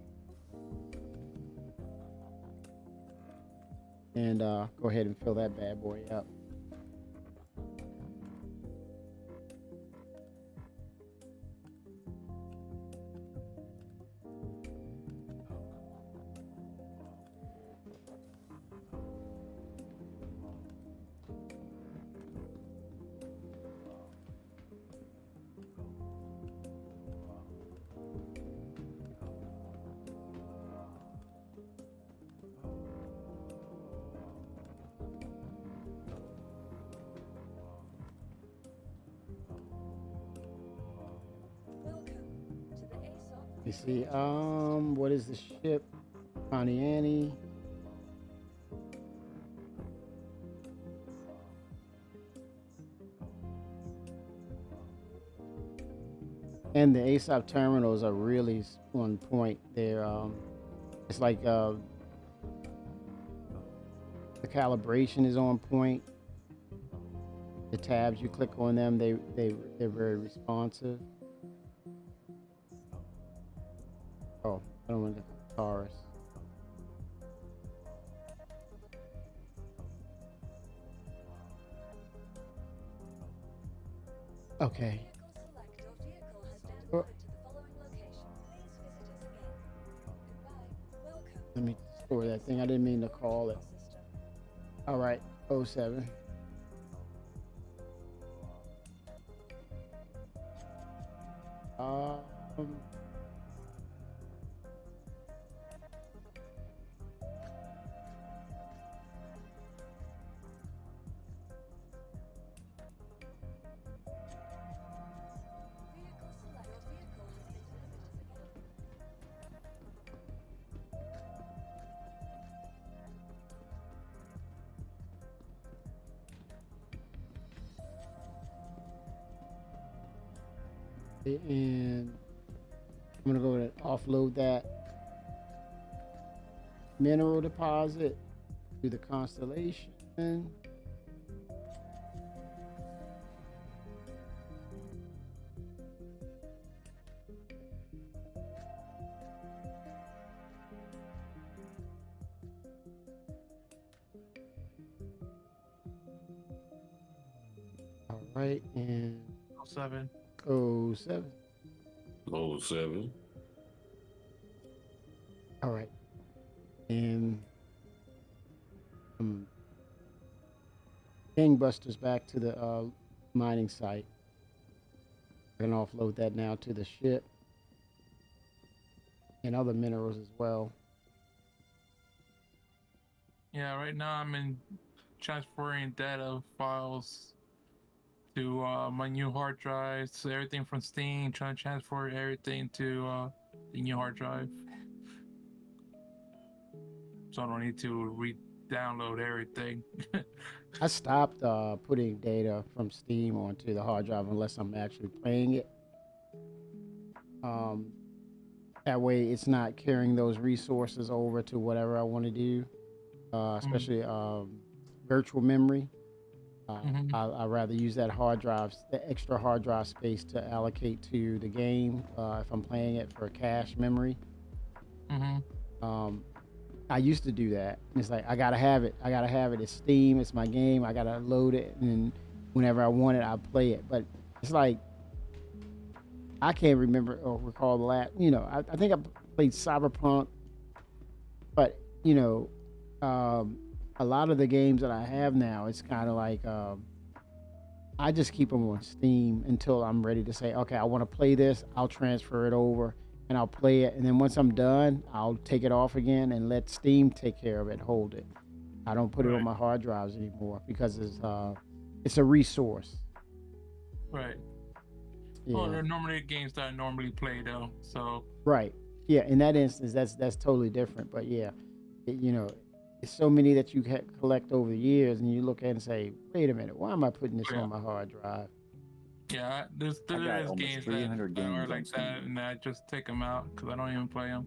And go ahead and fill that bad boy up. You see, what is the ship? Connie Annie. And the ASOP terminals are really on point. They're it's like the calibration is on point. The tabs, you click on them, they're very responsive. Oh, I don't want the Taurus. Okay. Let me store that thing. I didn't mean to call it. All right, 07. And I'm gonna go and offload that mineral deposit to the Constellation. All right, and 07. Mark 07. 07. All right. And gangbusters back to the mining site. I can offload that now to the ship and other minerals as well. Yeah, right now I'm in transferring data files to my new hard drive. So everything from Steam, trying to transfer everything to the new hard drive. So I don't need to re-download everything. I stopped putting data from Steam onto the hard drive unless I'm actually playing it. That way it's not carrying those resources over to whatever I want to do, especially virtual memory. I'd rather use that hard drive, the extra hard drive space to allocate to the game if I'm playing it for cache memory. I used to do that. It's like, I gotta have it. It's Steam, it's my game. I gotta load it, and whenever I want it, I play it. But it's like, I can't remember or recall the last, I think I played Cyberpunk, but, a lot of the games that I have now, it's kind of like, I just keep them on Steam until I'm ready to say, okay, I want to play this. I'll transfer it over and I'll play it. And then once I'm done, I'll take it off again and let Steam take care of it, hold it. I don't put it on my hard drives anymore because it's a resource. Right. Yeah. Well, they're normally games that I normally play though, so. Right. Yeah. In that instance, that's totally different. But yeah, it's so many that you collect over the years, and you look at it and say, "Wait a minute, why am I putting this on my hard drive?" Yeah, there's games that are like that, and I just take them out because I don't even play them.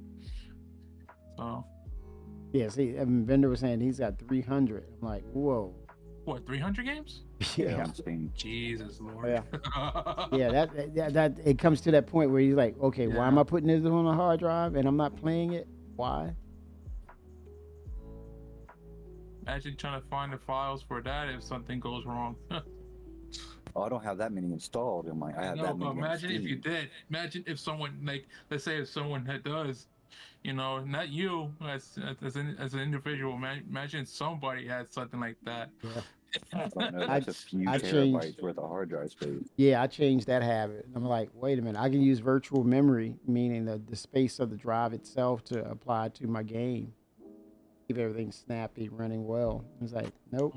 So. Yeah. See, Vendor was saying he's got 300. I'm like, whoa. What, 300 games? Yeah. Jesus Lord. Yeah. That it comes to that point where you're like, okay, why am I putting this on a hard drive and I'm not playing it? Why? Imagine trying to find the files for that if something goes wrong. Oh, I don't have that many installed in my. I have that many. But imagine if you did. Imagine if someone, like, let's say if someone does, not you as an individual. Imagine somebody had something like that. I don't know, that's a few terabytes worth of hard drive space. Yeah, I changed that habit. I'm like, wait a minute, I can use virtual memory, meaning the space of the drive itself, to apply to my game. Keep everything snappy, running well. It's like, nope.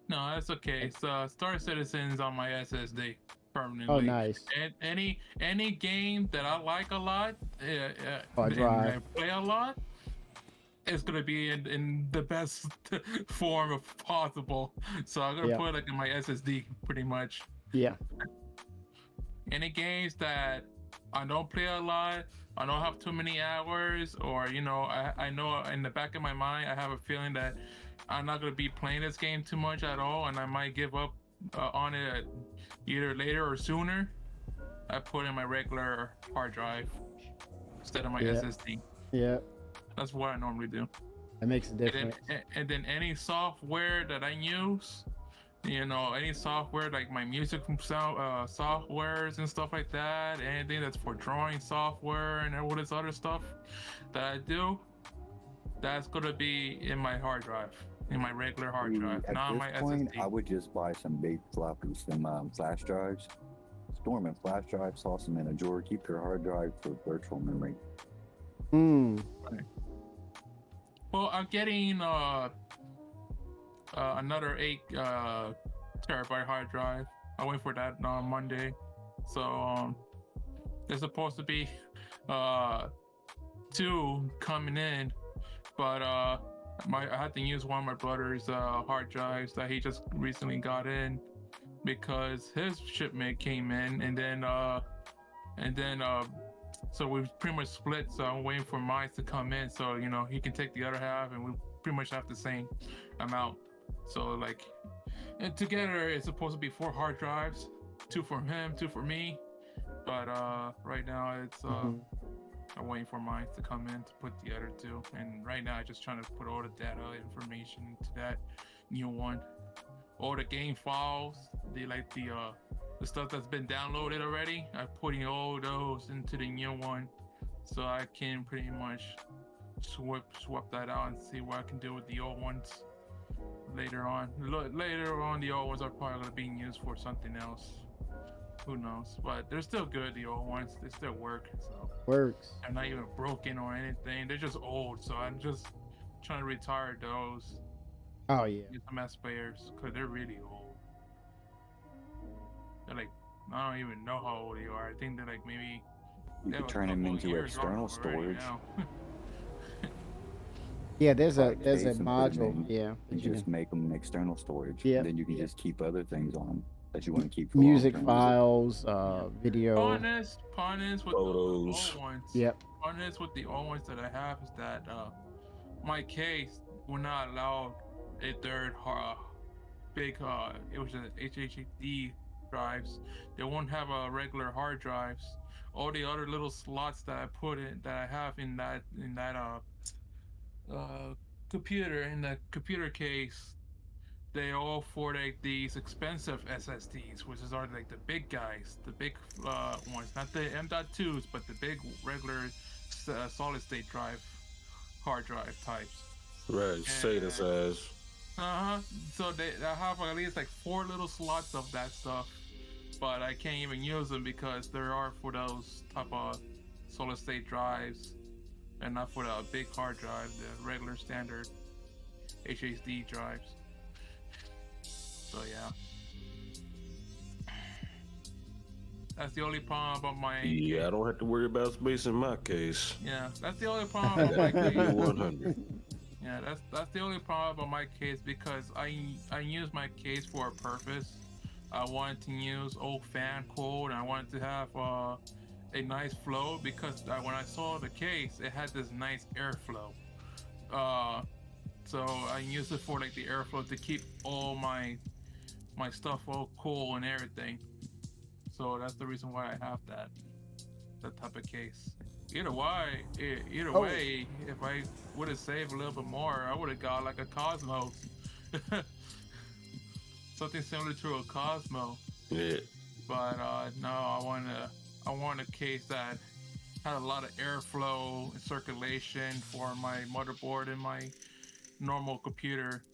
No, that's okay. So Star Citizen's on my SSD permanently. Oh, nice. And any game that I like a lot, Hard drive. and I play a lot, it's gonna be in the best form of possible. So I'm gonna put it in my SSD pretty much. Yeah. Any games that I don't play a lot, I don't have too many hours, or I know in the back of my mind I have a feeling that I'm not gonna be playing this game too much at all, and I might give up on it either later or sooner. I put in my regular hard drive instead of my SSD. Yeah. That's what I normally do. That makes a difference. And then any software that I use, any software like my music softwares and stuff like that, anything that's for drawing software and all this other stuff that I do, that's gonna be in my hard drive, in my regular hard drive, not my SSD. I would just buy some big floppies, some flash drives. Store them in flash drives, toss them in a drawer, keep your hard drive for virtual memory. Right. Well, I'm getting another 8 terabyte hard drive. I went for that on Monday. So there's supposed to be 2 coming in, but I had to use one of my brother's hard drives that he just recently got in because his shipment came in, and then so we pretty much split. So I'm waiting for mine to come in, so he can take the other half, and we pretty much have the same amount. So like, and together it's supposed to be 4 hard drives, 2 for him, 2 for me. But right now it's I'm waiting for mine to come in to put the other 2. And right now I'm just trying to put all the data information into that new one. All the game files, the the stuff that's been downloaded already, I'm putting all those into the new one, so I can pretty much swap that out and see what I can do with the old ones later on. Later on, the old ones are probably gonna be used for something else. Who knows? But they're still good. The old ones, they still work. So Works. they're not even broken or anything. They're just old. So I'm just trying to retire those. Oh yeah. Get some as spares because they're really old. They're like, I don't even know how old they are. I think they're like maybe. You they can have a turn them couple into years on external them already storage. now. Yeah, there's a Like there's a case and put 'em module. in, Yeah. and that you just can- make them external storage. Yep. Then you can just keep other things on them that you want to keep for Music long-term. files, video. Partners with Photos. the old ones. Yep. Partners with the old ones that I have is that my case will not allow a third big it was a HDD drives. They won't have a regular hard drives. All the other little slots that I put in that I have in that computer in the computer case, they all for like these expensive SSDs, which are like the big guys, the big ones, not the M.2s, but the big regular solid state drive, hard drive types. Right, SATA size. So I have at least like 4 little slots of that stuff, but I can't even use them because there are for those type of solid state drives, and not for the big hard drive, the regular standard HDD drives. So yeah, that's the only problem about my. Yeah, I don't have to worry about space in my case. Yeah, that's the only problem about my case. 100. Yeah, that's the only problem about my case because I use my case for a purpose. I wanted to use old fan code. I wanted to have a nice flow because when I saw the case, it had this nice airflow. So I used it for like the airflow to keep all my stuff all cool and everything. So that's the reason why I have that type of case. Either way, if I would have saved a little bit more, I would have got like a Cosmos. Something similar to a Cosmo. Yeah. But no, I want a case that had a lot of airflow and circulation for my motherboard and my normal computer,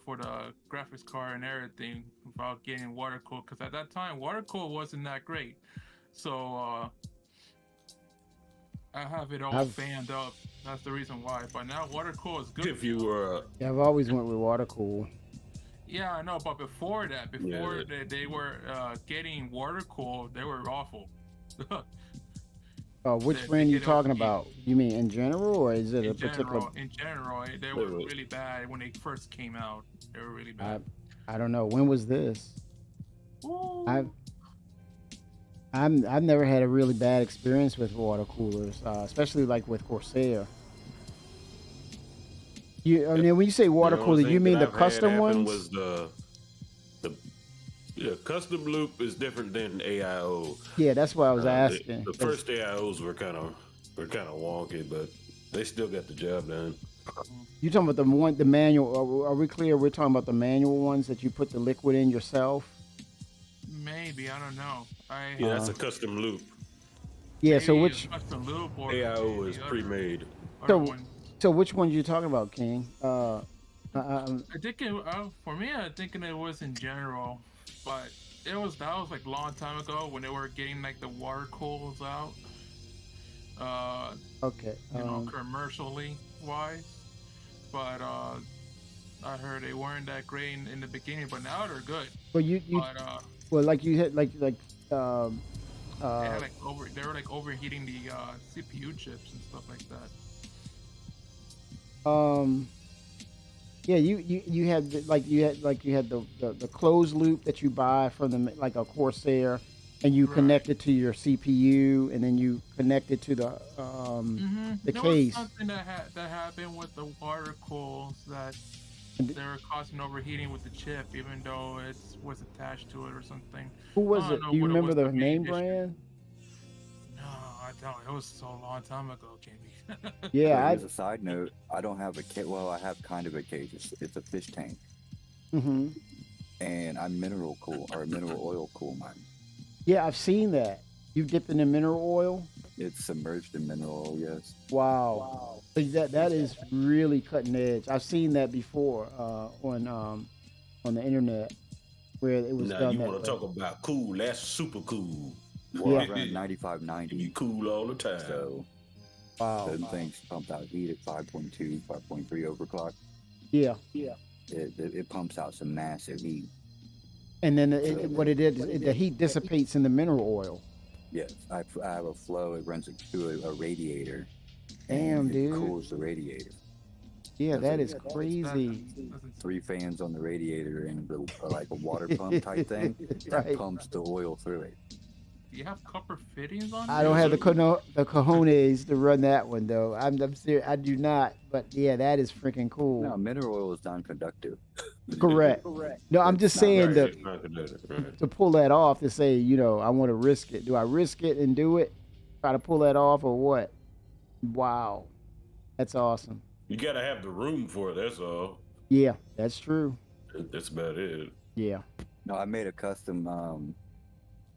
for the graphics card and everything, without getting water cooled. Because at that time, water cooled wasn't that great. So I have it all fanned up. That's the reason why. But now water cool is good. If you were, Yeah, I've always went with water cool. Yeah, I know. But before that, they were getting water cooled, they were awful. Which brand you talking about? You mean in general, or is it a particular? In general, they were really bad when they first came out. They were really bad. I don't know. When was this? Ooh. I've never had a really bad experience with water coolers, especially like with Corsair. I mean, when you say water cooler, you mean the custom ones? Was the custom loop is different than AIO. Yeah, that's what I was asking. The first AIOs were kind of wonky, but they still got the job done. You talking about the manual? Are we clear? We're talking about the manual ones that you put the liquid in yourself. Maybe, I don't know. Yeah, that's a custom loop. Yeah, so which AIO is pre-made. So which ones you talking about, King? I think for me, I'm thinking it was in general, but that was like a long time ago when they were getting like the water cools out. Okay. Commercially wise, but I heard they weren't that great in the beginning, but now they're good. Well, well, like you had like they had they were like overheating the CPU chips and stuff like that. Yeah, you had the closed loop that you buy from like a Corsair, and you connect it to your CPU, and then you connect it to the there case. Was something that happened with the water cools that they were causing overheating with the chip, even though it was attached to it or something. Who was it? Do you remember the name brand? No, I don't. It was so long time ago, Jamie. Yeah. As a side note, I don't have a cage. Well, I have kind of a cage. It's a fish tank. Mm-hmm. And I mineral oil cool mine. Yeah, I've seen that. You dipped in the mineral oil. It's submerged in mineral oil, yes. Wow. So that is really cutting edge. I've seen that before on the internet where it was Now done you that want way. to talk about cool? That's super cool. Well, I Yeah. ran 9590. You cool all the time. So Wow. those things pump out heat at 5.2, 5.3 overclock. Yeah. It pumps out some massive heat. And then what it is, the heat dissipates in the mineral oil. Yes, I have a flow. It runs it through a radiator. Damn, and dude. It cools the radiator. Yeah, that is That's crazy. 3 fans on the radiator and like a water pump type thing that Right. pumps the oil through it. Do you have copper fittings on I it? don't have the cojones to run that one though. I'm serious. I do not. But yeah, that is freaking cool. No, mineral oil is non-conductive. Correct. No, I'm just It's not saying right. that It's not gonna- right. to pull that off, to say, I want to risk it. Do I risk it and do it? Try to pull that off or what? Wow. That's awesome. You gotta have the room for it. That's all. Yeah, that's true. That's about it. Yeah. No, I made a custom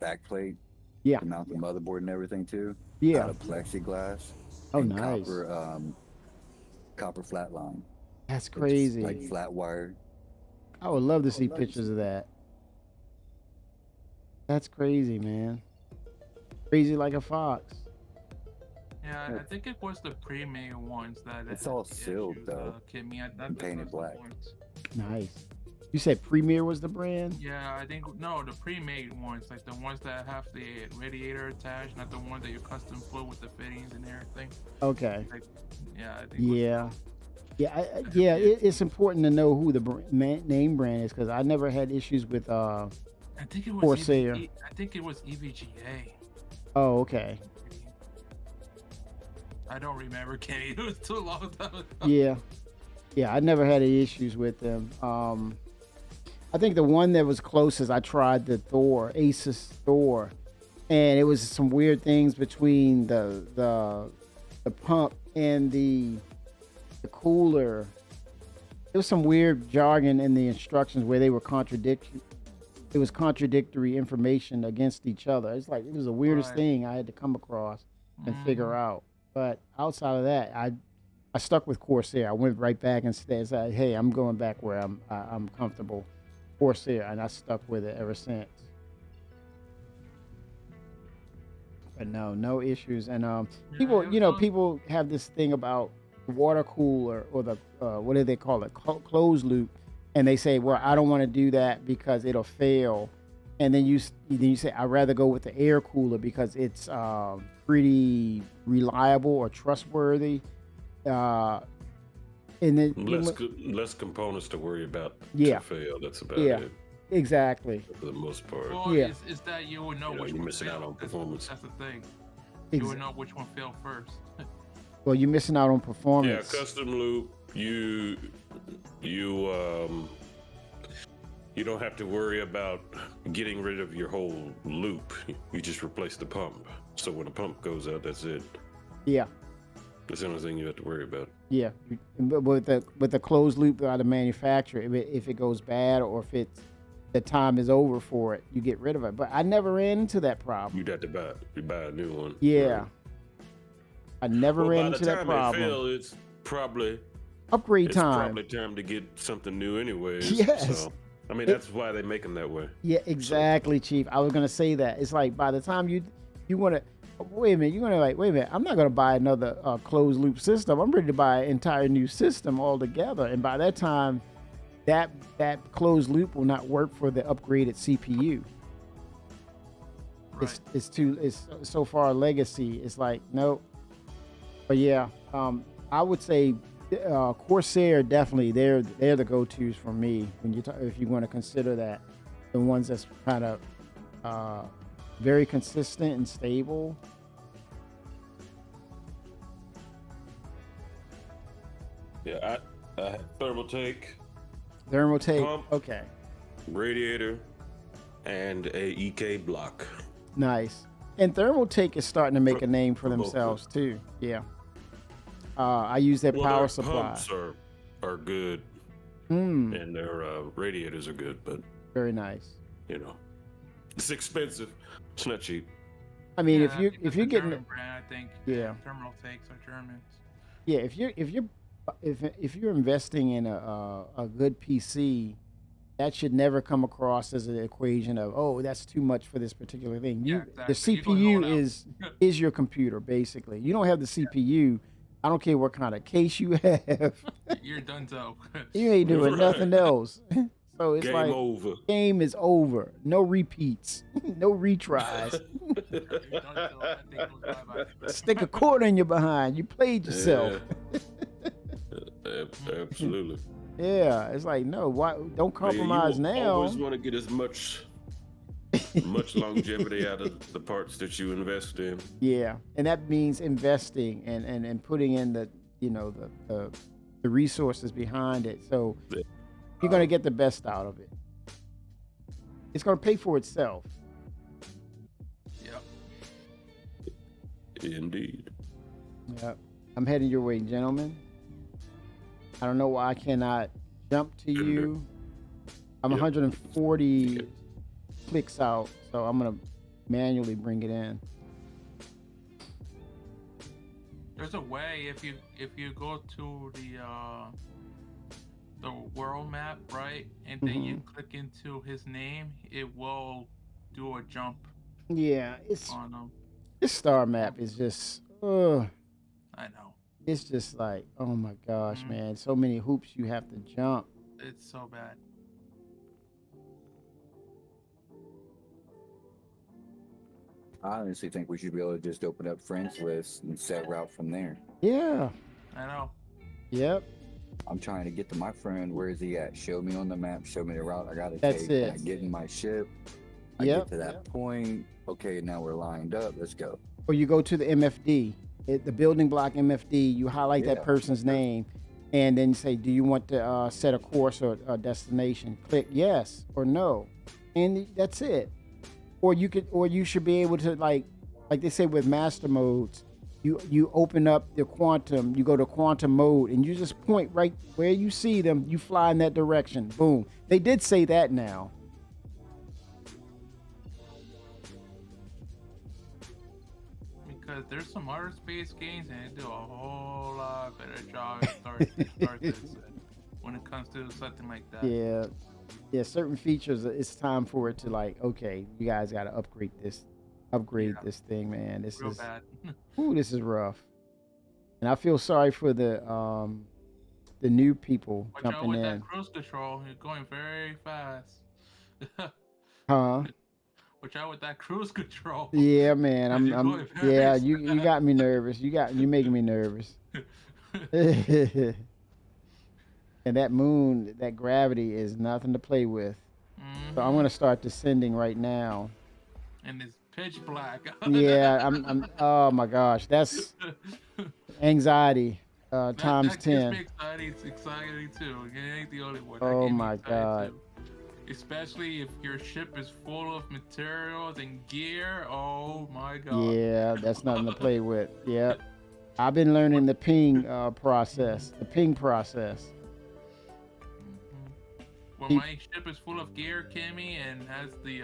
backplate Yeah. to mount the motherboard and everything too. Yeah. Out of plexiglass. Oh, and nice. Copper flat line. That's It's crazy. like flat wire. I would love to see pictures of that. That's crazy, man. Crazy like a fox. Yeah, I think it was the pre-made ones that. It's had all the sealed, issues, though, Kid me, and the painted custom black. ones. Nice. You said Premier was the brand? Yeah, I think no, the pre-made ones, like the ones that have the radiator attached, not the ones that you custom put with the fittings and everything. Okay. Like, yeah, I think. Yeah. Yeah, it's important to know who the name brand is because I never had issues with I think it was Corsair. I think it was EVGA. Oh, okay. I don't remember, Kenny. It was too long time ago. Yeah, I never had any issues with them. I think the one that was closest, I tried the Thor, Asus Thor, and it was some weird things between the pump and the cooler. There was some weird jargon in the instructions where they were contradictory. It was contradictory information against each other. It's like it was the weirdest Right. thing I had to come across and figure out. But outside of that, I stuck with Corsair. I went right back and said, "Hey, I'm going back where I'm comfortable." Corsair, and I stuck with it ever since. But no issues. And people, people have this thing about water cooler or the what do they call it, closed loop, and they say, "Well, I don't want to do that because it'll fail." And then you say, "I'd rather go with the air cooler because it's pretty reliable or trustworthy." And then Less components to worry about Yeah. to fail. That's about Yeah. it Exactly. for the most part. Well, Yeah. is that you would know which you're one missing out failed. on performance. That's the thing. You would know which one failed first. Well, you're missing out on Yeah, performance. custom loop. You don't have to worry about getting rid of your whole loop. You just replace the pump. So when the pump goes out, that's it. Yeah. That's the only thing you have to worry about. Yeah, but with the closed loop by the manufacturer, if it goes bad or if the time is over for it, you get rid of it. But I never ran into that problem. You'd have to buy a new one. Yeah, Right. I never Well, ran by the into that time problem. it fails, it's probably Upgrade time. probably time to get something new, anyways. Yes. So, I mean, that's why they make them that way. Yeah, exactly, Chief. I was gonna say that. It's like by the time you want to. Wait a minute, you're gonna wait a minute. I'm not gonna buy another closed loop system. I'm ready to buy an entire new system altogether. And by that time, that closed loop will not work for the upgraded CPU. Right. It's so far legacy. It's like nope. But yeah, I would say Corsair definitely they're the go-tos for me when if you want to consider that the ones that's kind of very consistent and stable. Yeah, I had Thermaltake, Thermaltake. Pump. Okay, radiator, and a EK block. nice. And Thermaltake is starting to make a name for for both themselves too. Yeah. I use their Well, power their supply. pumps are good, Mm, and their radiators are good, but very nice. you know, It's expensive. It's not cheap. I mean, Yeah, if it's you're a getting German brand, I think. Yeah. Terminal Takes are Germans. yeah, if you're investing in a good PC, that should never come across as an equation of, oh, that's too much for this particular thing. Yeah, The exactly. You're going all CPU out. is your computer basically. You don't have the CPU. I don't care what kind of case you have. You're done so. You ain't doing Right. nothing else. So it's Game like over. game is over. No repeats. No retries. You're done so. That thing goes bye-bye. Stick a cord in your behind. You played yourself. Absolutely. Yeah, it's like no. Why don't compromise you now? always want to get as much longevity out of the parts that you invest in. Yeah, and that means investing and putting in the the resources behind it. So Yeah. you're gonna get the best out of it. It's gonna pay for itself. Yep. Indeed. Yeah, I'm heading your way, gentlemen. I don't know why I cannot jump to you. I'm Yep. 140 clicks out, so I'm gonna manually bring it in. There's a way if you go to the world map, right, and then you click into his name, it will do a jump Yeah, it's on him. this star map is just I know. it's just like, oh my gosh, man, so many hoops you have to jump. It's so bad. I honestly think we should be able to just open up friends lists and set route from there. Yeah. I know. Yep. I'm trying to get to my friend. Where is he at? Show me on the map. Show me the route I gotta That's take. it. I get in my ship. I Yep. get to that point. Okay, now we're lined up. Let's go. Or you go to the MFD, the building block MFD. You highlight that Yeah. person's name, and then you say, "Do you want to set a course or a destination?" Click yes or no, and that's it. Or you should be able to like they say with master modes. You open up the quantum, you go to quantum mode, and you just point right where you see them. You fly in that direction. Boom. They did say that now. Because there's some other space games and they do a whole lot better job at start this when it comes to something like that. Yeah, certain features. It's time for it to like. Okay, you guys got to upgrade this thing, man. This Real is bad. this is rough. And I feel sorry for the new people Watch out jumping with in. that cruise control. You're going very fast. Huh? Watch out with that cruise control. Yeah, man. I'm You're going very yeah, you got me nervous. You making me nervous. And that moon, that gravity is nothing to play with. So I'm gonna start descending right now. And it's pitch black. Yeah, I'm oh my gosh, that's anxiety times that 10. Gives me exciting too. You ain't the only one. Oh my God. Especially if your ship is full of materials and gear. Oh my God. Yeah, that's nothing to play with. Yep. I've been learning the ping process. When my ship is full of gear, Kimmy, and has the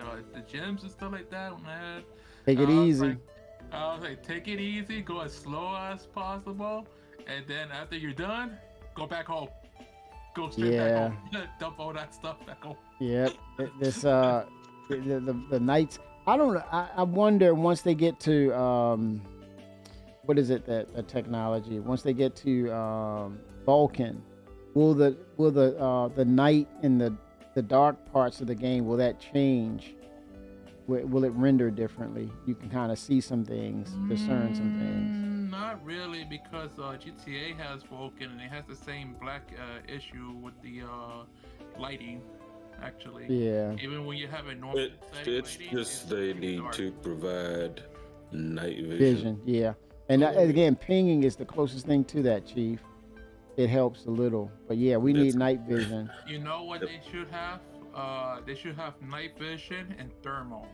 gems and stuff like that, man. Take it easy. I was like, take it easy, go as slow as possible, and then after you're done, go back home. Go straight back home. Dump all that stuff back home. Yep. This the knights. I don't know. I wonder once they get to what is it that technology? Once they get to Vulcan, will the night in the dark parts of the game, will that change? Will it render differently? You can kind of see some things, discern some things. Not really, because GTA has Vulcan and it has the same black issue with the lighting. Actually, Yeah. Even when you have a normal It's lighting, just they need dark. to provide night vision. Vision, yeah. And again, pinging is the closest thing to that, Chief. It helps a little, but yeah, we need night vision. You know what they should have? They should have night vision and thermal,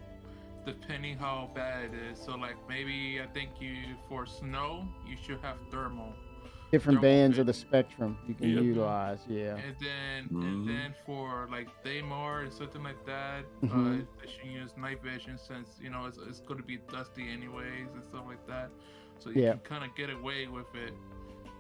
depending how bad it is. So like maybe I think for snow you should have thermal, Different thermal bands fit. of the spectrum you can Yep. utilize. Yeah. And then for like Daymar or something like that, Mhm. they should use night vision since it's going to be dusty anyways and stuff like that. So you Yeah. can kind of get away with it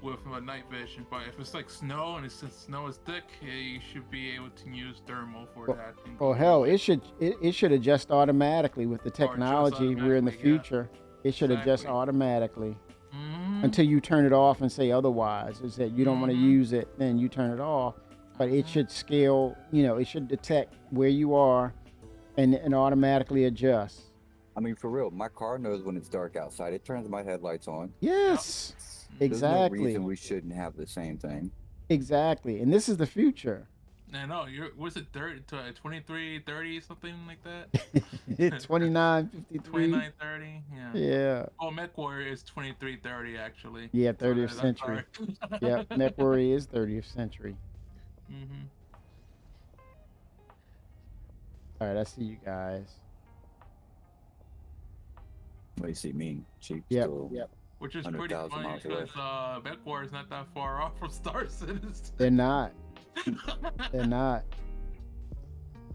with night vision. But if it's like snow and since snow is thick, you should be able to use thermal for that. and Well, go hell, away. it should adjust automatically with the technology. We're in the automatically, yeah. future. It should adjust Exactly. automatically Mhm. until you turn it off and say otherwise. Is that you don't want to Mhm. use it, then you turn it off. But it should scale. It should detect where you are, and automatically adjust. I mean, for real, my car knows when it's dark outside. It turns my headlights on. Yes, There's no exactly, reason we shouldn't have the same thing. exactly. And this is the future. I know. Was it 2330 something like that? 2953. 2930. Yeah. Yeah. Oh, MechWarrior is 2330 actually. Yeah, So 30th that's century. hard. Yep, MechWarrior is 30th century. Mhm. All right, I see you guys. What do you see me? Cheap Yep, still. yep. Which is pretty 100,000 funny miles away. because MechWarrior is not that far off from Star Citizen. They're not. They're not.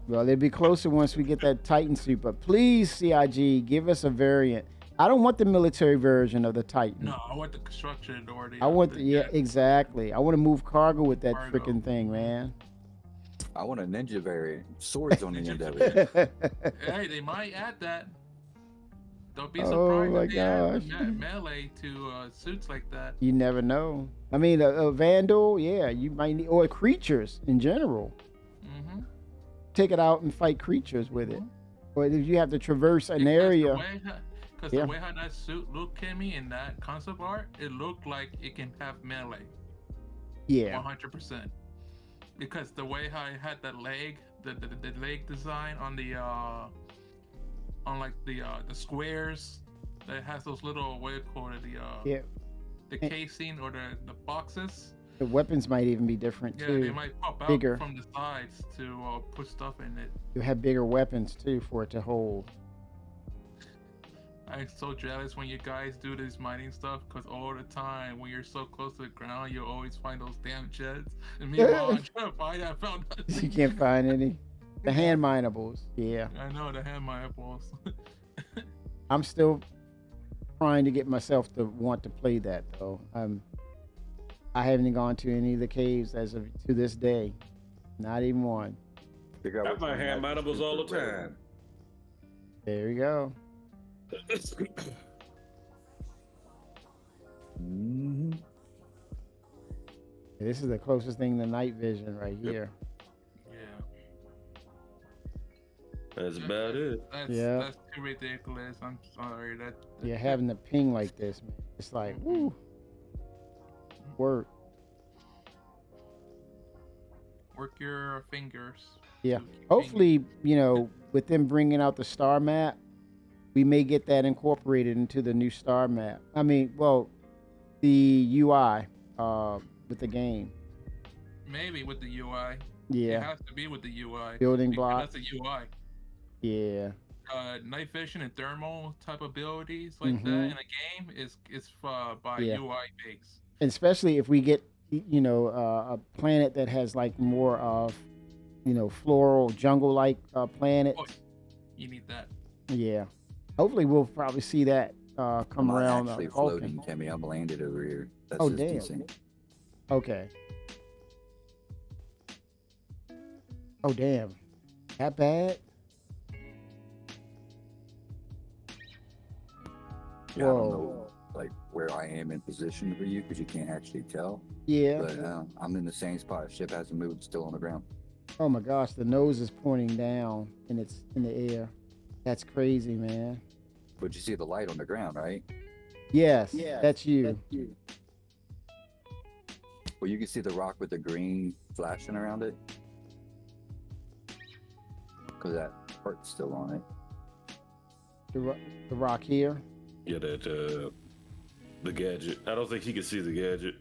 Well, they'll be closer once we get that Titan suit. But please, CIG, give us a variant. I don't want the military version of the Titan. No, I want the construction or the. I want jet. exactly. I want to move cargo with that Cargo. freaking thing, man. I want a ninja variant. Swords on the end of Oh it. Hey, they might add that. Don't be Oh surprised my if they add gosh. melee to suits like that. You never know. I mean, a vandal, yeah, you might need, or creatures in general. Mm-hmm. Take it out and fight creatures with it. Or if you have to traverse an Because area. Because Yeah. the way how that suit looked, Kimmy, in that concept art, it looked like it can have melee. Yeah. 100%. Because the way how it had that leg, the leg design on the on like the squares, that has those little, what do you call it, Yeah. the casing or the boxes. The weapons might even be different Yeah, too. they might pop out Bigger. from the sides to put stuff in it. You have bigger weapons too for it to hold. I'm so jealous when you guys do this mining stuff, because all the time when you're so close to the ground, you always find those damn jets. And meanwhile, I'm trying to find, I found nothing. You can't find any. The hand minables. Yeah. I know, the hand my eyeballs. I'm still trying to get myself to want to play that though. I haven't gone to any of the caves as of to this day. Not even one. Figure out I which buy one hand has mountables all the super time. There you go. Mhm. This is the closest thing to night vision right here. Yeah. That's about it. That's too ridiculous. I'm sorry. Yeah, having the ping like this, man. It's like, woo. Work. Work your fingers. Yeah. to keep Hopefully, with them bringing out the star map, we may get that incorporated into the new star map. I mean, well, the UI with the game. Maybe with the UI. It Yeah. has to be with the UI. Building because blocks. That's a UI. Yeah. Night vision and thermal type abilities like that Mhm. in a game is by Yeah. UI base. And especially if we get, a planet that has like more of, floral jungle-like planets. Oh, you need that. Yeah. Hopefully, we'll probably see that come I'm not around. actually Vulcan. floating, Timmy. I'm landed over here. That's Oh, just damn. decent. Okay. Oh, damn. That bad? Yeah, I don't Whoa. know, like where I am in position for you because you can't actually tell. Yeah. But I'm in the same spot. Ship hasn't moved, still on the ground. Oh my gosh, the nose is pointing down and it's in the air. That's crazy, man. But you see the light on the ground, right? Yes, that's you. Well, you can see the rock with the green flashing around it. Because that part's still on it. The rock here. Yeah, that the gadget. I don't think he can see the gadget.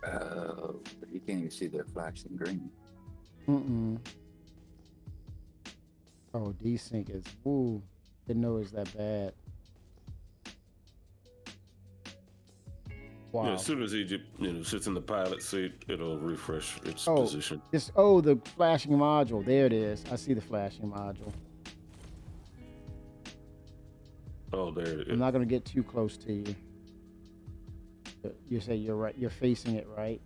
But you can't even see the flashing green. Mm-mm. Oh, desync is, woo. Didn't know it was that bad. Wow. Yeah, as soon as Egypt, sits in the pilot seat, it'll refresh its Oh, position. the flashing module. There it is. I see the flashing module. Oh, there it I'm is. not gonna get too close to you. You say you're right. You're facing it right.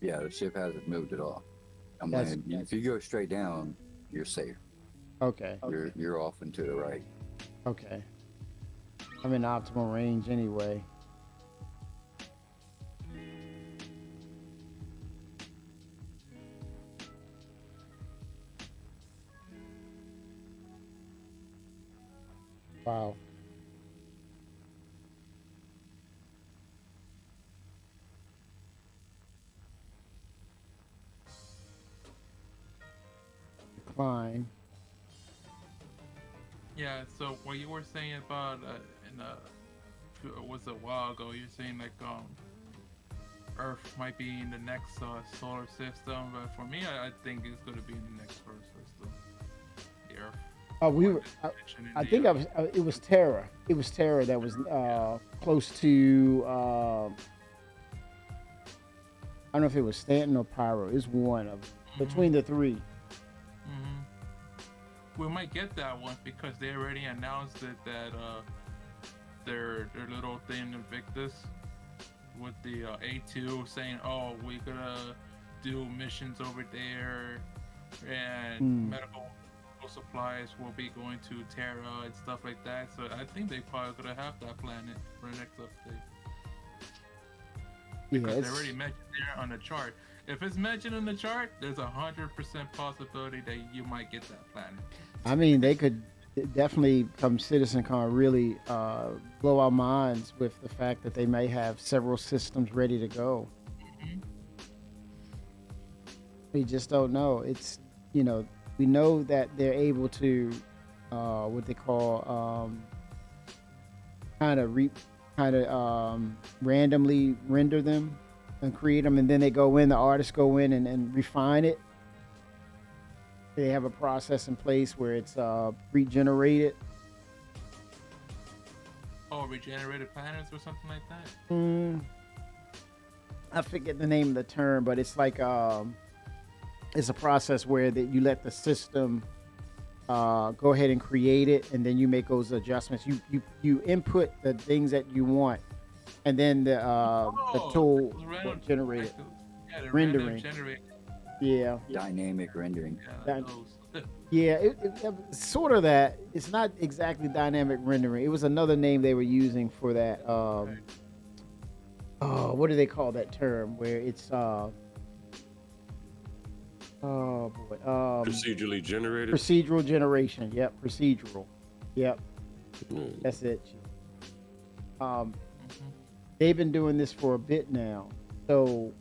Yeah, the ship hasn't moved at all. That's- If you go straight down, you're safe. Okay. You're off and to the right. Okay. I'm in optimal range anyway. Wow. Decline. Yeah. So what you were saying about was a while ago. You're saying like Earth might be in the next solar system, but for me, I think it's gonna be in the next solar system. The Earth. Oh, we were. I think I was. It was Terra. It was Terra that was close to. I don't know if it was Stanton or Pyro. It's one of between the three. We might get that one because they already announced it that their little thing Invictus with the A2 saying, "Oh, we're gonna do missions over there, and medical supplies will be going to Terra and stuff like that." So I think they probably gonna have that planet for the next update. Because they already mentioned there on the chart. If it's mentioned in the chart, there's 100% possibility that you might get that planet. I mean, they could definitely come CitizenCon really blow our minds with the fact that they may have several systems ready to go. We just don't know. It's we know that they're able to what they call kind of randomly render them and create them, and then the artists go in and refine it. They have a process in place where it's pre-generated. Oh, regenerated planets or something like that? I forget the name of the term, but it's like it's a process where that you let the system go ahead and create it, and then you make those adjustments. You input the things that you want, and then the tool will generate it. Yeah, the Rendering. Yeah. Dynamic rendering. Yeah, it sort of that. It's not exactly dynamic rendering. It was another name they were using for that. What do they call that term? Where it's procedurally generated. Procedural generation. Yep, procedural. Yep, that's it. They've been doing this for a bit now, so.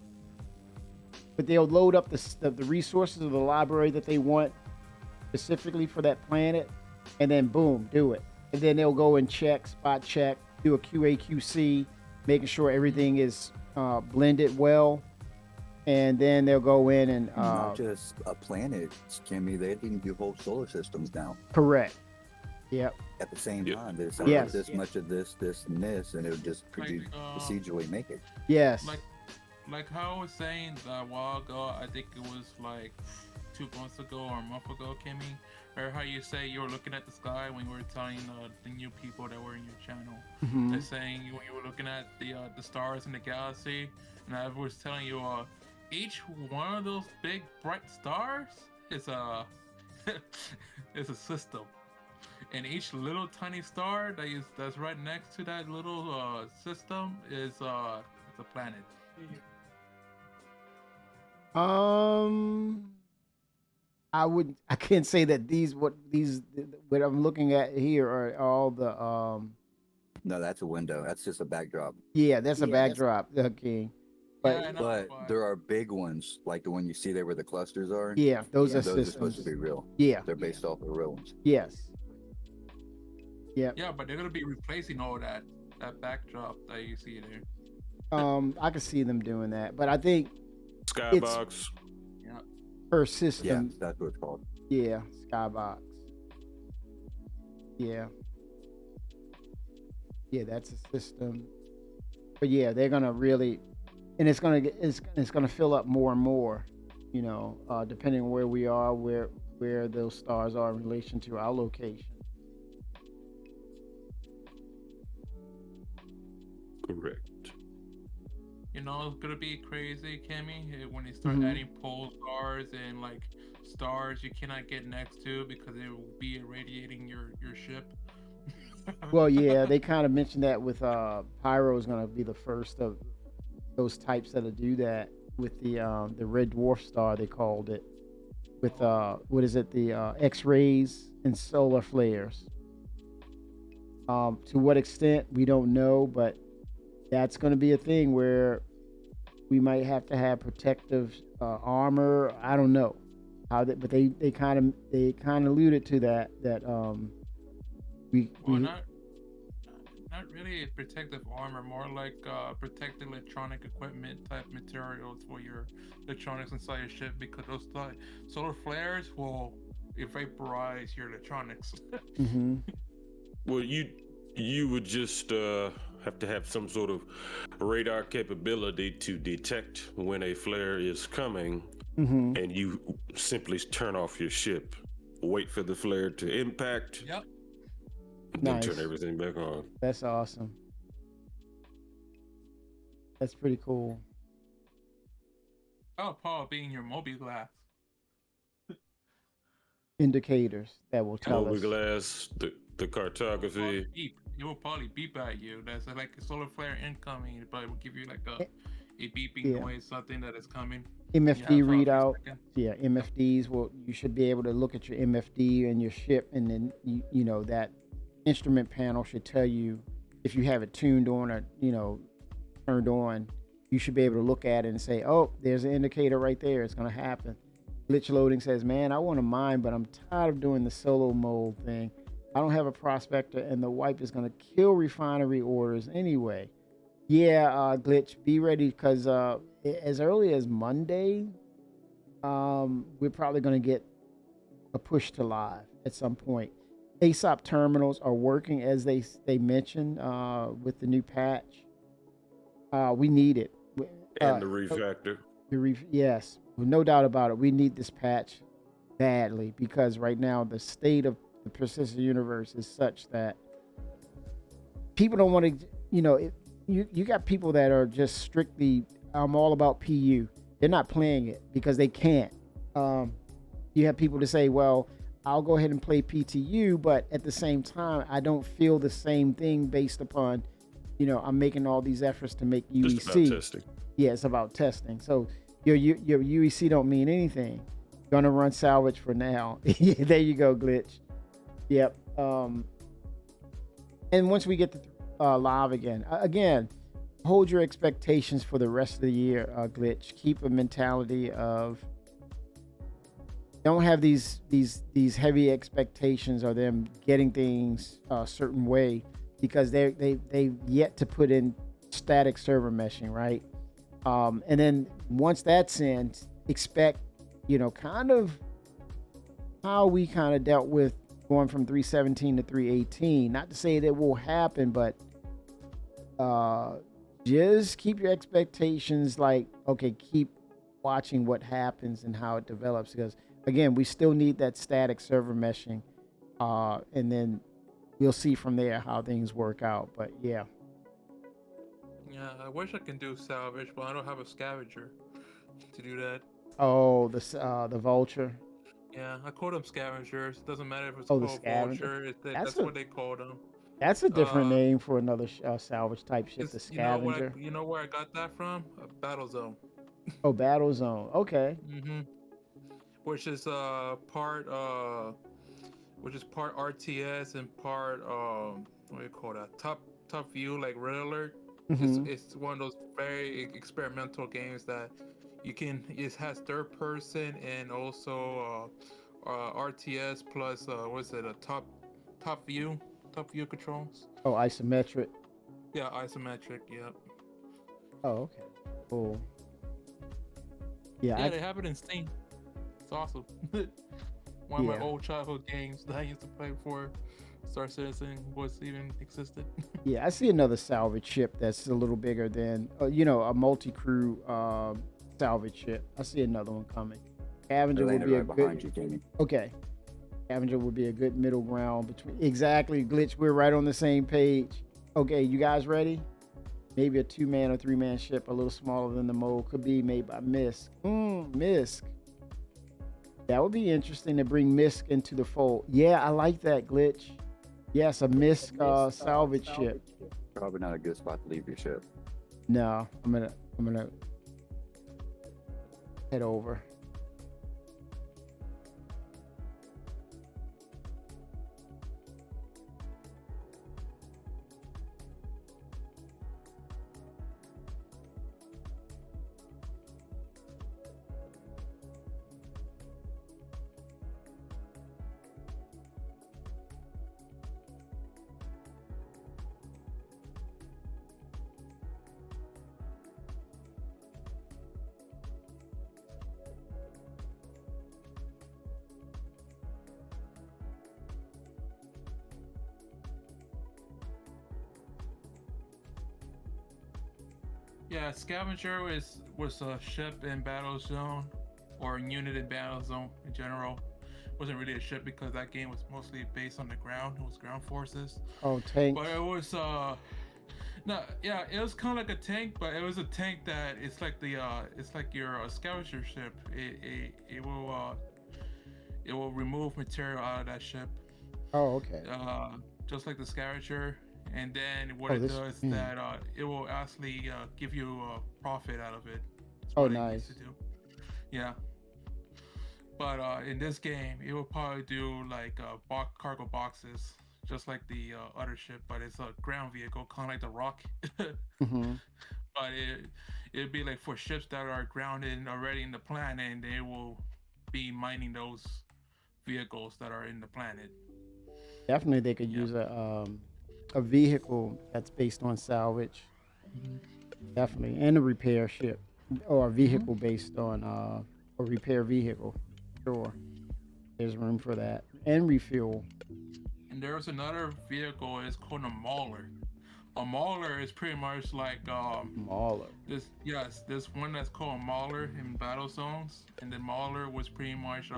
But they'll load up the resources of the library that they want specifically for that planet, and then boom, do it. And then they'll go and spot check, do a QA/QC, making sure everything is blended well, and then they'll go in and not just a planet, Kimmy. They can do whole solar systems now. Correct. Yep. At the same time, there's Yes. this much of this, and this, and it'll just procedurally make it. Yes. Like how I was saying a while ago, I think it was like 2 months ago or a month ago, Kimmy, or how you say you were looking at the sky when you were telling the new people that were in your channel. They're saying when you were looking at the stars in the galaxy, and I was telling you each one of those big bright stars is a is a system, and each little tiny star that's right next to that little system is it's a planet. I can't say that what I'm looking at here are all the No, that's a window. That's just a backdrop. Yeah, that's a backdrop, King. But But there are big ones, like the one you see there where the clusters are. Yeah, those are Those are systems. supposed to be real. Yeah. They're based off of real ones. Yes. Yeah. Yeah, but they're gonna be replacing all that backdrop that you see there. I can see them doing that, but I think Skybox. Yeah. per Yeah, system. that's what it's called. Yeah, Skybox. Yeah. Yeah, that's a system. But yeah, they're gonna really, and it's gonna fill up more and more. You know, depending on where we are, where those stars are in relation to our location. Correct. You know, it's gonna be crazy, Kimmy, when they start Mhm. adding pole stars and like stars you cannot get next to because it will be irradiating your ship. Well, yeah, they kind of mentioned that with Pyro is gonna be the first of those types that'll do that with the red dwarf star they called it with what is it, the X-rays and solar flares. To what extent we don't know, but that's going to be a thing where we might have to have protective armor. I don't know how that, but they kind of alluded to that we Well, not really a protective armor, more like protective electronic equipment type materials for your electronics inside your ship, because those solar flares will vaporize your electronics. Mhm. Well, you would just have to have some sort of radar capability to detect when a flare is coming, Mhm. and you simply turn off your ship, wait for the flare to impact, Yep. and then turn Nice. everything back on. That's awesome. That's pretty cool. Oh, Paul, being your Moby glass. Indicators that will tell Moby us. glass, the cartography. Beep. It will probably beep at you. That's like a solar flare incoming, but it will give you like a beeping Yeah. noise, something that is coming. MFD You have, a few readout. seconds. Yeah, MFDs will, you should be able to look at your MFD and your ship, and then you know that instrument panel should tell you if you have it tuned on or turned on. You should be able to look at it and say, oh, there's an indicator right there, it's going to happen. Glitch loading says, man, I want to mine, but I'm tired of doing the solo mode thing. I don't have a prospector, and the wipe is going to kill refinery orders anyway. Yeah, Glitch, be ready, because as early as Monday, we're probably going to get a push to live at some point. ASOP terminals are working as they mentioned with the new patch. We need it. And the refactor. Yes, no doubt about it. We need this patch badly, because right now the state of the persistent universe is such that people don't want to, you got people that are just strictly, I'm all about PU. They're not playing it because they can't. You have people to say, well, I'll go ahead and play PTU, but at the same time, I don't feel the same thing based upon, I'm making all these efforts to make UEC. Just about testing. Yeah, it's about testing. So your UEC don't mean anything. Gonna run salvage for now. There you go, Glitch. Yep. And once we get to live again, hold your expectations for the rest of the year, Glitch. Keep a mentality of, don't have these heavy expectations or them getting things a certain way, because they've yet to put in static server meshing, right? And then once that's in, expect, kind of how we kind of dealt with going from 317 to 318. Not to say that will happen, but just keep your expectations like, okay, keep watching what happens and how it develops, because again, we still need that static server meshing, and then we'll see from there how things work out. But yeah. Yeah, I wish I can do salvage, but I don't have a scavenger to do that. Oh, the vulture. Yeah, I call them scavengers. Doesn't matter if it's Oh, the called scavenger. vulture. That's That's what they call them. That's a different Uh, name for another salvage type ship, the scavenger. You know where I got that from? Battle Zone. Oh, Battle Zone. Okay. Which is part RTS and part what do you call that? Top view, like Red Alert. Mhm. It's one of those very experimental games that it has third person and also RTS plus what's it, a top view controls. Oh, isometric. Yeah, isometric. Yep. Oh, okay. Cool. Yeah. Yeah, they have it in Steam. It's awesome. One of my old childhood games that I used to play before. Star Citizen was even existed. Yeah, I see another salvage ship that's a little bigger than, a multi-crew salvage ship. I see another one coming. Scavenger would landed be right a behind good. you, Jamie. Okay, Scavenger would be a good middle ground between. Exactly, Glitch. We're right on the same page. Okay, you guys ready? Maybe a 2-man or 3-man ship, a little smaller than the mold, could be made by Misk. Misk. That would be interesting to bring Misk into the fold. Yeah, I like that, Glitch. Yes, a Misk salvage ship. Probably not a good spot to leave your ship. No, I'm gonna head over. Yeah, Scavenger was a ship in battle zone, or a unit in battle zone in general. Wasn't really a ship because that game was mostly based on the ground. It was ground forces. Oh, tanks. But it was no, yeah, it was kind of like a tank, but it was a tank that it's like your scavenger ship. It will remove material out of that ship. Oh, okay. Just like the scavenger. And then what Oh, it this- does that it will actually give you a profit out of it. That's Oh, what it nice. used to do. Yeah. But in this game, it will probably do like cargo boxes, just like the other ship, but it's a ground vehicle, kind of like the Rock. Mm-hmm. But it'd be like for ships that are grounded already in the planet, and they will be mining those vehicles that are in the planet. Definitely, they could Yeah. use a vehicle that's based on salvage. Definitely, and a repair ship, or a vehicle based on a repair vehicle. Sure, there's room for that, and refuel. And there's another vehicle. It's called a Mauler. A Mauler is pretty much like Mauler. this one that's called a Mauler in battle zones, and the Mauler was pretty much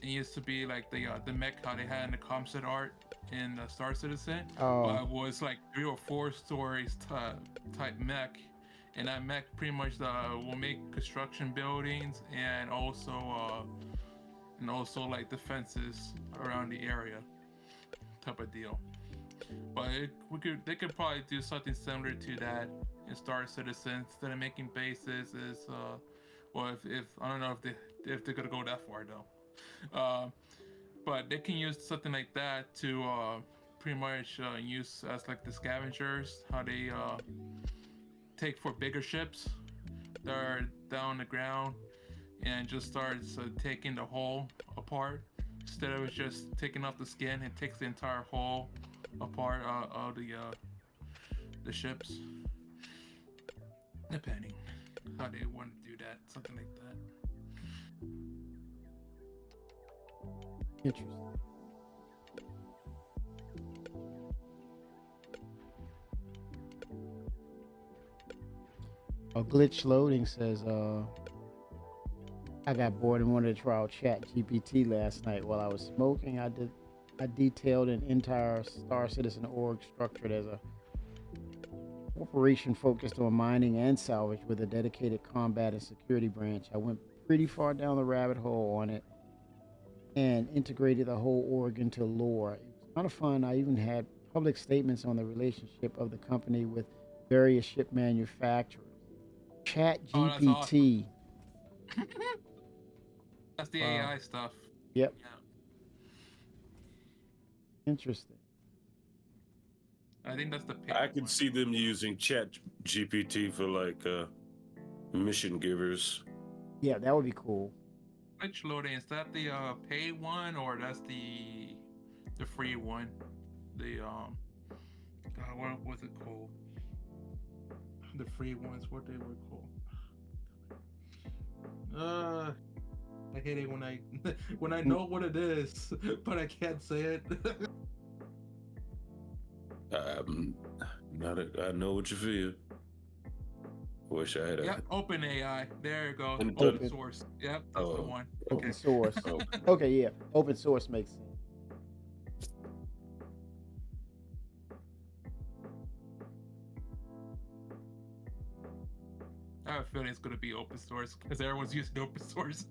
it used to be like the mech how they had in the concept art in Star Citizen. Oh. But it was like 3 or 4 stories type mech, and that mech pretty much will make construction buildings and also like defenses around the area type of deal. But they could probably do something similar to that in Star Citizen. Instead of making bases, well, if I don't know if they're gonna go that far though. But they can use something like that to pretty much use as like the scavengers, how they take for bigger ships that are down on the ground and just starts taking the hull apart. Instead of just taking off the skin, it takes the entire hull apart of the ships. Depending how they want to do that, something like that. Interesting. A glitch loading says, I got bored and wanted to try out Chat GPT last night while I was smoking. I detailed an entire Star Citizen org structured as a corporation focused on mining and salvage with a dedicated combat and security branch. I went pretty far down the rabbit hole on it and integrated the whole org into lore. It was kind of fun. I even had public statements on the relationship of the company with various ship manufacturers. Chat GPT. Oh, that's the AI stuff. Yep. Yeah. Interesting. I think that's the pick. I can see them using Chat GPT for like mission givers. Yeah, that would be cool. Glitch loading, is that the paid one or that's the free one? The what was it called? The free ones, what they were called? I hate it when I when I know what it is, but I can't say it. I know what you feel. Wish I had a. Yep, open AI. There you go. Open- Open source. Yep, that's the Oh. one. Open Okay. source. Oh. Okay, yeah. Open source makes sense. I have a feeling it's gonna be open source because everyone's using open source.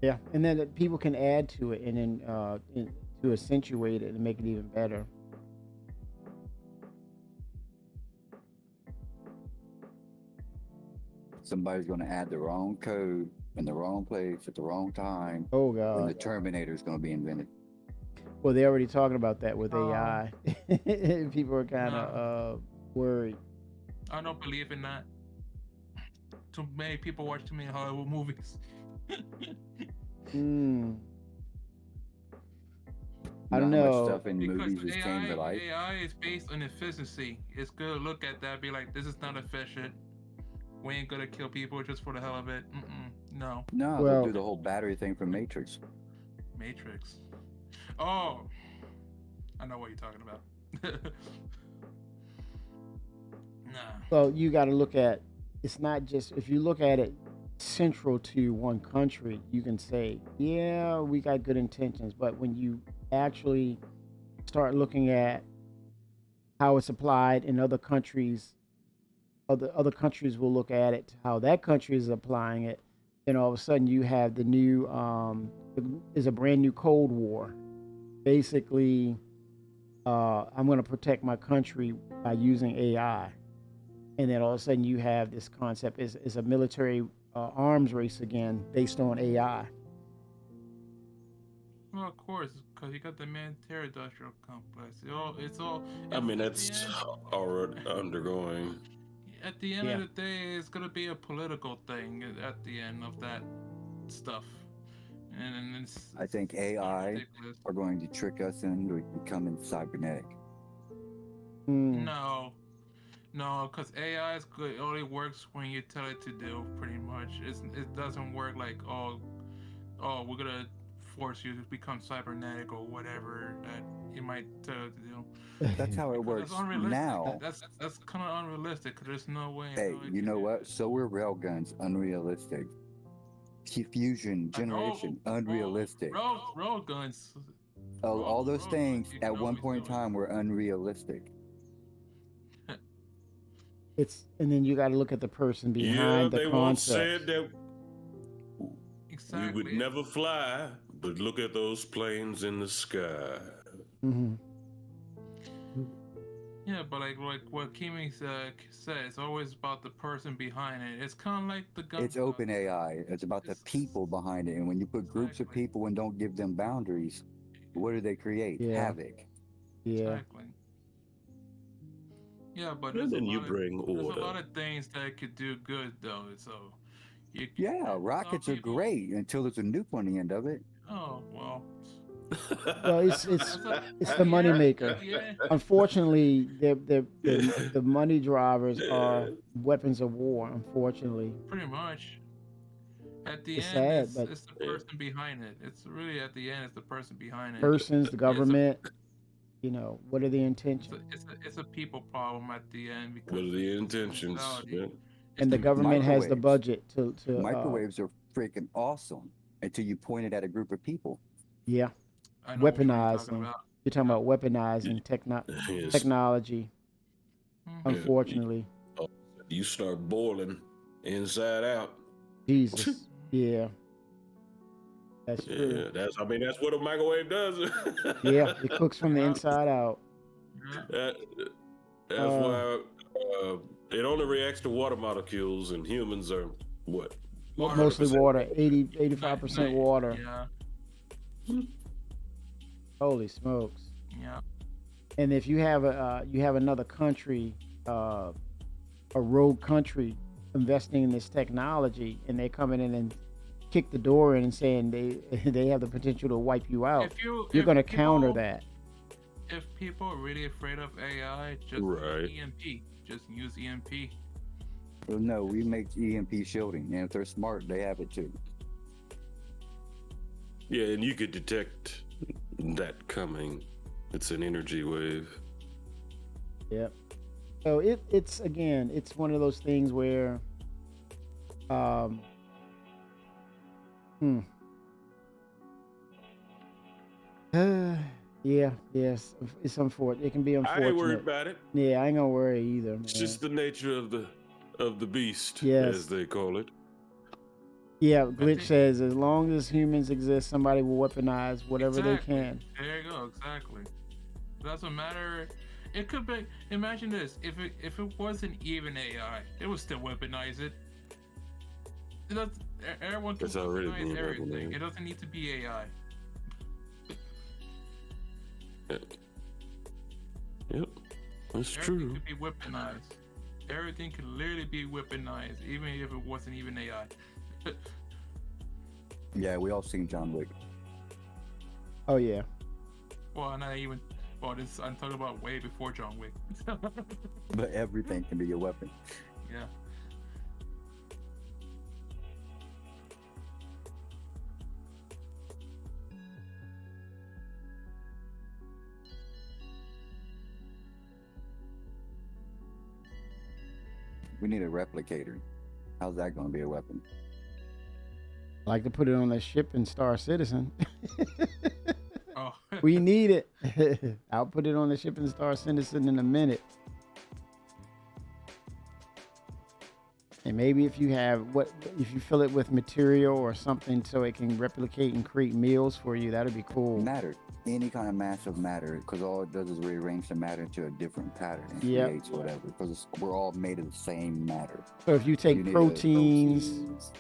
Yeah, and then people can add to it and then to accentuate it and make it even better. Somebody's going to add the wrong code in the wrong place at the wrong time, Oh and the God. Terminator is going to be invented. Well, they're already talking about that with Oh. AI. People are kind of worried. I don't believe in that. Too many people watch too many Hollywood movies. Hmm. I don't Not much know. stuff in Because movies is came to life. AI is based on efficiency. It's good to look at that, be like, this is not efficient. We ain't gonna kill people just for the hell of it. No. No, Well- they'll do the whole battery thing from Matrix. Matrix. Oh, I know what you're talking about. Nah. Well, you got to look at. It's not just if you look at it central to one country, you can say, yeah, we got good intentions. But when you actually start looking at how it's applied in other countries, other countries will look at it how that country is applying it. Then all of a sudden you have the new is a brand new Cold War. Basically, I'm going to protect my country by using AI. And then all of a sudden you have this concept is a military arms race again based on AI. Well, of course, because you got the military industrial complex. It's all. I mean, at the that's end- already undergoing. At the end Yeah. of the day, it's gonna be a political thing at the end of that stuff, and it's. I think AI ridiculous. are going to trick us into becoming cybernetic. Hmm. No, because AI is good. It only works when you tell it to do. Pretty much, it doesn't work like we're gonna force you to become cybernetic or whatever that you might tell it to do. That's how it Because works that's unrealistic. now. That's kind of unrealistic. Cause there's no way. Hey, how it you can know do what? that. So are railguns unrealistic. Fusion generation unrealistic. Road guns. All those road things guns, you can at one always point in do it. time were unrealistic. And then you got to look at the person Yeah, behind they the once concept. said that Exactly. we would never fly, but look at those planes in the sky. Hmm. Yeah, but like what Kimi said, it's always about the person behind it. It's kind of like the gun. It's open AI. It's about the It's- people behind it. And when you put groups of Exactly. people and don't give them boundaries, what do they create? Yeah. Havoc. Yeah. Exactly. Yeah, but And there's then a you lot bring of, there's a order. lot of things that could do good though. So, Yeah, some rockets are people- great until there's a nuke on the end of it. Oh well. Well, it's That's it's the money maker. Yeah. Unfortunately, the money drivers are weapons of war. Unfortunately, Pretty much. At the It's end, sad, it's, but- it's the person behind it. It's really at the end, it's the person behind it. persons, the government. You know, what are the It's intentions? it's a people problem at the end because What are the intentions? personality. Yeah. It's And the the- government has the Microwaves. budget to Microwaves are freaking awesome until you point it at a group of people. yeah, I know which one you're talking weaponizing. about. You're talking about weaponizing Yes. technology. Mhm. Unfortunately, You start boiling inside out. Jesus. Yeah, that's Yeah, true. that's what a microwave does. Yeah, it cooks from the Yeah. inside out. Yeah. That's why it only reacts to water molecules, and humans are what? Mostly 100% water, 85% water. Yeah. Holy smokes! Yeah. And if you have another country, a rogue country, investing in this technology, and they're coming in and kick the door in and saying they have the potential to wipe you out, If you're going to people- counter that. If people are really afraid of AI, just Right. use EMP. Just use EMP. Well, no, we make EMP shielding, and if they're smart, they have it too. Yeah, and you could detect that coming It's an energy wave. Yep. So it's again, it's one of those things where, um, hmm. Yeah, yes, it's unfortunate. It can be I ain't worried unfortunate. about it. Yeah, I ain't gonna worry either, man. It's just the nature of the beast, Yes. as they call it. Yeah, Glitch says as long as humans exist, somebody will weaponize whatever they can. There you go. Exactly. It doesn't matter. It could be. Imagine this: if it wasn't even AI, it would still weaponize it. It does. Everyone can It's already weaponize being everything. weaponized. It doesn't need to be AI. Yep, that's Everything true. could be weaponized. Everything could literally be weaponized, even if it wasn't even AI. Yeah, we all seen John Wick. Oh yeah. Well, not even. Well, this I'm talking about way before John Wick. But everything can be a weapon. Yeah. We need a replicator. How's that going to be a weapon? I like to put it on the ship in Star Citizen. Oh. We need it. I'll put it on the ship in Star Citizen in a minute. And maybe if you fill it with material or something so it can replicate and create meals for you, that'd be cool. Matter. Any kind of mass of matter, because all it does is rearrange the matter into a different pattern and Yep. creates whatever. Because we're all made of the same matter. So if you take You need proteins,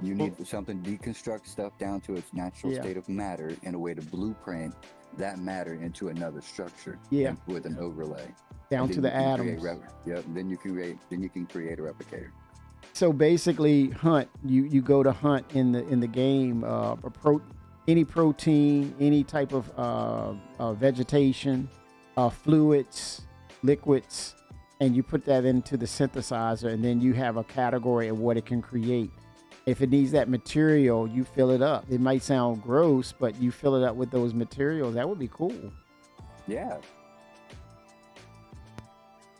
You need something to deconstruct stuff down to its natural Yeah. state of matter in a way to blueprint that matter into another structure. Yeah. and with an overlay. down And to then the you can create atoms. Yep. Then you can create a replicator. So basically, hunt. You go to hunt in the game. Any protein, any type of vegetation, fluids, liquids, and you put that into the synthesizer, and then you have a category of what it can create. If it needs that material, you fill it up. It might sound gross, but you fill it up with those materials. That would be cool. Yeah.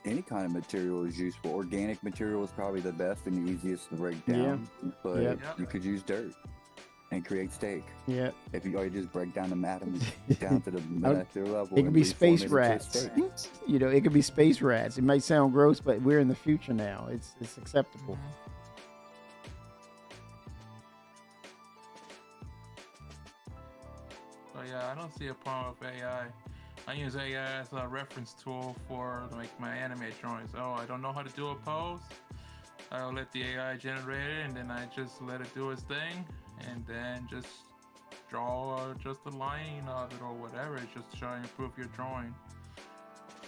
Any kind of material is useful. Organic material is probably the best and the easiest to break down. But Yep. you could use dirt and create steak. Yeah. If you just break down the atoms down to the molecular level. It could and be reform space it into a rats. steak. You know, it could be space rats. It might sound gross, but we're in the future now. It's acceptable. So yeah, I don't see a problem with AI. I use AI as a reference tool for like my anime drawings. Oh, I don't know how to do a pose. I'll let the AI generate it, and then I just let it do its thing, and then just draw just a line of it or whatever. It's just trying to improve your drawing.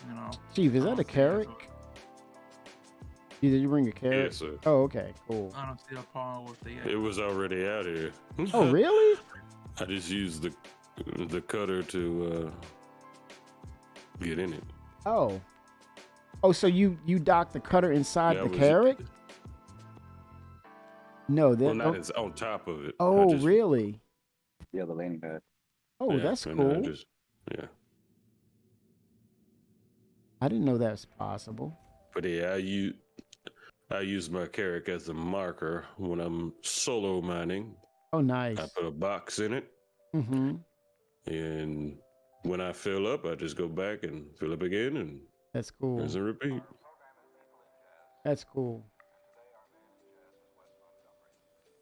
You know. Chief, is I that a don't see it as carrot? Did you bring a carrot? Yes, sir. Oh, okay, cool. I don't see a problem with the It was already out here. Oh, really? I just used the cutter to get in it. Oh. Oh, so you dock the cutter inside Yeah, the I was- carrot? No, that. Well, not it's on top of it. I Oh, just- really? Yeah, the landing pad. Oh, yeah, that's and cool. yeah. I didn't know that was possible. But yeah, I use my carrot as a marker when I'm solo mining. Oh, nice. I put a box in it, Mm-hmm. and when I fill up, I just go back and fill up again, and That's cool. rinse and repeat. That's cool.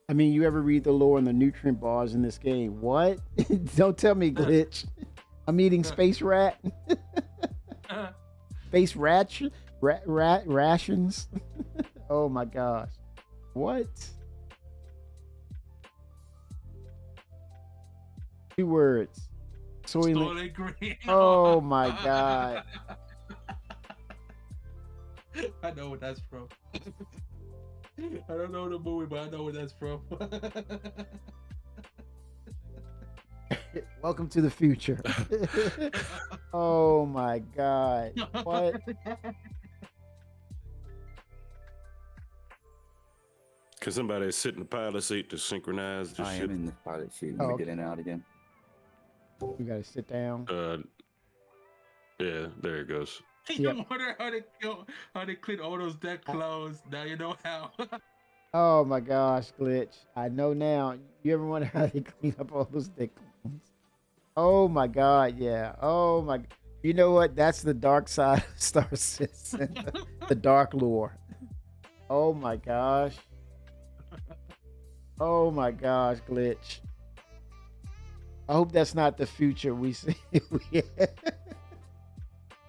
I mean, you ever read the lore and the nutrient bars in this game? What? Don't tell me, Glitch. I'm eating space rat. Space rations. Oh my gosh. What? 2 words. Soylent Green. Oh my god. I know what that's from. I don't know the movie, but I know what that's from. Welcome to the future. Oh my god. What? Can somebody sit in the pilot seat to synchronize this I shit? am in the pilot seat. Oh, Let me okay. get in and out again. We gotta sit down. Yeah, there it goes. You Yep. wonder how they clean all those deck clothes. Now you know how. Oh my gosh, Glitch. I know now. You ever wonder how they clean up all those dick clones? Oh my god, yeah. Oh my. You know what? That's the dark side of Star Citizen. The dark lore. Oh my gosh. Oh my gosh, Glitch. I hope that's not the future we see.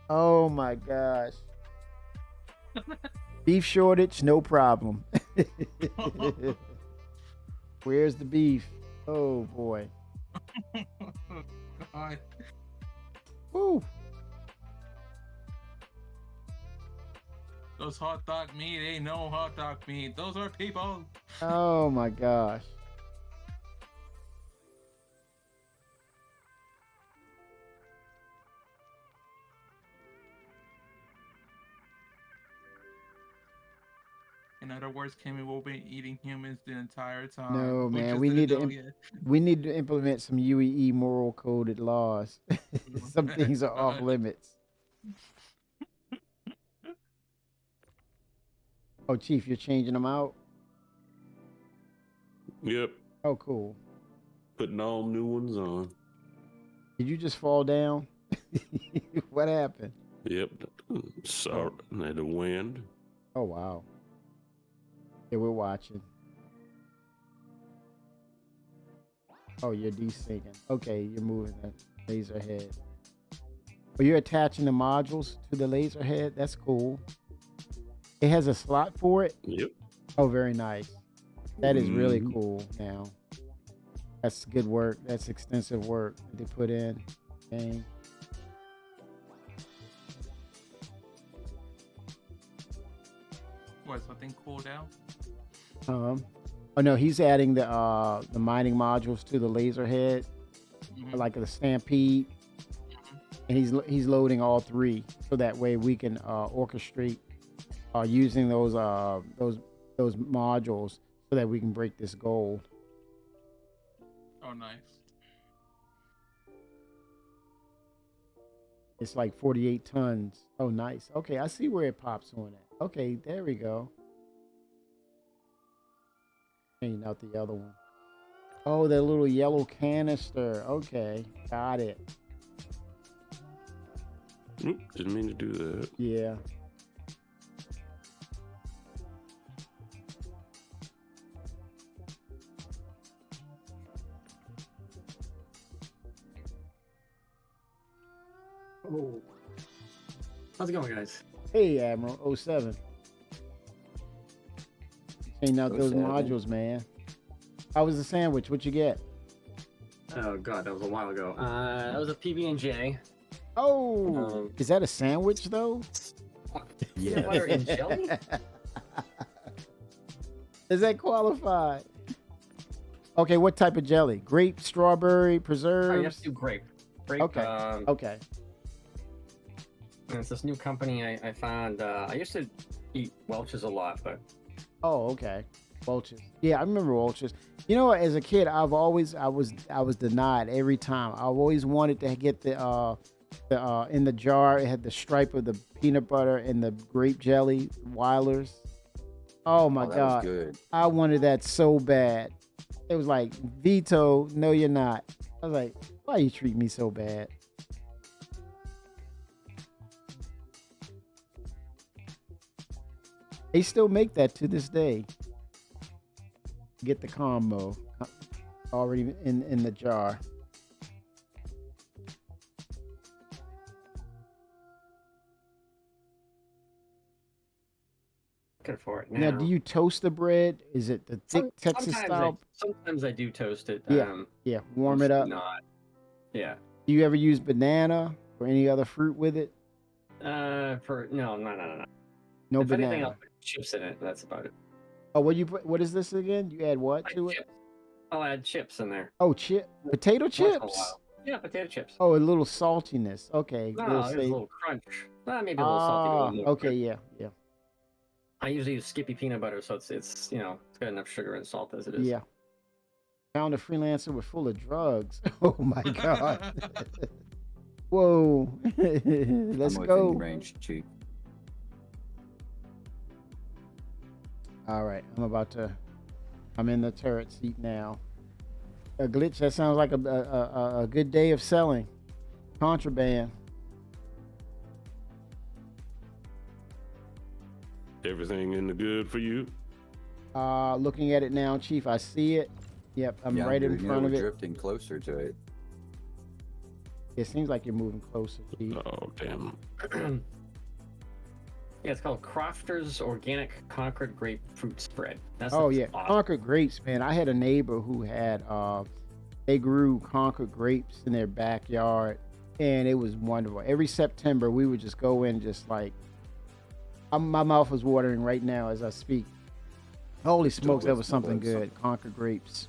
Oh my gosh. Beef shortage, no problem. Where's the beef? Oh boy. God. Woo. Those hot dog meat ain't no hot dog meat. Those are people. Oh my gosh. In other words, Kimmy will be eating humans the entire time. No, We man. just We need didn't to know yet. we need to implement some UEE moral coded laws. Some things are off limits. Oh, Chief, you're changing them out? Yep, Oh, cool. putting all new ones on. Did you just fall down? What happened? Yep, sorry, the wind. Oh, wow. Yeah, we're watching. Oh, you're desyncing. Okay, you're moving the laser head. Oh, you're attaching the modules to the laser head? That's cool. It has a slot for it? Yep. Oh, very nice. That is really Mhm. cool now. That's good work. That's extensive work to put in. Dang. What, something cool down? Oh no, he's adding the mining modules to the laser head, like the Stampede, and he's loading all three so that way we can orchestrate using those modules so that we can break this gold. Oh, nice. It's like 48 tons. Oh, nice. Okay, I see where it pops on it. Okay, there we go. Changing out the other one. Oh, that little yellow canister. Okay, got it. Oop, didn't mean to do that. Yeah. Oh. How's it going, guys? Hey, Admiral 07. Changing out those 07. modules, man. How was the sandwich? What you get? Oh god, that was a while ago. That was a PB&J. Oh, is that a sandwich though? Peanut butter and jelly? Does that qualify? Okay, what type of jelly? Grape, strawberry, Oh, you have preserves? to do grape. Grape. Okay. Okay. And it's this new company I found. I used to eat Welch's a lot, but Oh, okay. Welch's. Yeah, I remember Welch's. You know, as a kid, I was denied every time. I always wanted to get the in the jar. It had the stripe of the peanut butter and the grape jelly, Weiler's. Oh my that was god, good. I wanted that so bad. It was like, Vito, no, you're not. I was like, why you treat me so bad? They still make that to this day. Get the combo already in the jar. good for it. Now, do you toast the bread? Is it the thick Texas sometimes style? sometimes I do toast it. Yeah, yeah. Warm it up. Not. Yeah. Do you ever use banana or any other fruit with it? For no. No If anything, banana. I'll put chips in it. That's about it. Oh, what you put? What is this again? You add what Like to it? chips. I'll add chips in there. Oh, potato Once in a chips. while. Yeah, potato chips. Oh, a little saltiness. Okay, No, little there's a save- little crunch. Maybe a little salty. But a little more okay, crunch. yeah. I usually use Skippy peanut butter, so it's it's got enough sugar and salt as it is. Yeah. Found a freelancer with full of drugs. Oh my god. Whoa. Let's I'm within go. range, Chief. All right, I'm in the turret seat now. A glitch, that sounds like a good day of selling. Contraband. Everything in the good for you? Looking at it now, Chief, I see it. Yep, I'm Yeah, right in dude, front of we're it. drifting closer to it. It seems like you're moving closer, Chief. Oh, damn. Yeah, it's called Crofter's Organic Concord Grapefruit Spread. That's Oh yeah, awesome. Concord grapes, man. I had a neighbor who had they grew Concord grapes in their backyard, and it was wonderful. Every September, we would just go in, just like my mouth was watering right now as I speak. Holy smokes, that was something good. Concord grapes.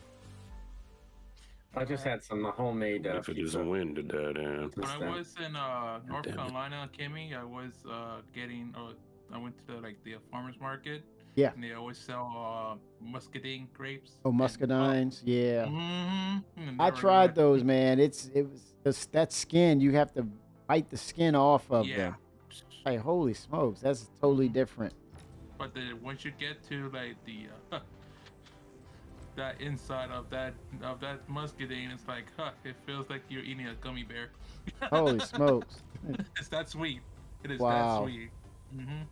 I just had some homemade. If it isn't wind to die down. When I was in North Carolina, Kimmy, I was I went to the farmers market. Yeah. And they always sell muscadine grapes. Oh, muscadines, yeah. Mm-hmm. I tried those, man. It was that skin. You have to bite the skin off of them. Like, holy smokes, that's totally different. But once you get to like the that inside of that muscadine, it's like, it feels like you're eating a gummy bear. Holy smokes! It's that sweet. It is Wow. that sweet. Mm-hmm.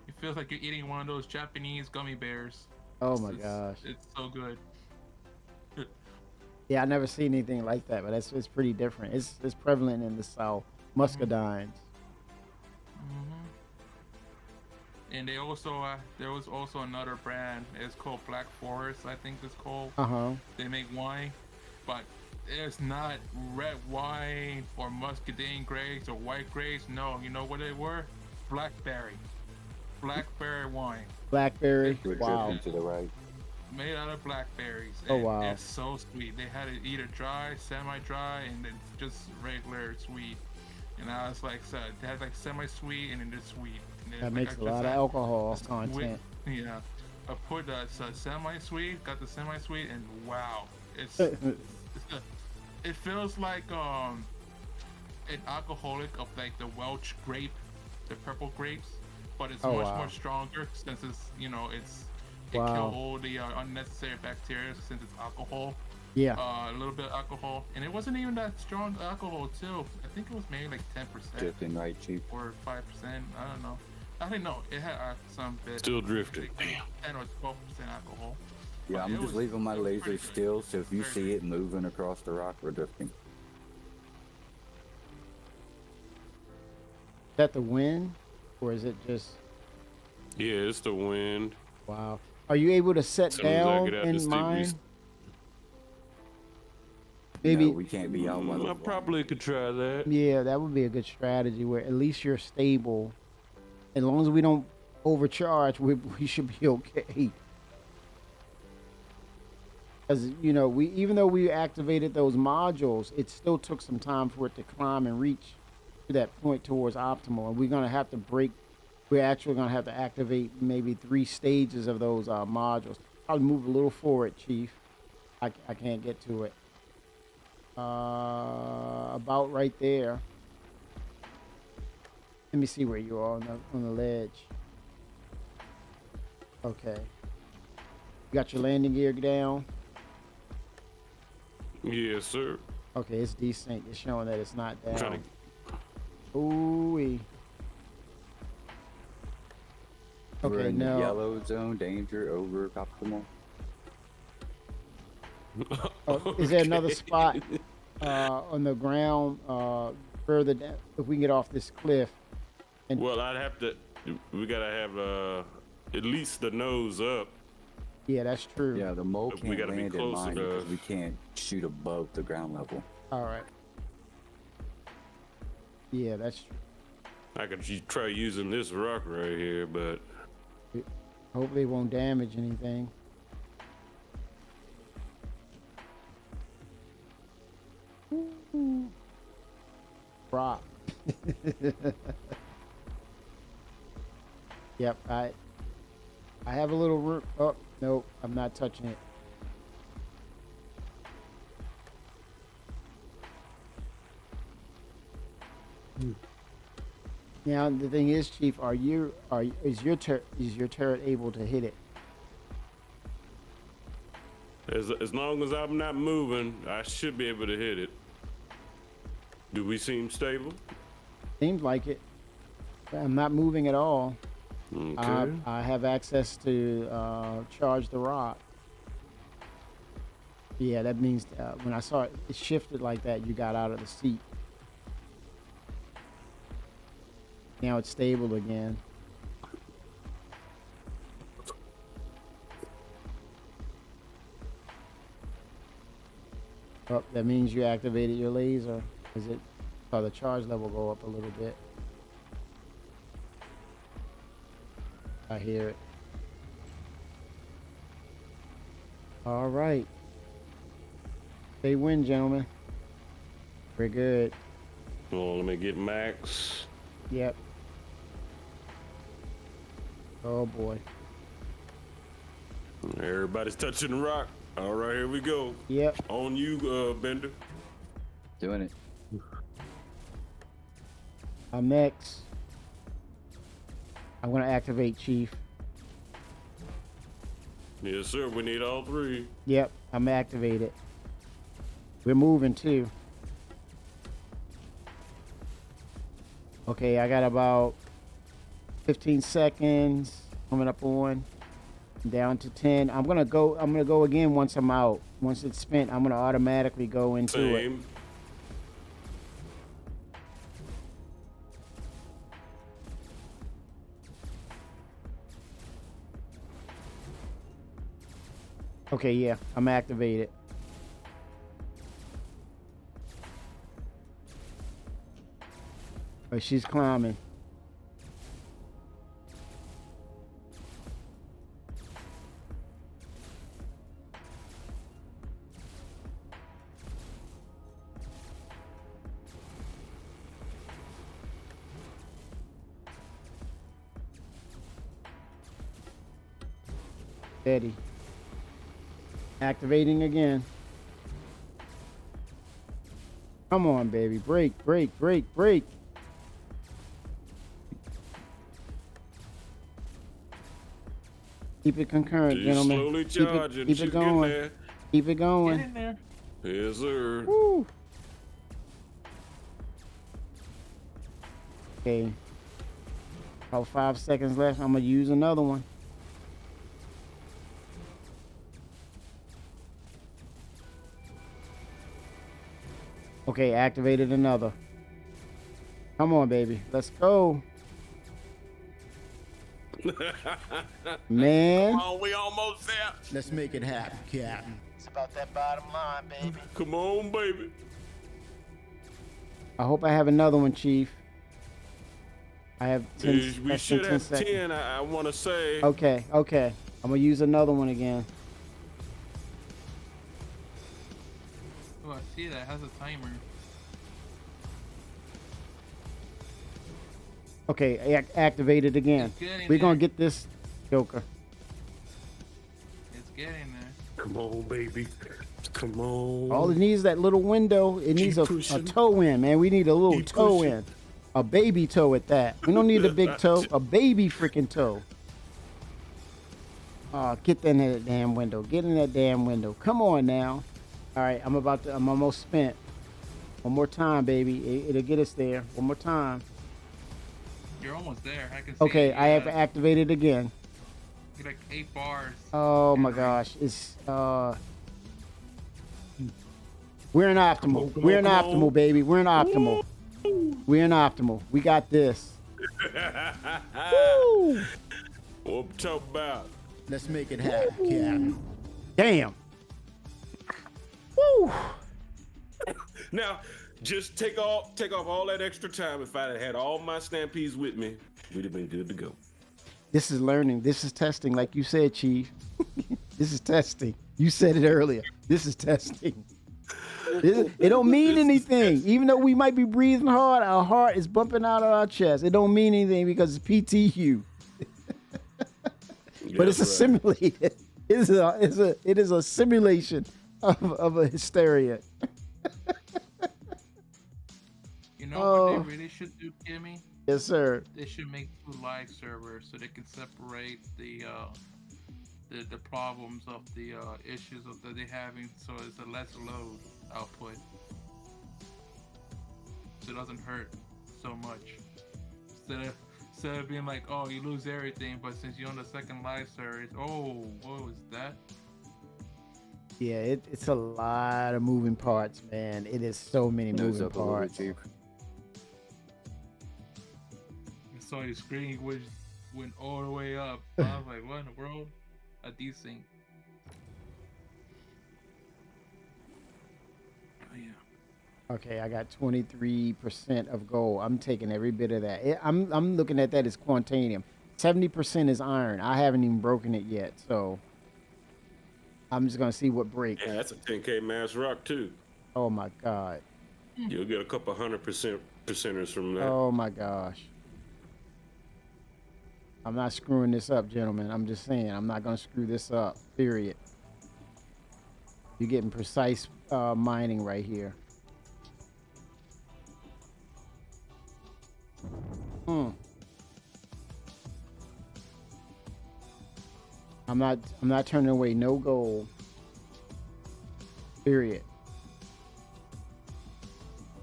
It feels like you're eating one of those Japanese gummy bears. Oh my gosh! It's so good. Yeah, I never seen anything like that, but it's pretty different. It's prevalent in the South. Muscadines. And they also there was also another brand. It's called Black Forest, I think it's called. They make wine, but it's not red wine or muscadine grapes or white grapes. No, you know what they were? Blackberry wine. Blackberry. We're Wow. drifting to the right. Made out of blackberries. Oh, and wow. It's so sweet. They had it either dry, semi-dry, and then just regular sweet. And I was like, so they had like semi-sweet and then just sweet. And then That like, makes I a just lot of had alcohol sweet- content. Yeah. I put semi-sweet, got the semi-sweet, and wow, it feels like an alcoholic of like the Welch grape, the purple grapes, but it's Oh, much wow. more stronger since it Wow. kills all the unnecessary bacteria since it's alcohol. Yeah. A little bit of alcohol, and it wasn't even that strong alcohol too. I think it was maybe like 10% Drifting right, Chief. or 5%. I don't know. I didn't know. It had some bit. Still drifting. Like 10 or 12% alcohol. Yeah, But I'm it just was- leaving my it was laser pretty good. still, so if you Very see good. it moving across the rock, we're drifting. Is that the wind, or is it just? Yeah, it's the wind. Wow. Are you able to set Soon as I down get out this in TV mine? Maybe. No, we can't be out while I probably could try that. Yeah, that would be a good strategy where at least you're stable. As long as we don't overcharge, we should be okay. Because, even though we activated those modules, it still took some time for it to climb and reach to that point towards optimal. And we're going to have to we're actually going to have to activate maybe 3 stages of those modules. I'll move a little forward, Chief. I can't get to it. About right there. Let me see where you are on the ledge. Okay. You got your landing gear down? Yes, sir. Okay, it's decent. It's showing that it's not I'm trying down. Ooh-wee. We're Okay, in the now. yellow zone, danger, over optimal. Is there another spot on the ground further down? If we can get off this cliff. Well, I'd have to. We gotta have at least the nose up. Yeah, that's true. Yeah, the mole We can't gotta be land in close mine because enough. we can't shoot above the ground level. All right. Yeah, that's true. I could try using this rock right here, but Hopefully it won't damage anything. Ooh. Rock. Yep, I have a little room. Oh, no, I'm not touching it. Now the thing is, Chief, is your turret able to hit it? As long as I'm not moving, I should be able to hit it. Do we seem stable? Seems like it. I'm not moving at all. Okay. I have access to charge the rock. Yeah, that means when I saw it shifted like that, you got out of the seat. Now it's stable again. Oh, that means you activated your laser. Is it? Saw the charge level go up a little bit. I hear it. All right. They win, gentlemen. We're good. Well, let me get Max. Yep. Oh boy. Everybody's touching the rock. All right, here we go. Yep. On you, Bender. Doing it. I'm next. I'm gonna activate Chief. Yes, sir. We need all three. Yep, I'm activated. We're moving too. Okay, I got about 15 seconds coming up on. Down to 10. I'm gonna go again once I'm out. Once it's spent, I'm gonna automatically go into it. Same. Okay, yeah, I'm activated. But she's climbing. Steady. Activating again. Come on, baby. Break, break, break, break. Keep it concurrent, She's gentlemen. slowly Keep it, charging. keep She's it getting going. there. Keep it Get going. in there. Yes, sir. Woo. Okay. About 5 seconds left. I'm gonna use another one. Okay, activated another. Come on, baby. Let's go. Man. Come on, we almost there. Let's make it happen, Captain. It's about that bottom line, baby. Come on, baby. I hope I have another one, Chief. I have 10, We less than should 10 have seconds. 10, I want to say. Okay, okay. I'm gonna use another one again. Oh, I see that. It has a timer. Okay, activated again. It's getting We're gonna there. get this Joker. It's getting there. Come on, baby. Come on. All it needs is that little window. It needs a pushing. toe in, man. We need a little Keep toe pushing. in. A baby toe at that. We don't need a big toe. A baby freaking toe. Oh, get in that damn window. Get in that damn window. Come on now. All right, I'm almost spent. One more time, baby. It'll get us there. One more time. You're almost there. I can see. Okay, you I have got, activated again. you're like 8 bars. Oh my gosh. It's we're in optimal. Come on, We're in come optimal, on. baby. We're in optimal. We're in optimal. We got this. Woo! What I'm talking about? Let's make it happen, Captain. Damn. Woo! Now, just take off all that extra time. If I had all my stampedes with me, we'd have been good to go. This is learning. This is testing, like you said, Chief. This is testing. You said it earlier. This is testing. It don't mean anything. Even though we might be breathing hard, our heart is bumping out of our chest. It don't mean anything because it's PTU. But it's a Yes, right. simulated. It is a simulation of a hysteria. You know Oh. what they really should do, Kimmy? Yes, sir. They should make 2 live servers so they can separate the problems of the issues of that they're having, so it's a less load output, so it doesn't hurt so much. Instead of being like, oh, you lose everything, but since you're on the second live server, it's, oh, what was that? Yeah, it's a lot of moving parts, man. It is so many Nose moving up a little bit, parts. Chief. I saw your screen went all the way up. I was like, what in the world? A desync. Oh yeah. Okay, I got 23% of gold. I'm taking every bit of that. I'm looking at that as quantanium. 70% is iron. I haven't even broken it yet, so I'm just gonna see what breaks. Yeah, that's a 10K mass rock too. Oh my god. You'll get a couple 100%ers from that. Oh my gosh. I'm not screwing this up, gentlemen. I'm just saying, I'm not gonna screw this up. Period. You're getting precise mining right here. I'm not turning away no gold. Period.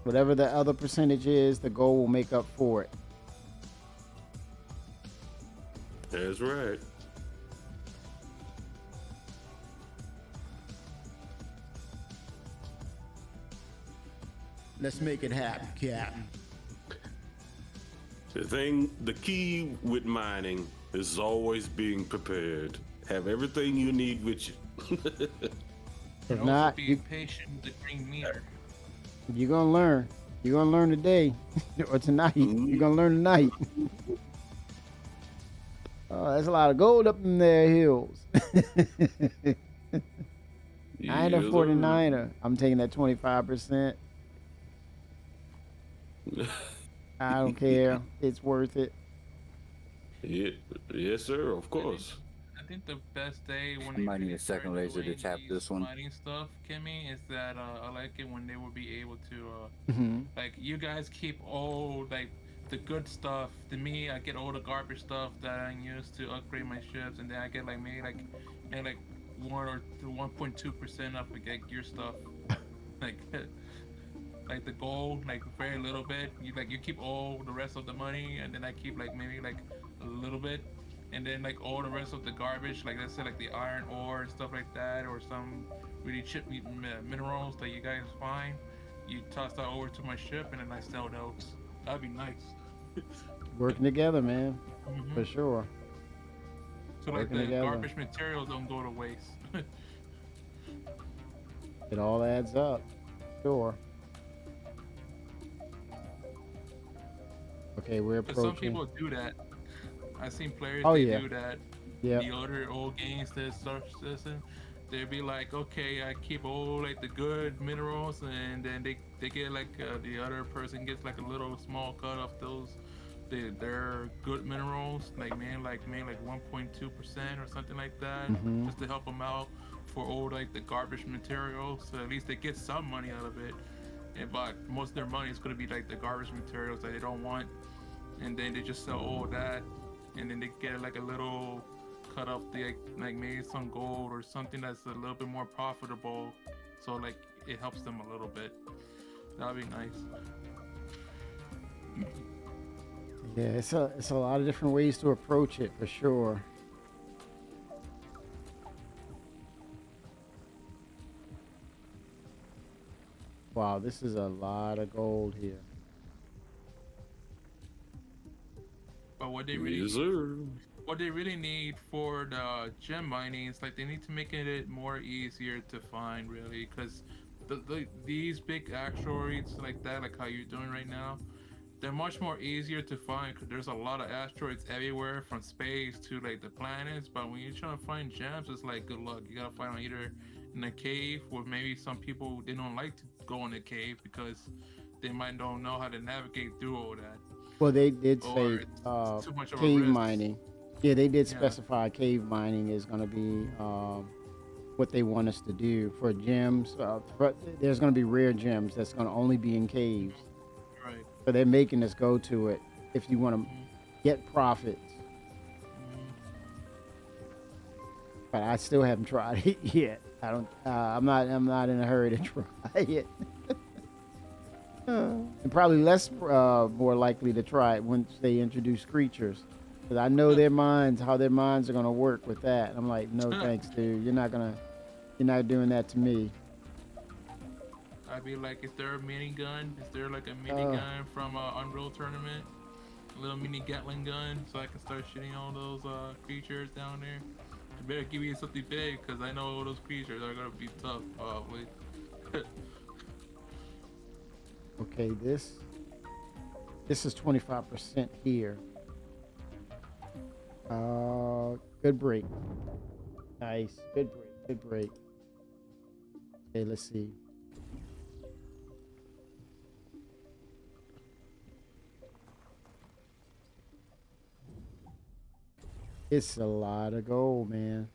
Whatever the other percentage is, the gold will make up for it. That's right. Let's make it happen, Captain. The key with mining is always being prepared. Have everything you need with you. If And also not, be patient with the green meter. you're gonna learn. You're gonna learn today or tonight. You're gonna learn tonight. Oh, there's a lot of gold up in there hills. I ain't a Yes, 49er. I'm taking that 25%. I don't care. It's worth it. Yeah, yes, sir. Of course. I think the best day when I they might need really a second start laser to doing tap these this one. mining stuff, Kimmy, is that I like it when they will be able to Mhm. like you guys keep all like the good stuff. To me, I get all the garbage stuff that I use to upgrade my ships, and then I get like maybe like 1 or 1.2% of like your stuff, like like the gold, like very little bit. You keep all the rest of the money, and then I keep like maybe like a little bit, and then like all the rest of the garbage, like let's say like the iron ore and stuff like that, or some really cheap minerals that you guys find. You toss that over to my ship, and then I sell those. That'd be nice. Working together, man. Mhm. For sure. So like Working the together. garbage materials don't go to waste. It all adds up. Sure. Okay, we're But some approaching. people do that. I've seen players Oh, they yeah. do that. Yep. The other old games that start system, they'd be like, okay, I keep all like the good minerals, and then they get like the other person gets like a little small cut of those their good minerals, like 1.2% or something like that, Mhm. just to help them out for all like the garbage materials. So at least they get some money out of it. But most of their money is gonna be like the garbage materials that they don't want, and then they just sell all that, and then they get like a little cut off the like maybe some gold or something that's a little bit more profitable, so like it helps them a little bit. That'd be nice. Yeah, it's a lot of different ways to approach it for sure. Wow, this is a lot of gold here. But what they really Yes, sir. what they really need for the gem mining is like they need to make it more easier to find, really, because these big asteroids like that, like how you're doing right now, they're much more easier to find because there's a lot of asteroids everywhere from space to like the planets. But when you're trying to find gems, it's like good luck. You gotta find them either in a cave, or maybe some people they don't like to go in a cave because they might don't know how to navigate through all that. Well, they did Or say it's too much of a cave risk. mining. Yeah, they did Yeah. specify cave mining is going to be what they want us to do for gems. There's going to be rare gems that's going to only be in caves. Right. So they're making us go to it if you want to get profits. But I still haven't tried it yet. I don't. I'm not in a hurry to try it. And probably less more likely to try it once they introduce creatures, because I know how their minds are gonna work with that. I'm like, no thanks, dude. You're not doing that to me. I'd be like, is there a minigun? Is there like a minigun from Unreal Tournament? A little mini Gatling gun, so I can start shooting all those creatures down there. You better give me something big, because I know all those creatures are gonna be tough, probably. Okay, this is 25% here. Good break. Nice. Good break. Good break. Okay, let's see. It's a lot of gold, man.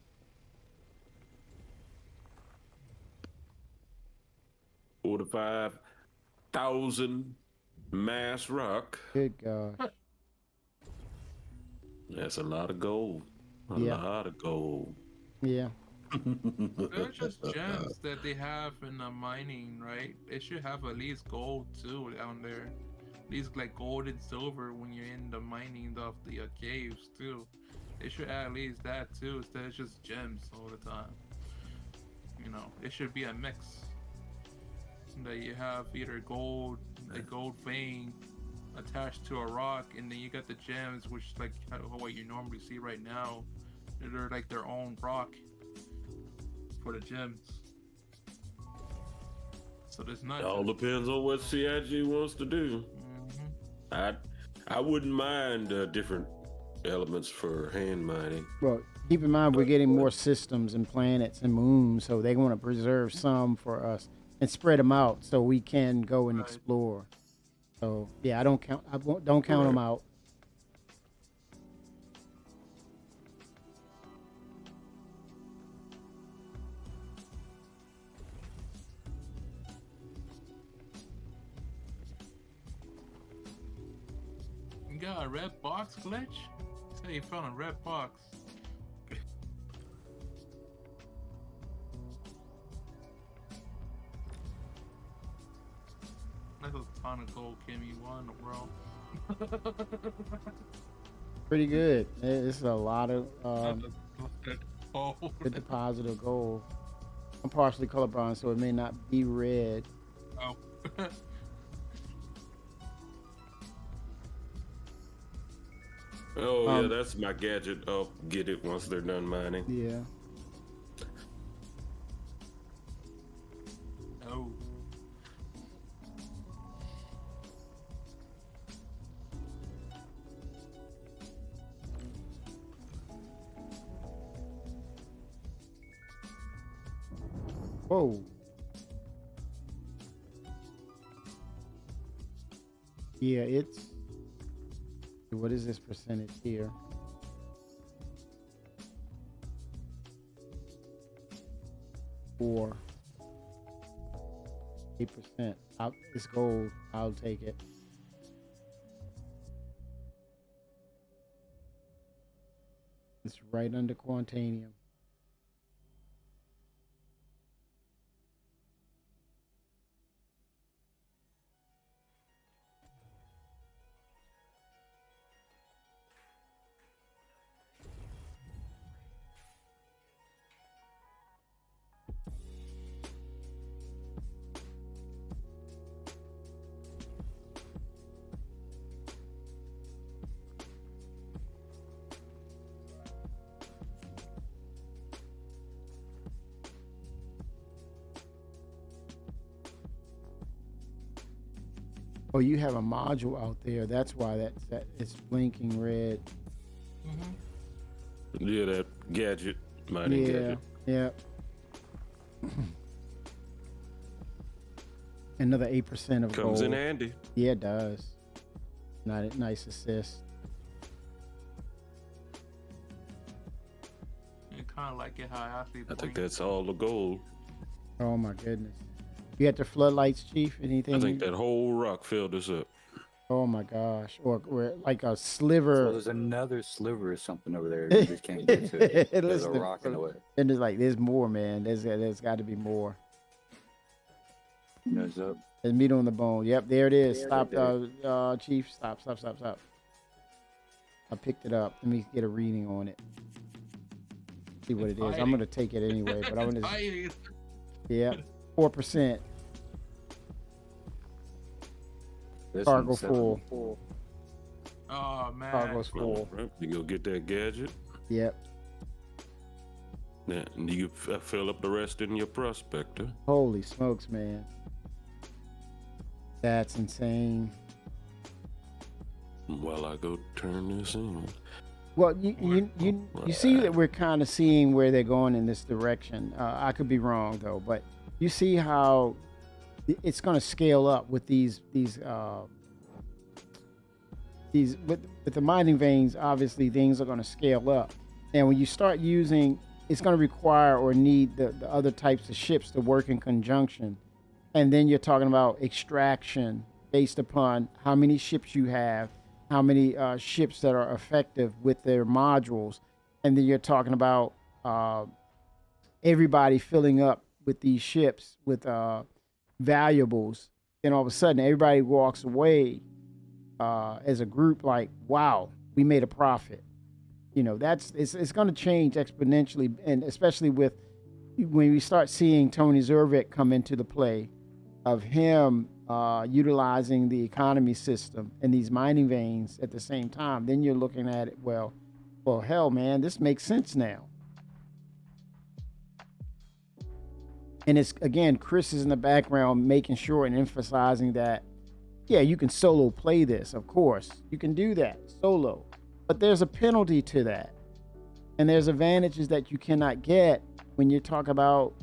$45,000 mass rock. Good gosh. That's a lot of gold. A Yeah. lot of gold. Yeah. They're just gems that they have in the mining, right? They should have at least gold too down there. At least like gold and silver when you're in the mining of the caves too. They should add at least that too, instead of just gems all the time. You know, it should be a mix. That you have either gold, the gold vein attached to a rock, and then you got the gems, which is like what you normally see right now. They're like their own rock for the gems. So there's not. It all depends on what CIG wants to do. Mm-hmm. I wouldn't mind different elements for hand mining. Well, keep in mind we're getting more systems and planets and moons, so they want to preserve some for us and spread them out so we can go and explore. So yeah, don't count them out. You got a red box glitch? Say you found a red box. That's a ton of gold, Kim. You won the world. Pretty good. This is a lot of Oh. good deposit of gold. I'm partially colorblind, so it may not be red. Oh. Oh, yeah, that's my gadget. I'll get it once they're done mining. Yeah. Oh. Whoa. Yeah, it's. What is this percentage here? For 8%. It's gold. I'll take it. It's right under Quantanium. Oh, you have a module out there. That's why that it's blinking red. Yeah, that gadget, mining gadget. Yeah. Another 8% of Comes gold. in handy. Yeah, it does. Not a nice assist. You kind of like it how I actually I think that's all the gold. Oh my goodness. You got the floodlights, Chief? Anything? I think that whole rock filled us up. Oh my gosh. Or like a So sliver. there's another sliver or something over there. You just can't get to it. There's a Listen, rock in the way. and there's more, man. There's got to be more. Nose up. There's meat on the bone. Yep, there it is. Stop, there. Chief. Stop. I picked it up. Let me get a reading on it. See what it is. I'm gonna take it anyway, but I'm gonna. Yeah, 4%. This Cargo one's full. Oh man. Cargo's full. Right. You go get that gadget. Yep. Yeah, and you fill up the rest in your prospector. Holy smokes, man. That's insane. While I go turn this in. Well, you see that we're kind of seeing where they're going in this direction. I could be wrong though, but you see how it's going to scale up with these with the mining veins. Obviously, things are going to scale up, and when you start using, it's going to require or need the other types of ships to work in conjunction, and then you're talking about extraction based upon how many ships you have, how many ships that are effective with their modules, and then you're talking about everybody filling up with these ships with valuables, and all of a sudden everybody walks away as a group like, wow, we made a profit. You know, it's going to change exponentially, and especially with when we start seeing Tony Zervik come into the play of him utilizing the economy system and these mining veins at the same time. Then you're looking at it, well, hell, man, this makes sense now. And it's, again, Chris is in the background making sure and emphasizing that, yeah, you can solo play this, of course. You can do that solo. But there's a penalty to that. And there's advantages that you cannot get when you talk about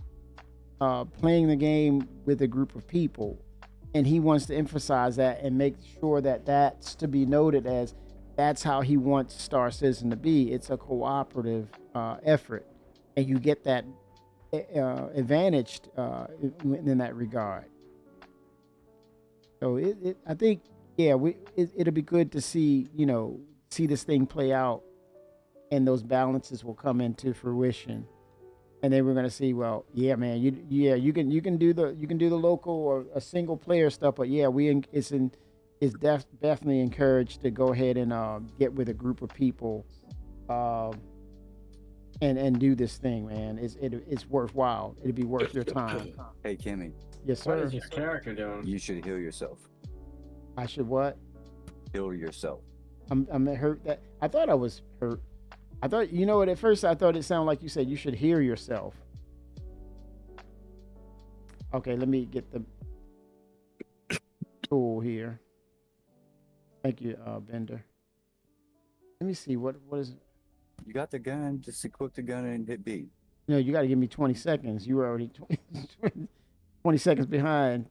playing the game with a group of people. And he wants to emphasize that and make sure that that's to be noted as that's how he wants Star Citizen to be. It's a cooperative effort. And you get that advantaged in that regard. So I think, yeah, it'll be good to see, see this thing play out, and those balances will come into fruition. And then we're gonna see, well, yeah, man, you can do the local or a single player stuff, but yeah, it's definitely encouraged to go ahead and get with a group of people, and do this thing, man. It's worthwhile. It'll be worth your time. Hey, Kimmy. Yes, sir. What is your character doing? You should heal yourself. I should what? Heal yourself. I'm hurt. That I thought I was hurt. I thought, what, at first I thought it sounded like you said you should hear yourself. Okay, let me get the tool here. Thank you, Bender. Let me see, what is it? You got the gun, just equip the gun and hit B. No, you got to give me 20 seconds. You were already 20 seconds behind.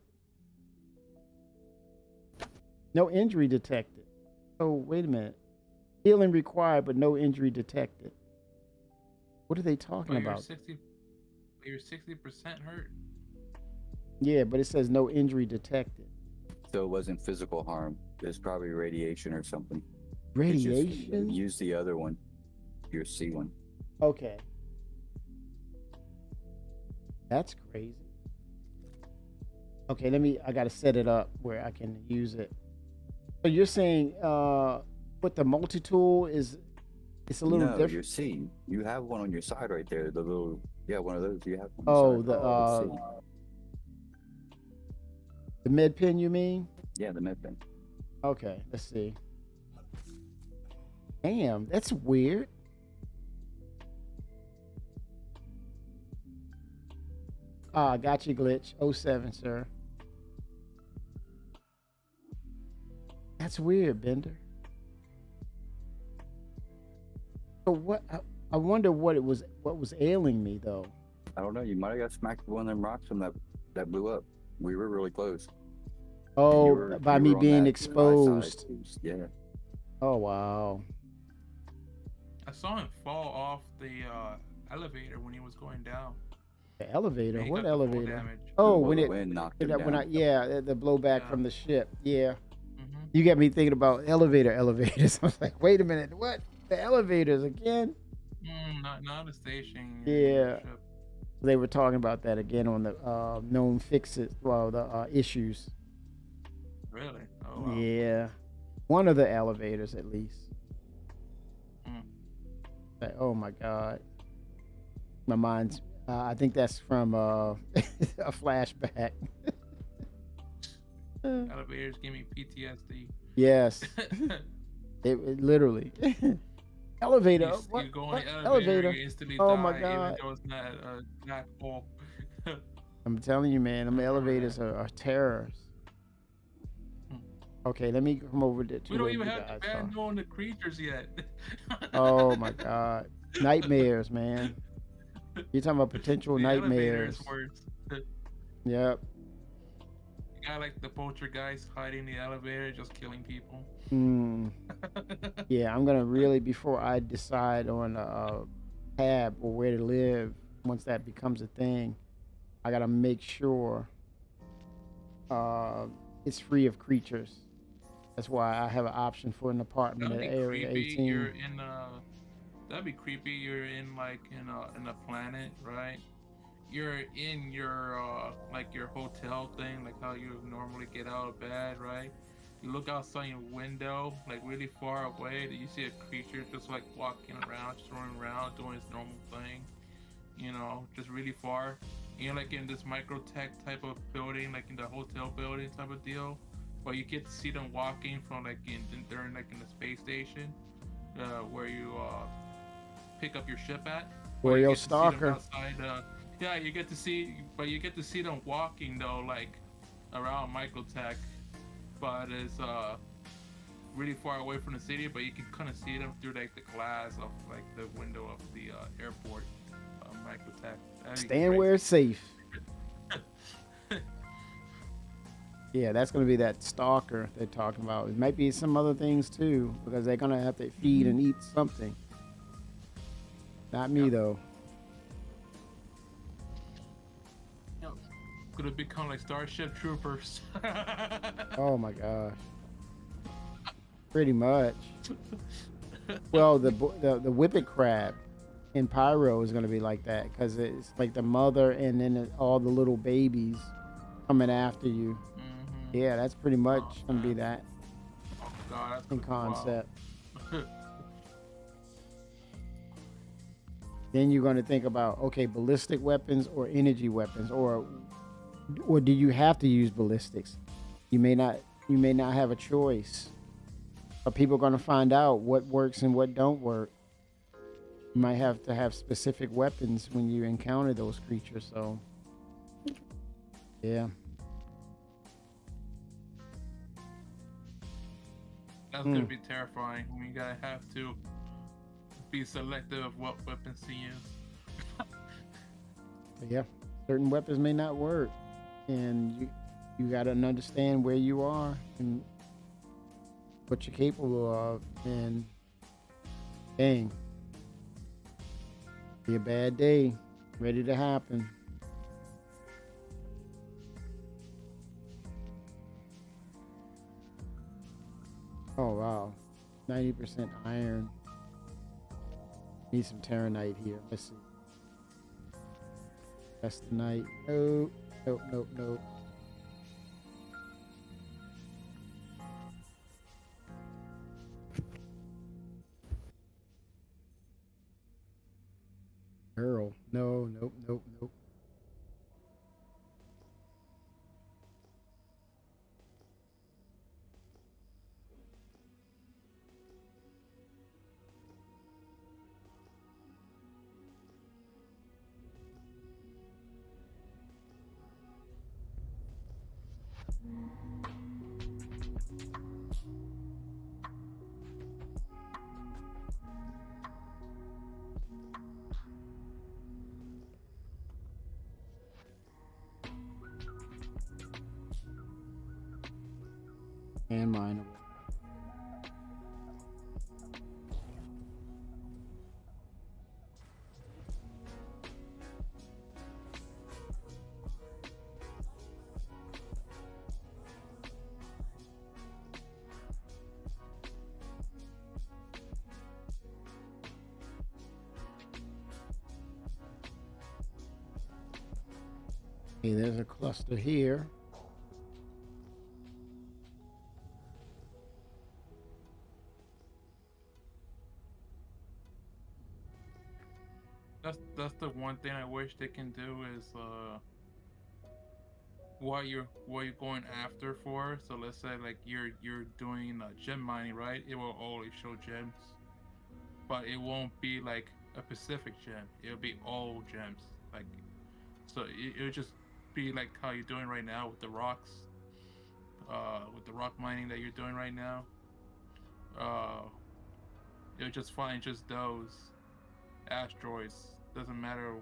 No injury detected. Oh, wait a minute. Healing required, but no injury detected. What are they talking about? You're 60% hurt. Yeah, but it says no injury detected. So it wasn't physical harm. It's probably radiation or something. Radiation? Use the other one. Your C one. Okay. That's crazy. Okay, I gotta set it up where I can use it. So you're saying with the multi-tool it's a little different? Your C. You have one on your side right there. The little, one of those you have. The med pen, you mean? Yeah, the med pen. Okay, let's see. Damn, that's weird. Got you, Glitch. 07, sir. That's weird, Bender. So what? I wonder what was ailing me though. I don't know. You might have got smacked with one of them rocks from that blew up. We were really close. Oh, by me being exposed. Yeah. Oh wow. I saw him fall off the elevator when he was going down. The elevator? Yeah, what got the full elevator? damage. Oh, Well, when the it wind knocked him the down. blowback from the ship. Yeah. Mm-hmm. You got me thinking about elevators. I was like, wait a minute, what? The elevators again? Not a station. Yeah. They were talking about that again on the known fixes, well, the issues. Really? Oh, wow. Yeah. One of the elevators, at least. Like, oh my God. My mind's, I think that's from a flashback. Elevators give me PTSD. Yes. it literally. Elevator. You go in the elevator, Elevator. you instantly Oh die, my God. even though it's not a black hole. I'm telling you, man, them elevators are terrors. Okay, let me come over to We don't where even you have guys to ban are. knowing the creatures yet. Oh my God. Nightmares, man. You're talking about potential The elevator nightmares. is worse. Yep. You got like the poltergeist hiding in the elevator, just killing people. Yeah, I'm gonna really, before I decide on a tab or where to live, once that becomes a thing, I gotta make sure it's free of creatures. That's why I have an option for an apartment That'd at be Area creepy. 18. You're in that'd be creepy. You're in like in a planet, right? You're in your like your hotel thing, like how you normally get out of bed, right? You look outside your window, like really far away, that you see a creature just like walking around, just running around, doing its normal thing, you know, just really far. And you're like in this microtech type of building, like in the hotel building type of deal, but you get to see them walking from like during like in the space station, where you pick up your ship at. Or you your get to see them stalker. outside, yeah, you get to see, but you get to see them walking though, like around Microtech, but it's really far away from the city, but you can kind of see them through like the glass of like the window of the airport, Microtech. That'd be Stand crazy. where it's safe. Yeah, that's gonna be that stalker they're talking about. It might be some other things too, because they're gonna have to feed and eat something. Not me though. Could have become like Starship Troopers. Oh my gosh. Pretty much. Well, the whippet crab in Pyro is gonna be like that, because it's like the mother and then all the little babies coming after you. Yeah, that's pretty much gonna be that Oh God, that's in gonna be wild. concept. Then you're gonna think about, okay, ballistic weapons or energy weapons, or do you have to use ballistics? You may not have a choice. But people are gonna find out what works and what don't work. You might have to have specific weapons when you encounter those creatures, so yeah. That's gonna be terrifying. We gotta have to be selective of what weapons to use. But yeah, certain weapons may not work, and you gotta understand where you are and what you're capable of, and dang, be a bad day ready to happen. Oh wow, 90% iron. Need some Terranite here. Let's see. That's the night. Nope. Earl. Nope. And mineable. Okay, there's a cluster here. That's the one thing I wish they can do is what you're going after for. So let's say like you're doing gem mining, right? It will always show gems, but it won't be like a specific gem. It'll be all gems. Like so it'll just be like how you're doing right now with the rocks, with the rock mining that you're doing right now. Uh, it'll just find just those asteroids. Doesn't matter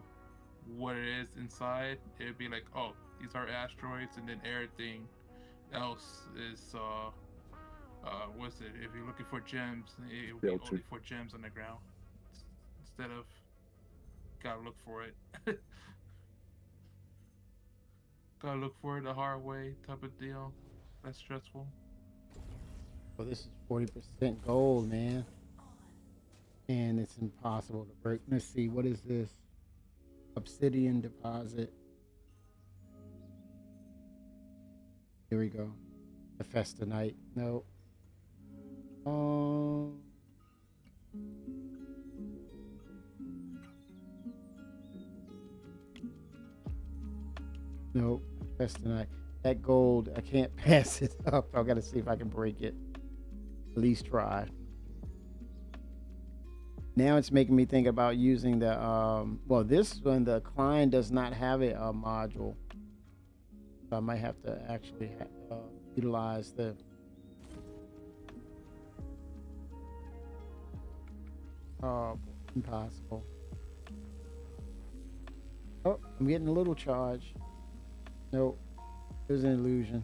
what it is inside. It'd be like, oh, these are asteroids, and then everything else is what's it? If you're looking for gems, it would be Filter. only for gems on the ground instead of gotta look for it. Gotta look for it the hard way type of deal. That's stressful. Well, this is 40% gold, man. And it's impossible to break. Let's see, what is this? Obsidian deposit. Here we go. The Festinite. No. Nope. Festinite. That gold, I can't pass it up. I gotta see if I can break it. At least try. Now it's making me think about using the well, this one, the Klein does not have a module, so I might have to actually utilize the impossible. Oh, I'm getting a little charge. Nope, it was an illusion.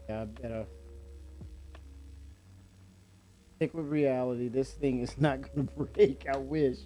Yeah, I better stick with reality. This thing is not gonna break. I wish.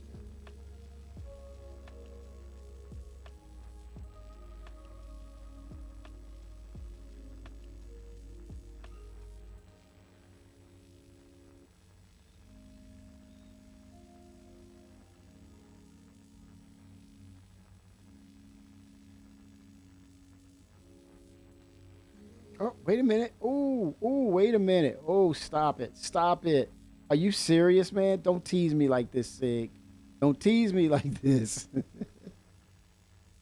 Oh, wait a minute. Ooh, wait a minute. Oh, stop it. Stop it. Are you serious, man? Don't tease me like this, Sig. Don't tease me like this.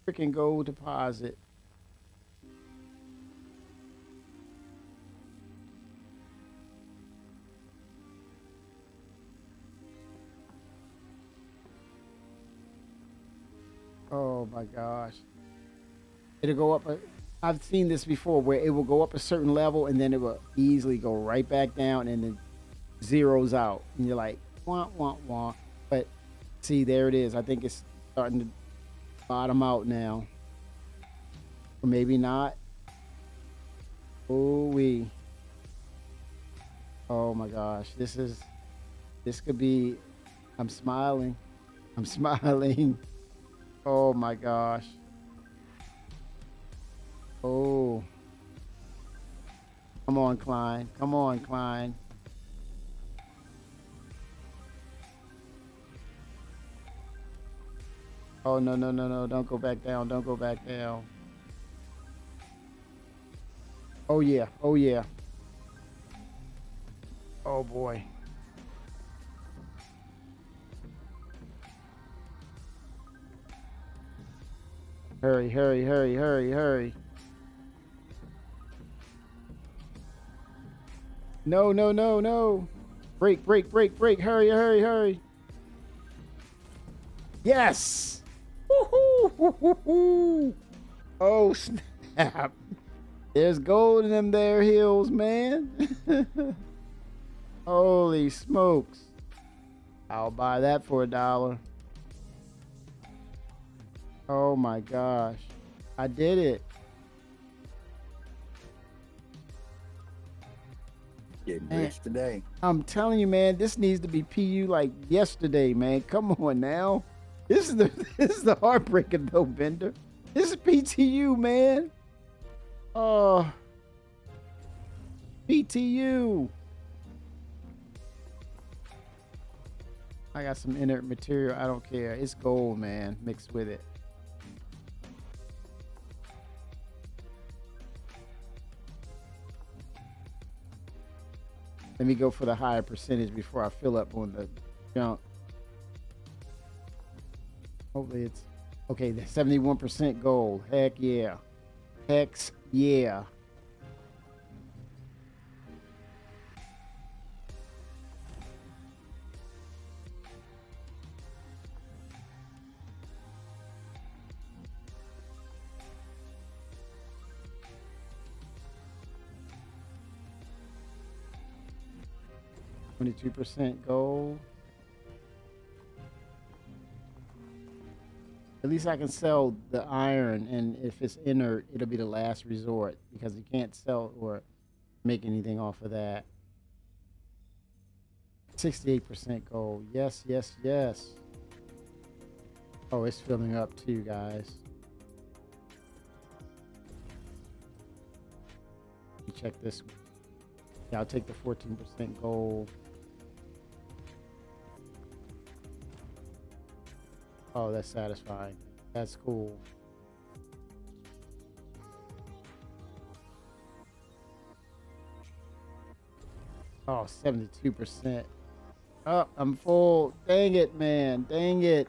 Freaking gold deposit. Oh my gosh. It'll go up. I've seen this before where it will go up a certain level and then it will easily go right back down and then zeroes out. And you're like, wah, wah, wah. But see, there it is. I think it's starting to bottom out now. Or maybe not. Oh, oh my gosh. This could be, I'm smiling. I'm smiling. Oh my gosh. Oh. Come on, Klein. Come on, Klein. Oh, no, no, no, no. Don't go back down. Don't go back down. Oh, yeah. Oh, yeah. Oh, boy. Hurry, hurry, hurry, hurry, hurry. No, no, no, no. Break, break, break, break. Hurry, hurry, hurry. Yes. Woohoo! Woo-hoo-hoo. Oh, snap. There's gold in them there hills, man. Holy smokes. I'll buy that for $1. Oh my gosh. I did it. Getting Man. rich today. I'm telling you, man, this needs to be PU like yesterday, man. Come on now. This is the heartbreaker though, Bender. This is PTU, man. Oh. PTU. I got some inert material. I don't care. It's gold, man, mixed with it. Let me go for the higher percentage before I fill up on the junk. Hopefully it's okay. The 71% gold. Heck yeah. Hex yeah. $22% gold. At least I can sell the iron, and if it's inert, it'll be the last resort because you can't sell or make anything off of that. 68% gold. Yes, yes, yes. Oh, it's filling up too, guys. Let me check this. Yeah, I'll take the 14% gold. Oh, that's satisfying. That's cool. Oh, 72%. Oh, I'm full. Dang it, man. Dang it.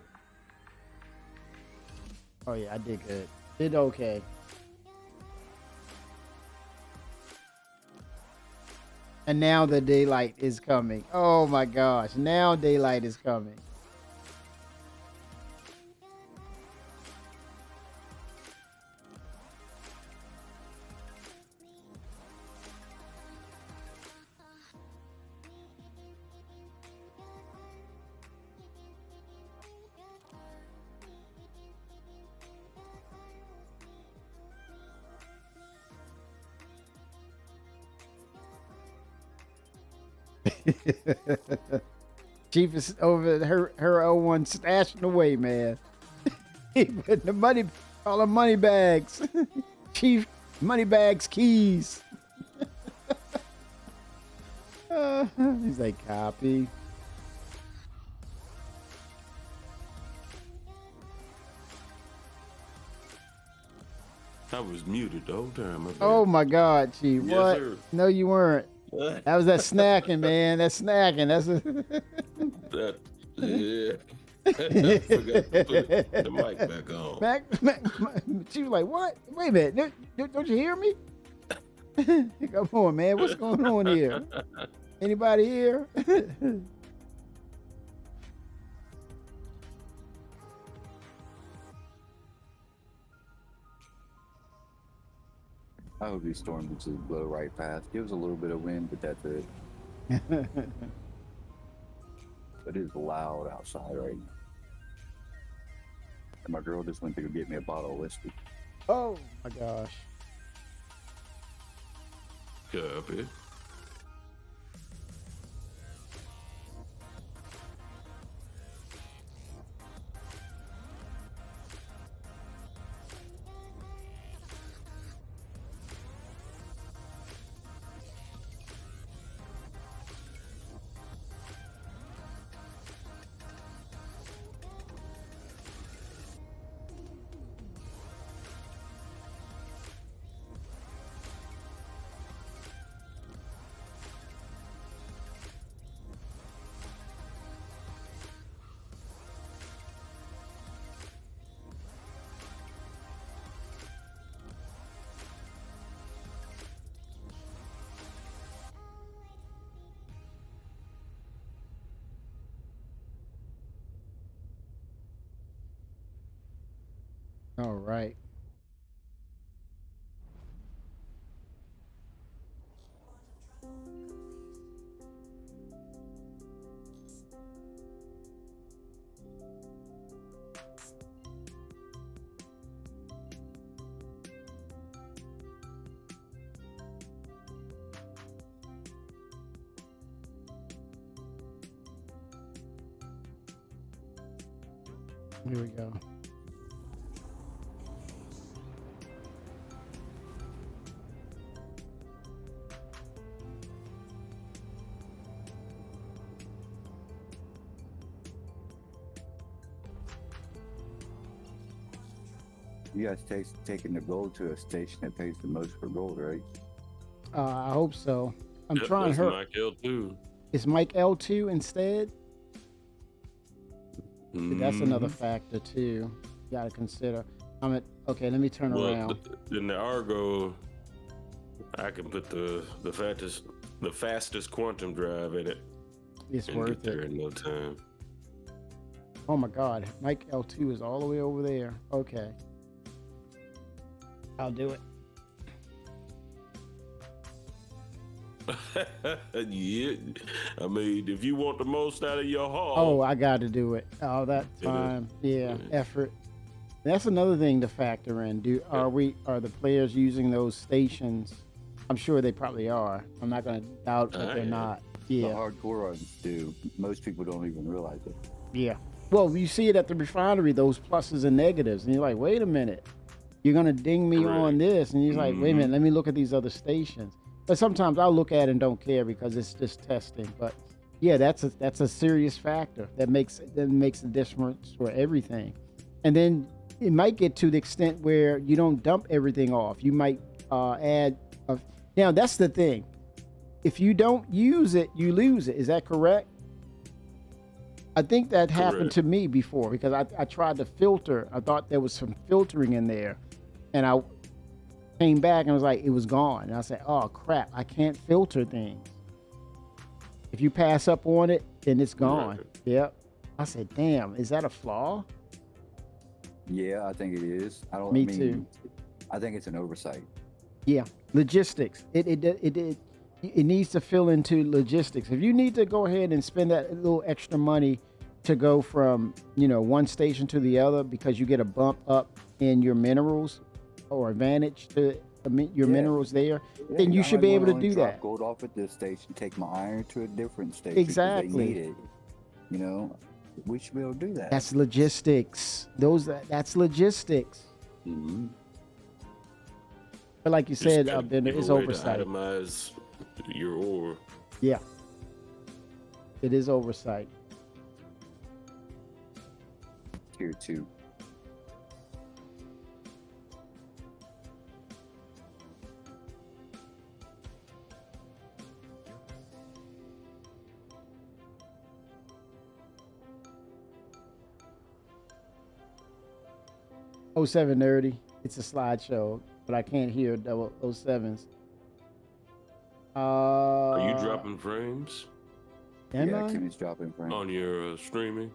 Oh, yeah, I did good. Did okay. And now the daylight is coming. Oh, my gosh. Now daylight is coming. Chief is over her O1 stashing away, man. He put the money, all the money bags. Chief, money bags, keys. He's like, copy. I was muted the whole time. Oh my God, Chief. Yes, What? sir. No, you weren't. That was that snacking, man. That snacking. That's Yeah. I forgot to put the mic back on. She was like, what? Wait a minute. Don't you hear me? Come on, man. What's going on here? Anybody here? I hope these storms will just blow right past. Gives a little bit of wind, but that's it. It is loud outside right now. And my girl just went to go get me a bottle of whiskey. Oh my gosh. Copy. All right. Here we go. You guys taking the gold to a station that pays the most for gold, right? I hope so. I'm Yep, trying that's her. Mike L2. Is Mike L2 instead? That's another factor too. You gotta consider. Okay, let me turn around. In the Argo, I can put the fastest quantum drive in it. It's and worth get there it. in no time. Oh my God, Mike L2 is all the way over there. Okay, I'll do it. Yeah, I mean, if you want the most out of your haul, Oh, I got to do it. Oh, that time, yeah, effort. That's another thing to factor in. Are the players using those stations? I'm sure they probably are. I'm not going to doubt that they're not. Yeah, The hardcore ones do. Most people don't even realize it. yeah. Well, you see it at the refinery, those pluses and negatives, and you're like, wait a minute, you're going to ding me on this, and you're like, wait a minute, let me look at these other stations. But sometimes I'll look at it and don't care because it's just testing. But yeah, that's a serious factor that makes a difference for everything. And then it might get to the extent where you don't dump everything off. You might add. Now that's the thing. If you don't use it, you lose it. Is that correct? I think that happened to me before because I tried to filter. I thought there was some filtering in there, and I came back and was like, it was gone. And I said, oh crap, I can't filter things. If you pass up on it, then it's gone. Yep. I said, damn, is that a flaw? Yeah, I think it is. Me too. I think it's an oversight. Yeah, logistics. It needs to fill into logistics. If you need to go ahead and spend that little extra money to go from one station to the other because you get a bump up in your minerals or advantage to your minerals there, then you should be able to do that. Gold off at this station, take my iron to a different station. 'cause Exactly. They need it. We should be able to do that. That's logistics. That's logistics. Mm-hmm. But like you Just said, gotta Bender, give it's a way to oversight. itemize your ore. Yeah, it is oversight. Tier 2. Oh, 07 nerdy. It's a slideshow, but I can't hear 07s. Are you dropping frames Am Yeah, I? Kimmy's dropping frames. on your streaming?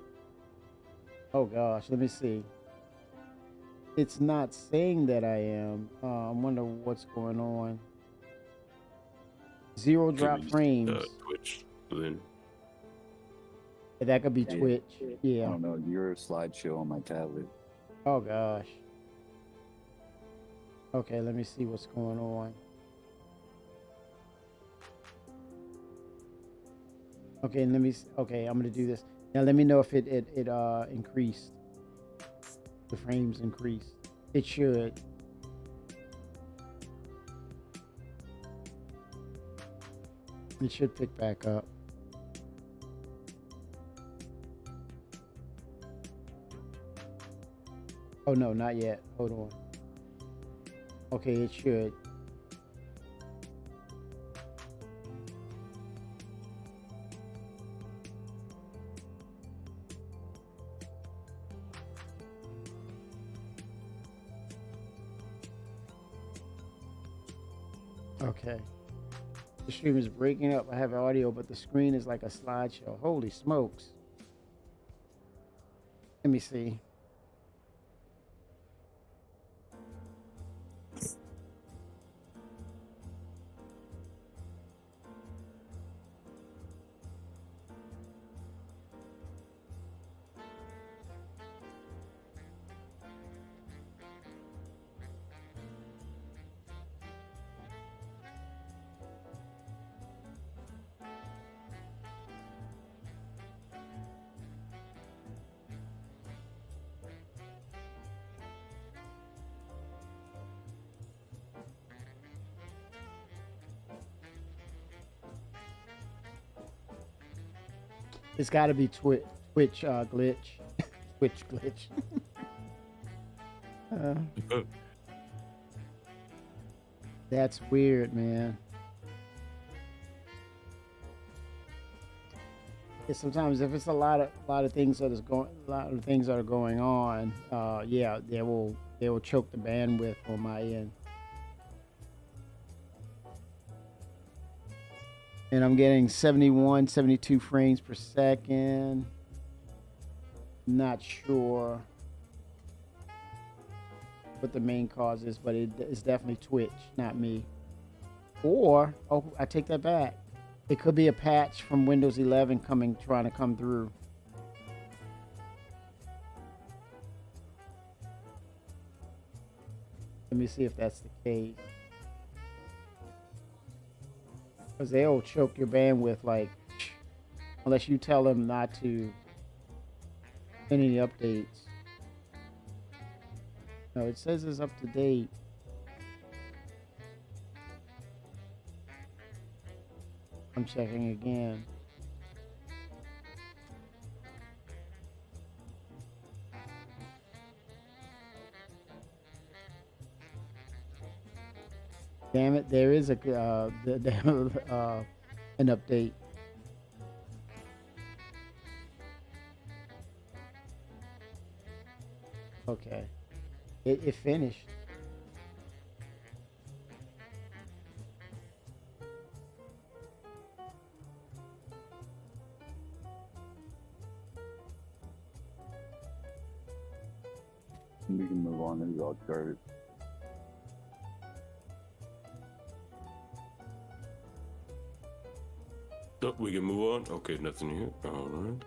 Oh gosh, let me see. It's not saying that I am. I wonder what's going on. Zero drop Kimmy's, frames. Twitch, then. That could be Yeah. Twitch. I Yeah. don't know. Your slideshow on my tablet. Oh gosh. Okay, let me see what's going on. Okay, okay, I'm gonna do this. Now let me know if it increased. The frames increased. It should. It should pick back up. Oh no, not yet. Hold on. Okay, it should. Okay. The stream is breaking up. I have audio, but the screen is like a slideshow. Holy smokes. Let me see. It's got to be Twitch glitch. Twitch glitch. That's weird, man. Yeah, sometimes if it's a lot of things that are going on, yeah, they will choke the bandwidth on my end. And I'm getting 71, 72 frames per second. Not sure what the main cause is, but it's definitely Twitch, not me. Or, oh, I take that back. It could be a patch from Windows 11 trying to come through. Let me see if that's the case. Because they'll choke your bandwidth, like, unless you tell them not to send any updates. No, it says it's up to date. I'm checking again. Damn it, there is an update. Okay. It finished. We can move on. This is all garbage. Oh, we can move on. Okay, nothing here. All right.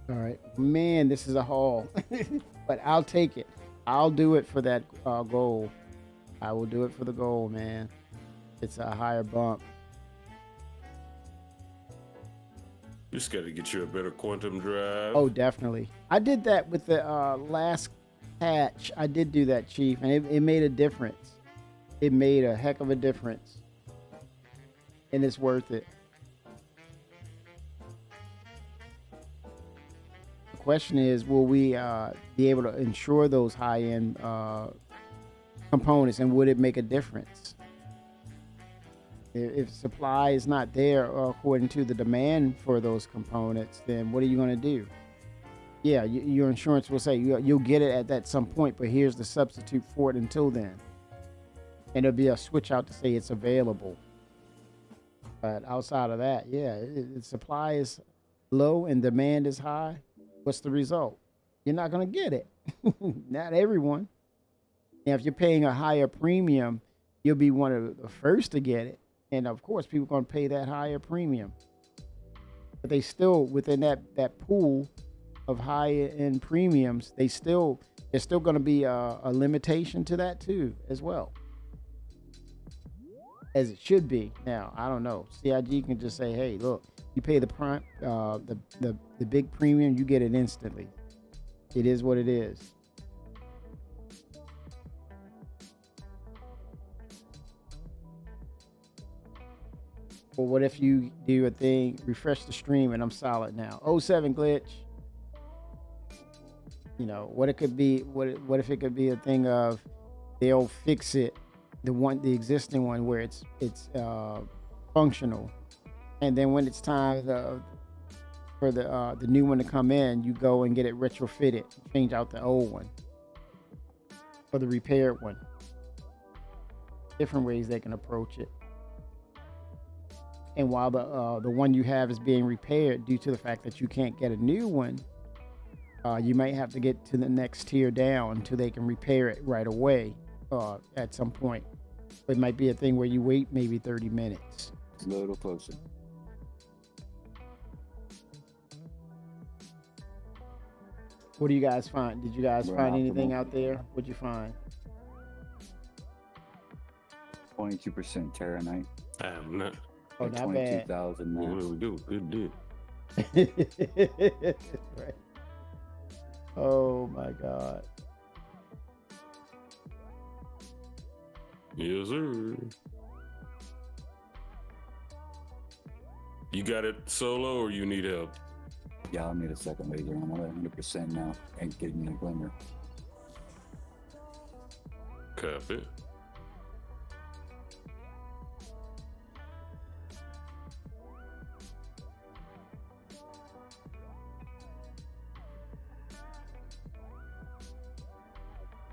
All right, man, this is a haul, but I'll take it. I'll do it for that goal. I will do it for the goal, man. It's a higher bump. You just got to get you a better quantum drive. Oh, definitely. I did that with the last patch. I did do that, Chief, and it made a difference. It made a heck of a difference, and it's worth it. Question is, will we be able to insure those high-end components, and would it make a difference? If supply is not there according to the demand for those components, then what are you going to do? Yeah, your insurance will say you'll get it at some point, but here's the substitute for it until then. And there'll be a switch out to say it's available. But outside of that, yeah, supply is low and demand is high. What's the result? You're not going to get it. Not everyone. Now, if you're paying a higher premium, you'll be one of the first to get it. And of course, people are going to pay that higher premium. But they still, within that pool of higher end premiums, there's still going to be a limitation to that too, as well. As it should be. Now, I don't know. CIG can just say, hey, look, you pay the big premium, you get it instantly. It is what it is. Well, what if you do a thing, refresh the stream, and I'm solid now? 07 glitch. You know, what it could be, what if it could be a thing of they'll fix it, the existing one where it's functional. And then when it's time for the new one to come in, you go and get it retrofitted, change out the old one or the repaired one. Different ways they can approach it. And while the one you have is being repaired due to the fact that you can't get a new one, you might have to get to the next tier down until they can repair it right away at some point. It might be a thing where you wait maybe 30 minutes. A little closer. What do you guys find? Did you guys find anything out there? What'd you find? 22% Terranite. I'm not. Oh, At not bad. 22,000 Well, there max. we go. Good deal. Right. Oh my God. Yes, sir. You got it solo, or you need help? Yeah, I'll need a second laser. I'm at 100% now. Ain't getting a glimmer. Copy.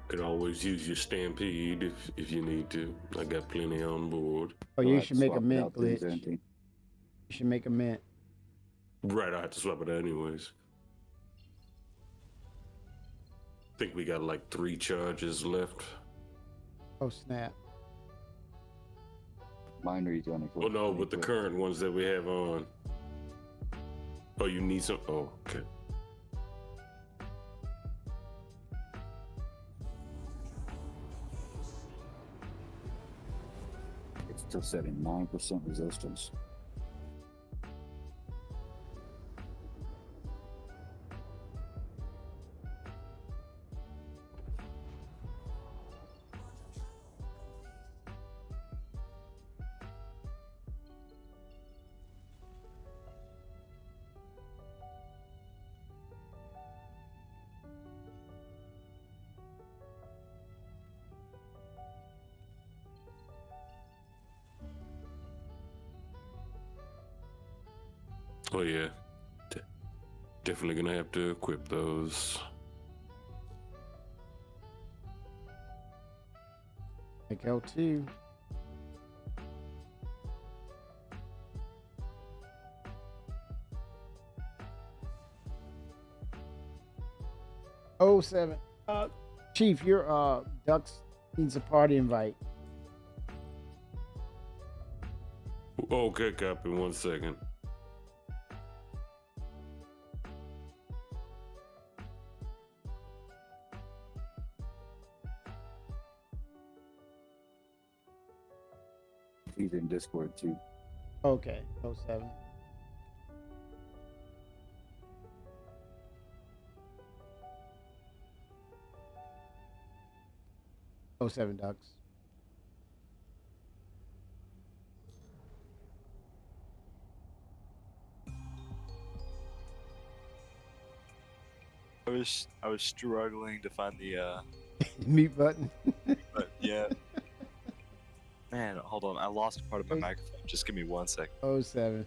Could always use your stampede if you need to. I got plenty on board. Oh, So I you have to should make a swap it mint out, things glitch. are You empty. should make a mint. Right, I have to swap it out anyways. Think we got like 3 charges left. Oh snap. Mine are easy on the Oh no, with the current ones that we have on. Oh, you need some? Oh, okay. It's still setting 9% resistance. Oh yeah. Definitely gonna have to equip those. Like L2. Oh 07. Chief, your Ducks needs a party invite. Okay, copy. 1 second. He's in Discord too. Okay, 07. Oh 07 Ducks. I was struggling to find the Mute button. but yeah. Man, hold on. I lost part of my microphone. Just give me 1 second. 07.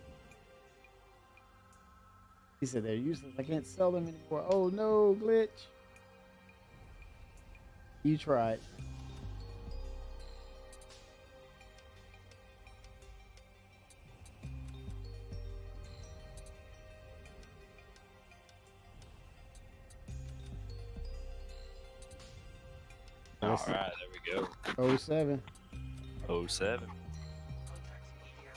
He said they're useless. I can't sell them anymore. Oh no, glitch. You tried. All right, there we go. 07. 07.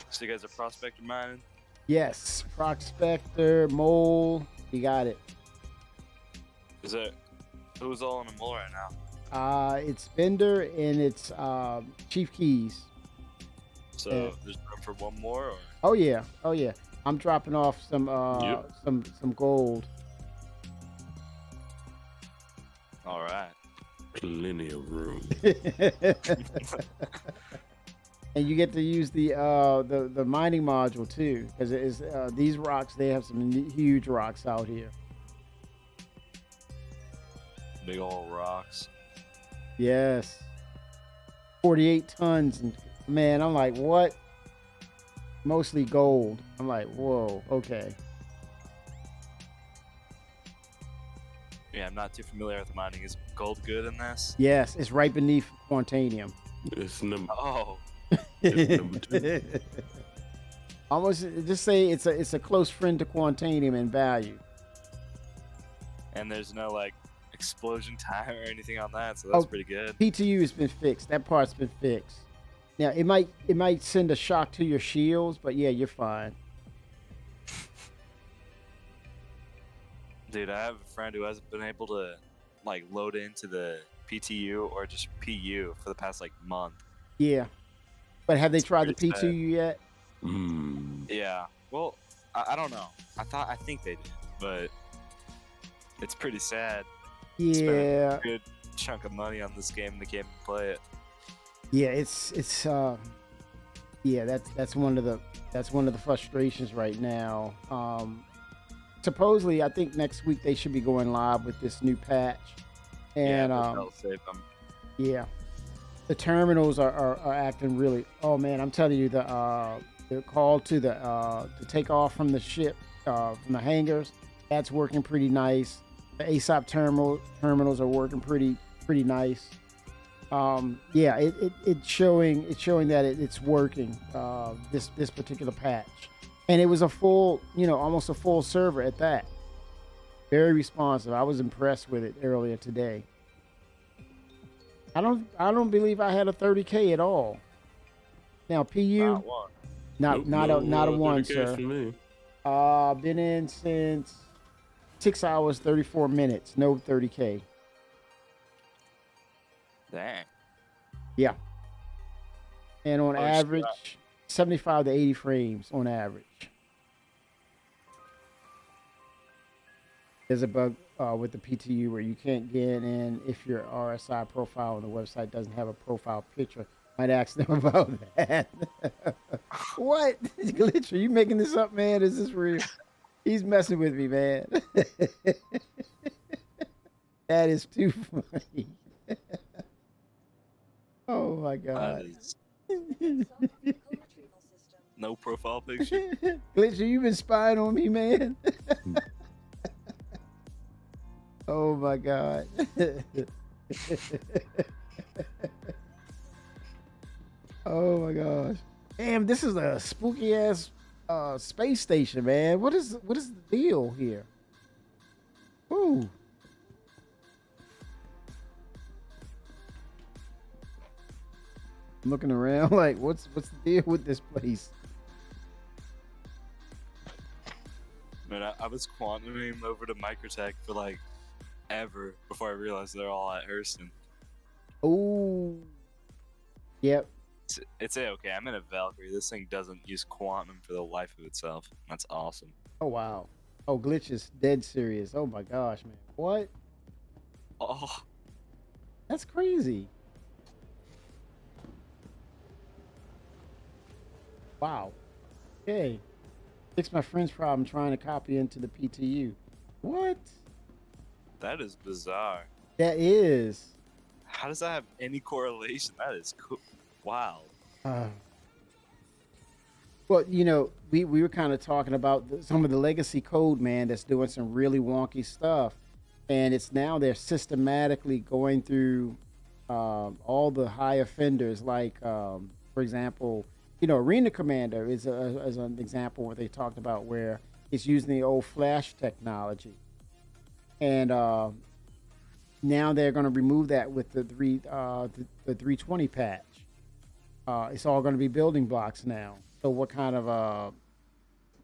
So you guys are prospector mining? Yes, Prospector, Mole. You got it. Is that who's all in the mole right now? It's Bender and it's Chief Keys. So Yeah. there's room for one more, or Oh yeah, oh yeah. I'm dropping off some Yep. some gold. all right. Plenty of room. And you get to use the mining module too, because it is these rocks. They have some huge rocks out here. Big old rocks. Yes, 48 tons, and man, I'm like, what? Mostly gold. I'm like, whoa, okay. Yeah, I'm not too familiar with mining. Is gold good in this? Yes, it's right beneath Quantanium. It's number. Oh, It's number 2. Almost just say it's a close friend to Quantanium in value. and there's no like explosion time or anything on that, so that's Oh. pretty good. PTU has been fixed. That part's been fixed. Now it might send a shock to your shields, but yeah, you're fine. Dude, I have a friend who hasn't been able to like load into the PTU or just PU for the past like month. Yeah. But have they tried the pretty sad. PTU yet? Yeah. Well, I don't know. I think they did, but it's pretty sad. Spend Yeah, a good chunk of money on this game and they can't even play it. yeah, it's yeah, that's one of the frustrations right now. Supposedly, I think next week they should be going live with this new patch, and that'll save them. yeah, the terminals are acting really. Oh man, I'm telling you, the call to take off from the ship, from the hangars, that's working pretty nice. The ASOP terminals are working pretty nice. Yeah, it's showing that it's working. This particular patch, and it was a full, almost a full server at that. Very responsive. I was impressed with it earlier today. I don't believe I had a 30K at all. Now PU, Nope, not a one, 30Ks sir. for me. Been in since 6 hours 34 minutes. No 30K. Dang. Yeah. And on Oh, average, 75 to 80 frames on average. There's a bug with the PTU where you can't get in if your RSI profile on the website doesn't have a profile picture. Might ask them about that. What? Glitch, are you making this up, man? Is this real? He's messing with me, man. That is too funny. Oh my god. No profile picture. Glitcher, you been spying on me, man. Oh my god. Oh my gosh. Damn, this is a spooky ass space station, man. What is the deal here? Ooh. I'm looking around like what's the deal with this place? Man, I was quantuming over to Microtech for like ever before I realized they're all at Hurston. Oh. Yep. It's okay. I'm in a Valkyrie. This thing doesn't use quantum for the life of itself. That's awesome. Oh wow. Oh, Glitch is dead serious. Oh my gosh, man. What? Oh. That's crazy. Wow. Okay. Fix my friend's problem trying to copy into the PTU. What? That is bizarre. That is. How does that have any correlation? That is cool. Wow. Well, we were kind of talking about some of the legacy code, man, that's doing some really wonky stuff. And it's now they're systematically going through all the high offenders, like, for example, Arena Commander is an example where they talked about where it's using the old Flash technology. And now they're going to remove that with the 320 patch. It's all going to be building blocks now. So what kind of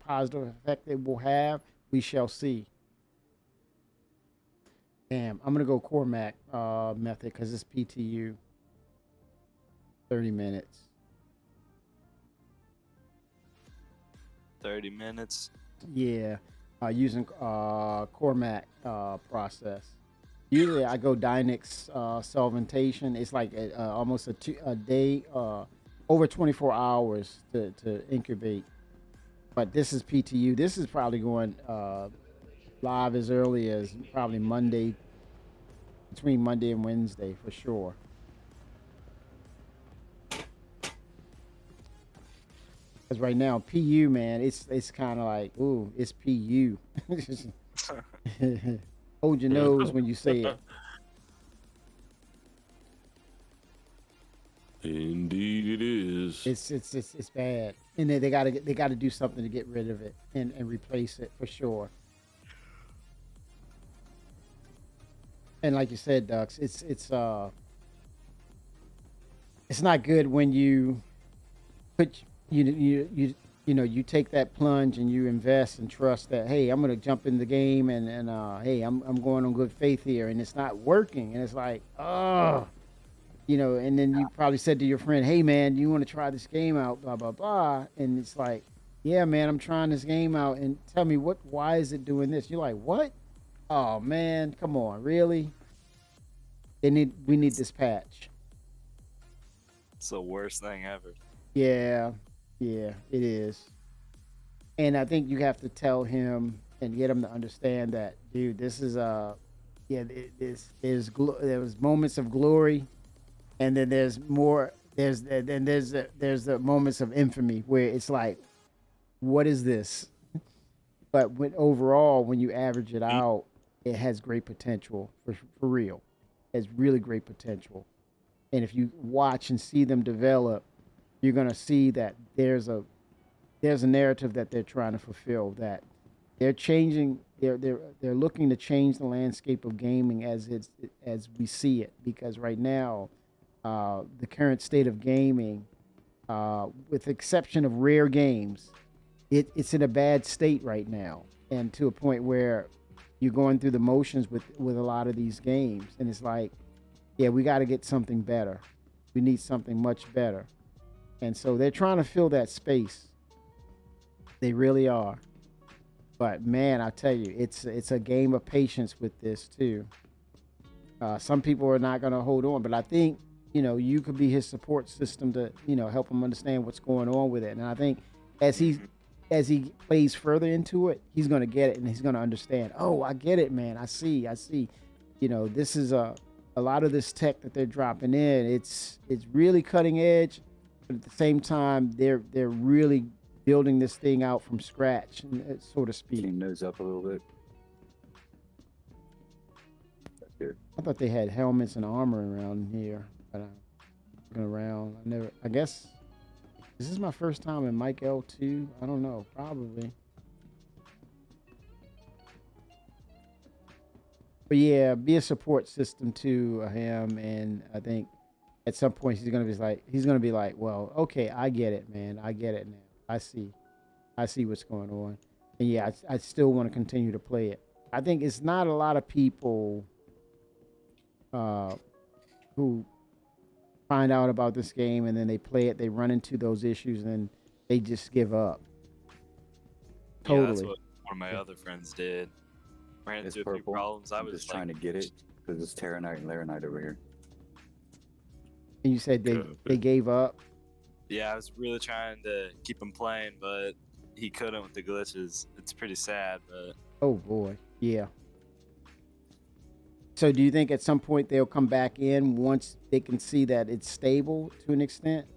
positive effect it will have, we shall see. Damn, I'm going to go Cormac method because it's PTU. 30 minutes. 30 minutes. Yeah, using Cormac process. Usually I go Dynix solventation. It's like almost a day, over 24 hours to incubate. But this is PTU. This is probably going live as early as probably Monday, between Monday and Wednesday for sure. Because right now, PU, man, it's kind of like, ooh, it's PU. Hold your nose when you say it. Indeed, it is. It's bad, and they gotta do something to get rid of it and replace it for sure. And like you said, Dux, it's not good when you put you take that plunge and you invest and trust that, hey, I'm gonna jump in the game and hey, I'm going on good faith here, and it's not working, and it's like, oh, you know, and then you probably said to your friend, "Hey, man, you want to try this game out?" Blah blah blah, and it's like, "Yeah, man, I'm trying this game out, and tell me why is it doing this?" You're like, "What? Oh man, come on, really? We need this patch." It's the worst thing ever. Yeah, it is. And I think you have to tell him and get him to understand that, dude, this is there was moments of glory, and then there's more. There's the moments of infamy where it's like, what is this? But overall, when you average it out, it has great potential for real. It has really great potential. And if you watch and see them develop, you're gonna see that there's a narrative that they're trying to fulfill. That they're changing. They're looking to change the landscape of gaming as we see it. Because right now, the current state of gaming, with the exception of rare games, it's in a bad state right now, and to a point where you're going through the motions with a lot of these games, and it's like, yeah, we got to get something better. We need something much better. And so they're trying to fill that space. They really are. But man, I tell you, it's a game of patience with this too. Some people are not going to hold on, but I think, you know, you could be his support system to, you know, help him understand what's going on with it. And I think as he plays further into it, he's going to get it, and he's going to understand. Oh, I get it, man. I see. You know, this is a lot of this tech that they're dropping in. It's really cutting edge, but at the same time, they're really building this thing out from scratch, so to speak. Clean those up a little bit. That's good. I thought they had helmets and armor around here, but looking around, I guess this is my first time in Mike L2. I don't know, probably. But yeah, be a support system to him, and I think at some point he's gonna be like, well, okay, I get it, man. I get it now. I see what's going on, and yeah, I still want to continue to play it. I think it's not a lot of people who find out about this game and then they play it, they run into those issues, and they just give up. Totally. Yeah, that's what one of my other friends did. Ran into a few problems. I was just trying to get it because it's Terranite and Laranite over here. And you said they gave up? Yeah, I was really trying to keep him playing, but he couldn't with the glitches. It's pretty sad, but... Oh, boy. Yeah. So do you think at some point they'll come back in once they can see that it's stable to an extent?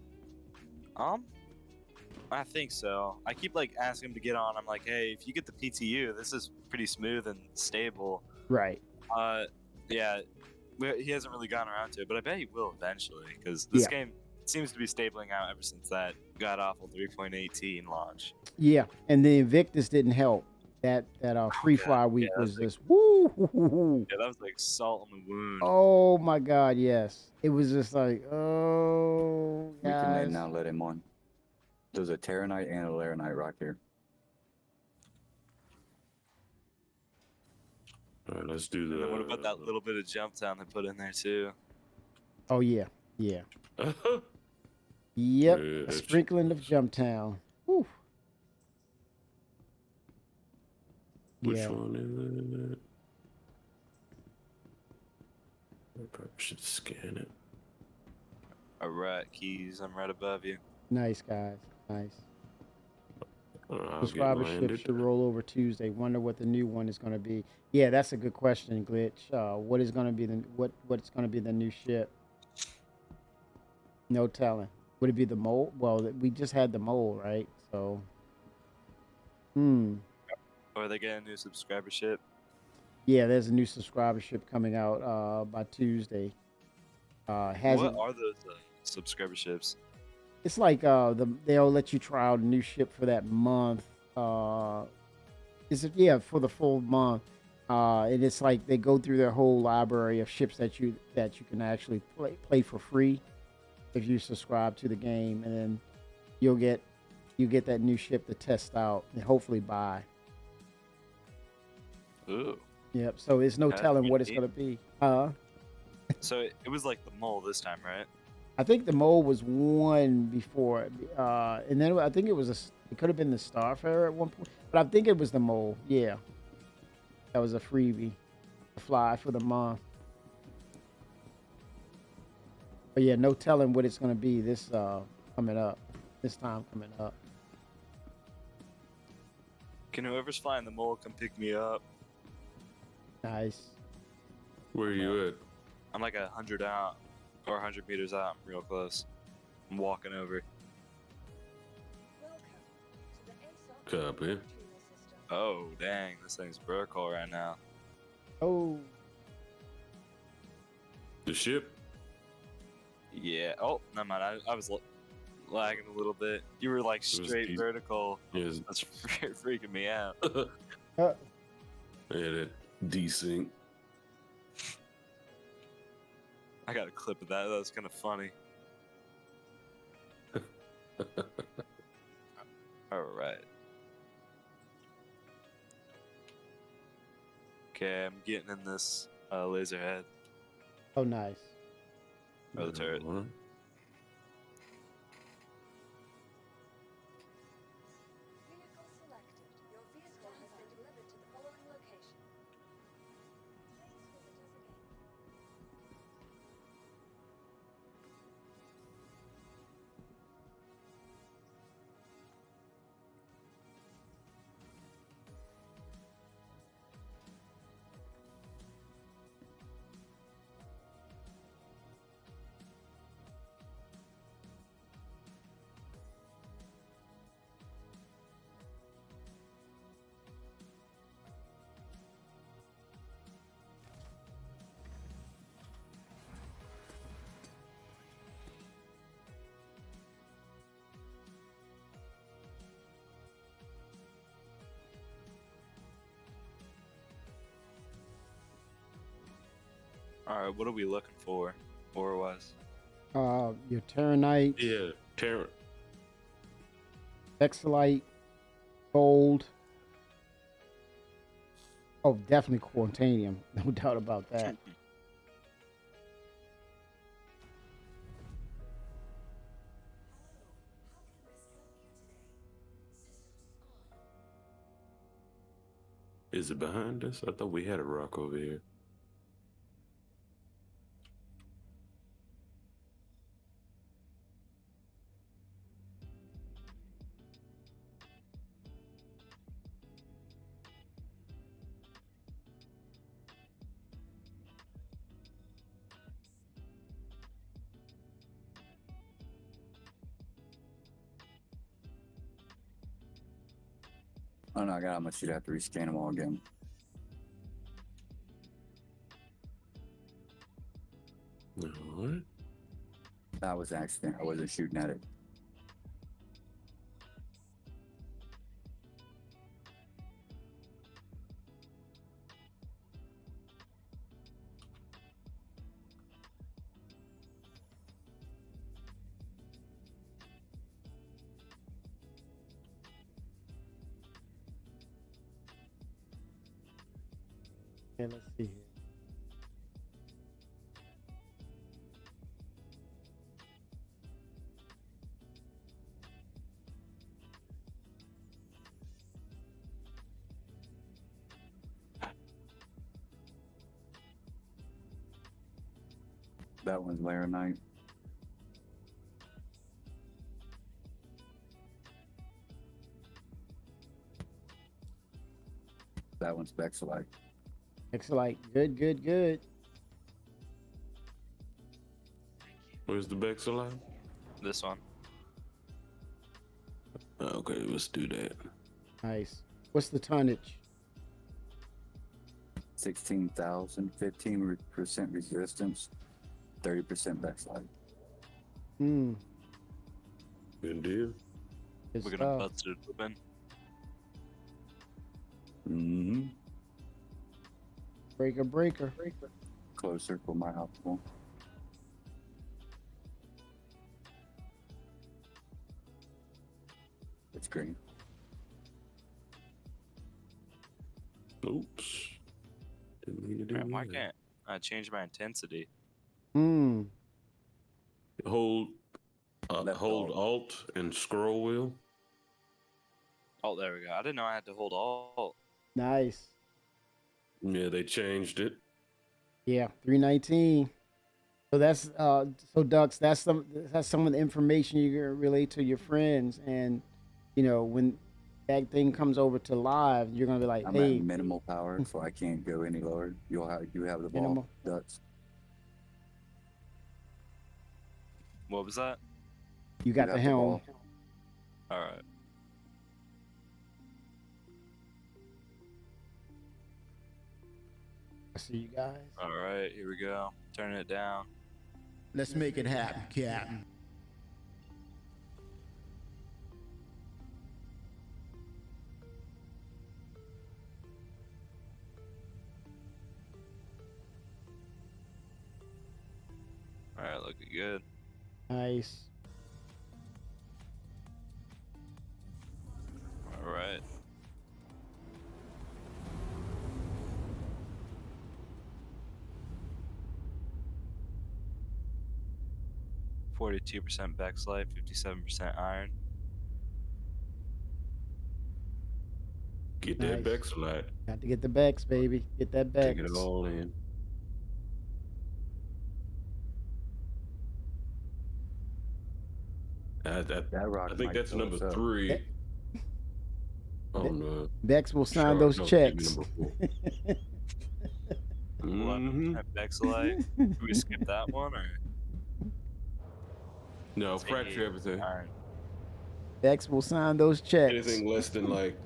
I think so. I keep asking him to get on. I'm like, hey, if you get the PTU, this is pretty smooth and stable. Right. Yeah, he hasn't really gotten around to it, but I bet he will eventually, because this game seems to be stabling out ever since that god awful 3.18 launch. Yeah, and the Invictus didn't help. That Free Fire week was just woo. Yeah, that was like salt on the wound. Oh my God, yes. It was just like, oh, We can guys. now let him on. There's a Terranite and a Laranite rock here. All right, let's do the. What about that little bit of jump down they put in there too? Oh yeah. Yep, Yeah, a sprinkling of Jumptown. Whew. Which Yeah. one is it? I probably should scan it. Alright, Keys, I'm right above you. Nice, guys. Nice. I'll get Subscribership landed. should roll over Tuesday. Wonder what the new one is going to be. Yeah, that's a good question, Glitch. What is going to be what's going to be the new ship? No telling. Would it be the mole? Well, we just had the mole, right? So, Or are they getting a new subscribership? yeah, there's a new subscribership coming out by Tuesday. Hasn't. What are those subscriberships? It's like they'll let you try out a new ship for that month. Is it for the full month? And it's like they go through their whole library of ships that you can actually play for free if you subscribe to the game, and then you get that new ship to test out and hopefully buy. Ooh. Yep. So there's no That's telling what it's pretty gonna be. So it was like the mole this time, right? I think the mole was one before, and then I think it was it could have been the Starfarer at one point, but I think it was the mole. Yeah, that was a freebie, a fly for the month. But yeah, no telling what it's gonna be this coming up, this time coming up. Can whoever's flying the mole come pick me up? Nice. Where are you at? I'm like 100 out, or 100 meters out. I'm real close. I'm walking over. Welcome to the ASOC Copy. retrieval system. Oh, dang. This thing's vertical right now. Oh, The ship? Yeah. Oh, never mind. I was lagging a little bit. You were like straight deep. vertical. Yes. That's freaking me out. Yeah, that desync. I got a clip of that. That was kind of funny. All right. Okay, I'm getting in this laser head oh, nice. or the turret. Uh-huh. Vehicle selected. Your vehicle has been delivered to the following location. Please visit us again. All right, what are we looking for, ore-wise? Your Terranite, Yeah, Terran. Exolite, gold. Oh, definitely Quantanium. No doubt about that. Is it behind us? I thought we had a rock over here. Oh no, I got how much you'd have to rescan them all again. What? That was an accident. I wasn't shooting at it. Okay, let's see here. That one's Laranite. That one's Bexelite. Exolite, good, good, good. Where's the Bexalite? This one. Okay, let's do that. Nice. What's the tonnage? 16,000, 15% resistance, 30% Bexelite. Hmm. Good deal. Good We're gonna stuff. bust it open. Mm-hmm. Breaker, breaker. Closer for my optimal. It's green. Oops. Didn't mean to do Man, why that. can't I change my intensity? Hmm. Hold Left hold alt. Alt and scroll wheel. Oh, there we go. I didn't know I had to hold all. Nice. Yeah, they changed it. Yeah, 319. So that's so Dux, that's some of the information you can relate to your friends, and when that thing comes over to live, you're gonna be like, I'm hey, at minimal power, so I can't go any lower. You have the ball, minimal. Dutch. What was that? You got the have helm. ball. All right. I see you guys. All right. Here we go. Turning it down. Let's make it happen, Captain. All right. Looking good. Nice. All right. %42 backslide, 57% iron. Get Nice. that back slide. Got to get the Bex, baby. Get that Bex. Take it all in. That rock I think might that's fill number us up. 3. Oh no. Bex will sign Sure, those no, checks. number 4. 11% backslide. Should we skip that one or? No, It's fracture 88 everything. iron. Bex will sign those checks. Anything less than like,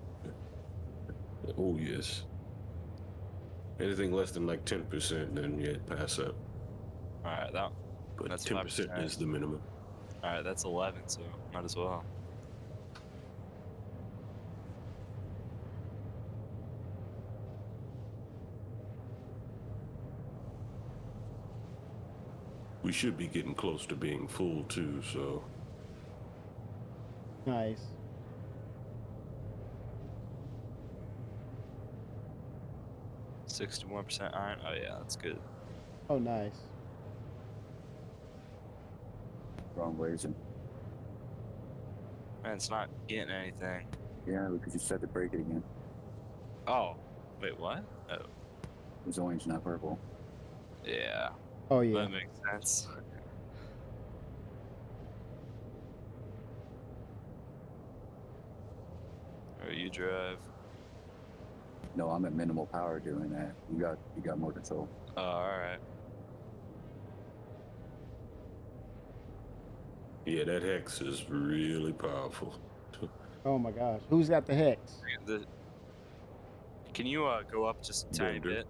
oh yes. Anything less than like 10%, then yeah, pass up. All right. But That's 10% 5%. is the minimum. All right. That's 11, so might as well. We should be getting close to being full too, so Nice. %61 iron. Oh yeah, that's good. Oh, nice. Wrong reason. Man, it's not getting anything. Yeah, because you said to break it again. Oh, wait, what? Oh, It's orange, not purple. yeah. Oh yeah. That makes sense. Or you drive. No, I'm at minimal power doing that. You got more control. Oh, all right. yeah, that hex is really powerful. Oh my gosh. Who's got the hex? Can you go up just a tiny Bender. bit?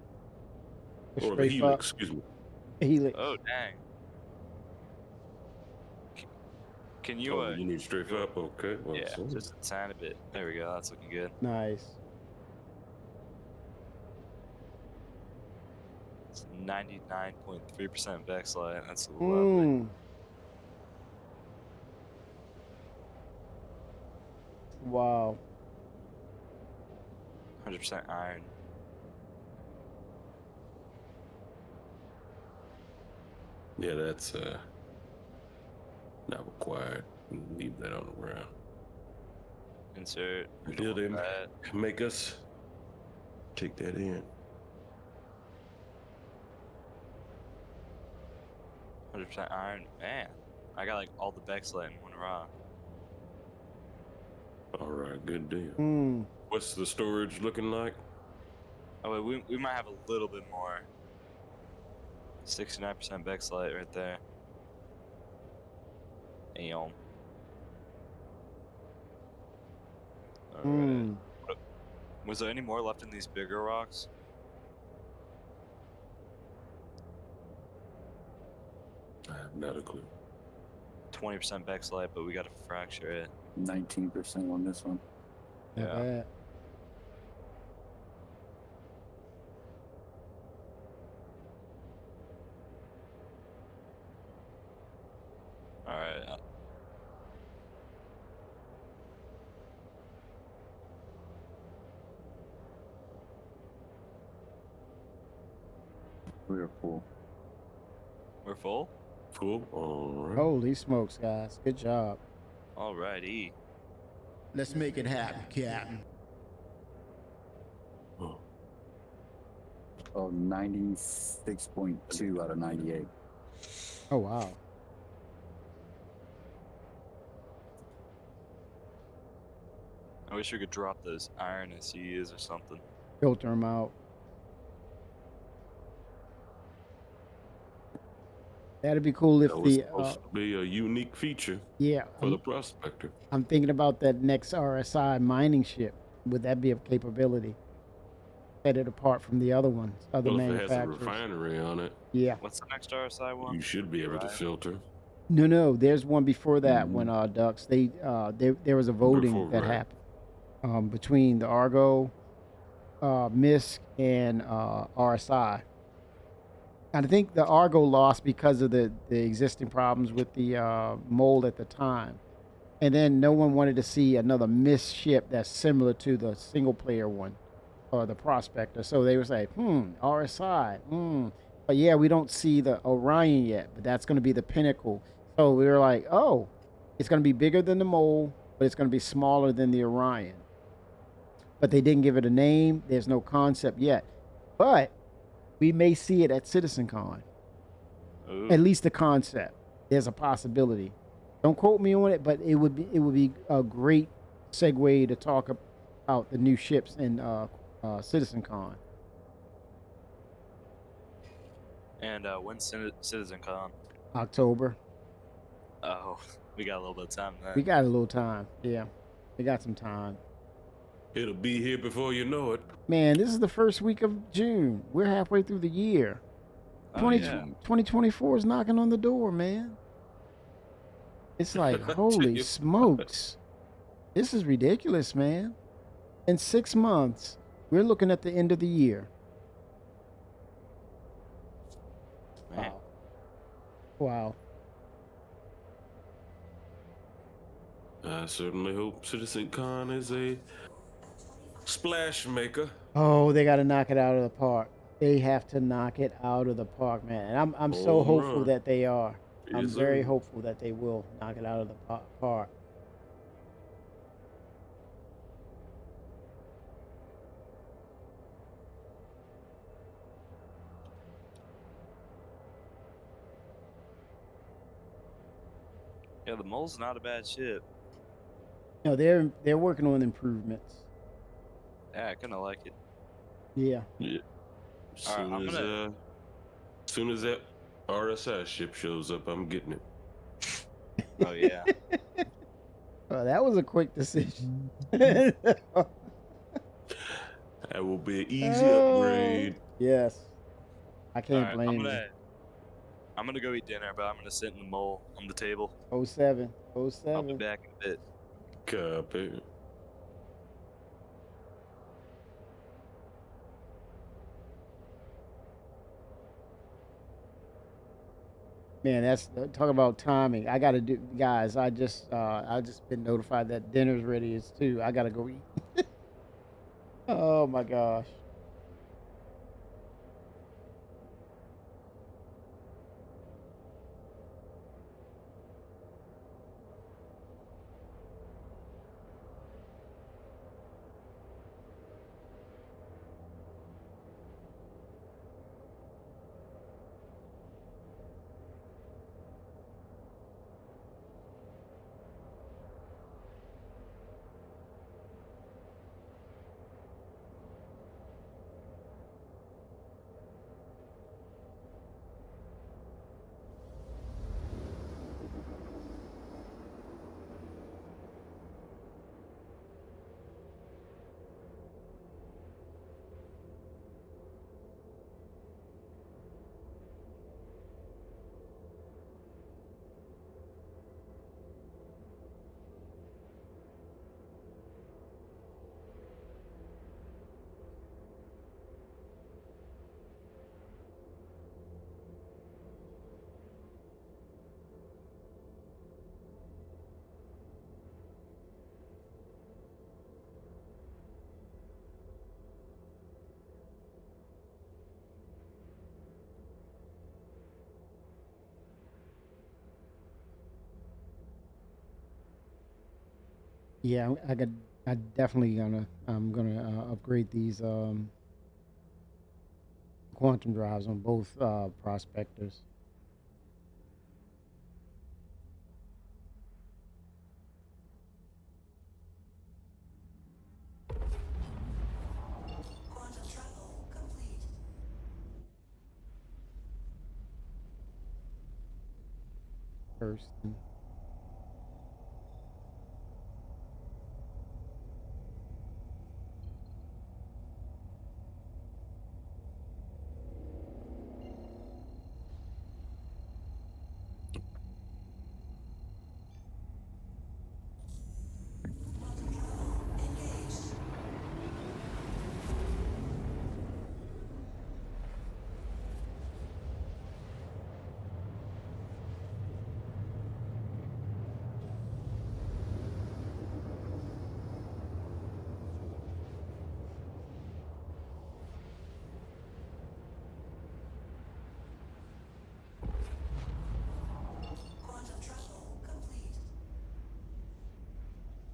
The Or the strafe up. helix, excuse me. Helix. Oh, dang. Can you? Oh, you need strafe up? Okay. Well, Yeah, so- just a tiny bit. There we go. That's looking good. Nice. It's 99.3% backslide. That's lovely. Mm. Wow. 100% iron. Yeah, that's not required. Leave that on the ground. Insert. Until they that. make us take that in. 100% iron. Man, I got like all the backslide in one rock. All right, good deal. Mm. What's the storage looking like? Oh wait, we might have a little bit more. 69% backslide right there. Damn. Alright. Mm. Was there any more left in these bigger rocks? I have not a clue. 20% backslide, but we gotta fracture it. 19% on this one. Not Yeah. bad. Alright. We are full. We're full? Cool. All right. Holy smokes, guys. Good job. Alrighty. Let's make it happen, Captain. Oh. Oh, 96.2 out of 98. Oh, wow. I wish we could drop those iron SCUs or something. Filter them out. That'd be cool if That was the supposed to be a unique feature yeah. for the prospector. I'm thinking about that next RSI mining ship. Would that be a capability? Set it apart from the other ones, other Well, if it has a manufacturers. refinery on it, Yeah. What's the next RSI one? you should be able to filter. No. There's one before that when Ducks. There was a voting Before, that right. happened between the Argo, MISC, and RSI. And I think the Argo lost because of the existing problems with the mold at the time. And then no one wanted to see another MISC ship that's similar to the single player one or the Prospector. So they was like, RSI. But yeah, we don't see the Orion yet, but that's going to be the pinnacle. So we were like, oh, it's going to be bigger than the mole, but it's going to be smaller than the Orion. But they didn't give it a name. There's no concept yet. But we may see it at CitizenCon. Ooh. At least the concept. There's a possibility. Don't quote me on it, but it would be a great segue to talk about the new ships in CitizenCon. And when's CitizenCon? October. Oh, we got a little bit of time then. We got a little time. Yeah, we got some time. It'll be here before you know it. Man, this is the first week of June. We're halfway through the year. Oh, yeah. 2024 is knocking on the door, man. It's like, holy smokes. This is ridiculous, man. In 6 months, we're looking at the end of the year. Man. Wow. I certainly hope CitizenCon is a splash maker. Oh, they got to knock it out of the park. They have to knock it out of the park, man. And I'm so Home hopeful run. that they are. I'm Yes, very sir. hopeful that they will knock it out of the park. Yeah, the mole's not a bad ship. No, they're working on improvements. Yeah, I kind of like it. Yeah. Yeah. All right, Soon as that RSI ship shows up, I'm getting it. Oh yeah. Oh, that was a quick decision. That will be an easy upgrade. Yes. I can't Alright, blame you. I'm gonna go eat dinner, but I'm gonna sit in the mole on the table. 07. I'll be 07. back in a bit. Copy. Man, that's talk about timing. I gotta do, guys. I just been notified that dinner's ready is too. I gotta go eat. Oh my gosh. Yeah, I definitely I'm gonna upgrade these quantum drives on both prospectors. First.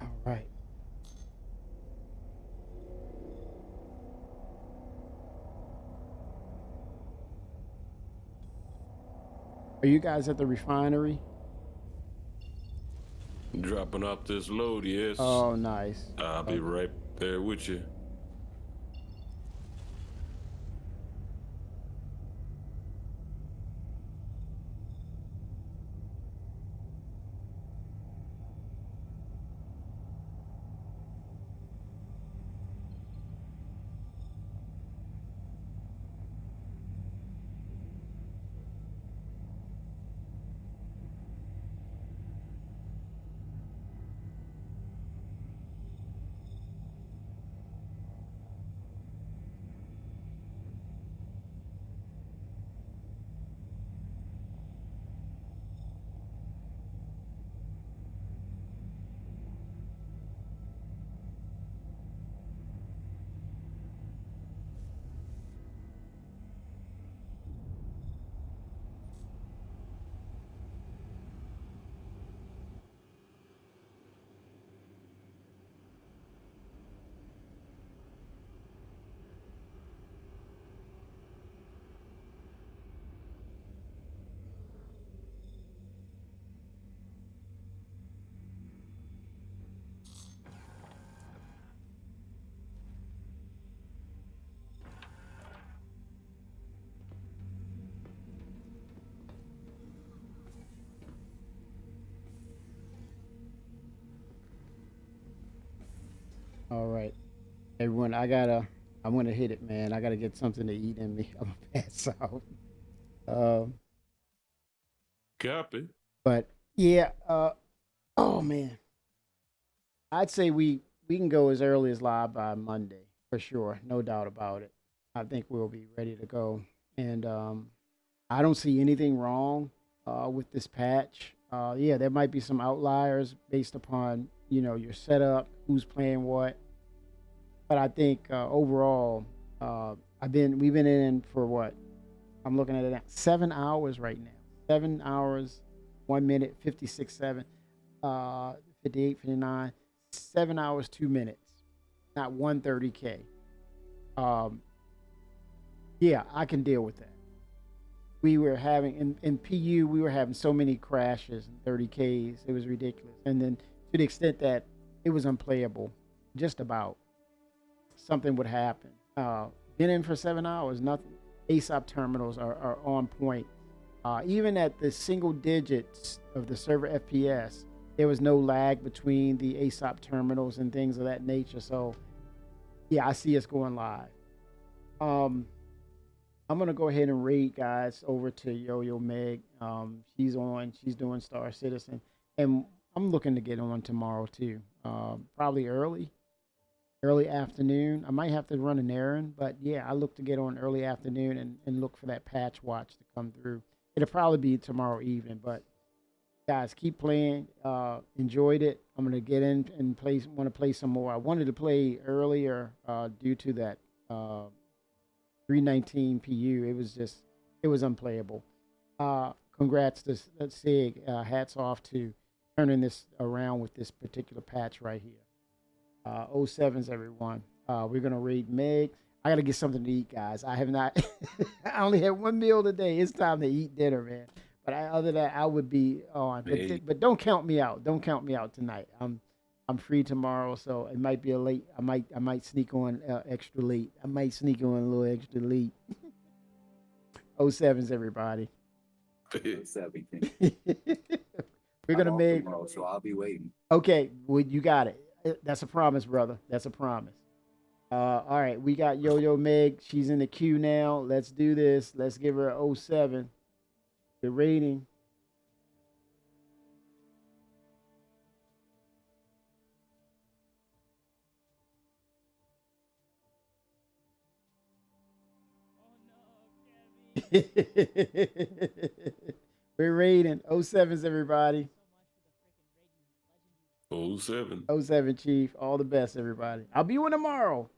All right. Are you guys at the refinery? Dropping off this load, yes. Oh, nice. I'll be right there with you. All right, everyone. I'm gonna hit it, man. I gotta get something to eat in me. I'm gonna pass out. Um, Copy. but yeah. Oh man, I'd say we can go as early as live by Monday for sure. No doubt about it. I think we'll be ready to go, and I don't see anything wrong with this patch. Yeah, there might be some outliers based upon your setup, who's playing what, but I think overall, we've been in for what I'm looking at it now, 7 hours right now, 7 hours, 1 minute, 56, 58, 59, 7 hours, 2 minutes, not 130K. Um, yeah, I can deal with that. We were having in PU, we were having so many crashes and 30Ks, it was ridiculous. And then to the extent that it was unplayable, just about something would happen. Been in for 7 hours, nothing. ASOP terminals are on point. Even at the single digits of the server FPS, there was no lag between the ASOP terminals and things of that nature. So, yeah, I see us going live. I'm gonna go ahead and raid guys over to Yo Yo Meg. She's on. She's doing Star Citizen, and I'm looking to get on tomorrow too. Probably early afternoon. I might have to run an errand, but yeah, I look to get on early afternoon and look for that patch watch to come through. It'll probably be tomorrow evening, but guys, keep playing. Enjoyed it. I'm gonna get in and play. Want to play some more. I wanted to play earlier due to that 319 PU. It was unplayable. Congrats to Sig. Hats off to turning this around with this particular patch right here. 07s, everyone. We're gonna raid Meg. I gotta get something to eat, guys. I have not. I only had one meal today. It's time to eat dinner, man. But other than that, I would be on. But don't count me out. Don't count me out tonight. I'm free tomorrow, so it might be a late. I might sneak on extra late. I might sneak on a little extra late. 07s, everybody. 7. We're gonna make. Tomorrow, so I'll be waiting. Okay, well, you got it. That's a promise, brother. That's a promise. All right, we got Yo-Yo Meg. She's in the queue now. Let's do this. Let's give her a 07. The rating. We're rating 07s, everybody. 07. 07, Chief. All the best, everybody. I'll be on tomorrow.